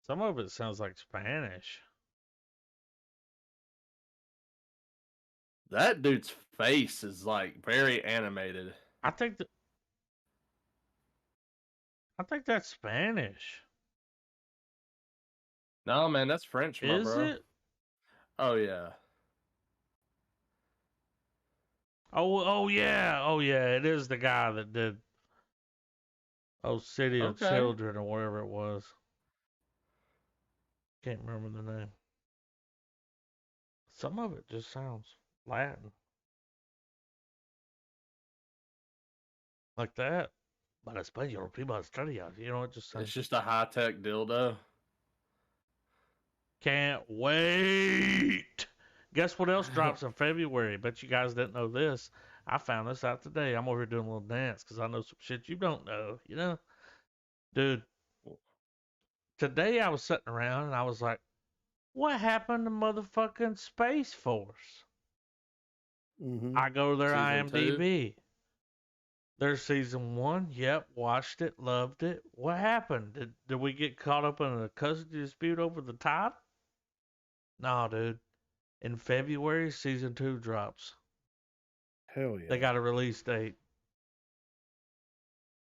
[SPEAKER 1] Some of it sounds like Spanish.
[SPEAKER 3] That dude's face is like very animated.
[SPEAKER 1] I think that's Spanish.
[SPEAKER 3] No, man, that's French, my bro.
[SPEAKER 1] Is it?
[SPEAKER 3] Oh yeah.
[SPEAKER 1] Oh yeah. It is the guy that did City of Children or whatever it was. Can't remember the name. Some of it just sounds Latin. Like that. But español, prima estrella. You know, it just sounds...
[SPEAKER 3] It's just a high-tech dildo.
[SPEAKER 1] Can't wait. Guess what else drops in February? Bet you guys didn't know this. I found this out today. I'm over here doing a little dance because I know some shit you don't know, you know? Dude, today I was sitting around and I was like, what happened to motherfucking Space Force?
[SPEAKER 2] Mm-hmm.
[SPEAKER 1] I go to their IMDb. There's season 1. Yep, watched it, loved it. What happened? Did we get caught up in a custody dispute over the title? Nah, dude. In February, season 2 drops.
[SPEAKER 2] Hell yeah.
[SPEAKER 1] They got a release date.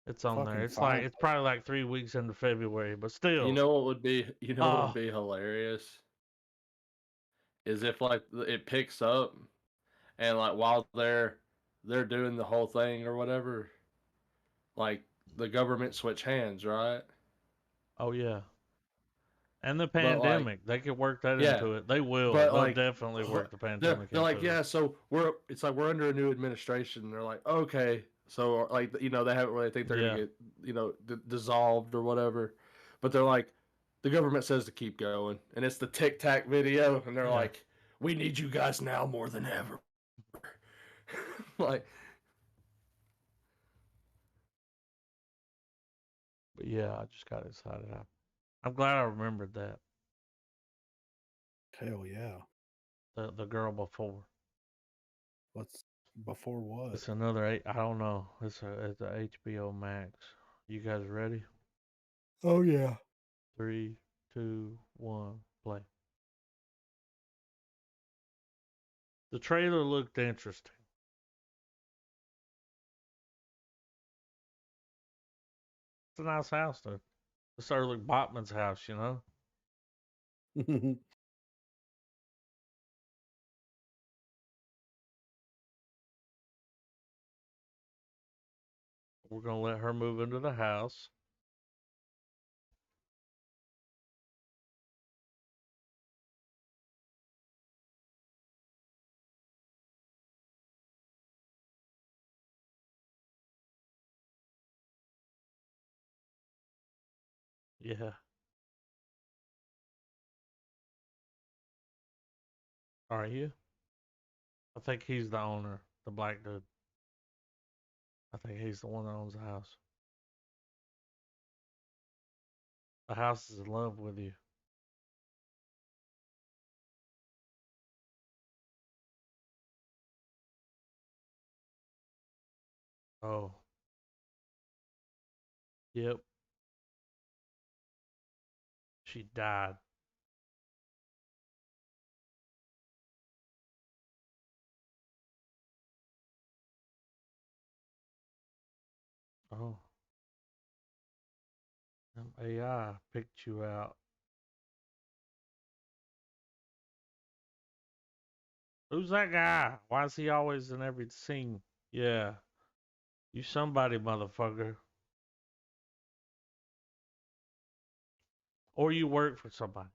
[SPEAKER 1] It's on there.
[SPEAKER 2] Fucking
[SPEAKER 1] It's like
[SPEAKER 2] fine.
[SPEAKER 1] it's probably like 3 weeks into February, but still.
[SPEAKER 3] You know what would be
[SPEAKER 1] Oh,
[SPEAKER 3] hilarious is if like it picks up and like while they're doing the whole thing or whatever, like the government switch hands, right?
[SPEAKER 1] oh yeah. And the
[SPEAKER 3] But like,
[SPEAKER 1] pandemic, they could work that
[SPEAKER 3] yeah,
[SPEAKER 1] into it. They will.
[SPEAKER 3] but
[SPEAKER 1] They'll
[SPEAKER 3] like
[SPEAKER 1] definitely work the
[SPEAKER 3] they're
[SPEAKER 1] pandemic
[SPEAKER 3] they're like,
[SPEAKER 1] into it.
[SPEAKER 3] yeah, so it's like we're under a new administration. They're like, okay, so like they haven't really think they're
[SPEAKER 1] Yeah.
[SPEAKER 3] gonna get dissolved or whatever, but they're like, the government says to keep going, and it's the Tic Tac video, and they're
[SPEAKER 1] Yeah.
[SPEAKER 3] like, we need you guys now more than ever. Like,
[SPEAKER 1] But yeah, I just got excited. I'm glad I remembered that.
[SPEAKER 2] Hell yeah.
[SPEAKER 1] The girl before.
[SPEAKER 2] What's before what?
[SPEAKER 1] It's another eight. I don't know. It's a HBO Max. You guys ready?
[SPEAKER 2] Oh yeah.
[SPEAKER 1] 3, 2, 1, play. The trailer looked interesting. It's a nice house, though. It's Earl Bachman's house, you know. We're gonna let her move into the house. Yeah. Are you? I think he's the owner, the black dude. I think he's the one that owns the house. The house is in love with you. Oh. Yep. She died. Oh. AI picked you out. Who's that guy? Why is he always in every scene? Yeah. You somebody, motherfucker. Or you work for somebody.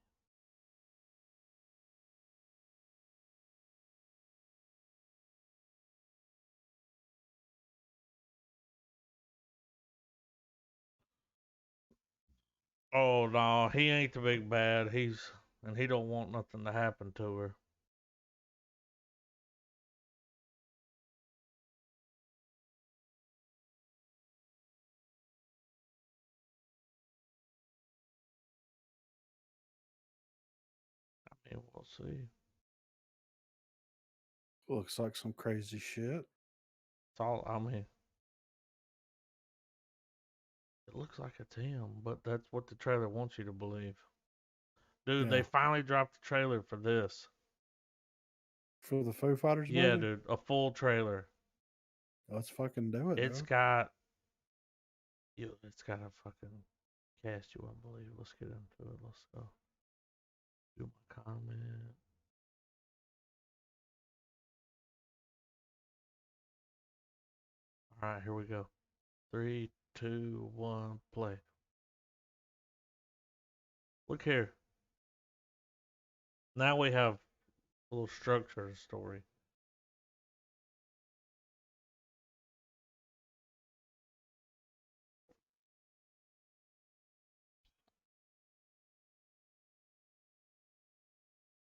[SPEAKER 1] Oh no, he ain't the big bad. He don't want nothing to happen to her. I mean, we'll see.
[SPEAKER 2] Looks like some crazy shit.
[SPEAKER 1] It's all I mean. It looks like it's him, but that's what the trailer wants you to believe. Dude, they
[SPEAKER 2] Yeah.
[SPEAKER 1] finally dropped the trailer for this.
[SPEAKER 2] For the Foo Fighters
[SPEAKER 1] Yeah,
[SPEAKER 2] movie?
[SPEAKER 1] dude, a full trailer.
[SPEAKER 2] Let's fucking do it,
[SPEAKER 1] It's
[SPEAKER 2] though.
[SPEAKER 1] got it's got a fucking cast you won't believe. Let's get into it. Let's go. Do my comment. All right, here we go. 3, 2, 1, play. Look here. Now we have a little structure of story.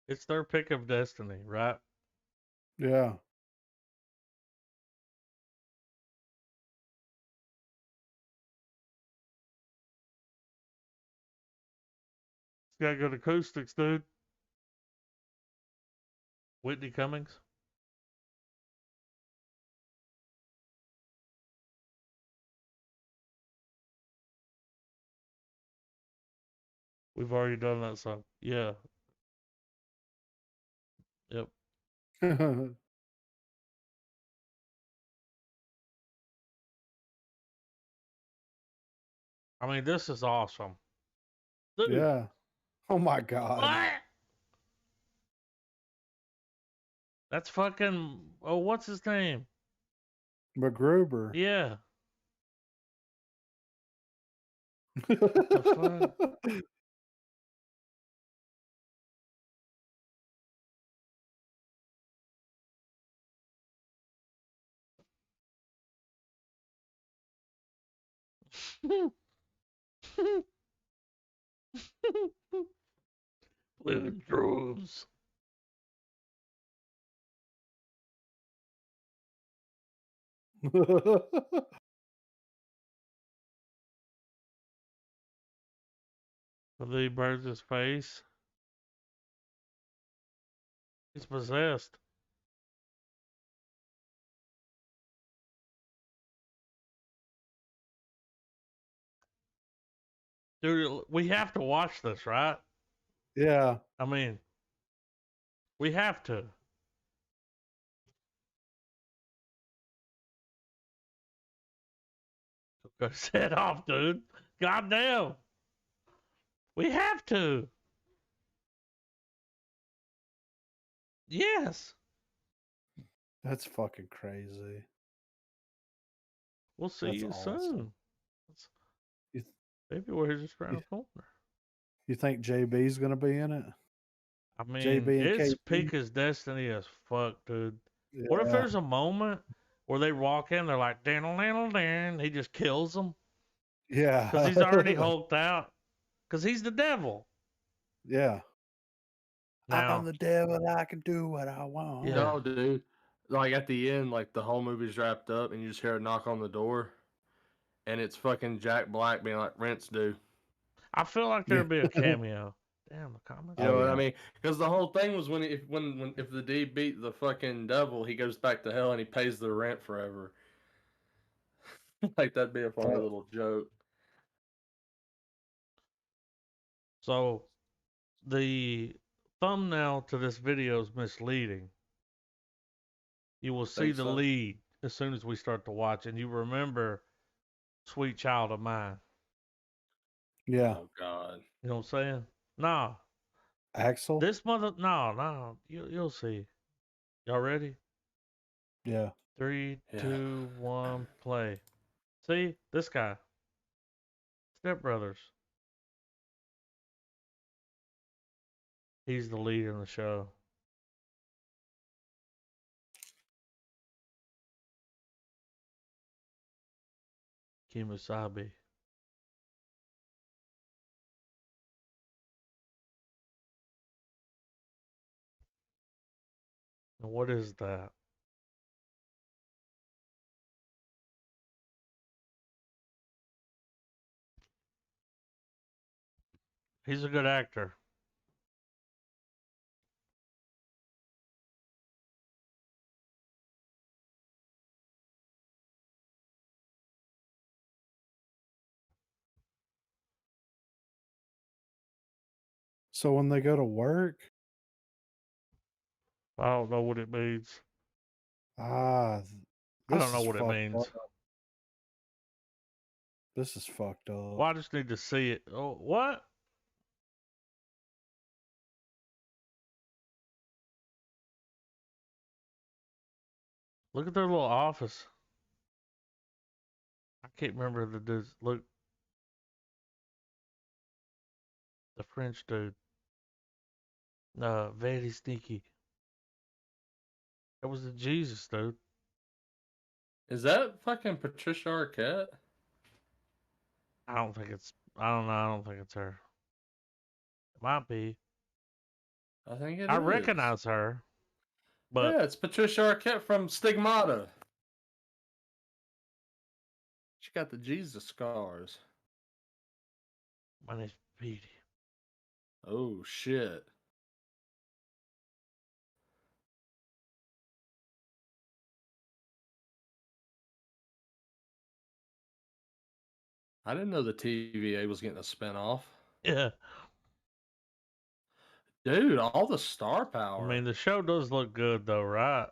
[SPEAKER 1] It's their pick of destiny, right?
[SPEAKER 2] Yeah.
[SPEAKER 1] It's got good acoustics, dude. Whitney Cummings. We've already done that song. Yeah. Yep. I mean, this is awesome. Dude,
[SPEAKER 2] Yeah. Oh my god.
[SPEAKER 1] what? That's fucking. Oh, what's his name?
[SPEAKER 2] MacGruber.
[SPEAKER 1] Yeah. What the fuck? Blue droves. The burns his face. He's possessed. Dude, we have to watch this, right?
[SPEAKER 2] Yeah.
[SPEAKER 1] I mean, we have to. Go set off, dude. Goddamn. We have to. Yes.
[SPEAKER 2] That's fucking crazy.
[SPEAKER 1] We'll see
[SPEAKER 2] That's
[SPEAKER 1] you
[SPEAKER 2] awesome.
[SPEAKER 1] soon.
[SPEAKER 2] You,
[SPEAKER 1] February just around the corner.
[SPEAKER 2] you think JB's gonna be in it?
[SPEAKER 1] I mean,
[SPEAKER 2] JB and
[SPEAKER 1] it's
[SPEAKER 2] KP?
[SPEAKER 1] peak his destiny as fuck, dude.
[SPEAKER 2] Yeah.
[SPEAKER 1] What if there's a moment where they walk in, they're like, dan, he just kills them
[SPEAKER 2] Yeah.
[SPEAKER 1] because he's already hulked out because he's the devil.
[SPEAKER 2] Yeah.
[SPEAKER 1] Now,
[SPEAKER 2] I'm the devil. I can do what I want.
[SPEAKER 1] Yeah.
[SPEAKER 3] No, dude. Like at the end, like the whole movie's wrapped up, and you just hear a knock on the door, and it's fucking Jack Black being like, "Rent's due."
[SPEAKER 1] I feel like there'd be a cameo. Damn, the comments.
[SPEAKER 3] You know what
[SPEAKER 2] yeah.
[SPEAKER 3] I mean? Because the whole thing was when if the D beat the fucking devil, he goes back to hell and he pays the rent forever. Like that'd be a funny little joke.
[SPEAKER 1] So, the thumbnail to this video is misleading. You will see
[SPEAKER 3] Think
[SPEAKER 1] the
[SPEAKER 3] so?
[SPEAKER 1] lead as soon as we start to watch, and you remember Sweet Child of Mine.
[SPEAKER 2] Yeah.
[SPEAKER 3] Oh God.
[SPEAKER 1] You know what I'm saying? Nah.
[SPEAKER 2] Axel?
[SPEAKER 1] This no. You'll see. Y'all ready?
[SPEAKER 2] Yeah.
[SPEAKER 1] 3,
[SPEAKER 3] Yeah.
[SPEAKER 1] 2, 1, play. See? This guy. Step Brothers. He's the lead in the show. Kimusabi. And what is that? He's a good actor.
[SPEAKER 2] So when they go to work,
[SPEAKER 1] I don't know what it means.
[SPEAKER 2] I
[SPEAKER 1] don't know what it means.
[SPEAKER 2] This is fucked up.
[SPEAKER 1] Well, I just need to see it. Oh, what? Look at their little office. I can't remember the dudes. Look. The French dude. Very sneaky. That was the Jesus dude.
[SPEAKER 3] Is that fucking Patricia Arquette?
[SPEAKER 1] I don't think it's. I don't know. I don't think it's her. It might be.
[SPEAKER 3] I think it is.
[SPEAKER 1] I recognize her. But
[SPEAKER 3] yeah, it's Patricia Arquette from Stigmata. She got the Jesus scars.
[SPEAKER 1] my name's Petey.
[SPEAKER 3] Oh shit. I didn't know the TVA was getting a spinoff.
[SPEAKER 1] Yeah.
[SPEAKER 3] Dude, all the star power.
[SPEAKER 1] I mean, the show does look good, though, right?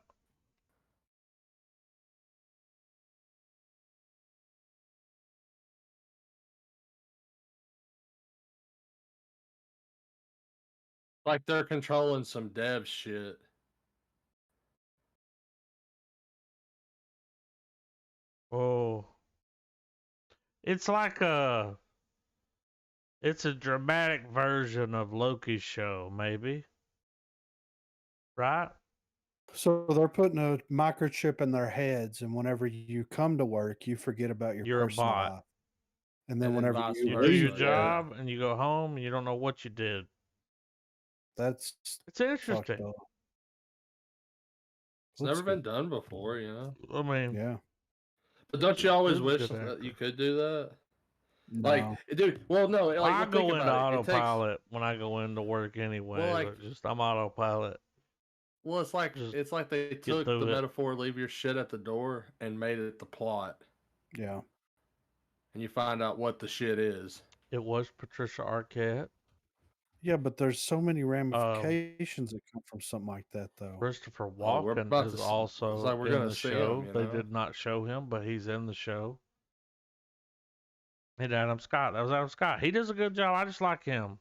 [SPEAKER 3] Like they're controlling some dev shit.
[SPEAKER 1] Oh, it's like it's a dramatic version of Loki's show, maybe. Right?
[SPEAKER 2] So they're putting a microchip in their heads, and whenever you come to work, you forget about your
[SPEAKER 1] You're a
[SPEAKER 2] personal
[SPEAKER 1] bot.
[SPEAKER 2] life. And then
[SPEAKER 3] And then
[SPEAKER 2] whenever
[SPEAKER 3] vice
[SPEAKER 2] you
[SPEAKER 1] You do your
[SPEAKER 3] versa,
[SPEAKER 2] leave work,
[SPEAKER 1] job and you go home and you don't know what you did.
[SPEAKER 2] that's
[SPEAKER 1] It's
[SPEAKER 2] fucked
[SPEAKER 1] interesting.
[SPEAKER 2] up.
[SPEAKER 3] It's never been done before, you know.
[SPEAKER 1] I mean,
[SPEAKER 2] Yeah.
[SPEAKER 3] But don't you always
[SPEAKER 1] Dude's a
[SPEAKER 3] wish
[SPEAKER 1] good
[SPEAKER 3] that you
[SPEAKER 1] actor.
[SPEAKER 3] could do that? Like,
[SPEAKER 2] No.
[SPEAKER 3] dude, well, no, like,
[SPEAKER 1] I
[SPEAKER 3] well, think
[SPEAKER 1] go into
[SPEAKER 3] about it. It takes,
[SPEAKER 1] autopilot when I go into work anyway.
[SPEAKER 3] well, like,
[SPEAKER 1] I'm autopilot.
[SPEAKER 3] well,
[SPEAKER 1] Just
[SPEAKER 3] it's like they
[SPEAKER 1] get
[SPEAKER 3] took the
[SPEAKER 1] through it.
[SPEAKER 3] metaphor, leave your shit at the door, and made it the plot.
[SPEAKER 2] Yeah.
[SPEAKER 3] And you find out what the shit is.
[SPEAKER 1] It was Patricia Arquette.
[SPEAKER 2] Yeah, but there's so many ramifications that come from something like that, though.
[SPEAKER 1] Christopher
[SPEAKER 3] Oh, we're
[SPEAKER 1] Walken
[SPEAKER 3] about
[SPEAKER 1] is
[SPEAKER 3] to.
[SPEAKER 1] also
[SPEAKER 3] It's like we're
[SPEAKER 1] in
[SPEAKER 3] gonna
[SPEAKER 1] the
[SPEAKER 3] see
[SPEAKER 1] show.
[SPEAKER 3] him, you
[SPEAKER 1] They
[SPEAKER 3] know.
[SPEAKER 1] did not show him, but he's in the show. And Adam Scott. That was Adam Scott. He does a good job. I just like him.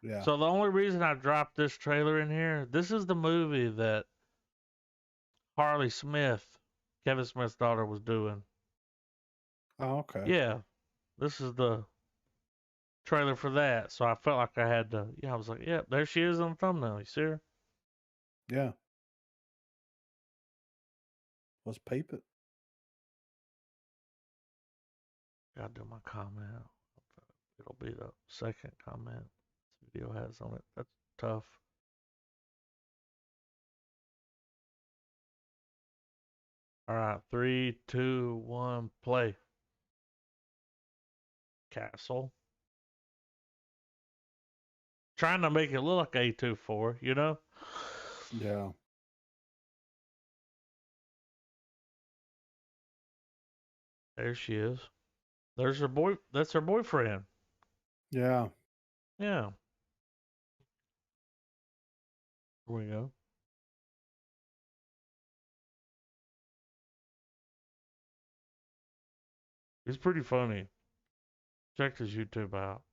[SPEAKER 2] Yeah.
[SPEAKER 1] So the only reason I dropped this trailer in here, this is the movie that Harley Smith, Kevin Smith's daughter, was doing.
[SPEAKER 2] Oh, okay.
[SPEAKER 1] Yeah. This is the trailer for that. So I felt like I had to, I was like, yep, there she is on the thumbnail. You see her?
[SPEAKER 2] Yeah. Let's peep it.
[SPEAKER 1] Gotta do my comment. It'll be the second comment this video has on it. That's tough. All right, 3, 2, 1, play. Castle. Trying to make it look like A24, you know?
[SPEAKER 2] Yeah.
[SPEAKER 1] There she is. There's her boy. That's her boyfriend.
[SPEAKER 2] Yeah.
[SPEAKER 1] Yeah. Here we go. He's pretty funny. Check his YouTube out.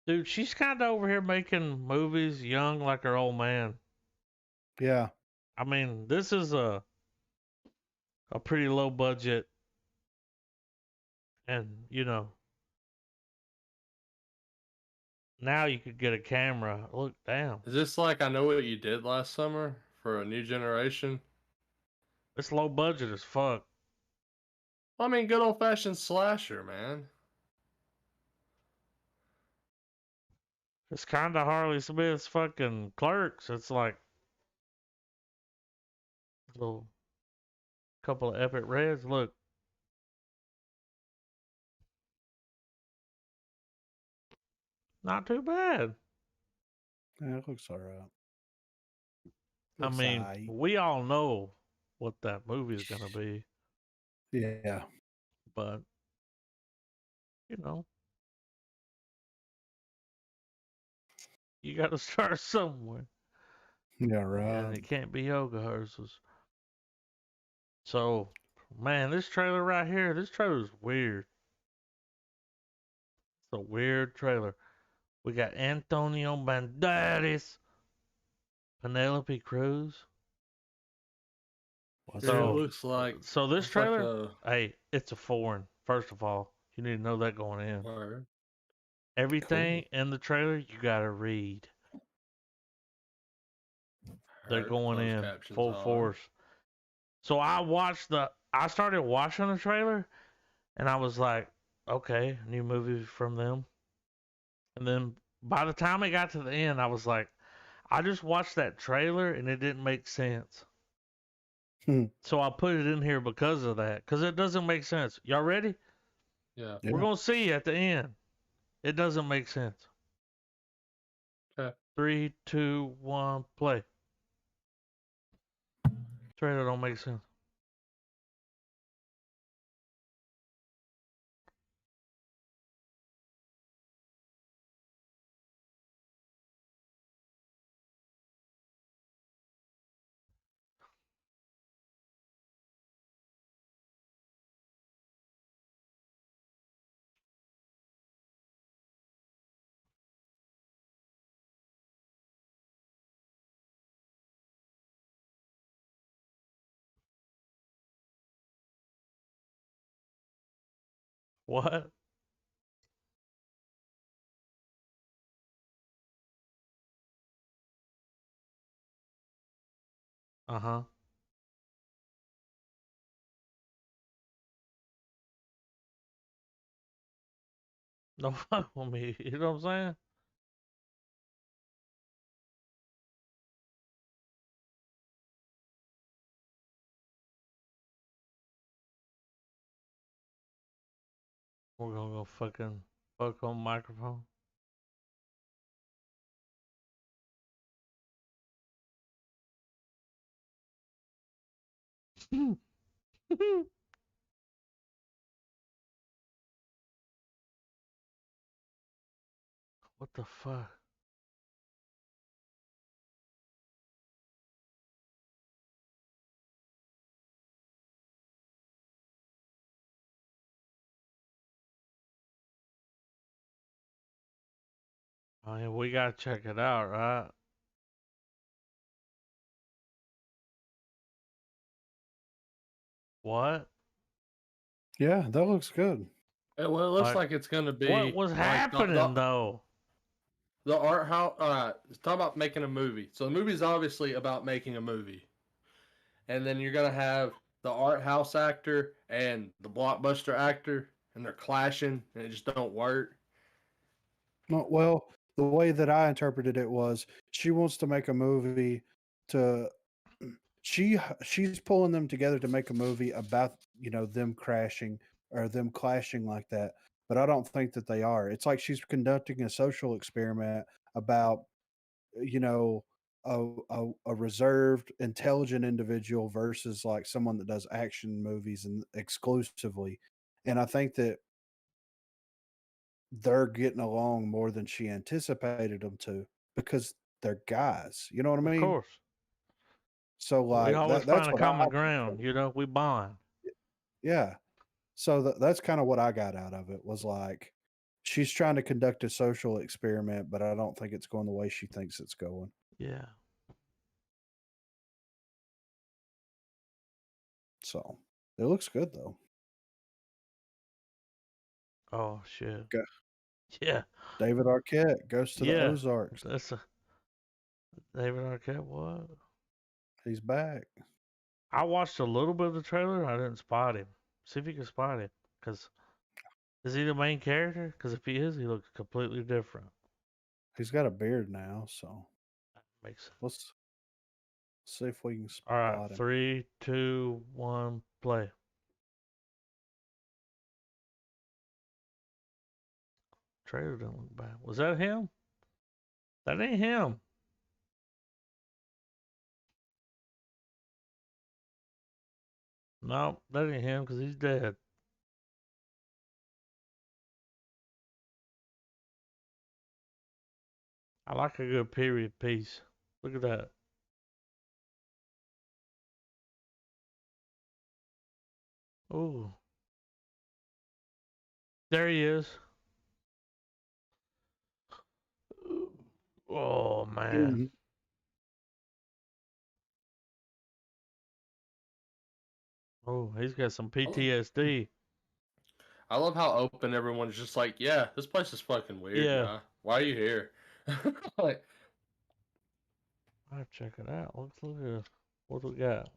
[SPEAKER 1] Dude, she's kind of over here making movies young like her old man.
[SPEAKER 2] Yeah.
[SPEAKER 1] I mean, this is a pretty low budget, and now you could get a camera. Look, damn,
[SPEAKER 3] Is this like I Know What You Did Last Summer for a new generation?
[SPEAKER 1] it's low budget as fuck.
[SPEAKER 3] I mean, good old fashioned slasher, man.
[SPEAKER 1] It's kind of Harley Smith's fucking Clerks. It's like a little couple of epic reds. Look, not too bad.
[SPEAKER 2] Yeah, it looks all right.
[SPEAKER 1] I mean, we all know what that movie is gonna be,
[SPEAKER 2] Yeah.
[SPEAKER 1] but you know, you got to start somewhere,
[SPEAKER 2] Yeah,
[SPEAKER 1] and
[SPEAKER 2] right.
[SPEAKER 1] it can't be yoga houses. So, man, this trailer right here, this trailer is weird. It's a weird trailer. We got Antonio Banderas, Penelope Cruz.
[SPEAKER 3] Dude,
[SPEAKER 1] So,
[SPEAKER 3] it looks like
[SPEAKER 1] so this
[SPEAKER 3] it's like
[SPEAKER 1] trailer, hey, it's a foreign. First of all, you need to know that going in.
[SPEAKER 3] Word.
[SPEAKER 1] Everything in the trailer, you gotta read. They're
[SPEAKER 3] Heard
[SPEAKER 1] going
[SPEAKER 3] closed
[SPEAKER 1] in
[SPEAKER 3] captions
[SPEAKER 1] full
[SPEAKER 3] on.
[SPEAKER 1] force. So I started watching the trailer, and I was like, okay, new movie from them. And then by the time it got to the end, I was like, I just watched that trailer and it didn't make sense. So I put it in here because of that, because it doesn't make sense. Y'all ready?
[SPEAKER 3] Yeah.
[SPEAKER 1] We're gonna see at the end. It doesn't make sense.
[SPEAKER 3] Okay.
[SPEAKER 1] 3, 2, 1, play. Trailer don't make sense. What? Uh-huh. No fuck with me. You know what I'm saying? We're gonna go fucking fuck on microphone. What the fuck? I mean, we gotta check it out, right? What?
[SPEAKER 2] Yeah, that looks good.
[SPEAKER 3] Well, it looks like it's gonna
[SPEAKER 1] What
[SPEAKER 3] be
[SPEAKER 1] was
[SPEAKER 3] like
[SPEAKER 1] happening though?
[SPEAKER 3] the art house. All right, let's talk about making a movie. So the movie's obviously about making a movie, and then you're gonna have the art house actor and the blockbuster actor, and they're clashing, and it just don't work.
[SPEAKER 2] No, well, the way that I interpreted it was she wants to make a movie to she's pulling them together to make a movie about, them crashing or them clashing like that. But I don't think that they are. It's like she's conducting a social experiment about, you know, a reserved, intelligent individual versus like someone that does action movies and exclusively. And I think that they're getting along more than she anticipated them to because they're guys. You know what I
[SPEAKER 1] Of
[SPEAKER 2] mean?
[SPEAKER 1] course.
[SPEAKER 2] So
[SPEAKER 1] We
[SPEAKER 2] like
[SPEAKER 1] always
[SPEAKER 2] that's
[SPEAKER 1] find a
[SPEAKER 2] what I
[SPEAKER 1] common
[SPEAKER 2] took
[SPEAKER 1] ground,
[SPEAKER 2] from
[SPEAKER 1] you know, we bond.
[SPEAKER 2] it. Yeah. So that's kind of what I got out of it was like she's trying to conduct a social experiment, but I don't think it's going the way she thinks it's going.
[SPEAKER 1] Yeah.
[SPEAKER 2] So it looks good though.
[SPEAKER 1] Oh shit.
[SPEAKER 2] Go-
[SPEAKER 1] Yeah.
[SPEAKER 2] David Arquette goes to the
[SPEAKER 1] Yeah.
[SPEAKER 2] Ozarks.
[SPEAKER 1] That's a David Arquette. What?
[SPEAKER 2] He's back.
[SPEAKER 1] I watched a little bit of the trailer. I didn't spot him. See if you can spot him. Cause is he the main character? Cause if he is, he looks completely different.
[SPEAKER 2] He's got a beard now, so
[SPEAKER 1] Makes sense.
[SPEAKER 2] let's see if we can
[SPEAKER 1] All right.
[SPEAKER 2] spot him.
[SPEAKER 1] 3, 2, 1, play. Trailer didn't look bad. Was that him? That ain't him. No, that ain't him because he's dead. I like a good period piece. Look at that. Ooh. There he is. Oh, man.
[SPEAKER 2] Mhm.
[SPEAKER 1] Oh, he's got some PTSD.
[SPEAKER 3] I love how open everyone's just like, yeah, this place is fucking weird,
[SPEAKER 1] Yeah.
[SPEAKER 3] guy. Why are you here? Like,
[SPEAKER 1] I have to check it out. Let's look at what we got.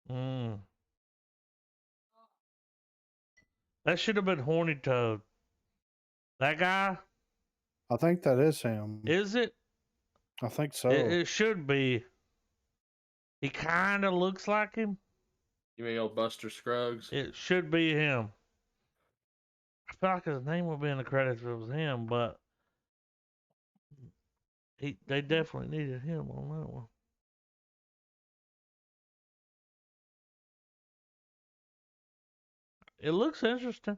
[SPEAKER 1] Mm. That should have been Horny Toad. That guy?
[SPEAKER 2] I think that is him.
[SPEAKER 1] Is it?
[SPEAKER 2] I think so.
[SPEAKER 1] It should be. He kind of looks like him.
[SPEAKER 3] you mean old Buster Scruggs?
[SPEAKER 1] It should be him. I feel like his name would be in the credits if it was him, but they definitely needed him on that one. It looks interesting.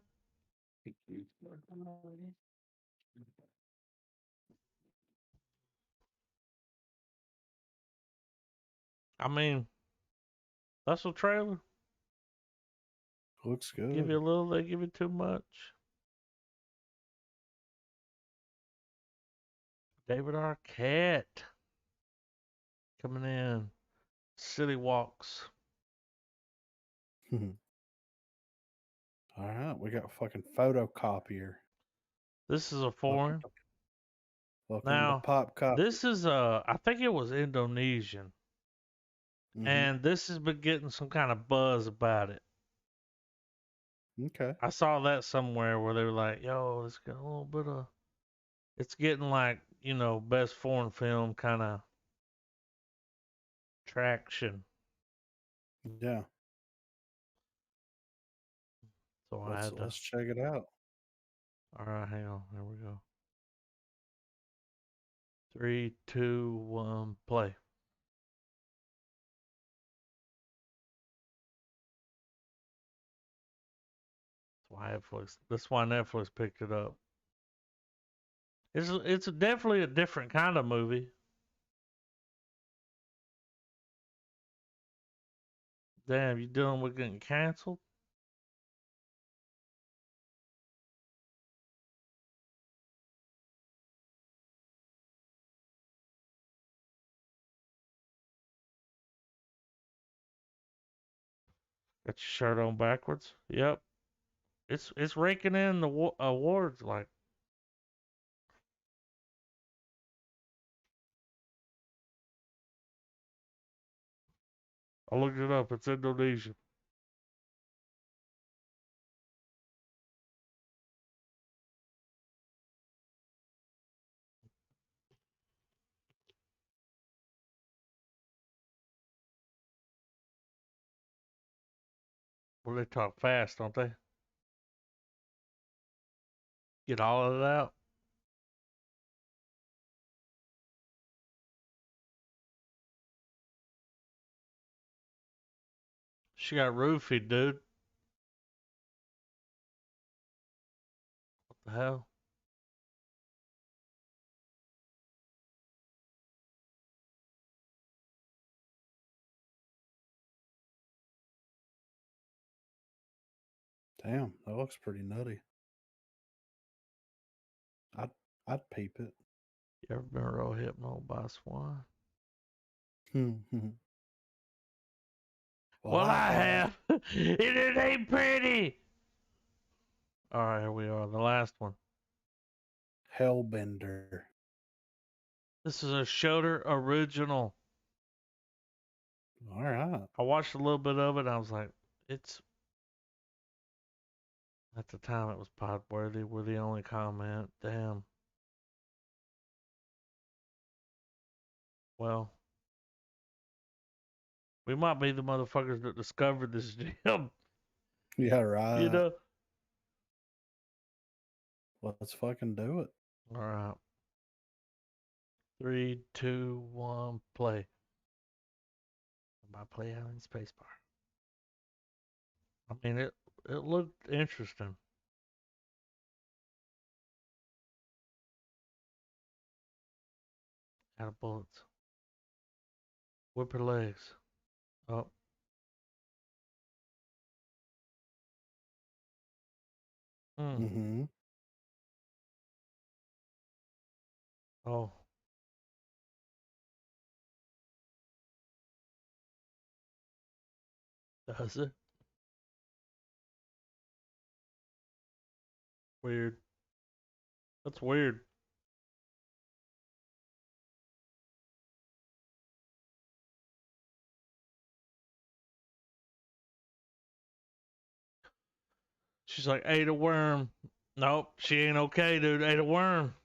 [SPEAKER 1] I mean, that's a trailer.
[SPEAKER 2] Looks good.
[SPEAKER 1] Give you a little, they give you too much. David Arquette coming in. City Walks.
[SPEAKER 2] All right, we got a fucking photocopier.
[SPEAKER 1] This is a
[SPEAKER 2] Welcome
[SPEAKER 1] foreign.
[SPEAKER 2] to, welcome to
[SPEAKER 1] Now,
[SPEAKER 2] Pop Copy.
[SPEAKER 1] this is I think it was Indonesian, and this has been getting some kind of buzz about it.
[SPEAKER 2] Okay.
[SPEAKER 1] I saw that somewhere where they were like, "Yo, it's got a little bit of," it's getting like, you know, best foreign film kind of traction.
[SPEAKER 2] Yeah.
[SPEAKER 1] So I had to.
[SPEAKER 2] Let's check it out.
[SPEAKER 1] All right, hang on. There we go. 3, 2, 1, play. That's why Netflix picked it up. It's definitely a different kind of movie. Damn, you dealing with getting canceled? Got your shirt on backwards? Yep. It's raking in the awards like. I looked it up. It's Indonesian. Well, they talk fast, don't they? Get all of it out. She got roofied, dude. What the hell?
[SPEAKER 2] Damn, that looks pretty nutty. I'd peep it.
[SPEAKER 1] You ever been real hypnotized by a swan? Well, I have. It ain't pretty. All right, here we are. The last one.
[SPEAKER 2] Hellbender.
[SPEAKER 1] This is a Shudder original.
[SPEAKER 2] All right.
[SPEAKER 1] I watched a little bit of it and I was like, it's. At the time, it was pod worthy. We're the only comment. Damn. Well, we might be the motherfuckers that discovered this gym.
[SPEAKER 2] Yeah, right.
[SPEAKER 1] You know?
[SPEAKER 2] Let's fucking do it.
[SPEAKER 1] All right. 3, 2, 1, play. By play out in spacebar. I mean, it looked interesting. Out of bullets. Whip her legs. Oh.
[SPEAKER 2] Mm-hmm.
[SPEAKER 1] Oh. Does it? Weird. That's weird. She's like, ate a worm. Nope, she ain't okay, dude. Ate a worm.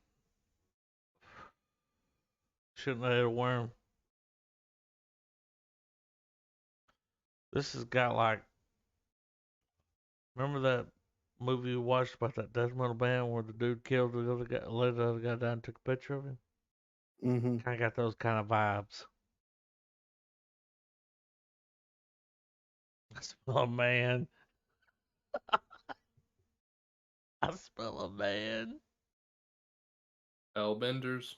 [SPEAKER 1] Shouldn't have ate a worm. This has got like, remember that movie we watched about that death metal band where the dude killed the other guy, let the other guy down and took a picture of him?
[SPEAKER 2] Mm-hmm.
[SPEAKER 1] Kind of got those kind of vibes. I smell a man. I smell a man.
[SPEAKER 3] Hellbenders.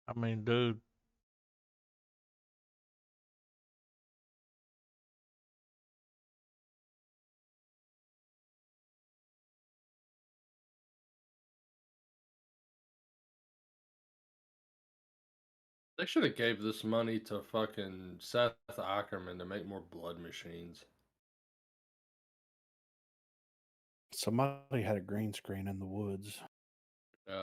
[SPEAKER 1] I mean, dude.
[SPEAKER 3] They should have gave this money to fucking Seth Ackerman to make more blood machines.
[SPEAKER 2] Somebody had a green screen in the woods.
[SPEAKER 3] It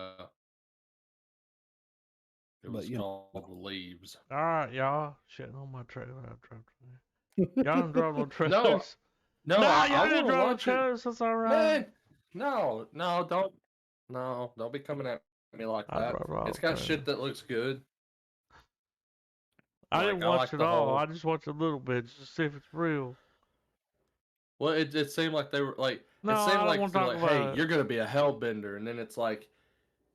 [SPEAKER 3] was called Leaves.
[SPEAKER 1] All right, y'all. Shitting on my trailer. I dropped it. Y'all didn't drop no trailers.
[SPEAKER 3] No,
[SPEAKER 1] y'all
[SPEAKER 3] I
[SPEAKER 1] didn't
[SPEAKER 3] want to
[SPEAKER 1] drop no
[SPEAKER 3] watch it.
[SPEAKER 1] trailers. That's all right.
[SPEAKER 3] Man, don't be coming at me like that. It's got shit that looks good.
[SPEAKER 1] I didn't watch it all. I just watched a little bit just to see if it's real.
[SPEAKER 3] Well, it seemed like they were like.
[SPEAKER 1] No,
[SPEAKER 3] it seemed
[SPEAKER 1] I don't
[SPEAKER 3] like
[SPEAKER 1] want to talk
[SPEAKER 3] like,
[SPEAKER 1] about
[SPEAKER 3] hey,
[SPEAKER 1] it.
[SPEAKER 3] you're gonna be a hellbender, and then it's like,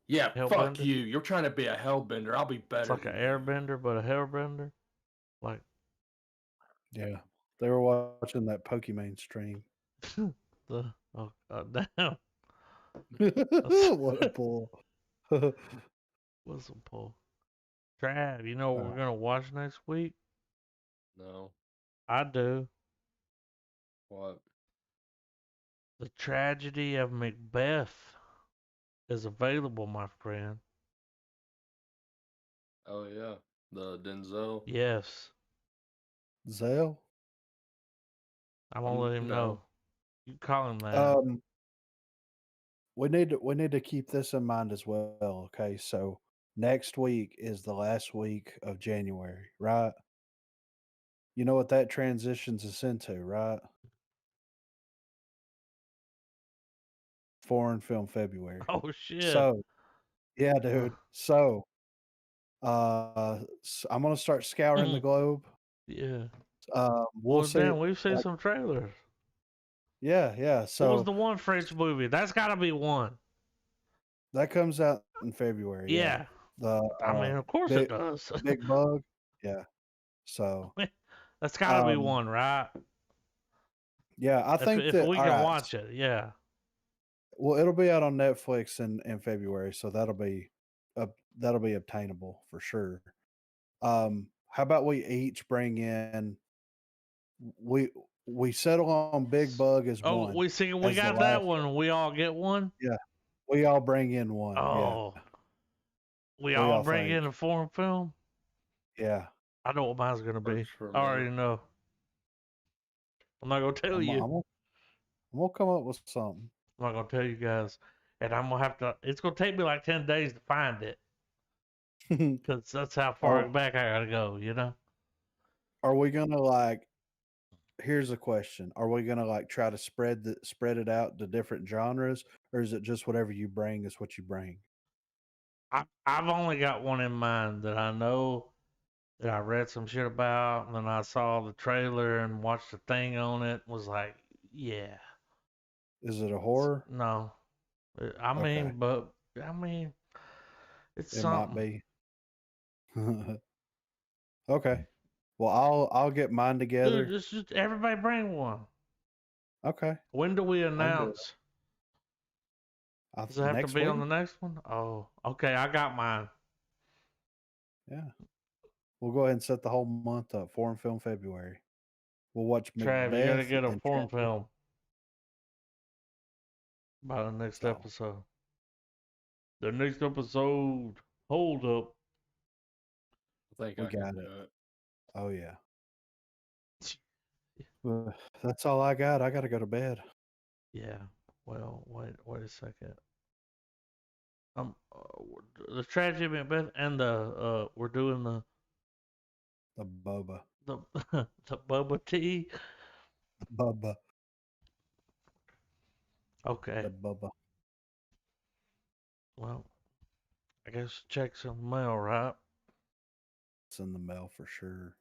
[SPEAKER 3] yeah, fuck
[SPEAKER 1] Hellbender?
[SPEAKER 3] you. You're trying to be a hellbender. I'll be better.
[SPEAKER 1] It's like an airbender, but a hellbender. Like,
[SPEAKER 2] yeah, they were watching that Pokemon stream.
[SPEAKER 1] oh god damn.
[SPEAKER 2] What a pull.
[SPEAKER 1] What's a pull? Trav, you know what we're gonna watch next week?
[SPEAKER 3] No.
[SPEAKER 1] I do.
[SPEAKER 3] What?
[SPEAKER 1] The Tragedy of Macbeth is available, my friend.
[SPEAKER 3] Oh yeah, the Denzel.
[SPEAKER 1] Yes.
[SPEAKER 2] Zell?
[SPEAKER 1] I'm gonna let him know. You call him that.
[SPEAKER 2] We need to keep this in mind as well. Okay, so next week is the last week of January, right? You know what that transitions us into, right? Foreign Film February.
[SPEAKER 1] Oh shit.
[SPEAKER 2] So, yeah, dude. So, I'm gonna start scouring the globe.
[SPEAKER 1] Yeah.
[SPEAKER 2] We'll see.
[SPEAKER 1] Damn, we've seen some trailers.
[SPEAKER 2] Yeah. So
[SPEAKER 1] what was the one French movie? That's got to be one.
[SPEAKER 2] That comes out in February.
[SPEAKER 1] Yeah. I mean, of course it does.
[SPEAKER 2] Big Bug. Yeah. So
[SPEAKER 1] that's got to be one, right?
[SPEAKER 2] Yeah, I think
[SPEAKER 1] if
[SPEAKER 2] that
[SPEAKER 1] we can watch it. Yeah.
[SPEAKER 2] Well, it'll be out on Netflix in February, so that'll be obtainable for sure. How about we each bring in we settle on Big Bug as one.
[SPEAKER 1] We got that one. We all get one.
[SPEAKER 2] Yeah, we all bring in one.
[SPEAKER 1] Oh,
[SPEAKER 2] yeah.
[SPEAKER 1] We all bring in a foreign film.
[SPEAKER 2] Yeah,
[SPEAKER 1] I know what mine's gonna be. I already know. I'm not gonna tell you.
[SPEAKER 2] I'm gonna come up with something.
[SPEAKER 1] I'm not gonna tell you guys, and I'm gonna have to. It's gonna take me like 10 days to find it, because that's how far back I gotta go. You know.
[SPEAKER 2] Are we gonna Here's a question: are we gonna try to spread it out to different genres, or is it just whatever you bring is what you bring?
[SPEAKER 1] I've only got one in mind that I know that I read some shit about, and then I saw the trailer and watched the thing on it. Was like, yeah.
[SPEAKER 2] Is it a horror?
[SPEAKER 1] No, I mean, it's something.
[SPEAKER 2] Might be. Okay. Well, I'll get mine together.
[SPEAKER 1] Dude, just everybody bring one.
[SPEAKER 2] Okay.
[SPEAKER 1] When do we announce? Does it have to be
[SPEAKER 2] week?
[SPEAKER 1] on the next one? Oh, okay. I got mine.
[SPEAKER 2] Yeah. We'll go ahead and set the whole month up. Foreign Film February. We'll watch
[SPEAKER 1] Trav,
[SPEAKER 2] Macbeth.
[SPEAKER 1] you gotta get a foreign film by the next episode. The next episode. Hold up.
[SPEAKER 3] I think we got it.
[SPEAKER 2] Oh yeah. That's all I got. I got to go to bed.
[SPEAKER 1] Yeah. Well, wait a second. The Tragedy of Macbeth and we're doing the
[SPEAKER 2] boba.
[SPEAKER 1] The boba tea.
[SPEAKER 2] Bubba.
[SPEAKER 1] Okay.
[SPEAKER 2] The bubba.
[SPEAKER 1] Well, I guess check's in the mail, right?
[SPEAKER 2] It's in the mail for sure.